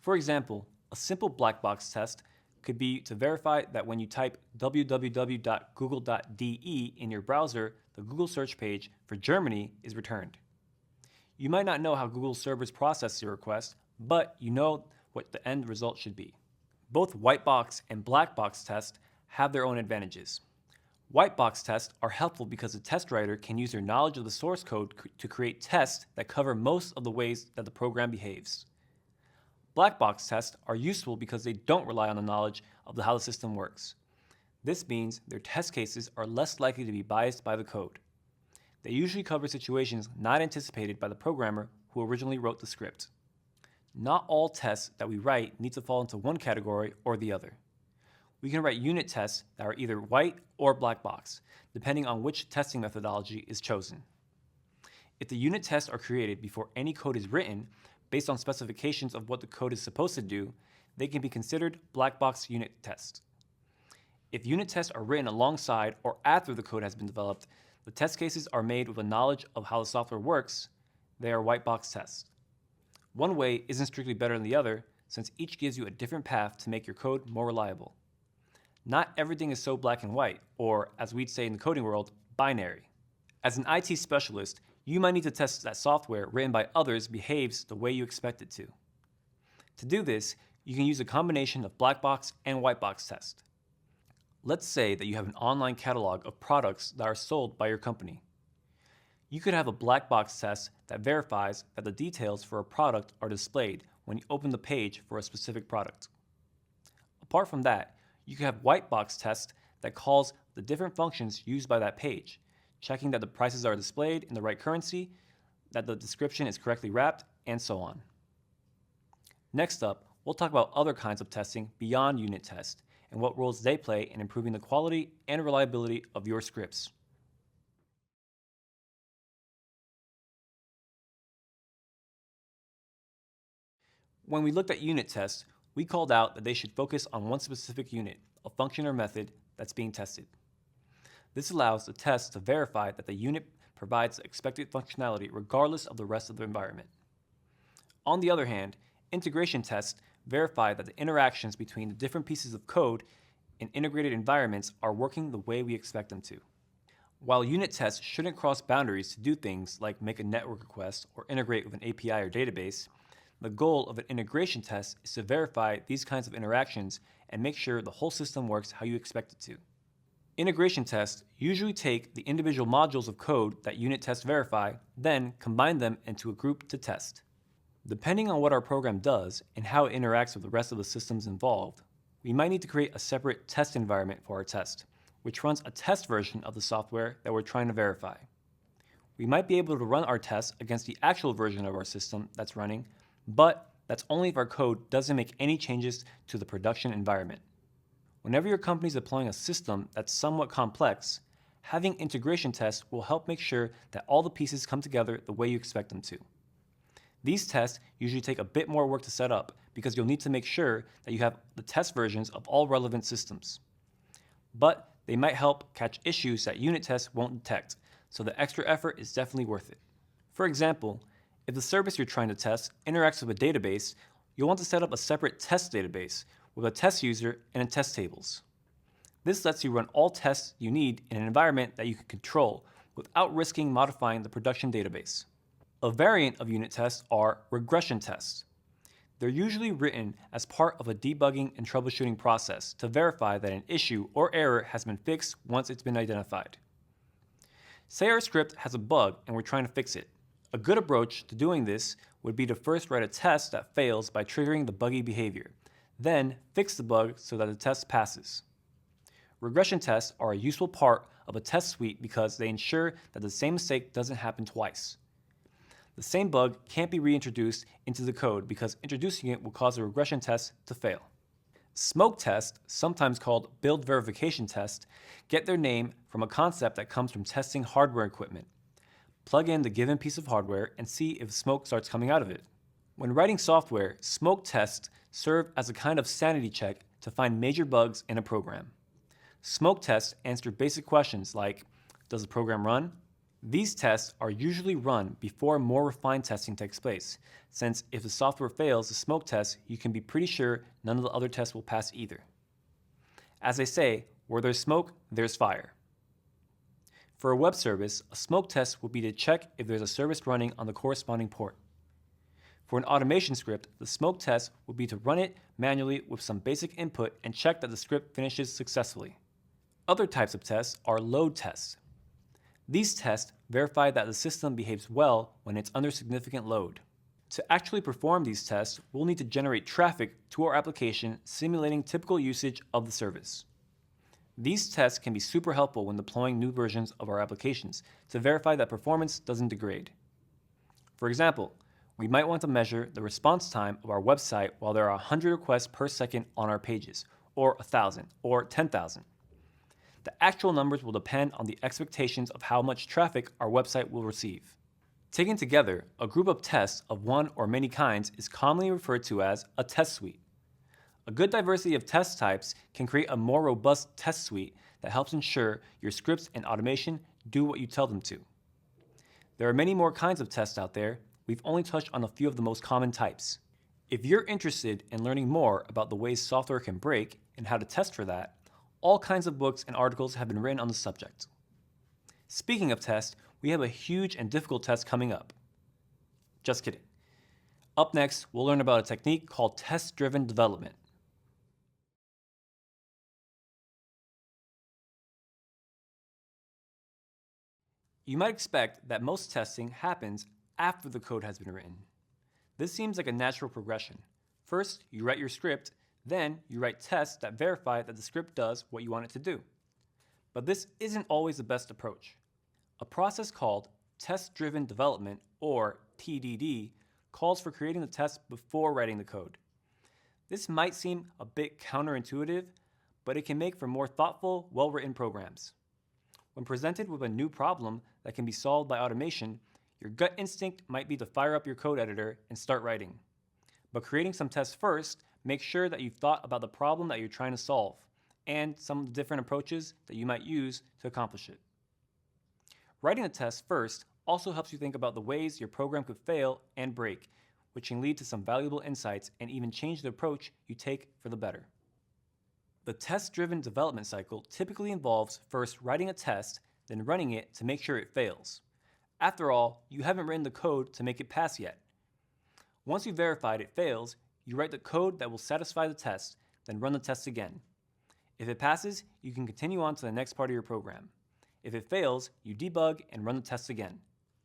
For example, a simple black box test could be to verify that when you type www.google.de in your browser, the Google search page for Germany is returned. You might not know how Google servers process your request, but you know what the end result should be. Both white box and black box tests have their own advantages. White box tests are helpful because the test writer can use their knowledge of the source code to create tests that cover most of the ways that the program behaves. Black box tests are useful because they don't rely on the knowledge of how the system works. This means their test cases are less likely to be biased by the code. They usually cover situations not anticipated by the programmer who originally wrote the script. Not all tests that we write need to fall into one category or the other. We can write unit tests that are either white or black box, depending on which testing methodology is chosen. If the unit tests are created before any code is written, based on specifications of what the code is supposed to do, they can be considered black box unit tests. If unit tests are written alongside or after the code has been developed, the test cases are made with a knowledge of how the software works. They are white box tests. One way isn't strictly better than the other, since each gives you a different path to make your code more reliable. Not everything is so black and white, or as we'd say in the coding world, binary. As an IT specialist, you might need to test that software written by others behaves the way you expect it to. To do this, you can use a combination of black box and white box test. Let's say that you have an online catalog of products that are sold by your company. You could have a black box test that verifies that the details for a product are displayed when you open the page for a specific product. Apart from that, you could have white box tests that calls the different functions used by that page, checking that the prices are displayed in the right currency, that the description is correctly wrapped, and so on. Next up, we'll talk about other kinds of testing beyond unit tests and what roles they play in improving the quality and reliability of your scripts. When we looked at unit tests, we called out that they should focus on one specific unit, a function or method that's being tested. This allows the test to verify that the unit provides the expected functionality regardless of the rest of the environment. On the other hand, integration tests verify that the interactions between the different pieces of code in integrated environments are working the way we expect them to. While unit tests shouldn't cross boundaries to do things like make a network request or integrate with an API or database, the goal of an integration test is to verify these kinds of interactions and make sure the whole system works how you expect it to. Integration tests usually take the individual modules of code that unit tests verify, then combine them into a group to test. Depending on what our program does and how it interacts with the rest of the systems involved, we might need to create a separate test environment for our test, which runs a test version of the software that we're trying to verify. We might be able to run our tests against the actual version of our system that's running, but that's only if our code doesn't make any changes to the production environment. Whenever your company is deploying a system that's somewhat complex, having integration tests will help make sure that all the pieces come together the way you expect them to. These tests usually take a bit more work to set up because you'll need to make sure that you have the test versions of all relevant systems. But they might help catch issues that unit tests won't detect, so the extra effort is definitely worth it. For example, if the service you're trying to test interacts with a database, you'll want to set up a separate test database with a test user and test tables. This lets you run all tests you need in an environment that you can control without risking modifying the production database. A variant of unit tests are regression tests. They're usually written as part of a debugging and troubleshooting process to verify that an issue or error has been fixed once it's been identified. Say our script has a bug and we're trying to fix it. A good approach to doing this would be to first write a test that fails by triggering the buggy behavior, then fix the bug so that the test passes. Regression tests are a useful part of a test suite because they ensure that the same mistake doesn't happen twice. The same bug can't be reintroduced into the code because introducing it will cause a regression test to fail. Smoke tests, sometimes called build verification tests, get their name from a concept that comes from testing hardware equipment. Plug in the given piece of hardware and see if smoke starts coming out of it. When writing software, smoke tests serve as a kind of sanity check to find major bugs in a program. Smoke tests answer basic questions like, does the program run? These tests are usually run before more refined testing takes place, since if the software fails the smoke test, you can be pretty sure none of the other tests will pass either. As they say, where there's smoke, there's fire. For a web service, a smoke test would be to check if there's a service running on the corresponding port. For an automation script, the smoke test would be to run it manually with some basic input and check that the script finishes successfully. Other types of tests are load tests. These tests verify that the system behaves well when it's under significant load. To actually perform these tests, we'll need to generate traffic to our application simulating typical usage of the service. These tests can be super helpful when deploying new versions of our applications to verify that performance doesn't degrade. For example, we might want to measure the response time of our website while there are 100 requests per second on our pages, or 1,000, or 10,000. The actual numbers will depend on the expectations of how much traffic our website will receive. Taken together, a group of tests of one or many kinds is commonly referred to as a test suite. A good diversity of test types can create a more robust test suite that helps ensure your scripts and automation do what you tell them to. There are many more kinds of tests out there. We've only touched on a few of the most common types. If you're interested in learning more about the ways software can break and how to test for that, all kinds of books and articles have been written on the subject. Speaking of tests, we have a huge and difficult test coming up. Just kidding. Up next, we'll learn about a technique called test-driven development. You might expect that most testing happens after the code has been written. This seems like a natural progression. First, you write your script, then you write tests that verify that the script does what you want it to do. But this isn't always the best approach. A process called test-driven development, or TDD, calls for creating the test before writing the code. This might seem a bit counterintuitive, but it can make for more thoughtful, well-written programs. When presented with a new problem that can be solved by automation, your gut instinct might be to fire up your code editor and start writing. But creating some tests first makes sure that you've thought about the problem that you're trying to solve and some of the different approaches that you might use to accomplish it. Writing a test first also helps you think about the ways your program could fail and break, which can lead to some valuable insights and even change the approach you take for the better. The test-driven development cycle typically involves first writing a test, then running it to make sure it fails. After all, you haven't written the code to make it pass yet. Once you've verified it fails, you write the code that will satisfy the test, then run the test again. If it passes, you can continue on to the next part of your program. If it fails, you debug and run the test again.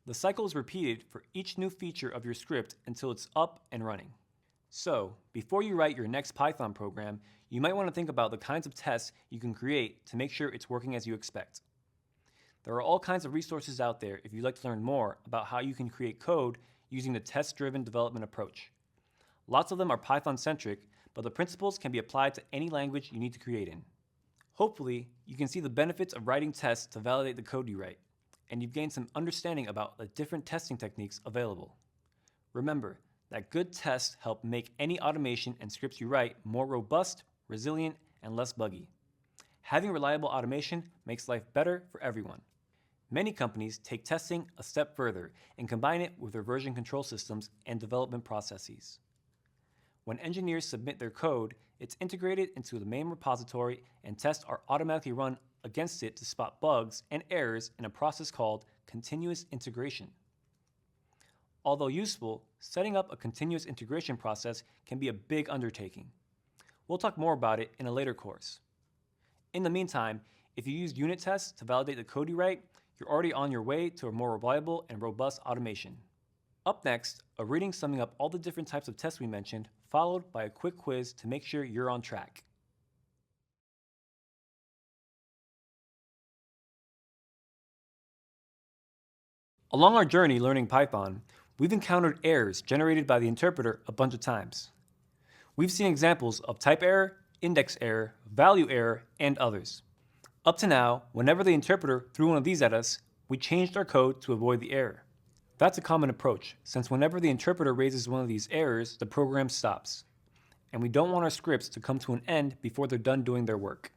The cycle is repeated for each new feature of your script until it's up and running. So, before you write your next Python program, you might want to think about the kinds of tests you can create to make sure it's working as you expect. There are all kinds of resources out there if you'd like to learn more about how you can create code using the test-driven development approach. Lots of them are Python-centric, but the principles can be applied to any language you need to create in. Hopefully, you can see the benefits of writing tests to validate the code you write, and you've gained some understanding about the different testing techniques available. Remember that good tests help make any automation and scripts you write more robust, resilient, and less buggy. Having reliable automation makes life better for everyone. Many companies take testing a step further and combine it with their version control systems and development processes. When engineers submit their code, it's integrated into the main repository and tests are automatically run against it to spot bugs and errors in a process called continuous integration. Although useful, setting up a continuous integration process can be a big undertaking. We'll talk more about it in a later course. In the meantime, if you use unit tests to validate the code you write, you're already on your way to a more reliable and robust automation. Up next, a reading summing up all the different types of tests we mentioned, followed by a quick quiz to make sure you're on track. Along our journey learning Python, we've encountered errors generated by the interpreter a bunch of times. We've seen examples of type error, index error, value error, and others. Up to now, whenever the interpreter threw one of these at us, we changed our code to avoid the error. That's a common approach, since whenever the interpreter raises one of these errors, the program stops. And we don't want our scripts to come to an end before they're done doing their work.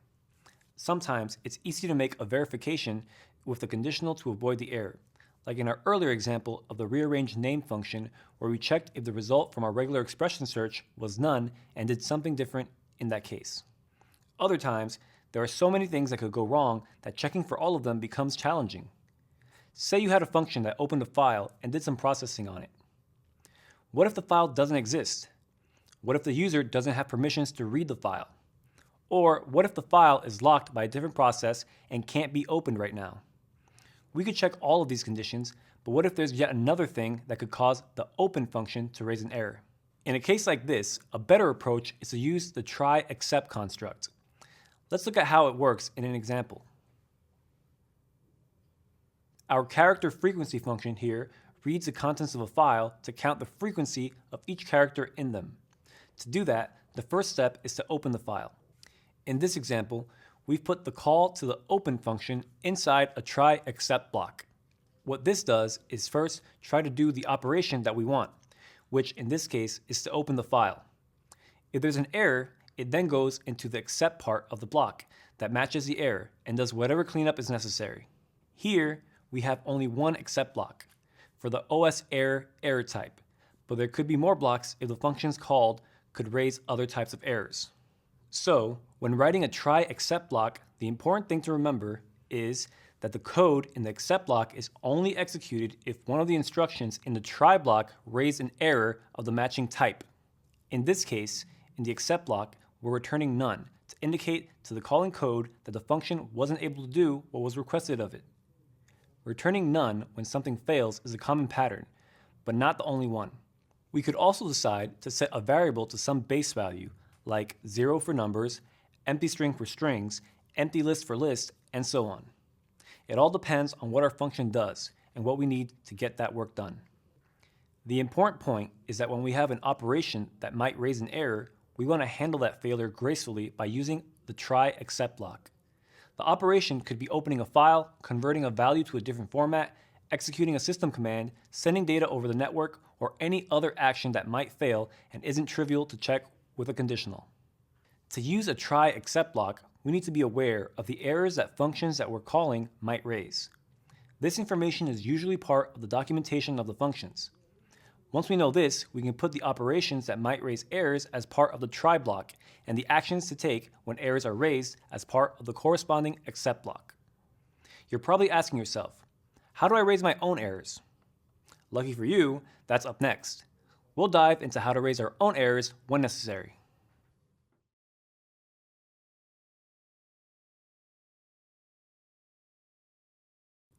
Sometimes it's easy to make a verification with the conditional to avoid the error, like in our earlier example of the rearrange name function where we checked if the result from our regular expression search was none and did something different in that case. Other times, there are so many things that could go wrong that checking for all of them becomes challenging. Say you had a function that opened a file and did some processing on it. What if the file doesn't exist? What if the user doesn't have permissions to read the file? Or what if the file is locked by a different process and can't be opened right now? We could check all of these conditions, But what if there's yet another thing that could cause the open function to raise an error? In a case like this, a better approach is to use the try except construct. Let's look at how it works in an example. Our character frequency function here reads the contents of a file to count the frequency of each character in them. To do that, the first step is to open the file. In this example, we've put the call to the open function inside a try except block. What this does is first try to do the operation that we want, which in this case is to open the file. If there's an error, it then goes into the except part of the block that matches the error and does whatever cleanup is necessary. Here, we have only one except block for the OS error type, but there could be more blocks if the functions called could raise other types of errors. So, when writing a try except block, the important thing to remember is that the code in the except block is only executed if one of the instructions in the try block raise an error of the matching type. In this case, in the except block, we're returning none to indicate to the calling code that the function wasn't able to do what was requested of it. Returning none when something fails is a common pattern, but not the only one. We could also decide to set a variable to some base value, like 0 for numbers, empty string for strings, empty list for list, and so on. It all depends on what our function does and what we need to get that work done. The important point is that when we have an operation that might raise an error, we want to handle that failure gracefully by using the try except block. The operation could be opening a file, converting a value to a different format, executing a system command, sending data over the network, or any other action that might fail and isn't trivial to check with a conditional. To use a try except block, we need to be aware of the errors that functions that we're calling might raise. This information is usually part of the documentation of the functions. Once we know this, we can put the operations that might raise errors as part of the try block and the actions to take when errors are raised as part of the corresponding except block. You're probably asking yourself, how do I raise my own errors? Lucky for you, that's up next. We'll dive into how to raise our own errors when necessary.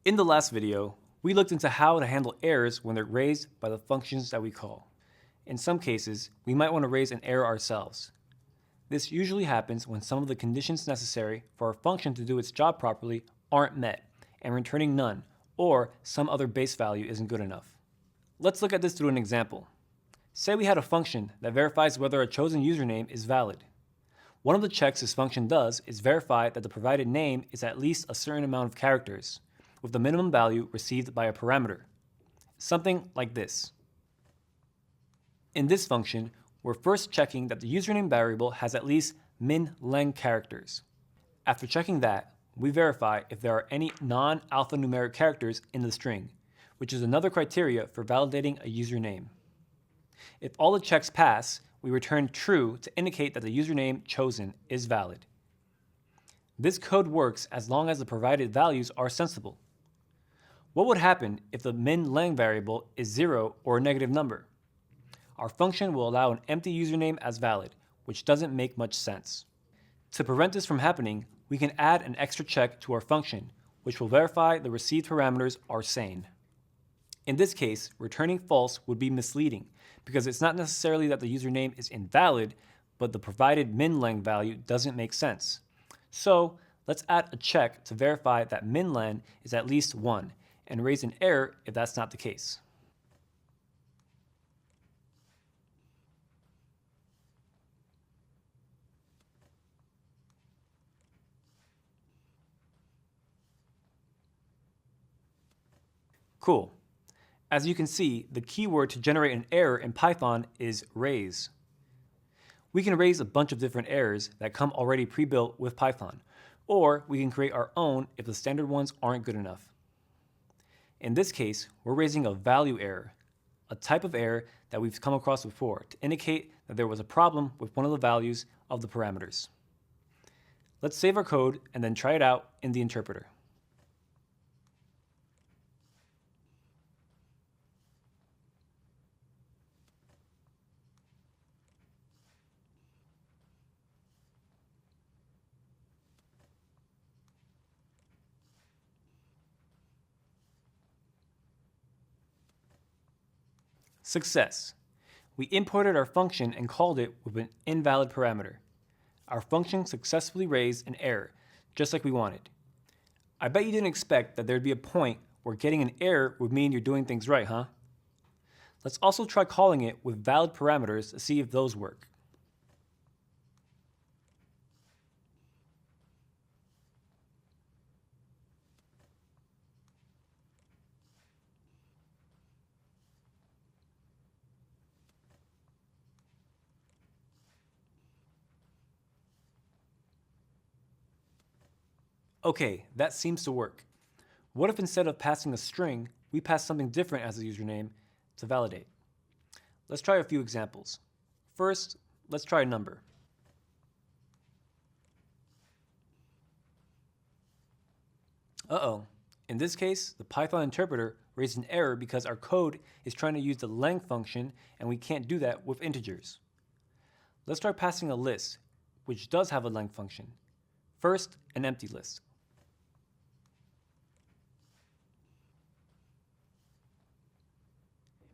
In the last video, we looked into how to handle errors when they're raised by the functions that we call. In some cases, we might want to raise an error ourselves. This usually happens when some of the conditions necessary for our function to do its job properly aren't met, and returning none, or some other base value isn't good enough. Let's look at this through an example. Say we had a function that verifies whether a chosen username is valid. One of the checks this function does is verify that the provided name is at least a certain amount of characters, with the minimum value received by a parameter. Something like this. In this function, we're first checking that the username variable has at least min-length characters. After checking that, we verify if there are any non-alphanumeric characters in the string, which is another criteria for validating a username. If all the checks pass, we return true to indicate that the username chosen is valid. This code works as long as the provided values are sensible. What would happen if the min-length variable is 0 or a negative number? Our function will allow an empty username as valid, which doesn't make much sense. To prevent this from happening, we can add an extra check to our function, which will verify the received parameters are sane. In this case, returning false would be misleading, because it's not necessarily that the username is invalid, but the provided min-length value doesn't make sense. So, let's add a check to verify that min-length is at least 1, and raise an error if that's not the case. Cool. As you can see, the keyword to generate an error in Python is raise. We can raise a bunch of different errors that come already pre-built with Python, or we can create our own if the standard ones aren't good enough. In this case, we're raising a value error, a type of error that we've come across before to indicate that there was a problem with one of the values of the parameters. Let's save our code and then try it out in the interpreter. Success. We imported our function and called it with an invalid parameter. Our function successfully raised an error, just like we wanted. I bet you didn't expect that there'd be a point where getting an error would mean you're doing things right, huh? Let's also try calling it with valid parameters to see if those work. Okay, that seems to work. What if instead of passing a string, we pass something different as a username to validate? Let's try a few examples. First, let's try a number. Uh-oh. In this case, the Python interpreter raised an error because our code is trying to use the length function and we can't do that with integers. Let's try passing a list, which does have a length function. First, an empty list.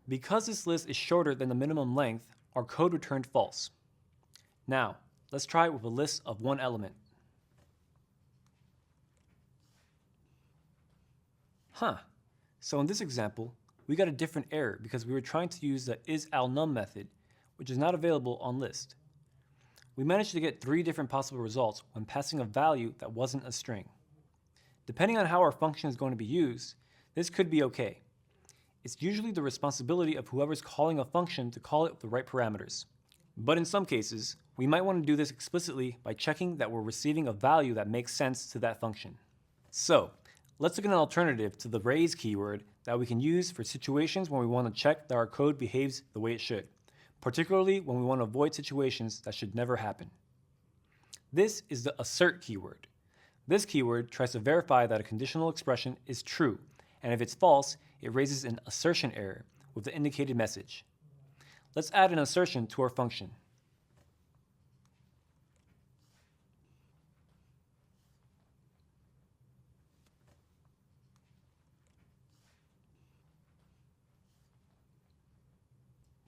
Because this list is shorter than the minimum length, our code returned false. Now, let's try it with a list of one element. So in this example, we got a different error because we were trying to use the isAllNum method, which is not available on list. We managed to get 3 different possible results when passing a value that wasn't a string. Depending on how our function is going to be used, this could be okay. It's usually the responsibility of whoever's calling a function to call it with the right parameters. But in some cases, we might want to do this explicitly by checking that we're receiving a value that makes sense to that function. So, let's look at an alternative to the raise keyword that we can use for situations when we want to check that our code behaves the way it should, particularly when we want to avoid situations that should never happen. This is the assert keyword. This keyword tries to verify that a conditional expression is true, and if it's false, it raises an assertion error with the indicated message. Let's add an assertion to our function.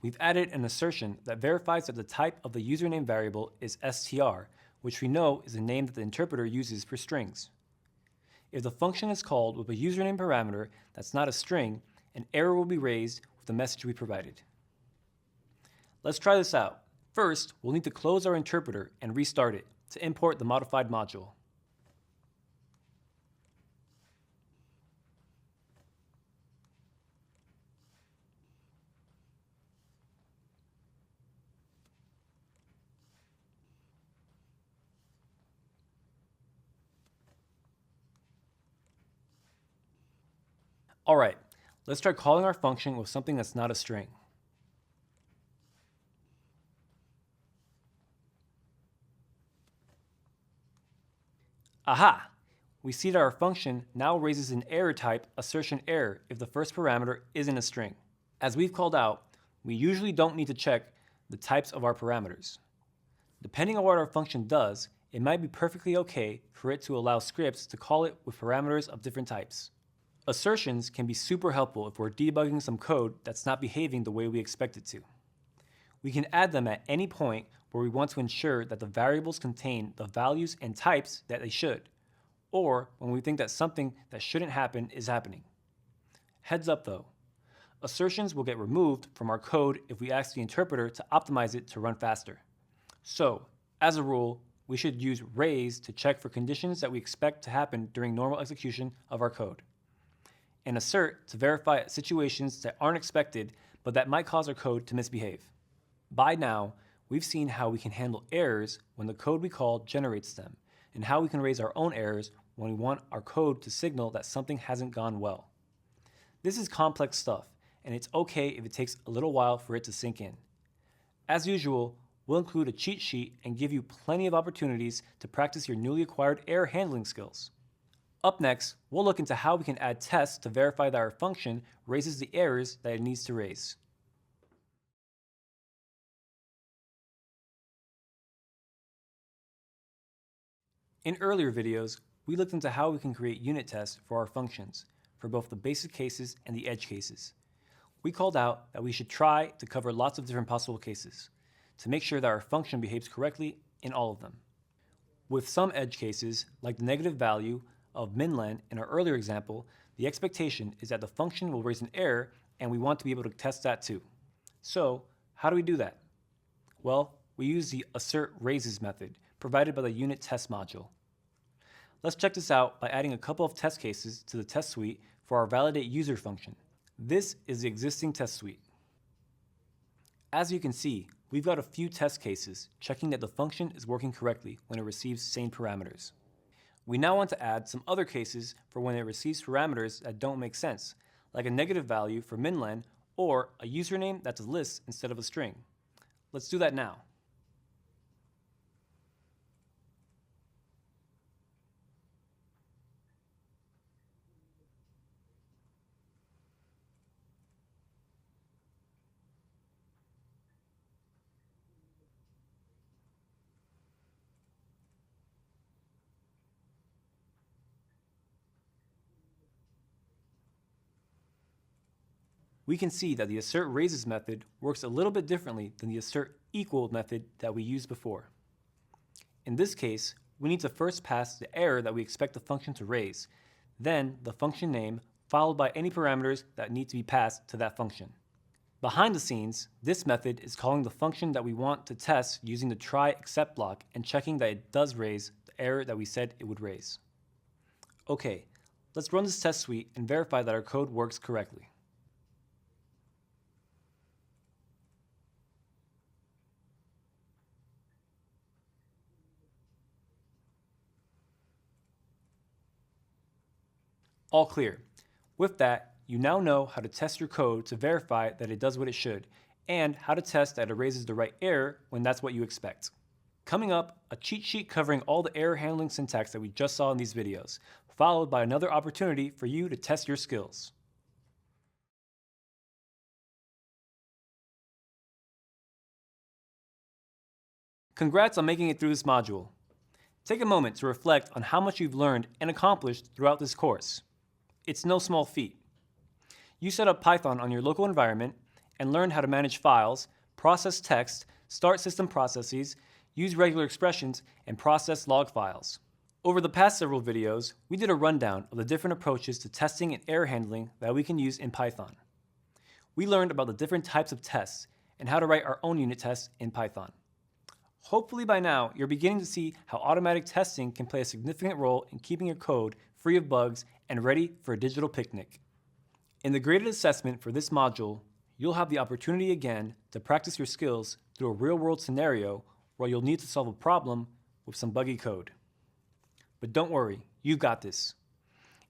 We've added an assertion that verifies that the type of the username variable is str, which we know is a name that the interpreter uses for strings. If the function is called with a username parameter that's not a string, an error will be raised with the message we provided. Let's try this out. First, we'll need to close our interpreter and restart it to import the modified module. Alright, let's try calling our function with something that's not a string. Aha! We see that our function now raises an error type assertion error if the first parameter isn't a string. As we've called out, we usually don't need to check the types of our parameters. Depending on what our function does, it might be perfectly okay for it to allow scripts to call it with parameters of different types. Assertions can be super helpful if we're debugging some code that's not behaving the way we expect it to. We can add them at any point where we want to ensure that the variables contain the values and types that they should, or when we think that something that shouldn't happen is happening. Heads up though, assertions will get removed from our code if we ask the interpreter to optimize it to run faster. So, as a rule, we should use raise to check for conditions that we expect to happen during normal execution of our code, and assert to verify situations that aren't expected but that might cause our code to misbehave. By now, we've seen how we can handle errors when the code we call generates them, and how we can raise our own errors when we want our code to signal that something hasn't gone well. This is complex stuff, and it's okay if it takes a little while for it to sink in. As usual, we'll include a cheat sheet and give you plenty of opportunities to practice your newly acquired error handling skills. Up next, we'll look into how we can add tests to verify that our function raises the errors that it needs to raise. In earlier videos, we looked into how we can create unit tests for our functions, for both the basic cases and the edge cases. We called out that we should try to cover lots of different possible cases to make sure that our function behaves correctly in all of them. With some edge cases, like the negative value of minlen in our earlier example, the expectation is that the function will raise an error and we want to be able to test that too. So, how do we do that? Well, we use the assert raises method provided by the unit test module. Let's check this out by adding a couple of test cases to the test suite for our validate user function. This is the existing test suite. As you can see, we've got a few test cases checking that the function is working correctly when it receives sane parameters. We now want to add some other cases for when it receives parameters that don't make sense, like a negative value for minlen or a username that's a list instead of a string. Let's do that now. We can see that the assert raises method works a little bit differently than the assert equal method that we used before. In this case, we need to first pass the error that we expect the function to raise, then the function name, followed by any parameters that need to be passed to that function. Behind the scenes, this method is calling the function that we want to test using the try except block and checking that it does raise the error that we said it would raise. Okay, let's run this test suite and verify that our code works correctly. All clear. With that, you now know how to test your code to verify that it does what it should, and how to test that it raises the right error when that's what you expect. Coming up, a cheat sheet covering all the error handling syntax that we just saw in these videos, followed by another opportunity for you to test your skills. Congrats on making it through this module. Take a moment to reflect on how much you've learned and accomplished throughout this course. It's no small feat. You set up Python on your local environment and learned how to manage files, process text, start system processes, use regular expressions, and process log files. Over the past several videos, we did a rundown of the different approaches to testing and error handling that we can use in Python. We learned about the different types of tests and how to write our own unit tests in Python. Hopefully by now, you're beginning to see how automatic testing can play a significant role in keeping your code free of bugs and ready for a digital picnic. In the graded assessment for this module, you'll have the opportunity again to practice your skills through a real-world scenario where you'll need to solve a problem with some buggy code. But don't worry, you've got this.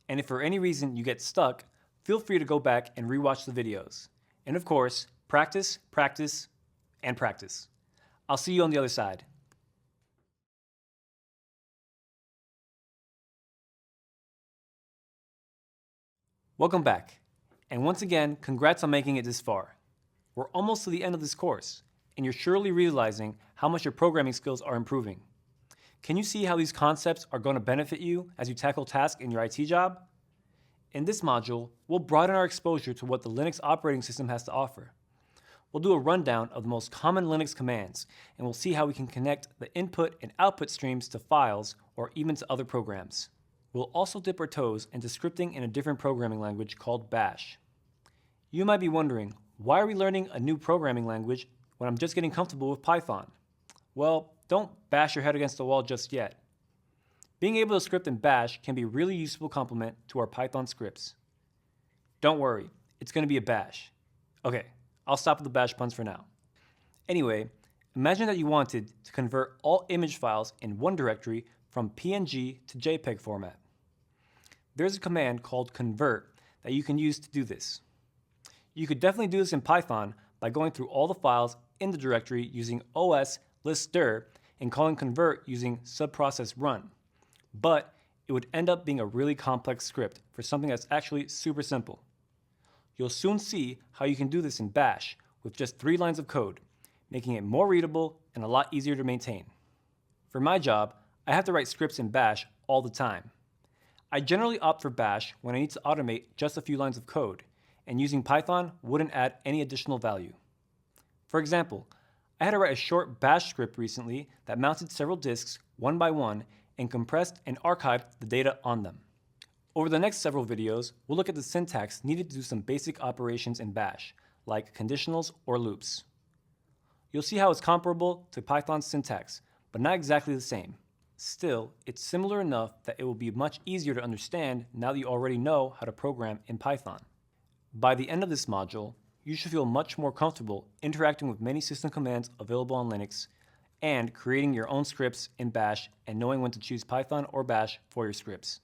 And if for any reason you get stuck, feel free to go back and rewatch the videos. And of course, practice, practice, and practice. I'll see you on the other side. Welcome back. And once again, congrats on making it this far. We're almost to the end of this course, and you're surely realizing how much your programming skills are improving. Can you see how these concepts are going to benefit you as you tackle tasks in your IT job? In this module, we'll broaden our exposure to what the Linux operating system has to offer. We'll do a rundown of the most common Linux commands, and we'll see how we can connect the input and output streams to files or even to other programs. We'll also dip our toes into scripting in a different programming language called Bash. You might be wondering, why are we learning a new programming language when I'm just getting comfortable with Python? Well, don't bash your head against the wall just yet. Being able to script in Bash can be a really useful complement to our Python scripts. Don't worry, it's going to be a bash. Okay, I'll stop with the bash puns for now. Anyway, imagine that you wanted to convert all image files in one directory from PNG to JPEG format. There's a command called convert that you can use to do this. You could definitely do this in Python by going through all the files in the directory using os listdir and calling convert using subprocess run. But it would end up being a really complex script for something that's actually super simple. You'll soon see how you can do this in Bash with just 3 lines of code, making it more readable and a lot easier to maintain. For my job, I have to write scripts in Bash all the time. I generally opt for Bash when I need to automate just a few lines of code, and using Python wouldn't add any additional value. For example, I had to write a short bash script recently that mounted several disks one by one and compressed and archived the data on them. Over the next several videos, we'll look at the syntax needed to do some basic operations in bash, like conditionals or loops. You'll see how it's comparable to Python's syntax, but not exactly the same. Still, it's similar enough that it will be much easier to understand now that you already know how to program in Python. By the end of this module, you should feel much more comfortable interacting with many system commands available on Linux and creating your own scripts in bash and knowing when to choose Python or bash for your scripts.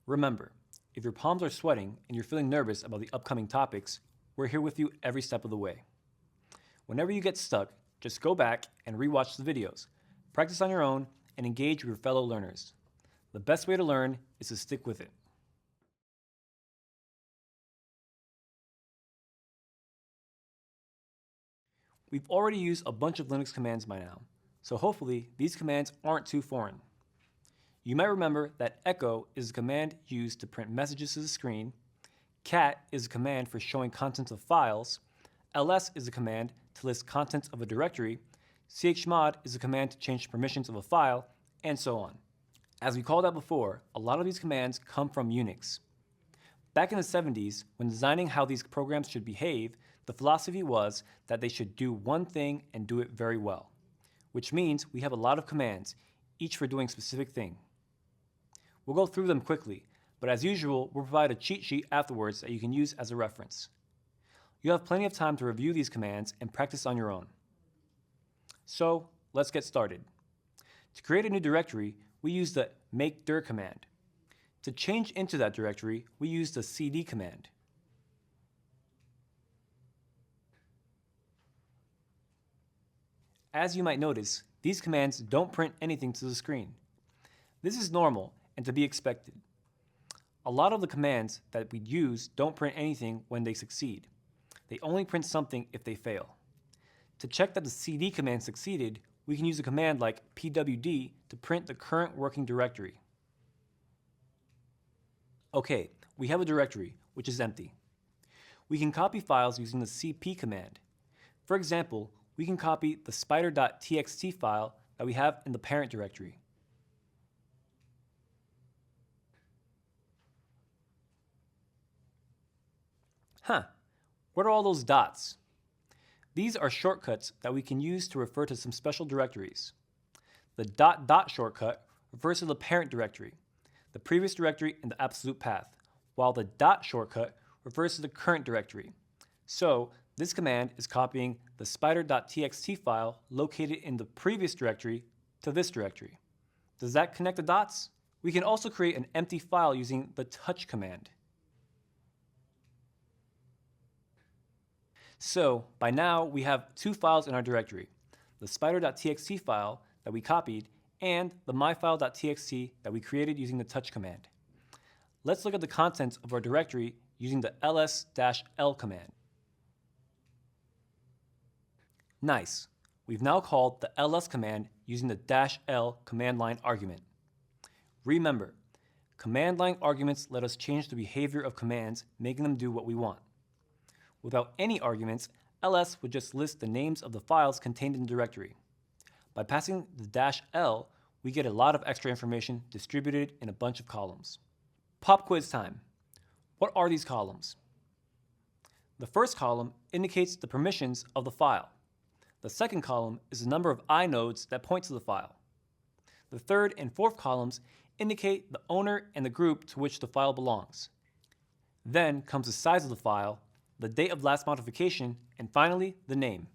Remember, if your palms are sweating and you're feeling nervous about the upcoming topics, we're here with you every step of the way. Whenever you get stuck, just go back and rewatch the videos, practice on your own, and engage with your fellow learners. The best way to learn is to stick with it. We've already used a bunch of Linux commands by now, so hopefully these commands aren't too foreign. You might remember that echo is a command used to print messages to the screen, cat is a command for showing contents of files, ls is a command to list contents of a directory, chmod is a command to change permissions of a file, and so on. As we called out before, a lot of these commands come from Unix. Back in the 70s, when designing how these programs should behave, the philosophy was that they should do one thing and do it very well, which means we have a lot of commands, each for doing a specific thing. We'll go through them quickly, but as usual, we'll provide a cheat sheet afterwards that you can use as a reference. You have plenty of time to review these commands and practice on your own. So, let's get started. To create a new directory, we use the makedir command. To change into that directory, we use the cd command. As you might notice, these commands don't print anything to the screen. This is normal and to be expected. A lot of the commands that we use don't print anything when they succeed. They only print something if they fail. To check that the cd command succeeded, we can use a command like pwd to print the current working directory. Okay, we have a directory, which is empty. We can copy files using the cp command. For example, we can copy the spider.txt file that we have in the parent directory. What are all those dots? These are shortcuts that we can use to refer to some special directories. The ..dot shortcut refers to the parent directory, the previous directory in the absolute path, while the dot shortcut refers to the current directory. So, this command is copying the spider.txt file located in the previous directory to this directory. Does that connect the dots? We can also create an empty file using the touch command. So, by now we have two files in our directory, the spider.txt file that we copied and the myfile.txt that we created using the touch command. Let's look at the contents of our directory using the ls-l command. Nice. We've now called the ls command using the -l command line argument. Remember, command line arguments let us change the behavior of commands, making them do what we want. Without any arguments, ls would just list the names of the files contained in the directory. By passing the -l, we get a lot of extra information distributed in a bunch of columns. Pop quiz time. What are these columns? The first column indicates the permissions of the file. The second column is the number of inodes that point to the file. The third and fourth columns indicate the owner and the group to which the file belongs. Then comes the size of the file, the date of last modification, and finally, the name.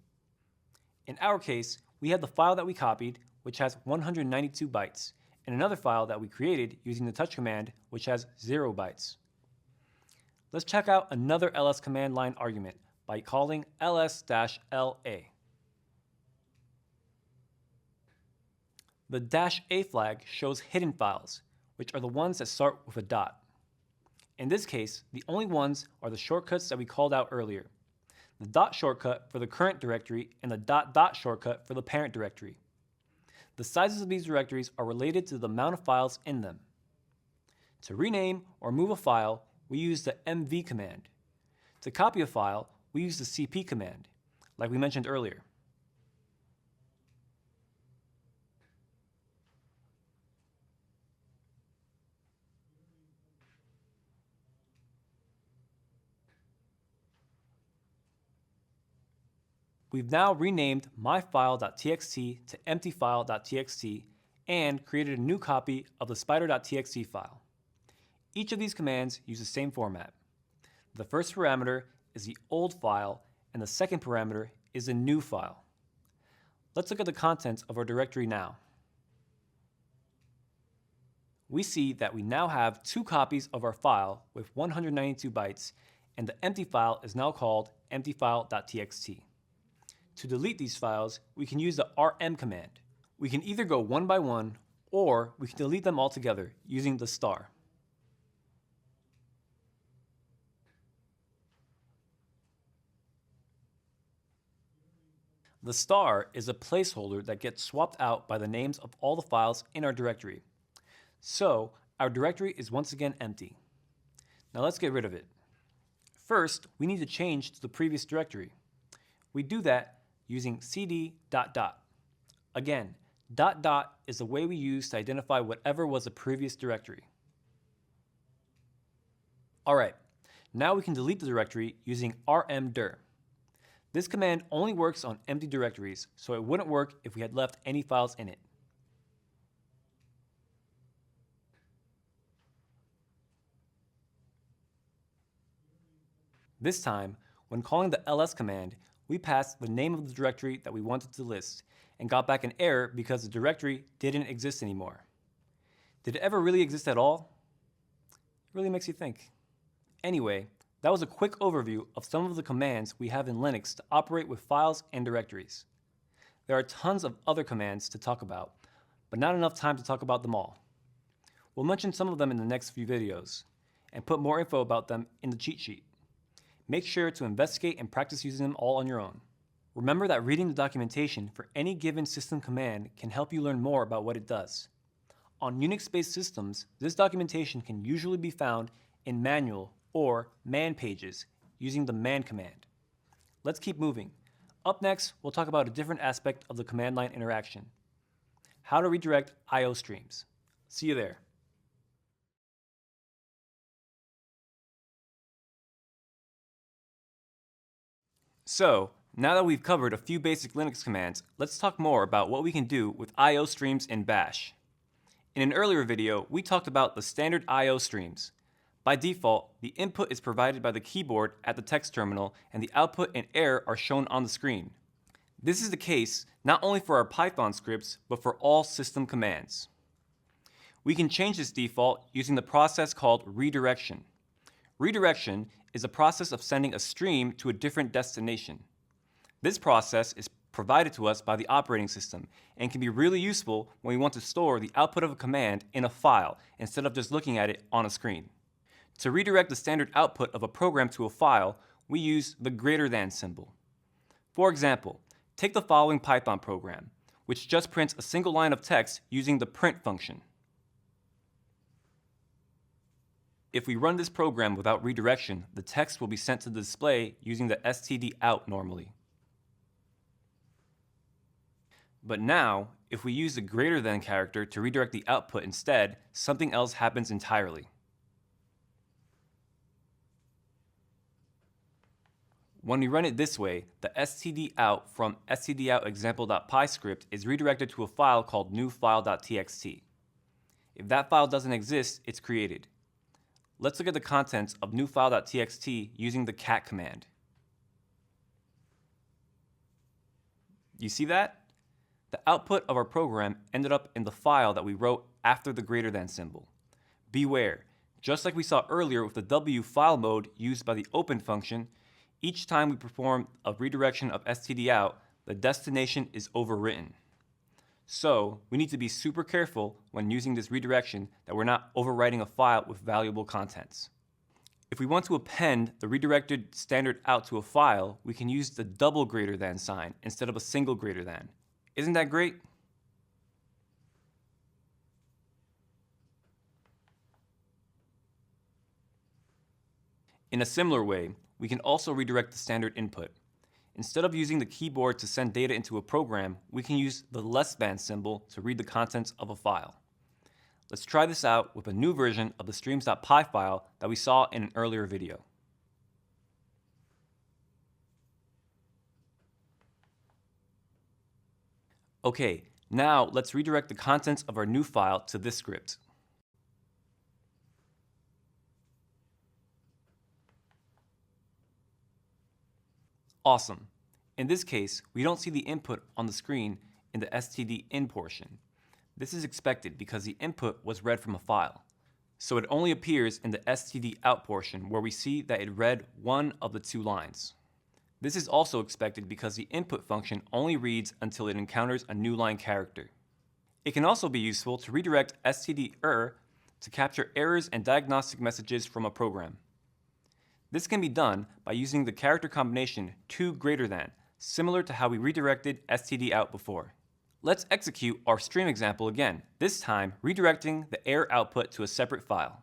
In our case, we have the file that we copied, which has 192 bytes, and another file that we created using the touch command, which has 0 bytes. Let's check out another ls command line argument by calling ls-la. The -a flag shows hidden files, which are the ones that start with a dot. In this case, the only ones are the shortcuts that we called out earlier, the dot shortcut for the current directory and the ..dot shortcut for the parent directory. The sizes of these directories are related to the amount of files in them. To rename or move a file, we use the mv command. To copy a file, we use the cp command, like we mentioned earlier. We've now renamed myfile.txt to emptyfile.txt and created a new copy of the spider.txt file. Each of these commands use the same format. The first parameter is the old file, and the second parameter is the new file. Let's look at the contents of our directory now. We see that we now have 2 copies of our file with 192 bytes, and the empty file is now called emptyfile.txt. To delete these files, we can use the rm command. We can either go one by one, or we can delete them all together using the star. The star is a placeholder that gets swapped out by the names of all the files in our directory. So, our directory is once again empty. Now let's get rid of it. First, we need to change to the previous directory. We do that using cd ... Again, ... is the way we use to identify whatever was the previous directory. Alright, now we can delete the directory using rmdir. This command only works on empty directories, so it wouldn't work if we had left any files in it. This time, when calling the ls command, we passed the name of the directory that we wanted to list and got back an error because the directory didn't exist anymore. Did it ever really exist at all? It really makes you think. Anyway, that was a quick overview of some of the commands we have in Linux to operate with files and directories. There are tons of other commands to talk about, but not enough time to talk about them all. We'll mention some of them in the next few videos, and put more info about them in the cheat sheet. Make sure to investigate and practice using them all on your own. Remember that reading the documentation for any given system command can help you learn more about what it does. On Unix-based systems, this documentation can usually be found in manual or man pages using the man command. Let's keep moving. Up next, we'll talk about a different aspect of the command line interaction: how to redirect I/O streams. See you there. So, now that we've covered a few basic Linux commands, let's talk more about what we can do with I/O streams in Bash. In an earlier video, we talked about the standard I/O streams. By default, the input is provided by the keyboard at the text terminal, and the output and error are shown on the screen. This is the case not only for our Python scripts, but for all system commands. We can change this default using the process called redirection. Redirection is a process of sending a stream to a different destination. This process is provided to us by the operating system and can be really useful when we want to store the output of a command in a file instead of just looking at it on a screen. To redirect the standard output of a program to a file, we use the greater than symbol. For example, take the following Python program, which just prints a single line of text using the print function. If we run this program without redirection, the text will be sent to the display using the stdout normally. But now, if we use the greater than character to redirect the output instead, something else happens entirely. When we run it this way, the stdout from stdoutexample.py script is redirected to a file called newfile.txt. If that file doesn't exist, it's created. Let's look at the contents of newfile.txt using the cat command. You see that? The output of our program ended up in the file that we wrote after the greater than symbol. Beware, just like we saw earlier with the W file mode used by the open function, each time we perform a redirection of stdout, the destination is overwritten. So, we need to be super careful when using this redirection that we're not overwriting a file with valuable contents. If we want to append the redirected standard out to a file, we can use the double greater than sign instead of a single greater than. Isn't that great? In a similar way, we can also redirect the standard input. Instead of using the keyboard to send data into a program, we can use the less than symbol to read the contents of a file. Let's try this out with a new version of the streams.py file that we saw in an earlier video. Okay, now let's redirect the contents of our new file to this script. Awesome. In this case, we don't see the input on the screen in the std_in portion. This is expected because the input was read from a file. So it only appears in the std_out portion where we see that it read one of the two lines. This is also expected because the input function only reads until it encounters a new line character. It can also be useful to redirect std_err to capture errors and diagnostic messages from a program. This can be done by using the character combination =, similar to how we redirected std_out before. Let's execute our stream example again, this time redirecting the error output to a separate file.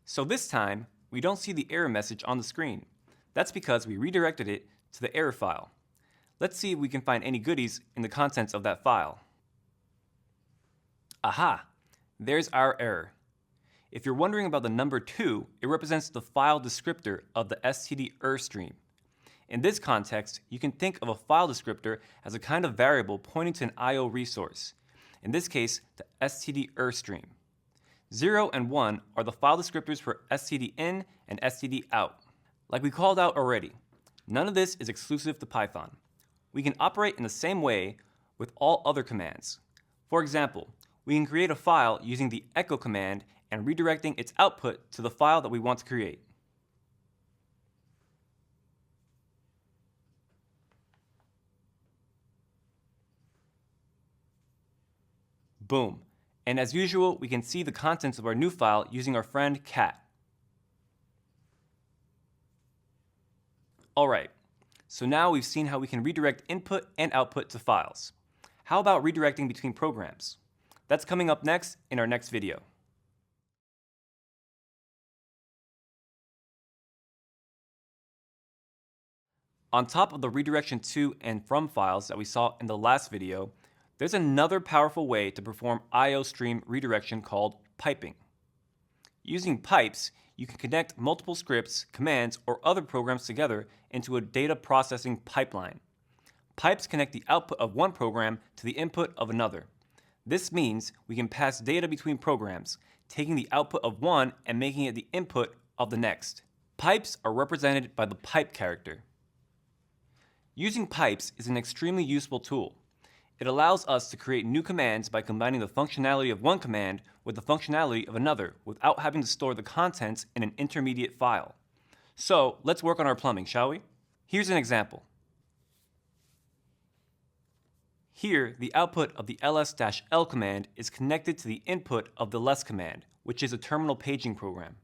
So this time, we don't see the error message on the screen. That's because we redirected it to the error file. Let's see if we can find any goodies in the contents of that file. Aha! There's our error. If you're wondering about the number 2, it represents the file descriptor of the std_err stream. In this context, you can think of a file descriptor as a kind of variable pointing to an I/O resource. In this case, the std_err stream. 0 and 1 are the file descriptors for std_in and std_out. Like we called out already, none of this is exclusive to Python. We can operate in the same way with all other commands. For example, we can create a file using the echo command and redirecting its output to the file that we want to create. Boom. And as usual, we can see the contents of our new file using our friend cat. Alright, so now we've seen how we can redirect input and output to files. How about redirecting between programs? That's coming up next in our next video. On top of the redirection to and from files that we saw in the last video, there's another powerful way to perform I/O stream redirection called piping. Using pipes, you can connect multiple scripts, commands, or other programs together into a data processing pipeline. Pipes connect the output of one program to the input of another. This means we can pass data between programs, taking the output of one and making it the input of the next. Pipes are represented by the pipe character. Using pipes is an extremely useful tool. It allows us to create new commands by combining the functionality of one command with the functionality of another without having to store the contents in an intermediate file. So let's work on our plumbing, shall we? Here's an example. Here, the output of the ls-l command is connected to the input of the less command, which is a terminal paging program.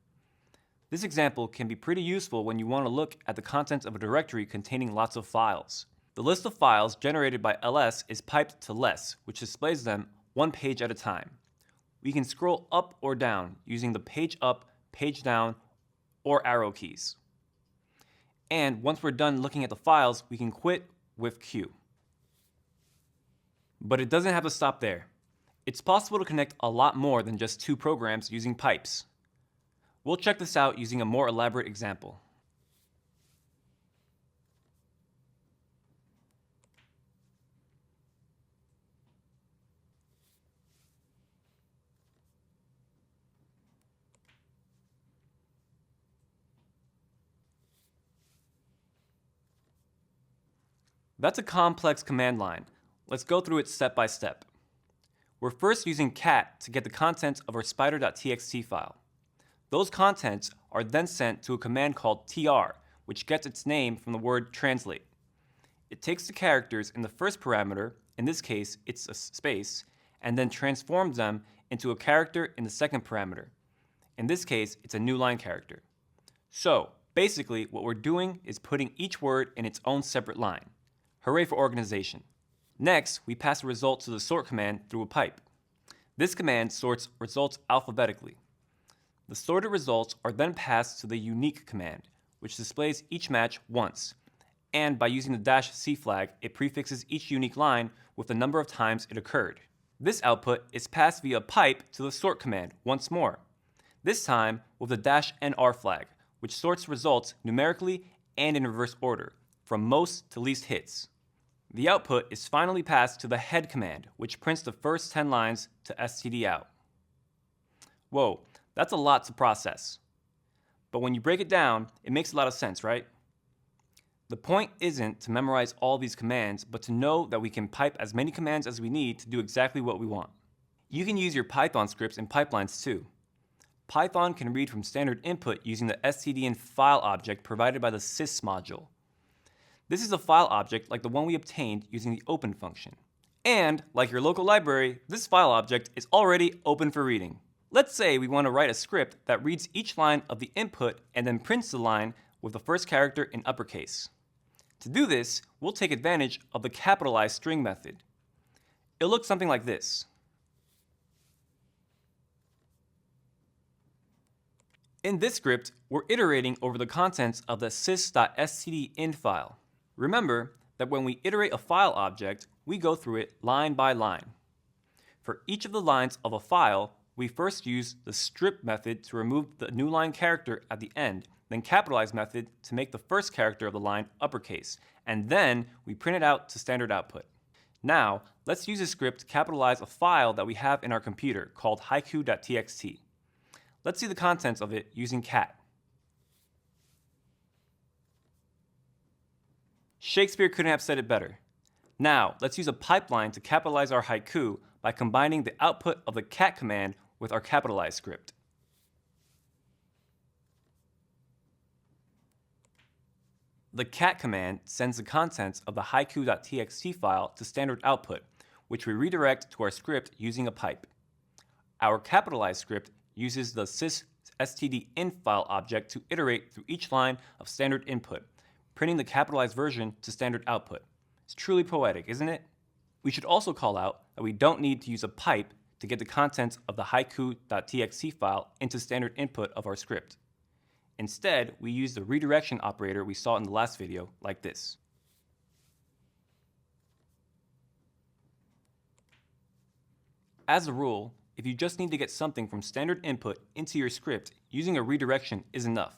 This example can be pretty useful when you want to look at the contents of a directory containing lots of files. The list of files generated by ls is piped to less, which displays them one page at a time. We can scroll up or down using the page up, page down, or arrow keys. And once we're done looking at the files, we can quit with Q. But it doesn't have to stop there. It's possible to connect a lot more than just two programs using pipes. We'll check this out using a more elaborate example. That's a complex command line. Let's go through it step by step. We're first using cat to get the contents of our spider.txt file. Those contents are then sent to a command called tr, which gets its name from the word translate. It takes the characters in the first parameter, in this case it's a space, and then transforms them into a character in the second parameter. In this case, it's a new line character. So basically what we're doing is putting each word in its own separate line. Hooray for organization. Next, we pass the result to the sort command through a pipe. This command sorts results alphabetically. The sorted results are then passed to the unique command, which displays each match once, and by using the -c flag, it prefixes each unique line with the number of times it occurred. This output is passed via pipe to the sort command once more, this time with the -nr flag, which sorts results numerically and in reverse order, from most to least hits. The output is finally passed to the head command, which prints the first 10 lines to stdout. Whoa, that's a lot to process. But when you break it down, it makes a lot of sense, right? The point isn't to memorize all these commands, but to know that we can pipe as many commands as we need to do exactly what we want. You can use your Python scripts in pipelines too. Python can read from standard input using the stdin file object provided by the sys module. This is a file object like the one we obtained using the open function. And, like your local library, this file object is already open for reading. Let's say we want to write a script that reads each line of the input and then prints the line with the first character in uppercase. To do this, we'll take advantage of the capitalized string method. It'll look something like this. In this script, we're iterating over the contents of the sys.stdin file. Remember that when we iterate a file object, we go through it line by line. For each of the lines of a file, we first use the strip method to remove the new line character at the end, then capitalize method to make the first character of the line uppercase, and then we print it out to standard output. Now, let's use a script to capitalize a file that we have in our computer called haiku.txt. Let's see the contents of it using cat. Shakespeare couldn't have said it better. Now, let's use a pipeline to capitalize our haiku by combining the output of the cat command with our capitalized script. The cat command sends the contents of the haiku.txt file to standard output, which we redirect to our script using a pipe. Our capitalized script uses the sys.stdin file object to iterate through each line of standard input, printing the capitalized version to standard output. It's truly poetic, isn't it? We should also call out that we don't need to use a pipe to get the contents of the haiku.txt file into standard input of our script. Instead, we use the redirection operator we saw in the last video, like this. As a rule, if you just need to get something from standard input into your script, using a redirection is enough.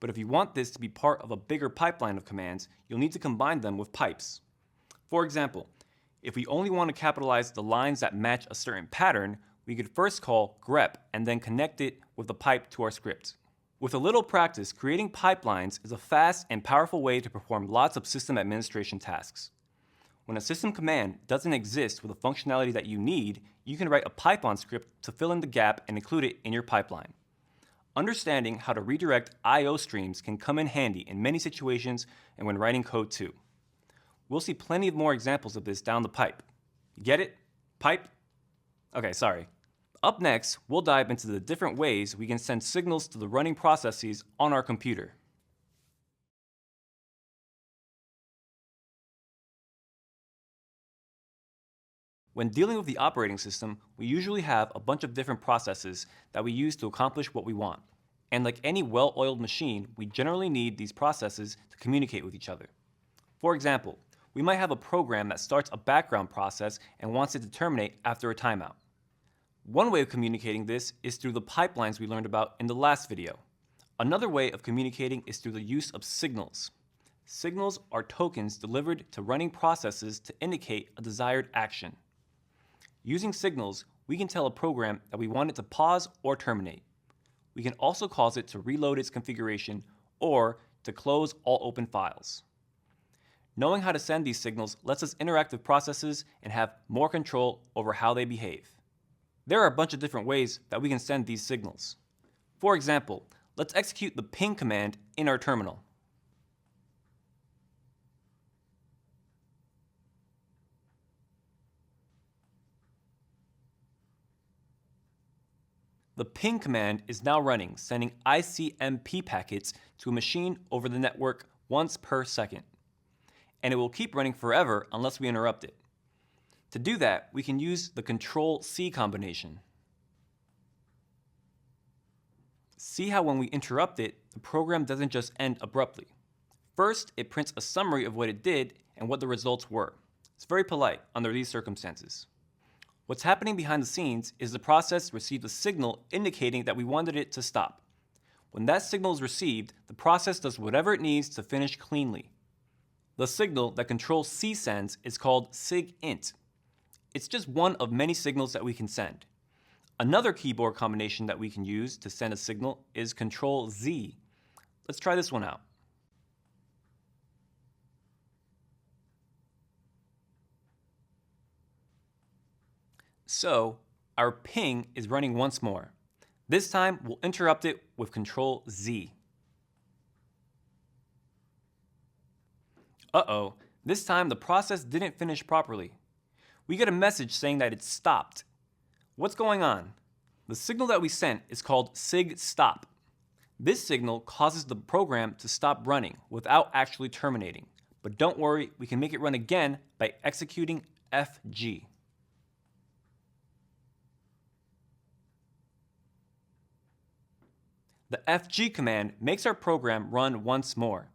But if you want this to be part of a bigger pipeline of commands, you'll need to combine them with pipes. For example, if we only want to capitalize the lines that match a certain pattern, we could first call grep and then connect it with the pipe to our script. With a little practice, creating pipelines is a fast and powerful way to perform lots of system administration tasks. When a system command doesn't exist with the functionality that you need, you can write a Python script to fill in the gap and include it in your pipeline. Understanding how to redirect I/O streams can come in handy in many situations and when writing code too. We'll see plenty of more examples of this down the pipe. Get it? Pipe? Okay, sorry. Up next, we'll dive into the different ways we can send signals to the running processes on our computer. When dealing with the operating system, we usually have a bunch of different processes that we use to accomplish what we want. And like any well-oiled machine, we generally need these processes to communicate with each other. For example, we might have a program that starts a background process and wants it to terminate after a timeout. One way of communicating this is through the pipelines we learned about in the last video. Another way of communicating is through the use of signals. Signals are tokens delivered to running processes to indicate a desired action. Using signals, we can tell a program that we want it to pause or terminate. We can also cause it to reload its configuration or to close all open files. Knowing how to send these signals lets us interact with processes and have more control over how they behave. There are a bunch of different ways that we can send these signals. For example, let's execute the ping command in our terminal. The ping command is now running, sending ICMP packets to a machine over the network once per second. And it will keep running forever unless we interrupt it. To do that, we can use the Control-C combination. See how when we interrupt it, the program doesn't just end abruptly. First, it prints a summary of what it did and what the results were. It's very polite under these circumstances. What's happening behind the scenes is the process received a signal indicating that we wanted it to stop. When that signal is received, the process does whatever it needs to finish cleanly. The signal that Control-C sends is called SIGINT. It's just one of many signals that we can send. Another keyboard combination that we can use to send a signal is Control-Z. Let's try this one out. So, our ping is running once more. This time, we'll interrupt it with Control-Z. Uh-oh, this time the process didn't finish properly. We get a message saying that it stopped. What's going on? The signal that we sent is called SIG-stop. This signal causes the program to stop running without actually terminating. But don't worry, we can make it run again by executing FG. The FG command makes our program run once more.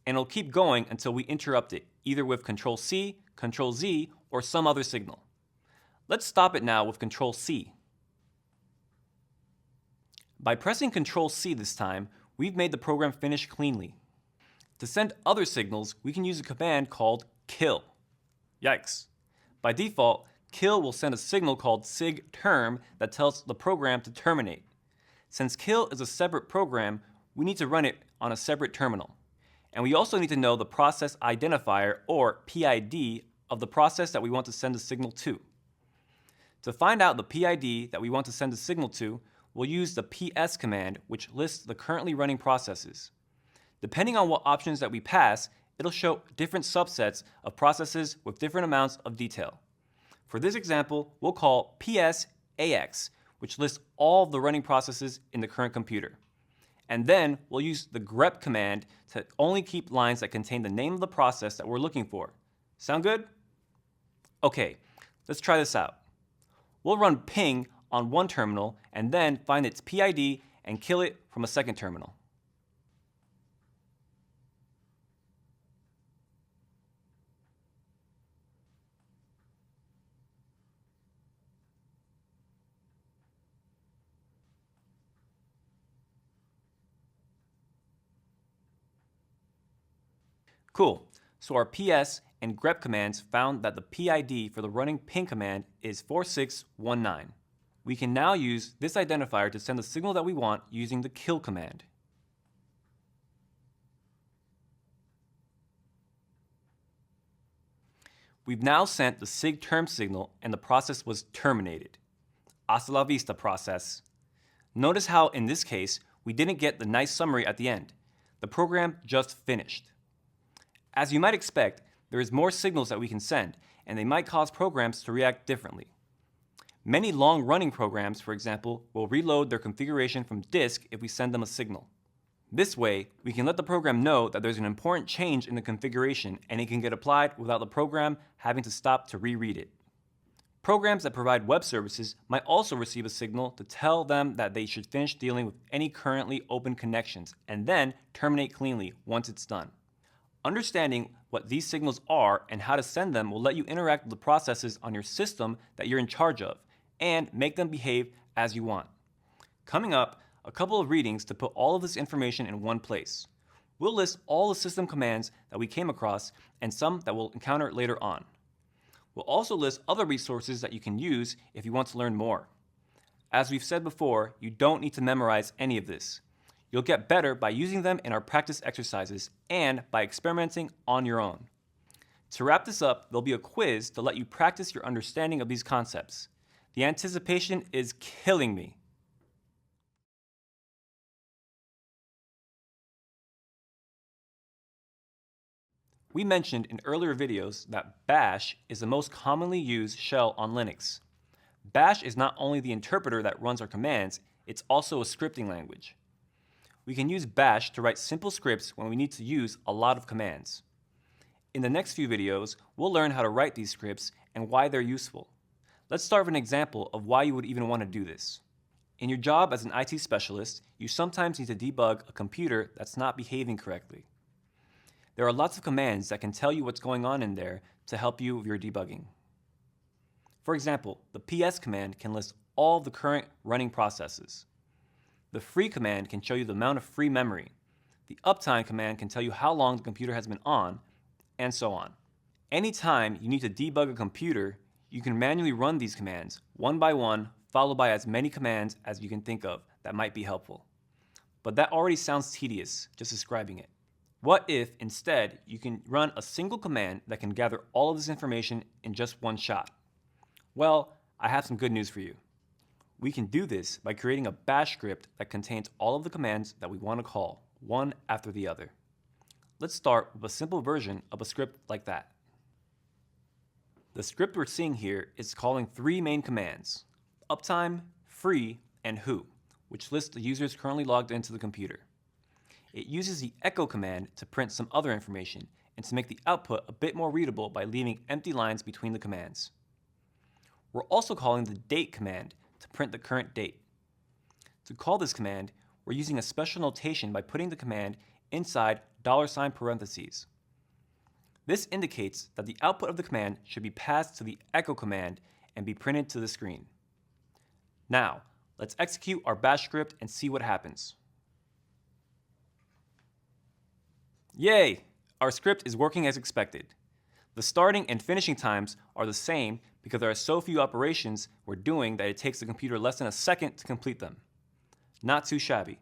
And it'll keep going until we interrupt it, either with Control-C, Control-Z, or some other signal. Let's stop it now with Control-C. By pressing Control-C this time, we've made the program finish cleanly. To send other signals, we can use a command called kill. Yikes. By default, kill will send a signal called SIGTERM that tells the program to terminate. Since kill is a separate program, we need to run it on a separate terminal. And we also need to know the process identifier, or PID, of the process that we want to send a signal to. To find out the PID that we want to send a signal to, we'll use the PS command, which lists the currently running processes. Depending on what options that we pass, it'll show different subsets of processes with different amounts of detail. For this example, we'll call PSAX, which lists all of the running processes in the current computer. And then we'll use the grep command to only keep lines that contain the name of the process that we're looking for. Sound good? Okay, let's try this out. We'll run ping on one terminal and then find its PID and kill it from a second terminal. Cool. So our PS and grep commands found that the PID for the running ping command is 4619. We can now use this identifier to send the signal that we want using the kill command. We've now sent the SIGTERM signal and the process was terminated. Hasta la vista, process. Notice how in this case, we didn't get the nice summary at the end. The program just finished. As you might expect, there is more signals that we can send, and they might cause programs to react differently. Many long-running programs, for example, will reload their configuration from disk if we send them a signal. This way, we can let the program know that there's an important change in the configuration and it can get applied without the program having to stop to reread it. Programs that provide web services might also receive a signal to tell them that they should finish dealing with any currently open connections and then terminate cleanly once it's done. Understanding what these signals are and how to send them will let you interact with the processes on your system that you're in charge of and make them behave as you want. Coming up, a couple of readings to put all of this information in one place. We'll list all the system commands that we came across and some that we'll encounter later on. We'll also list other resources that you can use if you want to learn more. As we've said before, you don't need to memorize any of this. You'll get better by using them in our practice exercises and by experimenting on your own. To wrap this up, there'll be a quiz to let you practice your understanding of these concepts. The anticipation is killing me. We mentioned in earlier videos that Bash is the most commonly used shell on Linux. Bash is not only the interpreter that runs our commands, it's also a scripting language. We can use Bash to write simple scripts when we need to use a lot of commands. In the next few videos, we'll learn how to write these scripts and why they're useful. Let's start with an example of why you would even want to do this. In your job as an IT specialist, you sometimes need to debug a computer that's not behaving correctly. There are lots of commands that can tell you what's going on in there to help you with your debugging. For example, the ps command can list all the current running processes. The free command can show you the amount of free memory. The uptime command can tell you how long the computer has been on, and so on. Anytime you need to debug a computer, you can manually run these commands one by one, followed by as many commands as you can think of that might be helpful. But that already sounds tedious, just describing it. What if, instead, you can run a single command that can gather all of this information in just one shot? Well, I have some good news for you. We can do this by creating a bash script that contains all of the commands that we want to call, one after the other. Let's start with a simple version of a script like that. The script we're seeing here is calling three main commands: uptime, free, and who, which lists the users currently logged into the computer. It uses the echo command to print some other information and to make the output a bit more readable by leaving empty lines between the commands. We're also calling the date command to print the current date. To call this command, we're using a special notation by putting the command inside $ parentheses. This indicates that the output of the command should be passed to the echo command and be printed to the screen. Now, let's execute our bash script and see what happens. Yay! Our script is working as expected. The starting and finishing times are the same because there are so few operations we're doing that it takes the computer less than a second to complete them. Not too shabby.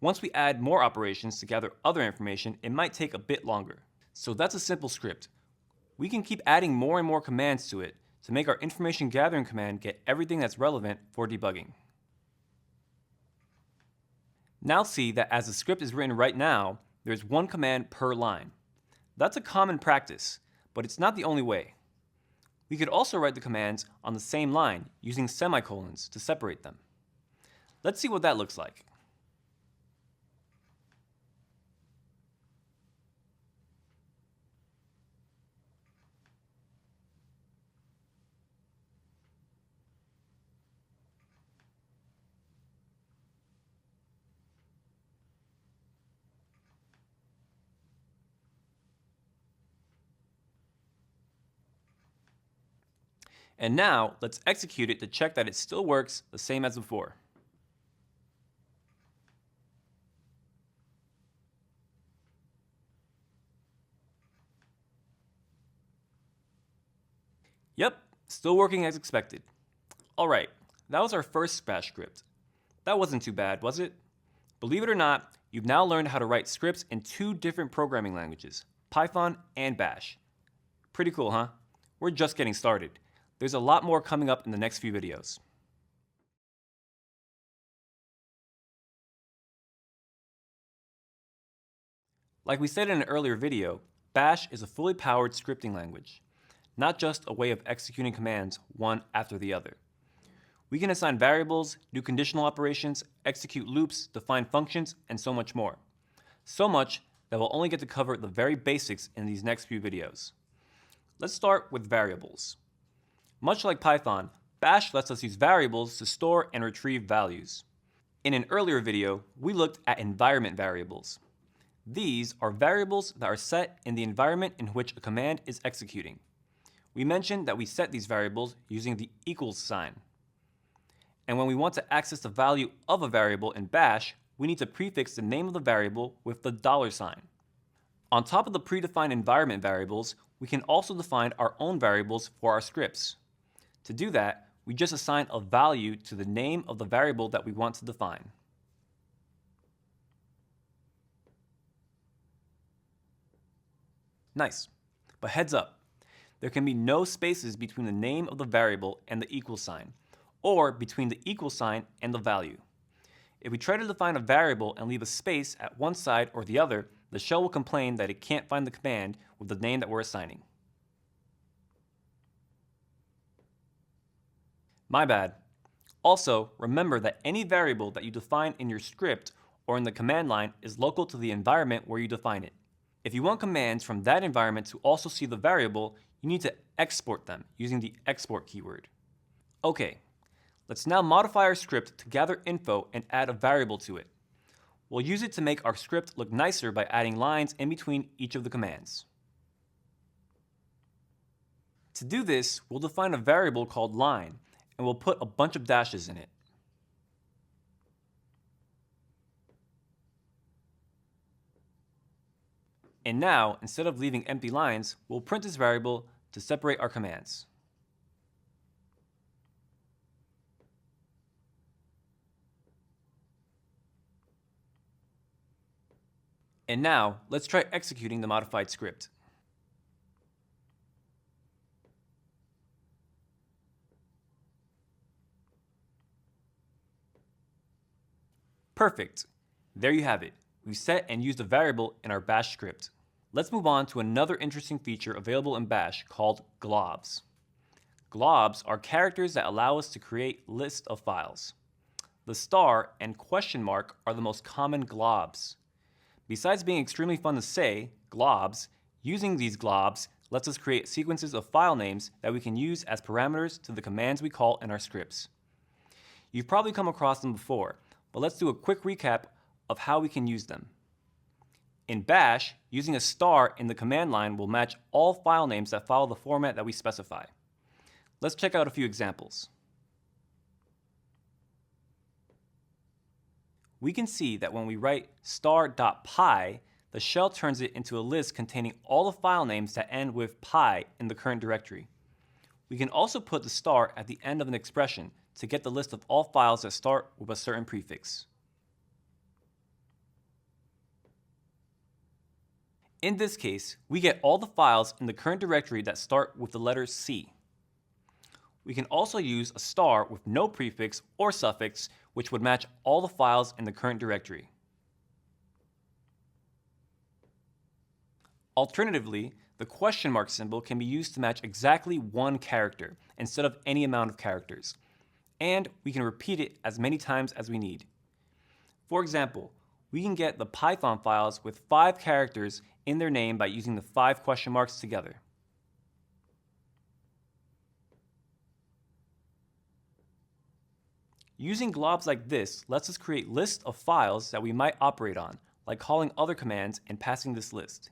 Once we add more operations to gather other information, it might take a bit longer. So that's a simple script. We can keep adding more and more commands to it to make our information gathering command get everything that's relevant for debugging. Now see that as the script is written right now, there's one command per line. That's a common practice, but it's not the only way. We could also write the commands on the same line using semicolons to separate them. Let's see what that looks like. And now, let's execute it to check that it still works the same as before. Yep, still working as expected. Alright, that was our first bash script. That wasn't too bad, was it? Believe it or not, you've now learned how to write scripts in two different programming languages, Python and Bash. Pretty cool, huh? We're just getting started. There's a lot more coming up in the next few videos. Like we said in an earlier video, Bash is a fully powered scripting language, not just a way of executing commands one after the other. We can assign variables, do conditional operations, execute loops, define functions, and so much more. So much that we'll only get to cover the very basics in these next few videos. Let's start with variables. Much like Python, Bash lets us use variables to store and retrieve values. In an earlier video, we looked at environment variables. These are variables that are set in the environment in which a command is executing. We mentioned that we set these variables using the equals sign. And when we want to access the value of a variable in Bash, we need to prefix the name of the variable with the $sign. On top of the predefined environment variables, we can also define our own variables for our scripts. To do that, we just assign a value to the name of the variable that we want to define. Nice. But heads up, there can be no spaces between the name of the variable and the equal sign, or between the equal sign and the value. If we try to define a variable and leave a space at one side or the other, the shell will complain that it can't find the command with the name that we're assigning. My bad. Also, remember that any variable that you define in your script or in the command line is local to the environment where you define it. If you want commands from that environment to also see the variable, you need to export them using the export keyword. Okay, let's now modify our script to gather info and add a variable to it. We'll use it to make our script look nicer by adding lines in between each of the commands. To do this, we'll define a variable called line, and we'll put a bunch of dashes in it. And now, instead of leaving empty lines, we'll print this variable to separate our commands. And now, let's try executing the modified script. Perfect. There you have it. We've set and used a variable in our bash script. Let's move on to another interesting feature available in bash called globs. Globs are characters that allow us to create lists of files. The star and question mark are the most common globs. Besides being extremely fun to say, globs, using these globs lets us create sequences of file names that we can use as parameters to the commands we call in our scripts. You've probably come across them before, but let's do a quick recap of how we can use them. In bash, using a star in the command line will match all file names that follow the format that we specify. Let's check out a few examples. We can see that when we write star.py, the shell turns it into a list containing all the file names that end with py in the current directory. We can also put the star at the end of an expression to get the list of all files that start with a certain prefix. In this case, we get all the files in the current directory that start with the letter C. We can also use a star with no prefix or suffix, which would match all the files in the current directory. Alternatively, the question mark symbol can be used to match exactly one character instead of any amount of characters, and we can repeat it as many times as we need. For example, we can get the Python files with 5 characters in their name by using the 5 question marks together. Using globs like this lets us create lists of files that we might operate on, like calling other commands and passing this list.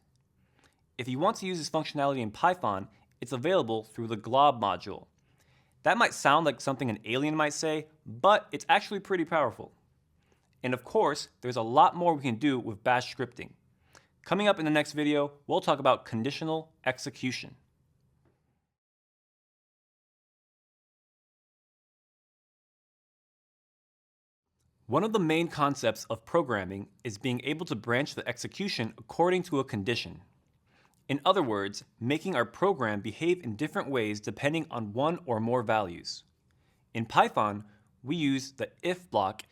If you want to use this functionality in Python, it's available through the glob module. That might sound like something an alien might say, but it's actually pretty powerful. And of course, there's a lot more we can do with bash scripting. Coming up in the next video, we'll talk about conditional execution. One of the main concepts of programming is being able to branch the execution according to a condition. In other words, making our program behave in different ways depending on one or more values. In Python, we use the if block,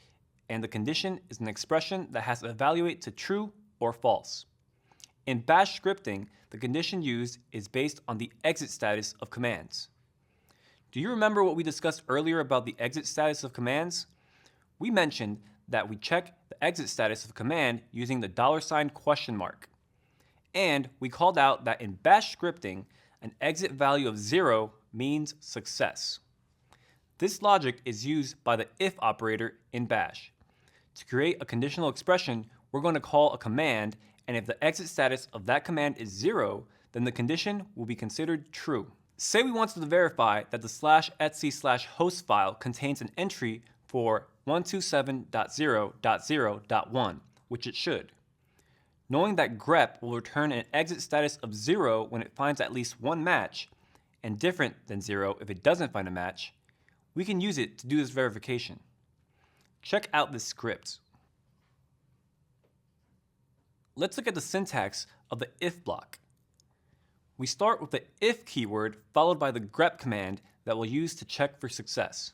and the condition is an expression that has to evaluate to true or false. In bash scripting, the condition used is based on the exit status of commands. Do you remember what we discussed earlier about the exit status of commands? We mentioned that we check the exit status of a command using the $question mark. And we called out that in bash scripting, an exit value of 0 means success. This logic is used by the if operator in bash. To create a conditional expression, we're going to call a command, and if the exit status of that command is 0, then the condition will be considered true. Say we wanted to verify that the /etc/host file contains an entry for 127.0.0.1, which it should. Knowing that grep will return an exit status of 0 when it finds at least one match, and different than 0 if it doesn't find a match, we can use it to do this verification. Check out this script. Let's look at the syntax of the if block. We start with the if keyword followed by the grep command that we'll use to check for success.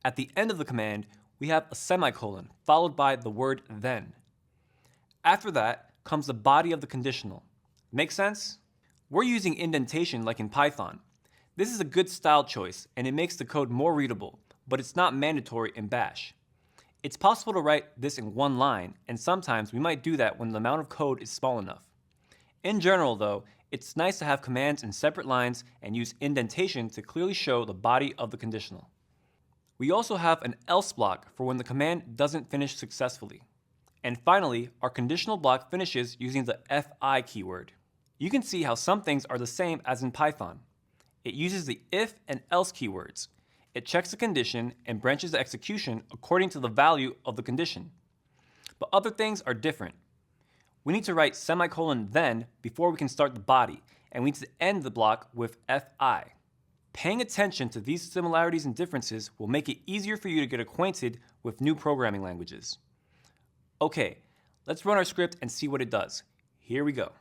At the end of the command, we have a semicolon followed by the word then. After that comes the body of the conditional. Make sense? We're using indentation like in Python. This is a good style choice and it makes the code more readable, but it's not mandatory in bash. It's possible to write this in one line, and sometimes we might do that when the amount of code is small enough. In general though, it's nice to have commands in separate lines and use indentation to clearly show the body of the conditional. We also have an else block for when the command doesn't finish successfully. And finally, our conditional block finishes using the fi keyword. You can see how some things are the same as in Python. It uses the if and else keywords. It checks the condition and branches the execution according to the value of the condition. But other things are different. We need to write semicolon then before we can start the body, and we need to end the block with fi. Paying attention to these similarities and differences will make it easier for you to get acquainted with new programming languages. Okay, let's run our script and see what it does. Here we go.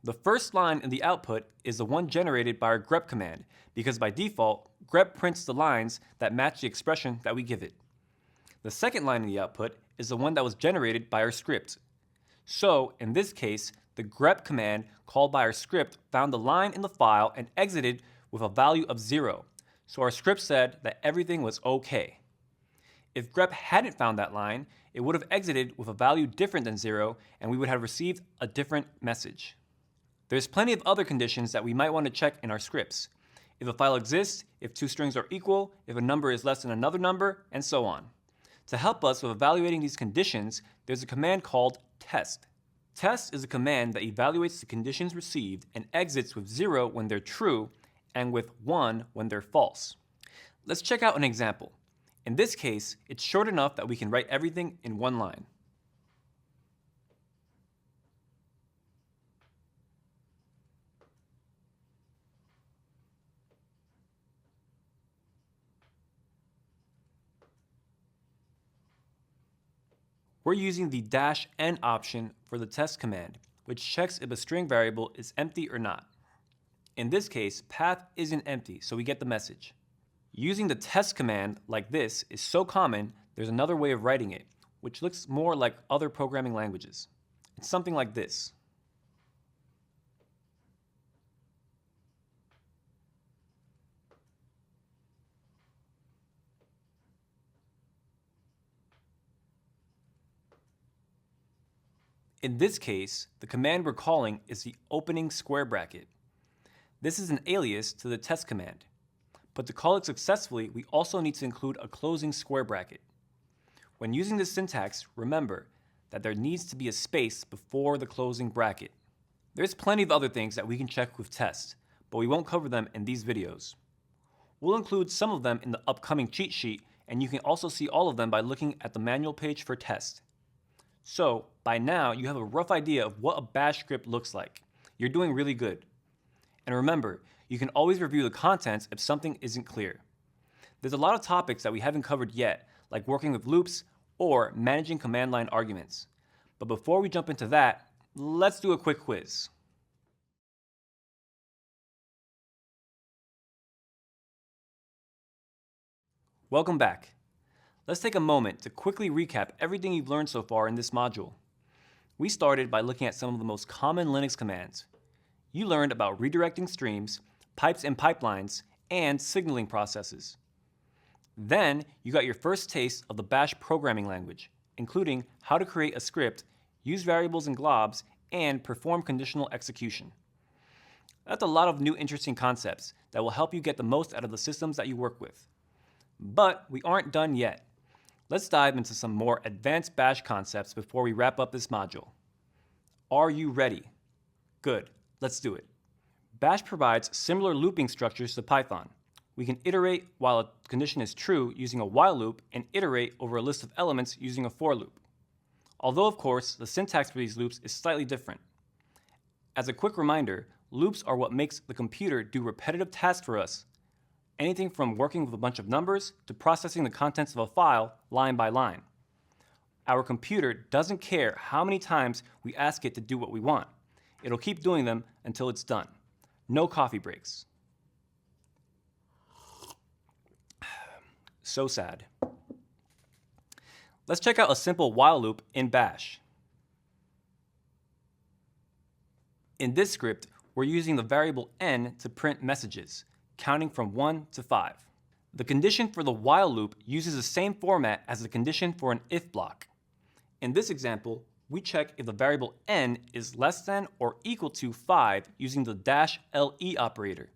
The first line in the output is the one generated by our grep command, because by default, grep prints the lines that match the expression that we give it. The second line in the output is the one that was generated by our script. So, in this case, the grep command called by our script found the line in the file and exited with a value of 0. So our script said that everything was okay. If grep hadn't found that line, it would have exited with a value different than 0, and we would have received a different message. There's plenty of other conditions that we might want to check in our scripts. If a file exists, if two strings are equal, if a number is less than another number, and so on. To help us with evaluating these conditions, there's a command called test. Test is a command that evaluates the conditions received and exits with 0 when they're true and with 1 when they're false. Let's check out an example. In this case, it's short enough that we can write everything in one line. We're using the -n option for the test command, which checks if a string variable is empty or not. In this case, path isn't empty, so we get the message. Using the test command like this is so common, there's another way of writing it, which looks more like other programming languages. It's something like this. In this case, the command we're calling is the opening square bracket. This is an alias to the test command. But to call it successfully, we also need to include a closing square bracket. When using this syntax, remember that there needs to be a space before the closing bracket. There's plenty of other things that we can check with test, but we won't cover them in these videos. We'll include some of them in the upcoming cheat sheet, and you can also see all of them by looking at the manual page for test. So, by now, you have a rough idea of what a bash script looks like. You're doing really good. And remember, you can always review the contents if something isn't clear. There's a lot of topics that we haven't covered yet, like working with loops or managing command line arguments. But before we jump into that, let's do a quick quiz. Welcome back. Let's take a moment to quickly recap everything you've learned so far in this module. We started by looking at some of the most common Linux commands. You learned about redirecting streams, pipes and pipelines, and signaling processes. Then you got your first taste of the bash programming language, including how to create a script, use variables and globs, and perform conditional execution. That's a lot of new interesting concepts that will help you get the most out of the systems that you work with. But we aren't done yet. Let's dive into some more advanced bash concepts before we wrap up this module. Are you ready? Good, let's do it. Bash provides similar looping structures to Python. We can iterate while a condition is true using a while loop and iterate over a list of elements using a for loop. Although, of course, the syntax for these loops is slightly different. As a quick reminder, loops are what makes the computer do repetitive tasks for us. Anything from working with a bunch of numbers to processing the contents of a file line by line. Our computer doesn't care how many times we ask it to do what we want. It'll keep doing them until it's done. No coffee breaks. So sad. Let's check out a simple while loop in bash. In this script, we're using the variable n to print messages, counting from 1 to 5. The condition for the while loop uses the same format as the condition for an if block. In this example, we check if the variable n is less than or equal to 5 using the -le operator.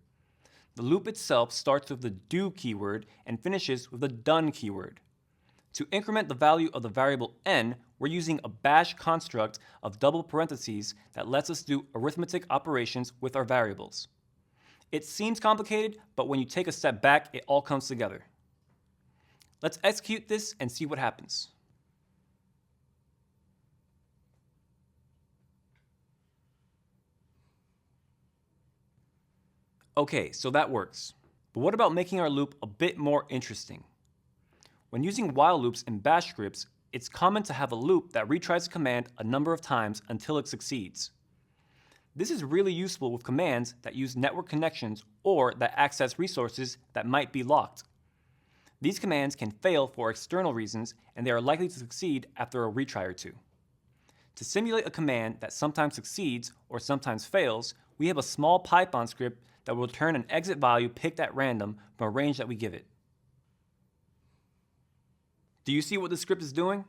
The loop itself starts with the do keyword and finishes with the done keyword. To increment the value of the variable n, we're using a bash construct of double parentheses that lets us do arithmetic operations with our variables. It seems complicated, but when you take a step back, it all comes together. Let's execute this and see what happens. Okay, so that works. But what about making our loop a bit more interesting? When using while loops in bash scripts, it's common to have a loop that retries a command a number of times until it succeeds. This is really useful with commands that use network connections or that access resources that might be locked. These commands can fail for external reasons, and they are likely to succeed after a retry or two. To simulate a command that sometimes succeeds or sometimes fails, we have a small Python script that will return an exit value picked at random from a range that we give it. Do you see what this script is doing?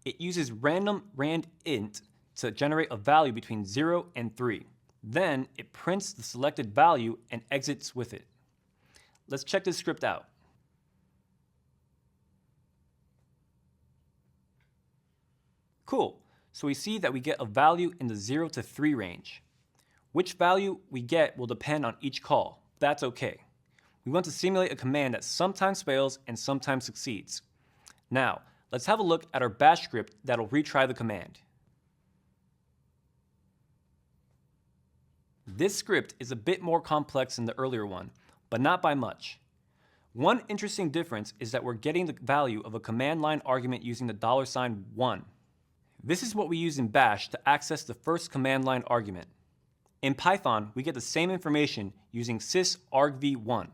It uses random randint to generate a value between 0 and 3. Then it prints the selected value and exits with it. Let's check this script out. Cool, so we see that we get a value in the 0 to 3 range. Which value we get will depend on each call. That's okay. We want to simulate a command that sometimes fails and sometimes succeeds. Now, let's have a look at our bash script that'll retry the command. This script is a bit more complex than the earlier one, but not by much. One interesting difference is that we're getting the value of a command line argument using the $1. This is what we use in bash to access the first command line argument. In Python, we get the same information using sysargv1.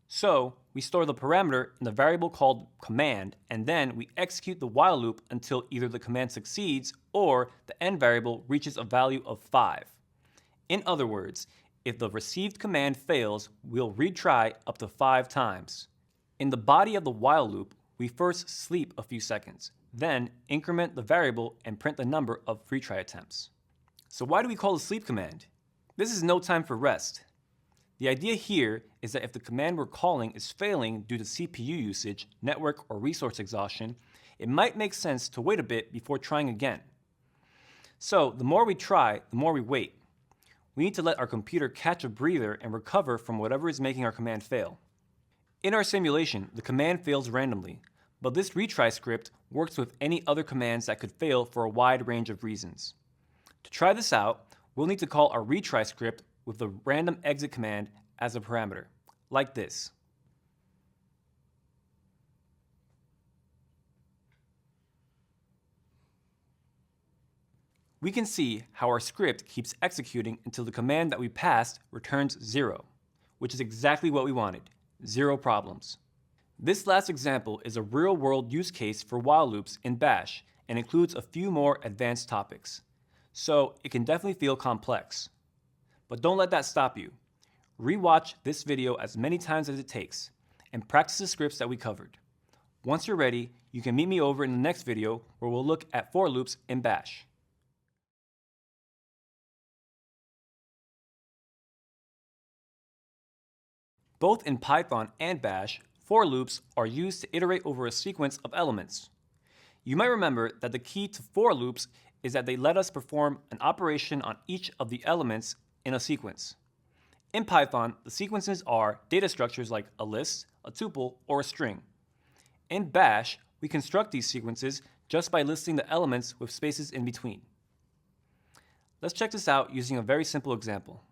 So, we store the parameter in the variable called command, and then we execute the while loop until either the command succeeds or the end variable reaches a value of 5. In other words, if the received command fails, we'll retry up to 5 times. In the body of the while loop, we first sleep a few seconds, then increment the variable and print the number of retry attempts. So why do we call the sleep command? This is no time for rest. The idea here is that if the command we're calling is failing due to CPU usage, network, or resource exhaustion, it might make sense to wait a bit before trying again. So the more we try, the more we wait. We need to let our computer catch a breather and recover from whatever is making our command fail. In our simulation, the command fails randomly, but this retry script works with any other commands that could fail for a wide range of reasons. To try this out, we'll need to call our retry script with the random exit command as a parameter, like this. We can see how our script keeps executing until the command that we passed returns 0, which is exactly what we wanted, 0 problems. This last example is a real-world use case for while loops in bash and includes a few more advanced topics. So it can definitely feel complex. But don't let that stop you. Rewatch this video as many times as it takes and practice the scripts that we covered. Once you're ready, you can meet me over in the next video where we'll look at for loops in bash. Both in Python and bash, for loops are used to iterate over a sequence of elements. You might remember that the key to for loops is that they let us perform an operation on each of the elements in a sequence. In Python, the sequences are data structures like a list, a tuple, or a string. In bash, we construct these sequences just by listing the elements with spaces in between. Let's check this out using a very simple example.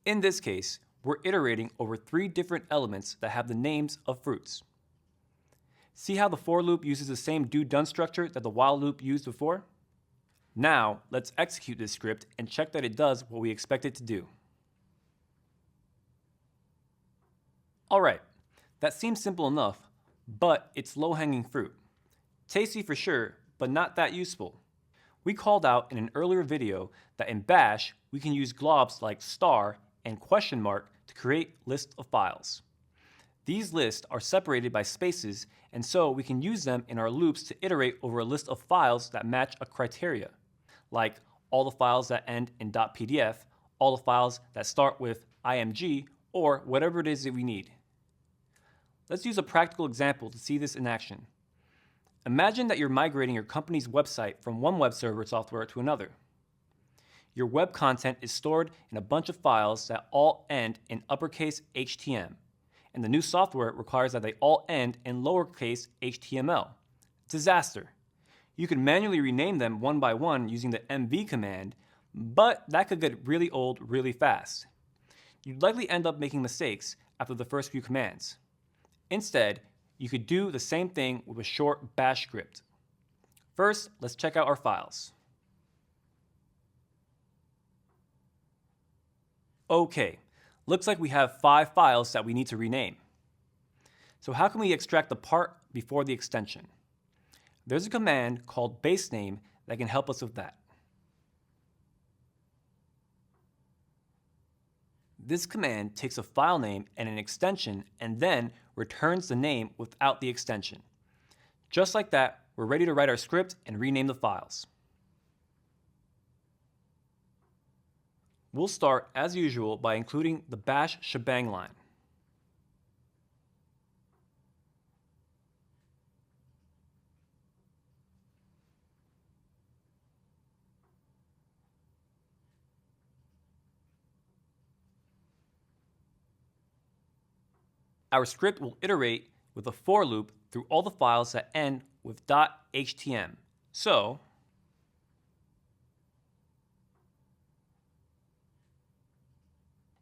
In this case, we're iterating over 3 different elements that have the names of fruits. See how the for loop uses the same do-done structure that the while loop used before? Now, let's execute this script and check that it does what we expect it to do. Alright, that seems simple enough, but it's low-hanging fruit. Tasty for sure, but not that useful. We called out in an earlier video that in bash, we can use globs like star and question mark to create lists of files. These lists are separated by spaces, and so we can use them in our loops to iterate over a list of files that match a criteria, like all the files that end in .pdf, all the files that start with img, or whatever it is that we need. Let's use a practical example to see this in action. Imagine that you're migrating your company's website from one web server software to another. Your web content is stored in a bunch of files that all end in uppercase HTML, and the new software requires that they all end in lowercase HTML. Disaster. You can manually rename them one by one using the mv command, but that could get really old really fast. You'd likely end up making mistakes after the first few commands. Instead, you could do the same thing with a short bash script. First, let's check out our files. Okay, looks like we have 5 files that we need to rename. So how can we extract the part before the extension? There's a command called basename that can help us with that. This command takes a file name and an extension and then returns the name without the extension. Just like that, we're ready to write our script and rename the files. We'll start, as usual, by including the bash shebang line. Our script will iterate with a for loop through all the files that end with .htm. So,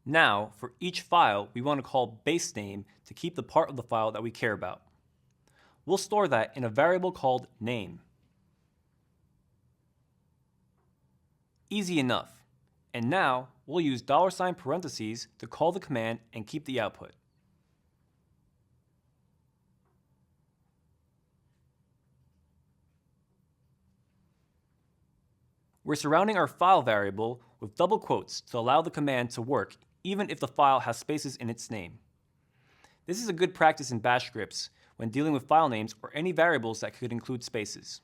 now, for each file, we want to call basename to keep the part of the file that we care about. We'll store that in a variable called name. Easy enough. And now, we'll use $parentheses to call the command and keep the output. We're surrounding our file variable with double quotes to allow the command to work even if the file has spaces in its name. This is a good practice in bash scripts when dealing with file names or any variables that could include spaces.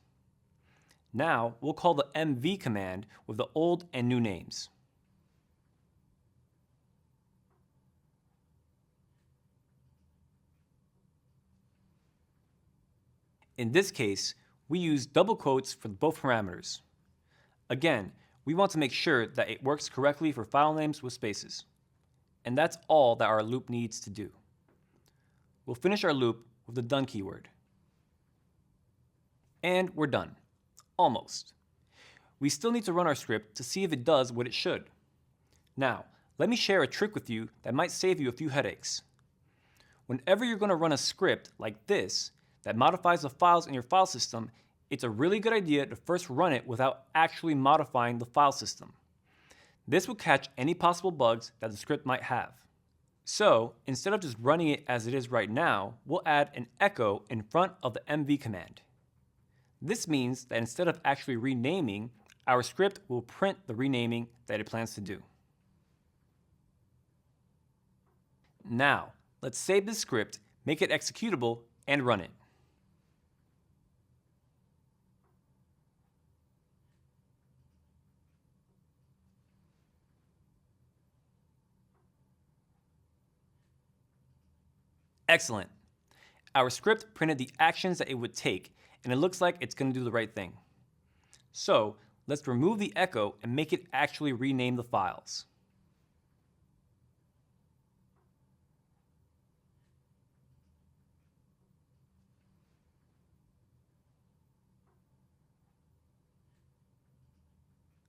Now, we'll call the mv command with the old and new names. In this case, we use double quotes for both parameters. Again, we want to make sure that it works correctly for file names with spaces. And that's all that our loop needs to do. We'll finish our loop with the done keyword. And we're done. Almost. We still need to run our script to see if it does what it should. Now, let me share a trick with you that might save you a few headaches. Whenever you're going to run a script like this that modifies the files in your file system, it's a really good idea to first run it without actually modifying the file system. This will catch any possible bugs that the script might have. So, instead of just running it as it is right now, we'll add an echo in front of the mv command. This means that instead of actually renaming, our script will print the renaming that it plans to do. Now, let's save this script, make it executable, and run it. Excellent. Our script printed the actions that it would take, and it looks like it's going to do the right thing. So, let's remove the echo and make it actually rename the files.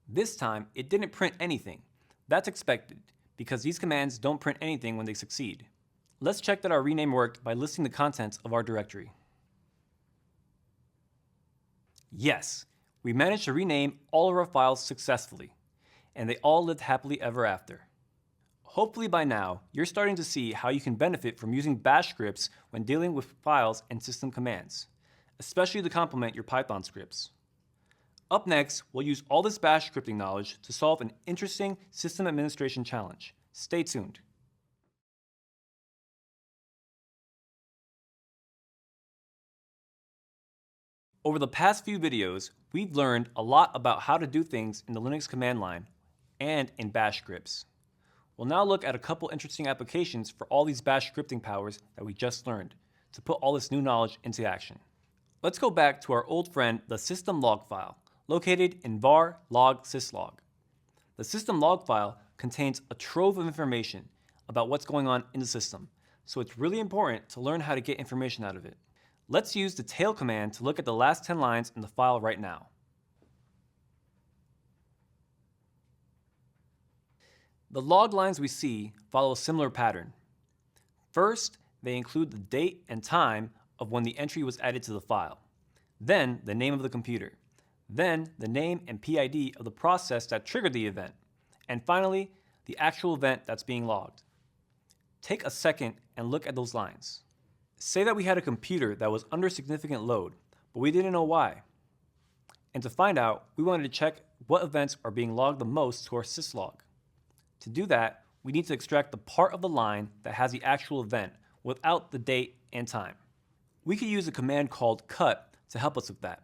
This time, it didn't print anything. That's expected, because these commands don't print anything when they succeed. Let's check that our rename worked by listing the contents of our directory. Yes, we managed to rename all of our files successfully, and they all lived happily ever after. Hopefully by now, you're starting to see how you can benefit from using bash scripts when dealing with files and system commands, especially to complement your Python scripts. Up next, we'll use all this bash scripting knowledge to solve an interesting system administration challenge. Stay tuned. Over the past few videos, we've learned a lot about how to do things in the Linux command line and in bash scripts. We'll now look at a couple interesting applications for all these bash scripting powers that we just learned to put all this new knowledge into action. Let's go back to our old friend, the system log file, located in var log syslog. The system log file contains a trove of information about what's going on in the system, so it's really important to learn how to get information out of it. Let's use the tail command to look at the last 10 lines in the file right now. The log lines we see follow a similar pattern. First, they include the date and time of when the entry was added to the file, then the name of the computer, then the name and PID of the process that triggered the event, and finally, the actual event that's being logged. Take a second and look at those lines. Say that we had a computer that was under significant load, but we didn't know why. And to find out, we wanted to check what events are being logged the most to our syslog. To do that, we need to extract the part of the line that has the actual event without the date and time. We could use a command called cut to help us with that.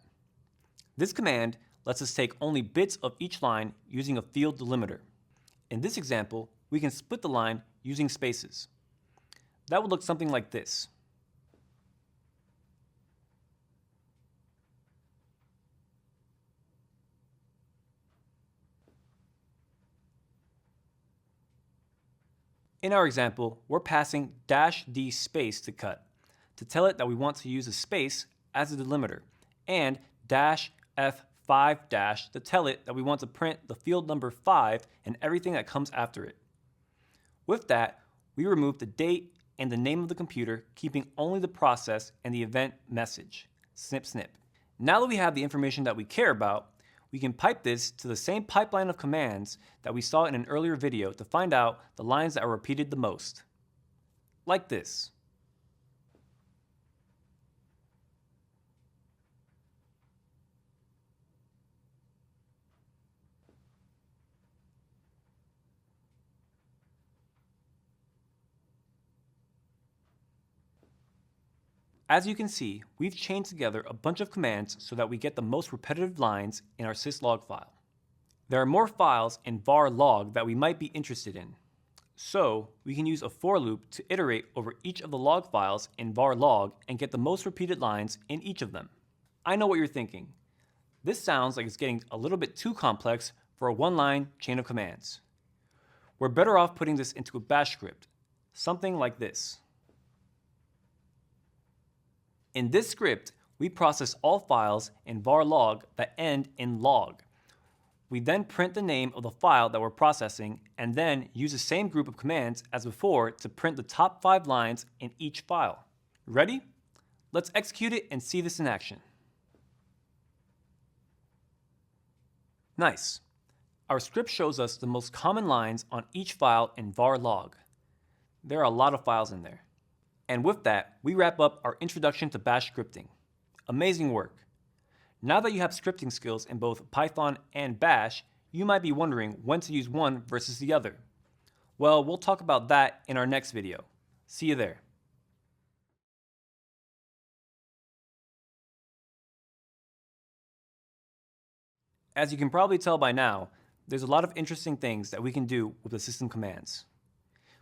This command lets us take only bits of each line using a field delimiter. In this example, we can split the line using spaces. That would look something like this. In our example, we're passing -d space to cut to tell it that we want to use a space as a delimiter, and -f5- to tell it that we want to print the field number 5 and everything that comes after it. With that, we remove the date and the name of the computer, keeping only the process and the event message. Snip, snip. Now that we have the information that we care about, we can pipe this to the same pipeline of commands that we saw in an earlier video to find out the lines that are repeated the most. Like this. As you can see, we've chained together a bunch of commands so that we get the most repetitive lines in our syslog file. There are more files in var log that we might be interested in. So we can use a for loop to iterate over each of the log files in var log and get the most repeated lines in each of them. I know what you're thinking. This sounds like it's getting a little bit too complex for a one-line chain of commands. We're better off putting this into a bash script, something like this. In this script, we process all files in var log that end in log. We then print the name of the file that we're processing and then use the same group of commands as before to print the top 5 lines in each file. Ready? Let's execute it and see this in action. Nice. Our script shows us the most common lines on each file in var log. There are a lot of files in there. And with that, we wrap up our introduction to bash scripting. Amazing work. Now that you have scripting skills in both Python and bash, you might be wondering when to use one versus the other. Well, we'll talk about that in our next video. See you there. As you can probably tell by now, there's a lot of interesting things that we can do with the system commands.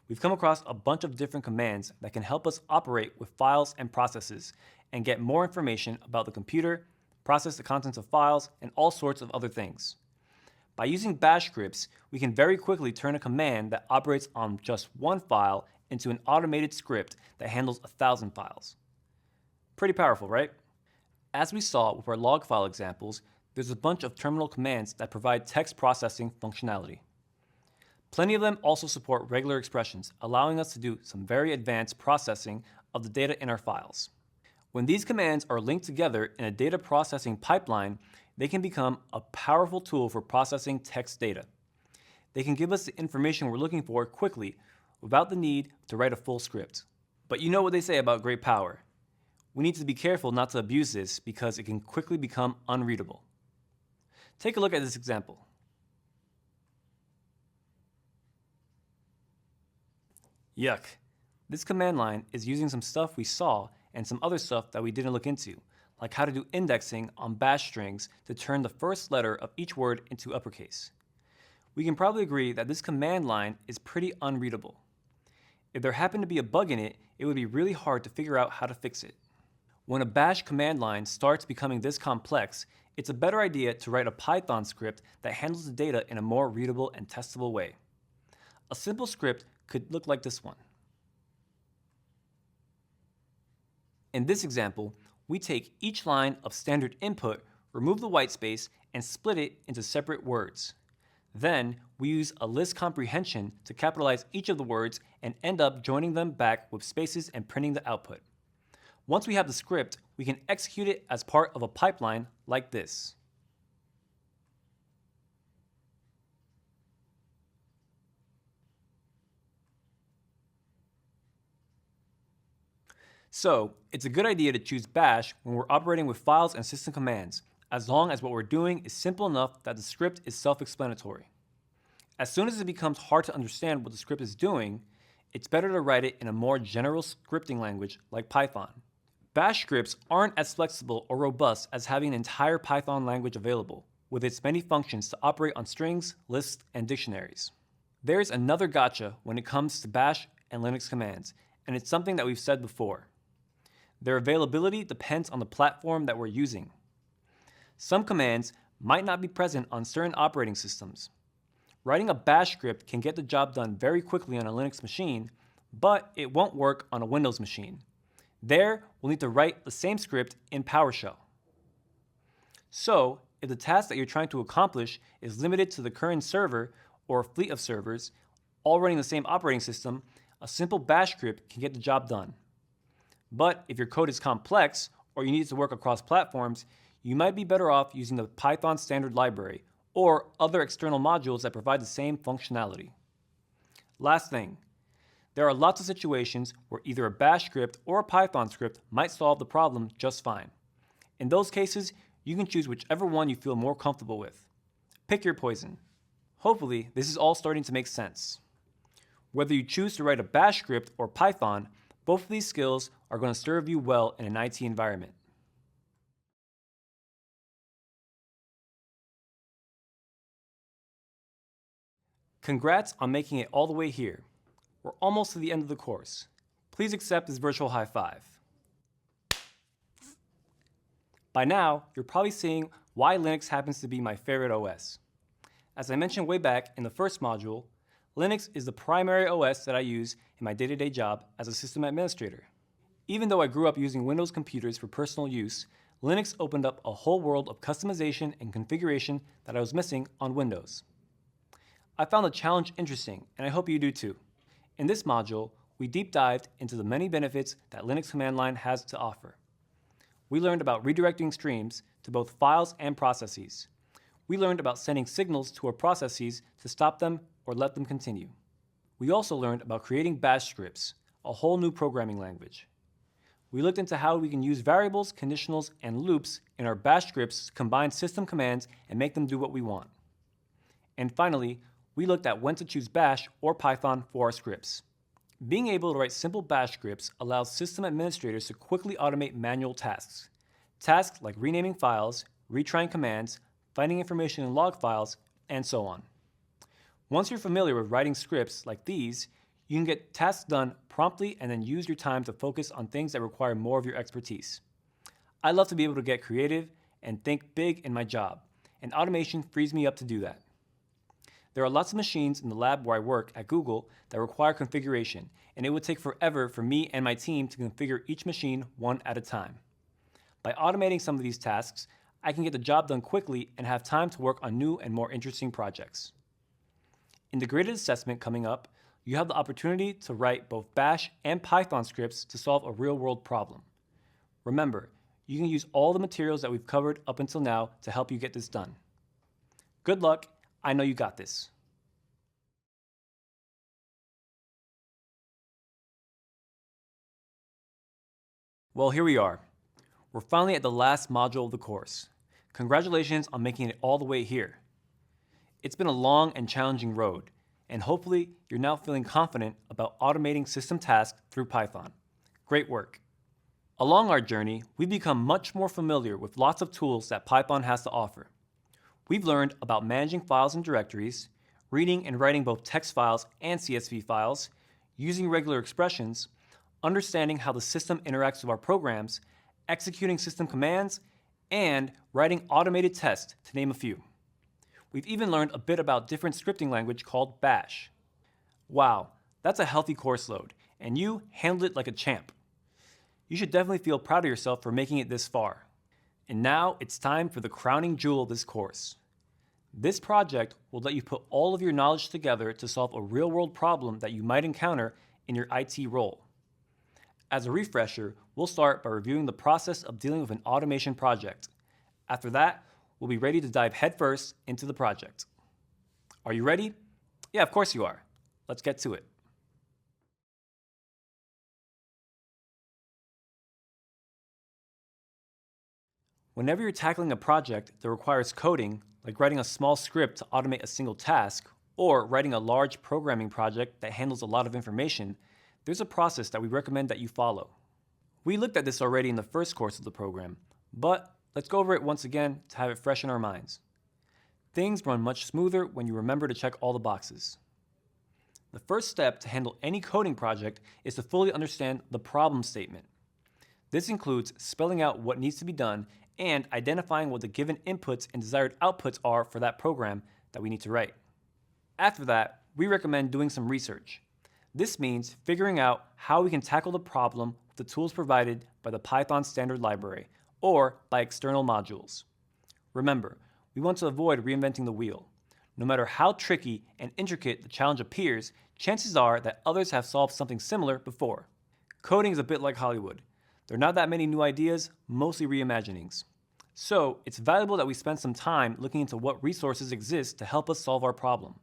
We've come across a bunch of different commands that can help us operate with files and processes and get more information about the computer, process the contents of files, and all sorts of other things. By using bash scripts, we can very quickly turn a command that operates on just one file into an automated script that handles 1,000 files. Pretty powerful, right? As we saw with our log file examples, there's a bunch of terminal commands that provide text processing functionality. Plenty of them also support regular expressions, allowing us to do some very advanced processing of the data in our files. When these commands are linked together in a data processing pipeline, they can become a powerful tool for processing text data. They can give us the information we're looking for quickly without the need to write a full script. But you know what they say about great power. We need to be careful not to abuse this because it can quickly become unreadable. Take a look at this example. Yuck. This command line is using some stuff we saw and some other stuff that we didn't look into, like how to do indexing on bash strings to turn the first letter of each word into uppercase. We can probably agree that this command line is pretty unreadable. If there happened to be a bug in it, it would be really hard to figure out how to fix it. When a bash command line starts becoming this complex, it's a better idea to write a Python script that handles the data in a more readable and testable way. A simple script could look like this one. In this example, we take each line of standard input, remove the white space, and split it into separate words. Then, we use a list comprehension to capitalize each of the words and end up joining them back with spaces and printing the output. Once we have the script, we can execute it as part of a pipeline like this. So, it's a good idea to choose bash when we're operating with files and system commands, as long as what we're doing is simple enough that the script is self-explanatory. As soon as it becomes hard to understand what the script is doing, it's better to write it in a more general scripting language like Python. Bash scripts aren't as flexible or robust as having an entire Python language available, with its many functions to operate on strings, lists, and dictionaries. There's another gotcha when it comes to bash and Linux commands, and it's something that we've said before. Their availability depends on the platform that we're using. Some commands might not be present on certain operating systems. Writing a bash script can get the job done very quickly on a Linux machine, but it won't work on a Windows machine. There, we'll need to write the same script in PowerShell. So, if the task that you're trying to accomplish is limited to the current server or fleet of servers, all running the same operating system, a simple bash script can get the job done. But if your code is complex, or you need it to work across platforms, you might be better off using the Python standard library, or other external modules that provide the same functionality. Last thing, there are lots of situations where either a bash script or a Python script might solve the problem just fine. In those cases, you can choose whichever one you feel more comfortable with. Pick your poison. Hopefully, this is all starting to make sense. Whether you choose to write a bash script or Python, both of these skills are going to serve you well in an IT environment. Congrats on making it all the way here. We're almost to the end of the course. Please accept this virtual high five. By now, you're probably seeing why Linux happens to be my favorite OS. As I mentioned way back in the first module, Linux is the primary OS that I use in my day-to-day job as a system administrator. Even though I grew up using Windows computers for personal use, Linux opened up a whole world of customization and configuration that I was missing on Windows. I found the challenge interesting, and I hope you do too. In this module, we deep dived into the many benefits that Linux command line has to offer. We learned about redirecting streams to both files and processes. We learned about sending signals to our processes to stop them or let them continue. We also learned about creating bash scripts, a whole new programming language. We looked into how we can use variables, conditionals, and loops in our bash scripts to combine system commands and make them do what we want. And finally, we looked at when to choose bash or Python for our scripts. Being able to write simple bash scripts allows system administrators to quickly automate manual tasks. Tasks like renaming files, retrying commands, finding information in log files, and so on. Once you're familiar with writing scripts like these, you can get tasks done promptly and then use your time to focus on things that require more of your expertise. I love to be able to get creative and think big in my job, and automation frees me up to do that. There are lots of machines in the lab where I work at Google that require configuration, and it would take forever for me and my team to configure each machine one at a time. By automating some of these tasks, I can get the job done quickly and have time to work on new and more interesting projects. In the graded assessment coming up, you have the opportunity to write both bash and Python scripts to solve a real-world problem. Remember, you can use all the materials that we've covered up until now to help you get this done. Good luck. I know you got this. Well, here we are. We're finally at the last module of the course. Congratulations on making it all the way here. It's been a long and challenging road, and hopefully you're now feeling confident about automating system tasks through Python. Great work. Along our journey, we've become much more familiar with lots of tools that Python has to offer. We've learned about managing files and directories, reading and writing both text files and CSV files, using regular expressions, understanding how the system interacts with our programs, executing system commands, and writing automated tests, to name a few. We've even learned a bit about different scripting language called Bash. Wow, that's a healthy course load, and you handled it like a champ. You should definitely feel proud of yourself for making it this far. And now it's time for the crowning jewel of this course. This project will let you put all of your knowledge together to solve a real-world problem that you might encounter in your IT role. As a refresher, we'll start by reviewing the process of dealing with an automation project. After that, we'll be ready to dive headfirst into the project. Are you ready? Yeah, of course you are. Let's get to it. Whenever you're tackling a project that requires coding, like writing a small script to automate a single task, or writing a large programming project that handles a lot of information, there's a process that we recommend that you follow. We looked at this already in the first course of the program, but let's go over it once again to have it fresh in our minds. Things run much smoother when you remember to check all the boxes. The first step to handle any coding project is to fully understand the problem statement. This includes spelling out what needs to be done and identifying what the given inputs and desired outputs are for that program that we need to write. After that, we recommend doing some research. This means figuring out how we can tackle the problem with the tools provided by the Python standard library or by external modules. Remember, we want to avoid reinventing the wheel. No matter how tricky and intricate the challenge appears, chances are that others have solved something similar before. Coding is a bit like Hollywood. There are not that many new ideas, mostly reimaginings. So it's valuable that we spend some time looking into what resources exist to help us solve our problem.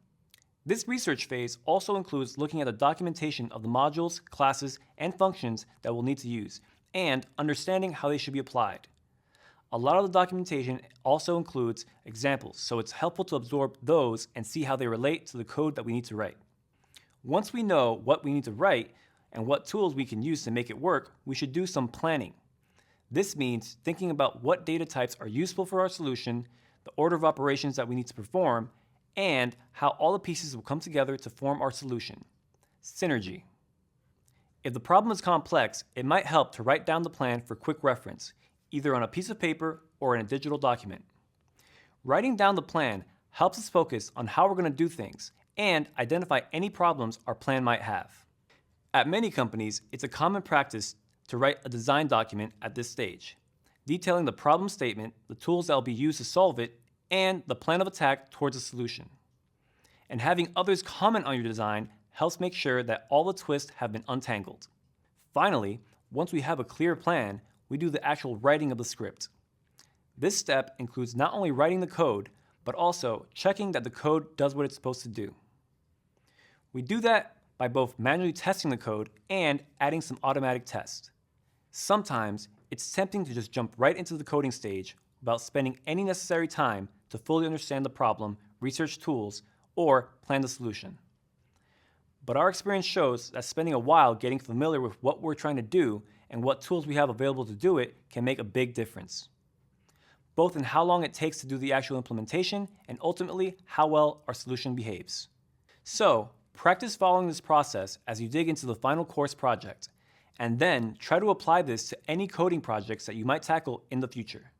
This research phase also includes looking at the documentation of the modules, classes, and functions that we'll need to use, and understanding how they should be applied. A lot of the documentation also includes examples, so it's helpful to absorb those and see how they relate to the code that we need to write. Once we know what we need to write, and what tools we can use to make it work, we should do some planning. This means thinking about what data types are useful for our solution, the order of operations that we need to perform, and how all the pieces will come together to form our solution. Synergy. If the problem is complex, it might help to write down the plan for quick reference, either on a piece of paper or in a digital document. Writing down the plan helps us focus on how we're going to do things and identify any problems our plan might have. At many companies, it's a common practice to write a design document at this stage, detailing the problem statement, the tools that will be used to solve it, and the plan of attack towards a solution. And having others comment on your design helps make sure that all the twists have been untangled. Finally, once we have a clear plan, we do the actual writing of the script. This step includes not only writing the code, but also checking that the code does what it's supposed to do. We do that by both manually testing the code and adding some automatic tests. Sometimes it's tempting to just jump right into the coding stage without spending any necessary time to fully understand the problem, research tools, or plan the solution. But our experience shows that spending a while getting familiar with what we're trying to do and what tools we have available to do it can make a big difference, both in how long it takes to do the actual implementation and ultimately how well our solution behaves. So, practice following this process as you dig into the final course project, and then try to apply this to any coding projects that you might tackle in the future.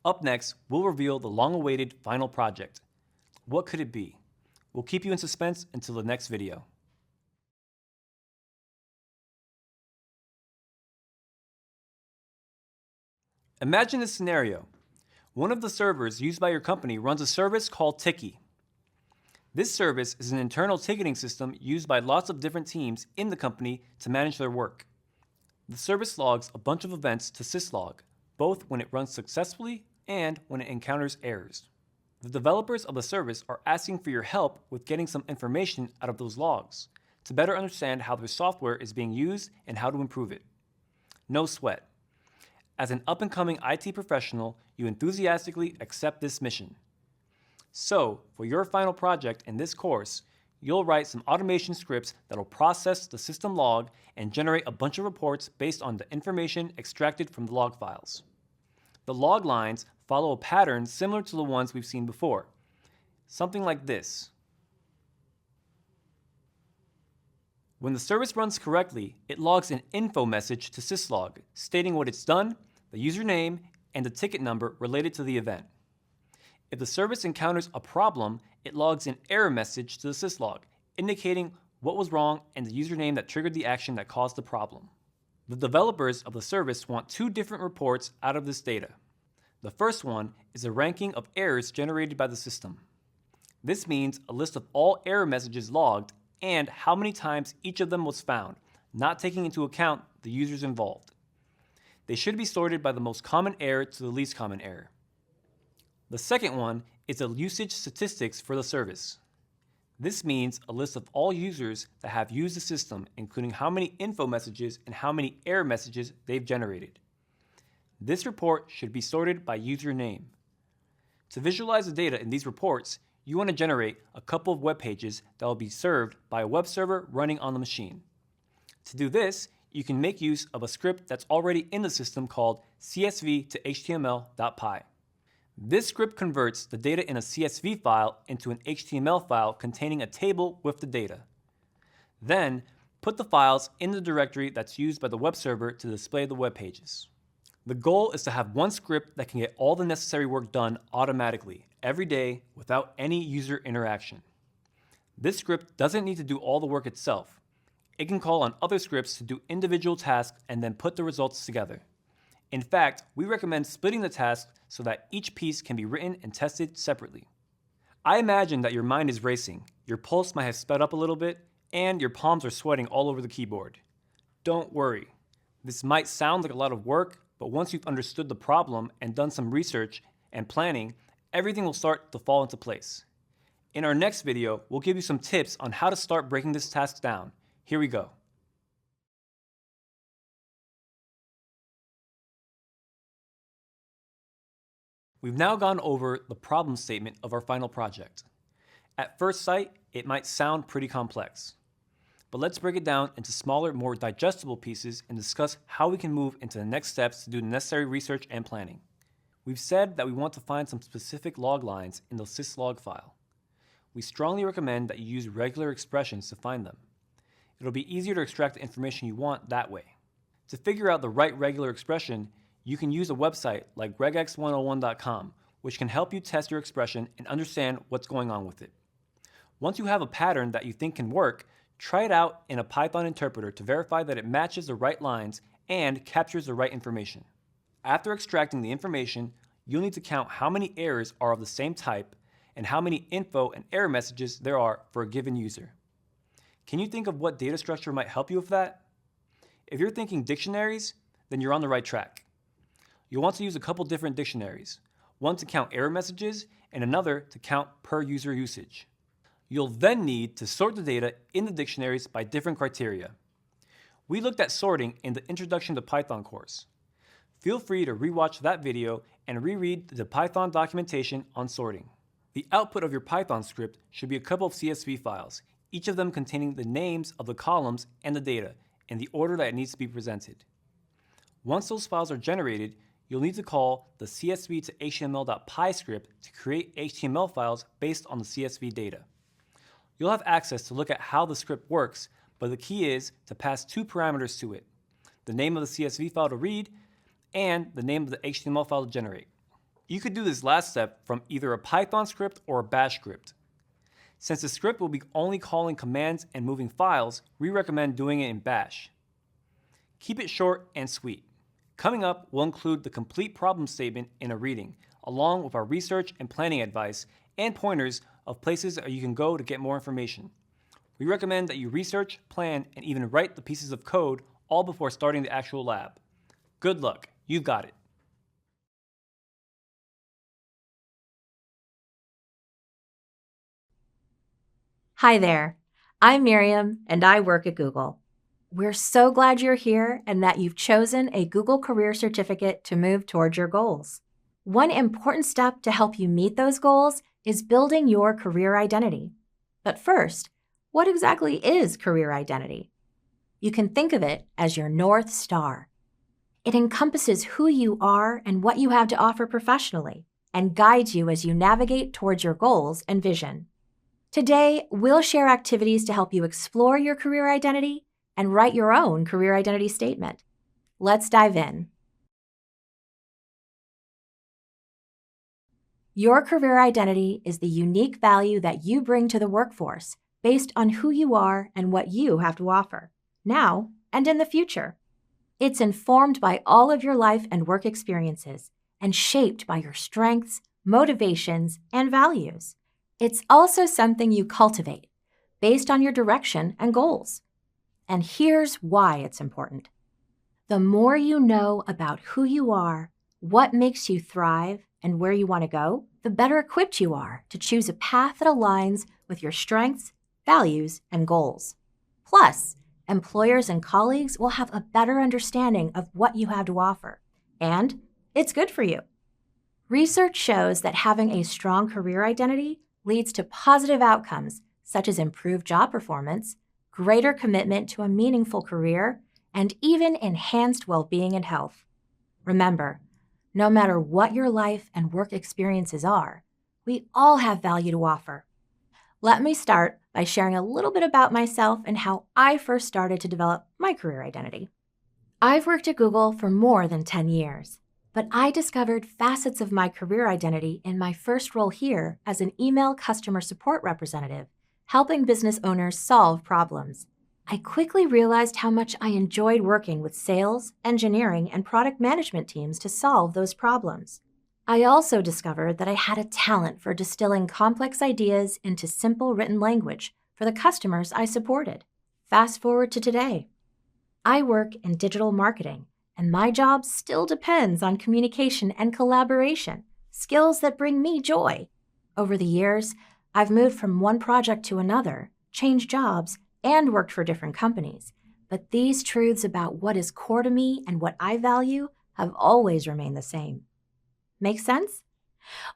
Up next, we'll reveal the long-awaited final project. What could it be? We'll keep you in suspense until the next video. Imagine this scenario. One of the servers used by your company runs a service called Tiki. This service is an internal ticketing system used by lots of different teams in the company to manage their work. The service logs a bunch of events to syslog, both when it runs successfully and when it encounters errors. The developers of the service are asking for your help with getting some information out of those logs to better understand how their software is being used and how to improve it. No sweat. As an up-and-coming IT professional, you enthusiastically accept this mission. So, for your final project in this course, you'll write some automation scripts that'll process the system log and generate a bunch of reports based on the information extracted from the log files. The log lines follow a pattern similar to the ones we've seen before, something like this. When the service runs correctly, it logs an info message to syslog stating what it's done, the username, and the ticket number related to the event. If the service encounters a problem, it logs an error message to the syslog, indicating what was wrong and the username that triggered the action that caused the problem. The developers of the service want two different reports out of this data. The first one is a ranking of errors generated by the system. This means a list of all error messages logged and how many times each of them was found, not taking into account the users involved. They should be sorted by the most common error to the least common error. The second one is the usage statistics for the service. This means a list of all users that have used the system, including how many info messages and how many error messages they've generated. This report should be sorted by user name. To visualize the data in these reports, you want to generate a couple of web pages that will be served by a web server running on the machine. To do this, you can make use of a script that's already in the system called CSV to HTML.py. This script converts the data in a CSV file into an HTML file containing a table with the data. Then, put the files in the directory that's used by the web server to display the web pages. The goal is to have one script that can get all the necessary work done automatically, every day, without any user interaction. This script doesn't need to do all the work itself. It can call on other scripts to do individual tasks and then put the results together. In fact, we recommend splitting the task so that each piece can be written and tested separately. I imagine that your mind is racing, your pulse might have sped up a little bit, and your palms are sweating all over the keyboard. Don't worry. This might sound like a lot of work, but once you've understood the problem and done some research and planning, everything will start to fall into place. In our next video, we'll give you some tips on how to start breaking this task down. Here we go. We've now gone over the problem statement of our final project. At first sight, it might sound pretty complex. But let's break it down into smaller, more digestible pieces and discuss how we can move into the next steps to do the necessary research and planning. We've said that we want to find some specific log lines in the syslog file. We strongly recommend that you use regular expressions to find them. It'll be easier to extract the information you want that way. To figure out the right regular expression, you can use a website like Regex101.com, which can help you test your expression and understand what's going on with it. Once you have a pattern that you think can work, try it out in a Python interpreter to verify that it matches the right lines and captures the right information. After extracting the information, you'll need to count how many errors are of the same type and how many info and error messages there are for a given user. Can you think of what data structure might help you with that? If you're thinking dictionaries, then you're on the right track. You'll want to use a couple different dictionaries, one to count error messages and another to count per user usage. You'll then need to sort the data in the dictionaries by different criteria. We looked at sorting in the Introduction to Python course. Feel free to rewatch that video and reread the Python documentation on sorting. The output of your Python script should be a couple of CSV files, each of them containing the names of the columns and the data in the order that it needs to be presented. Once those files are generated, you'll need to call the CSV to HTML.py script to create HTML files based on the CSV data. You'll have access to look at how the script works, but the key is to pass two parameters to it: the name of the CSV file to read and the name of the HTML file to generate. You could do this last step from either a Python script or a Bash script. Since the script will be only calling commands and moving files, we recommend doing it in Bash. Keep it short and sweet. Coming up, we'll include the complete problem statement in a reading, along with our research and planning advice and pointers of places that you can go to get more information. We recommend that you research, plan, and even write the pieces of code all before starting the actual lab. Good luck, you've got it. Hi there, I'm Miriam and I work at Google. We're so glad you're here and that you've chosen a Google Career Certificate to move towards your goals. One important step to help you meet those goals is building your career identity. But first, What exactly is career identity? You can think of it as your North Star. It encompasses who you are and what you have to offer professionally, and guides you as you navigate towards your goals and vision. Today, we'll share activities to help you explore your career identity and write your own career identity statement. Let's dive in. Your career identity is the unique value that you bring to the workforce based on who you are and what you have to offer, now and in the future. It's informed by all of your life and work experiences and shaped by your strengths, motivations, and values. It's also something you cultivate based on your direction and goals. And here's why it's important. The more you know about who you are, what makes you thrive, and where you want to go, the better equipped you are to choose a path that aligns with your strengths, values, and goals. Plus, employers and colleagues will have a better understanding of what you have to offer, and it's good for you. Research shows that having a strong career identity leads to positive outcomes such as improved job performance, greater commitment to a meaningful career, and even enhanced well-being and health. Remember, no matter what your life and work experiences are, we all have value to offer. Let me start by sharing a little bit about myself and how I first started to develop my career identity. I've worked at Google for more than 10 years, but I discovered facets of my career identity in my first role here as an email customer support representative, helping business owners solve problems. I quickly realized how much I enjoyed working with sales, engineering, and product management teams to solve those problems. I also discovered that I had a talent for distilling complex ideas into simple written language for the customers I supported. Fast forward to today. I work in digital marketing, and my job still depends on communication and collaboration, skills that bring me joy. Over the years, I've moved from one project to another, changed jobs, and worked for different companies. But these truths about what is core to me and what I value have always remained the same. Make sense?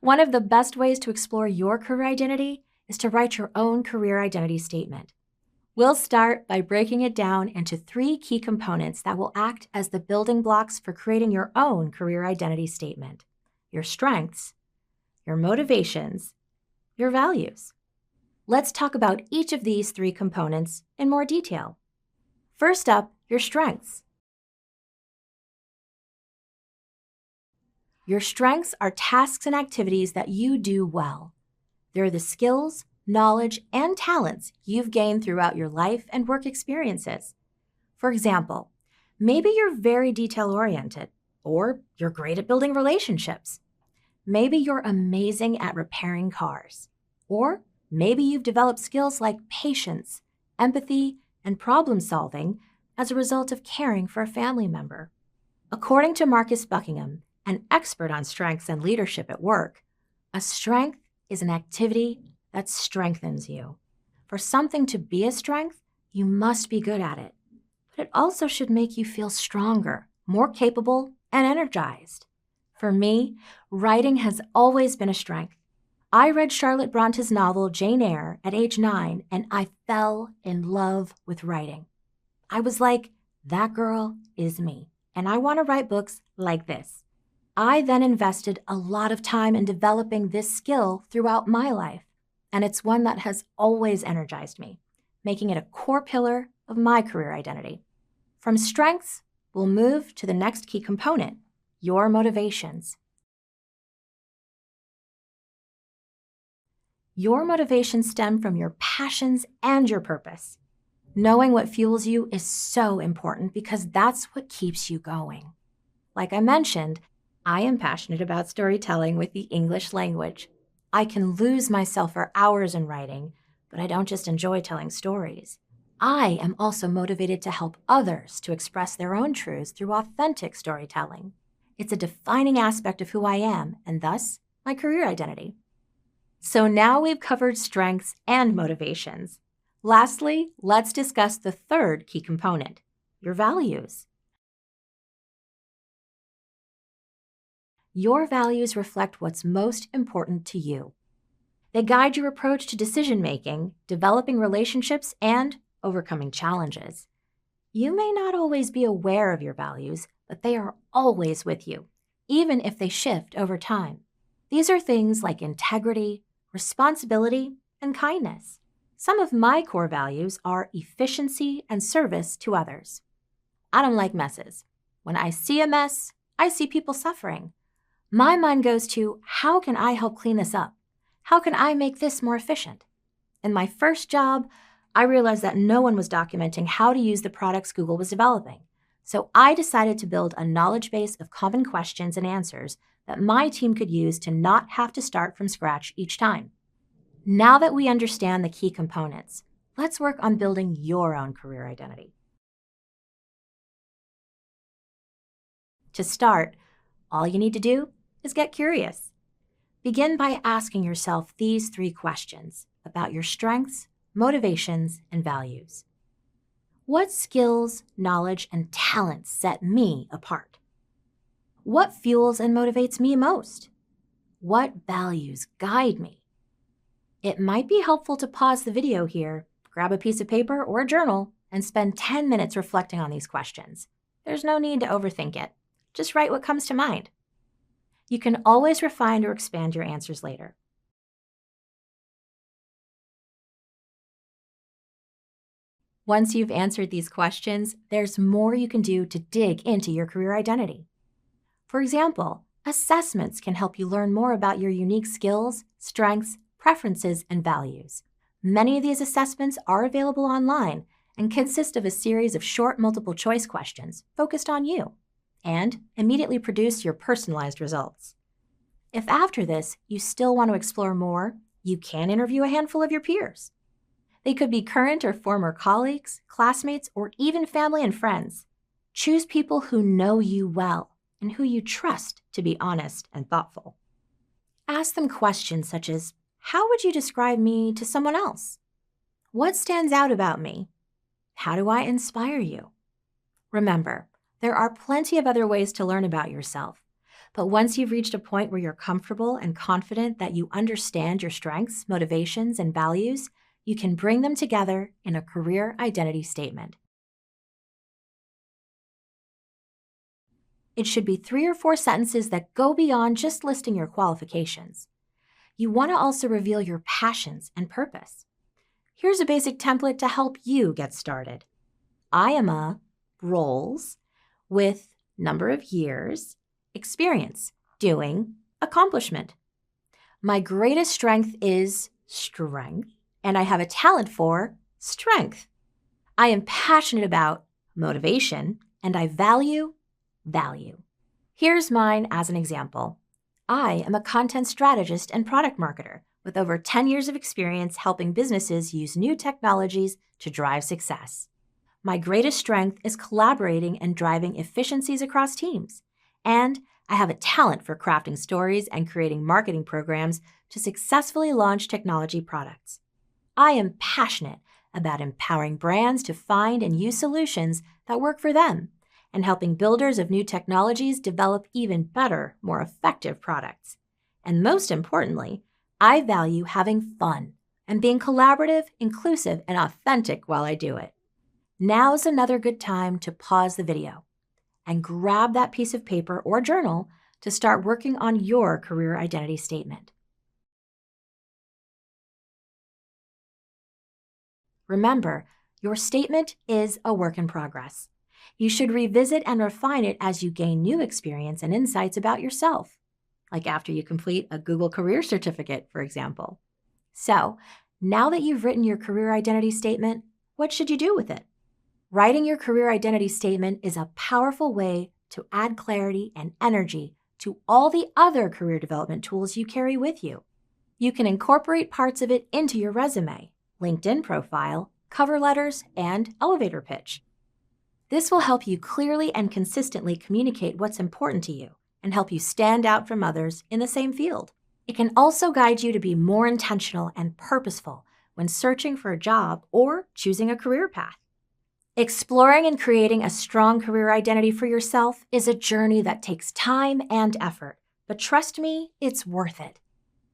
One of the best ways to explore your career identity is to write your own career identity statement. We'll start by breaking it down into 3 key components that will act as the building blocks for creating your own career identity statement: your strengths, your motivations, your values. Let's talk about each of these 3 components in more detail. First up, your strengths. Your strengths are tasks and activities that you do well. They're the skills, knowledge, and talents you've gained throughout your life and work experiences. For example, maybe you're very detail-oriented, or you're great at building relationships. Maybe you're amazing at repairing cars, or maybe you've developed skills like patience, empathy, and problem-solving as a result of caring for a family member. According to Marcus Buckingham, an expert on strengths and leadership at work, a strength is an activity that strengthens you. For something to be a strength, you must be good at it. But it also should make you feel stronger, more capable, and energized. For me, writing has always been a strength. I read Charlotte Bronte's novel Jane Eyre at age 9, and I fell in love with writing. I was like, that girl is me, and I want to write books like this. I then invested a lot of time in developing this skill throughout my life, and it's one that has always energized me, making it a core pillar of my career identity. From strengths, we'll move to the next key component, your motivations. Your motivations stem from your passions and your purpose. Knowing what fuels you is so important because that's what keeps you going. Like I mentioned, I am passionate about storytelling with the English language. I can lose myself for hours in writing, but I don't just enjoy telling stories. I am also motivated to help others to express their own truths through authentic storytelling. It's a defining aspect of who I am, and thus, my career identity. So now we've covered strengths and motivations. Lastly, let's discuss the third key component, your values. Your values reflect what's most important to you. They guide your approach to decision-making, developing relationships, and overcoming challenges. You may not always be aware of your values, but they are always with you, even if they shift over time. These are things like integrity, responsibility, and kindness. Some of my core values are efficiency and service to others. I don't like messes. When I see a mess, I see people suffering. My mind goes to, how can I help clean this up? How can I make this more efficient? In my first job, I realized that no one was documenting how to use the products Google was developing. So I decided to build a knowledge base of common questions and answers that my team could use to not have to start from scratch each time. Now that we understand the key components, let's work on building your own career identity. To start, all you need to do is get curious. Begin by asking yourself these 3 questions about your strengths, motivations, and values. What skills, knowledge, and talents set me apart? What fuels and motivates me most? What values guide me? It might be helpful to pause the video here, grab a piece of paper or a journal, and spend 10 minutes reflecting on these questions. There's no need to overthink it. Just write what comes to mind. You can always refine or expand your answers later. Once you've answered these questions, there's more you can do to dig into your career identity. For example, assessments can help you learn more about your unique skills, strengths, preferences, and values. Many of these assessments are available online and consist of a series of short multiple-choice questions focused on you, and immediately produce your personalized results. If after this you still want to explore more, you can interview a handful of your peers. They could be current or former colleagues, classmates, or even family and friends. Choose people who know you well and who you trust to be honest and thoughtful. Ask them questions such as, how would you describe me to someone else? What stands out about me? How do I inspire you? Remember, there are plenty of other ways to learn about yourself, but once you've reached a point where you're comfortable and confident that you understand your strengths, motivations, and values, you can bring them together in a career identity statement. It should be 3 or 4 sentences that go beyond just listing your qualifications. You want to also reveal your passions and purpose. Here's a basic template to help you get started. I am a roles with number of years, experience, doing, accomplishment. My greatest strength is strength, and I have a talent for strength. I am passionate about motivation, and I value value. Here's mine as an example. I am a content strategist and product marketer with over 10 years of experience helping businesses use new technologies to drive success. My greatest strength is collaborating and driving efficiencies across teams, and I have a talent for crafting stories and creating marketing programs to successfully launch technology products. I am passionate about empowering brands to find and use solutions that work for them and helping builders of new technologies develop even better, more effective products. And most importantly, I value having fun and being collaborative, inclusive, and authentic while I do it. Now's another good time to pause the video and grab that piece of paper or journal to start working on your career identity statement. Remember, your statement is a work in progress. You should revisit and refine it as you gain new experience and insights about yourself, like after you complete a Google Career Certificate, for example. So, now that you've written your career identity statement, what should you do with it? Writing your career identity statement is a powerful way to add clarity and energy to all the other career development tools you carry with you. You can incorporate parts of it into your resume, LinkedIn profile, cover letters, and elevator pitch. This will help you clearly and consistently communicate what's important to you and help you stand out from others in the same field. It can also guide you to be more intentional and purposeful when searching for a job or choosing a career path. Exploring and creating a strong career identity for yourself is a journey that takes time and effort, but trust me, it's worth it.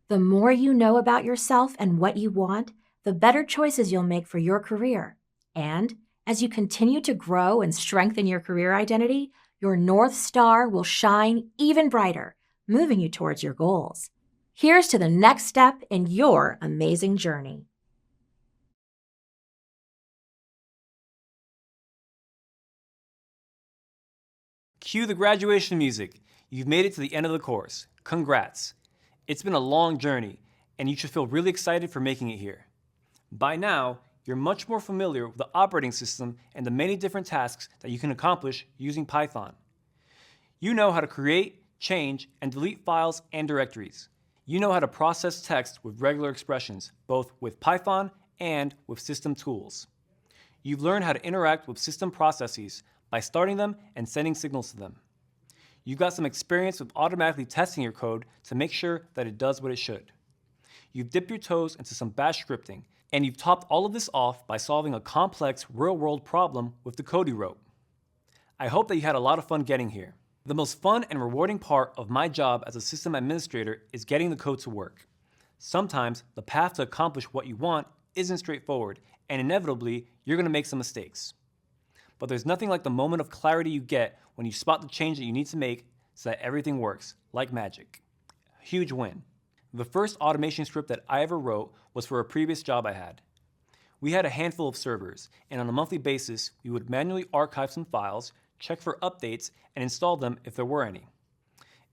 The more you know about yourself and what you want, the better choices you'll make for your career. And as you continue to grow and strengthen your career identity, your North Star will shine even brighter, moving you towards your goals. Here's to the next step in your amazing journey. Cue the graduation music. You've made it to the end of the course. Congrats. It's been a long journey, and you should feel really excited for making it here. By now, you're much more familiar with the operating system and the many different tasks that you can accomplish using Python. You know how to create, change, and delete files and directories. You know how to process text with regular expressions, both with Python and with system tools. You've learned how to interact with system processes by starting them and sending signals to them. You've got some experience with automatically testing your code to make sure that it does what it should. You've dipped your toes into some bash scripting, and you've topped all of this off by solving a complex real-world problem with the code you wrote. I hope that you had a lot of fun getting here. The most fun and rewarding part of my job as a system administrator is getting the code to work. Sometimes the path to accomplish what you want isn't straightforward, and inevitably, you're going to make some mistakes. But there's nothing like the moment of clarity you get when you spot the change that you need to make so that everything works, like magic. Huge win. The first automation script that I ever wrote was for a previous job I had. We had a handful of servers, and on a monthly basis, we would manually archive some files, check for updates, and install them if there were any.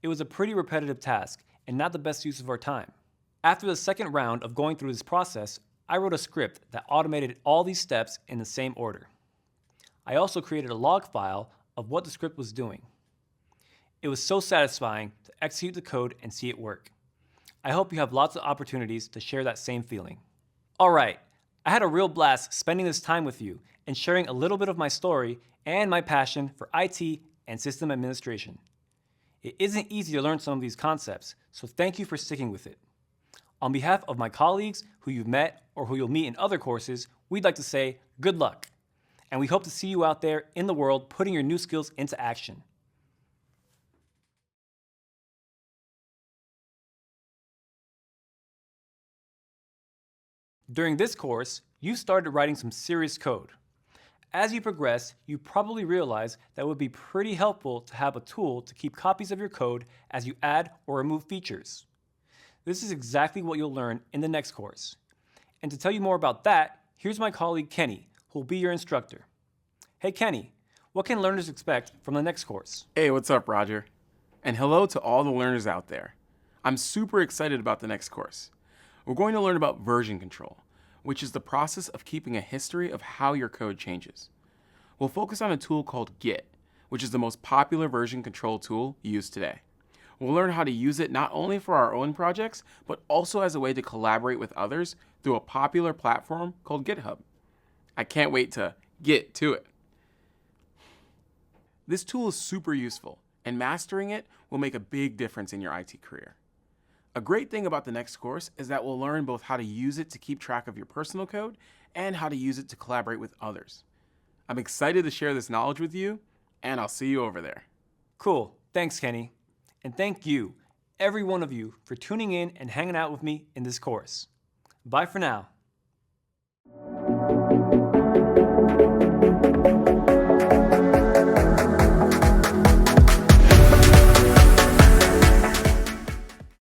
It was a pretty repetitive task, and not the best use of our time. After the second round of going through this process, I wrote a script that automated all these steps in the same order. I also created a log file of what the script was doing. It was so satisfying to execute the code and see it work. I hope you have lots of opportunities to share that same feeling. All right, I had a real blast spending this time with you and sharing a little bit of my story and my passion for IT and system administration. It isn't easy to learn some of these concepts, so thank you for sticking with it. On behalf of my colleagues who you've met or who you'll meet in other courses, we'd like to say good luck. And we hope to see you out there in the world putting your new skills into action. During this course, you started writing some serious code. As you progress, you probably realize that it would be pretty helpful to have a tool to keep copies of your code as you add or remove features. This is exactly what you'll learn in the next course. And to tell you more about that, here's my colleague Kenny, who will be your instructor. Hey Kenny, what can learners expect from the next course? Hey, what's up, Roger? And hello to all the learners out there. I'm super excited about the next course. We're going to learn about version control, which is the process of keeping a history of how your code changes. We'll focus on a tool called Git, which is the most popular version control tool used today. We'll learn how to use it not only for our own projects, but also as a way to collaborate with others through a popular platform called GitHub. I can't wait to get to it. This tool is super useful, and mastering it will make a big difference in your IT career. A great thing about the next course is that we'll learn both how to use it to keep track of your personal code and how to use it to collaborate with others. I'm excited to share this knowledge with you, and I'll see you over there. Cool, thanks Kenny. And thank you, every one of you, for tuning in and hanging out with me in this course. Bye for now.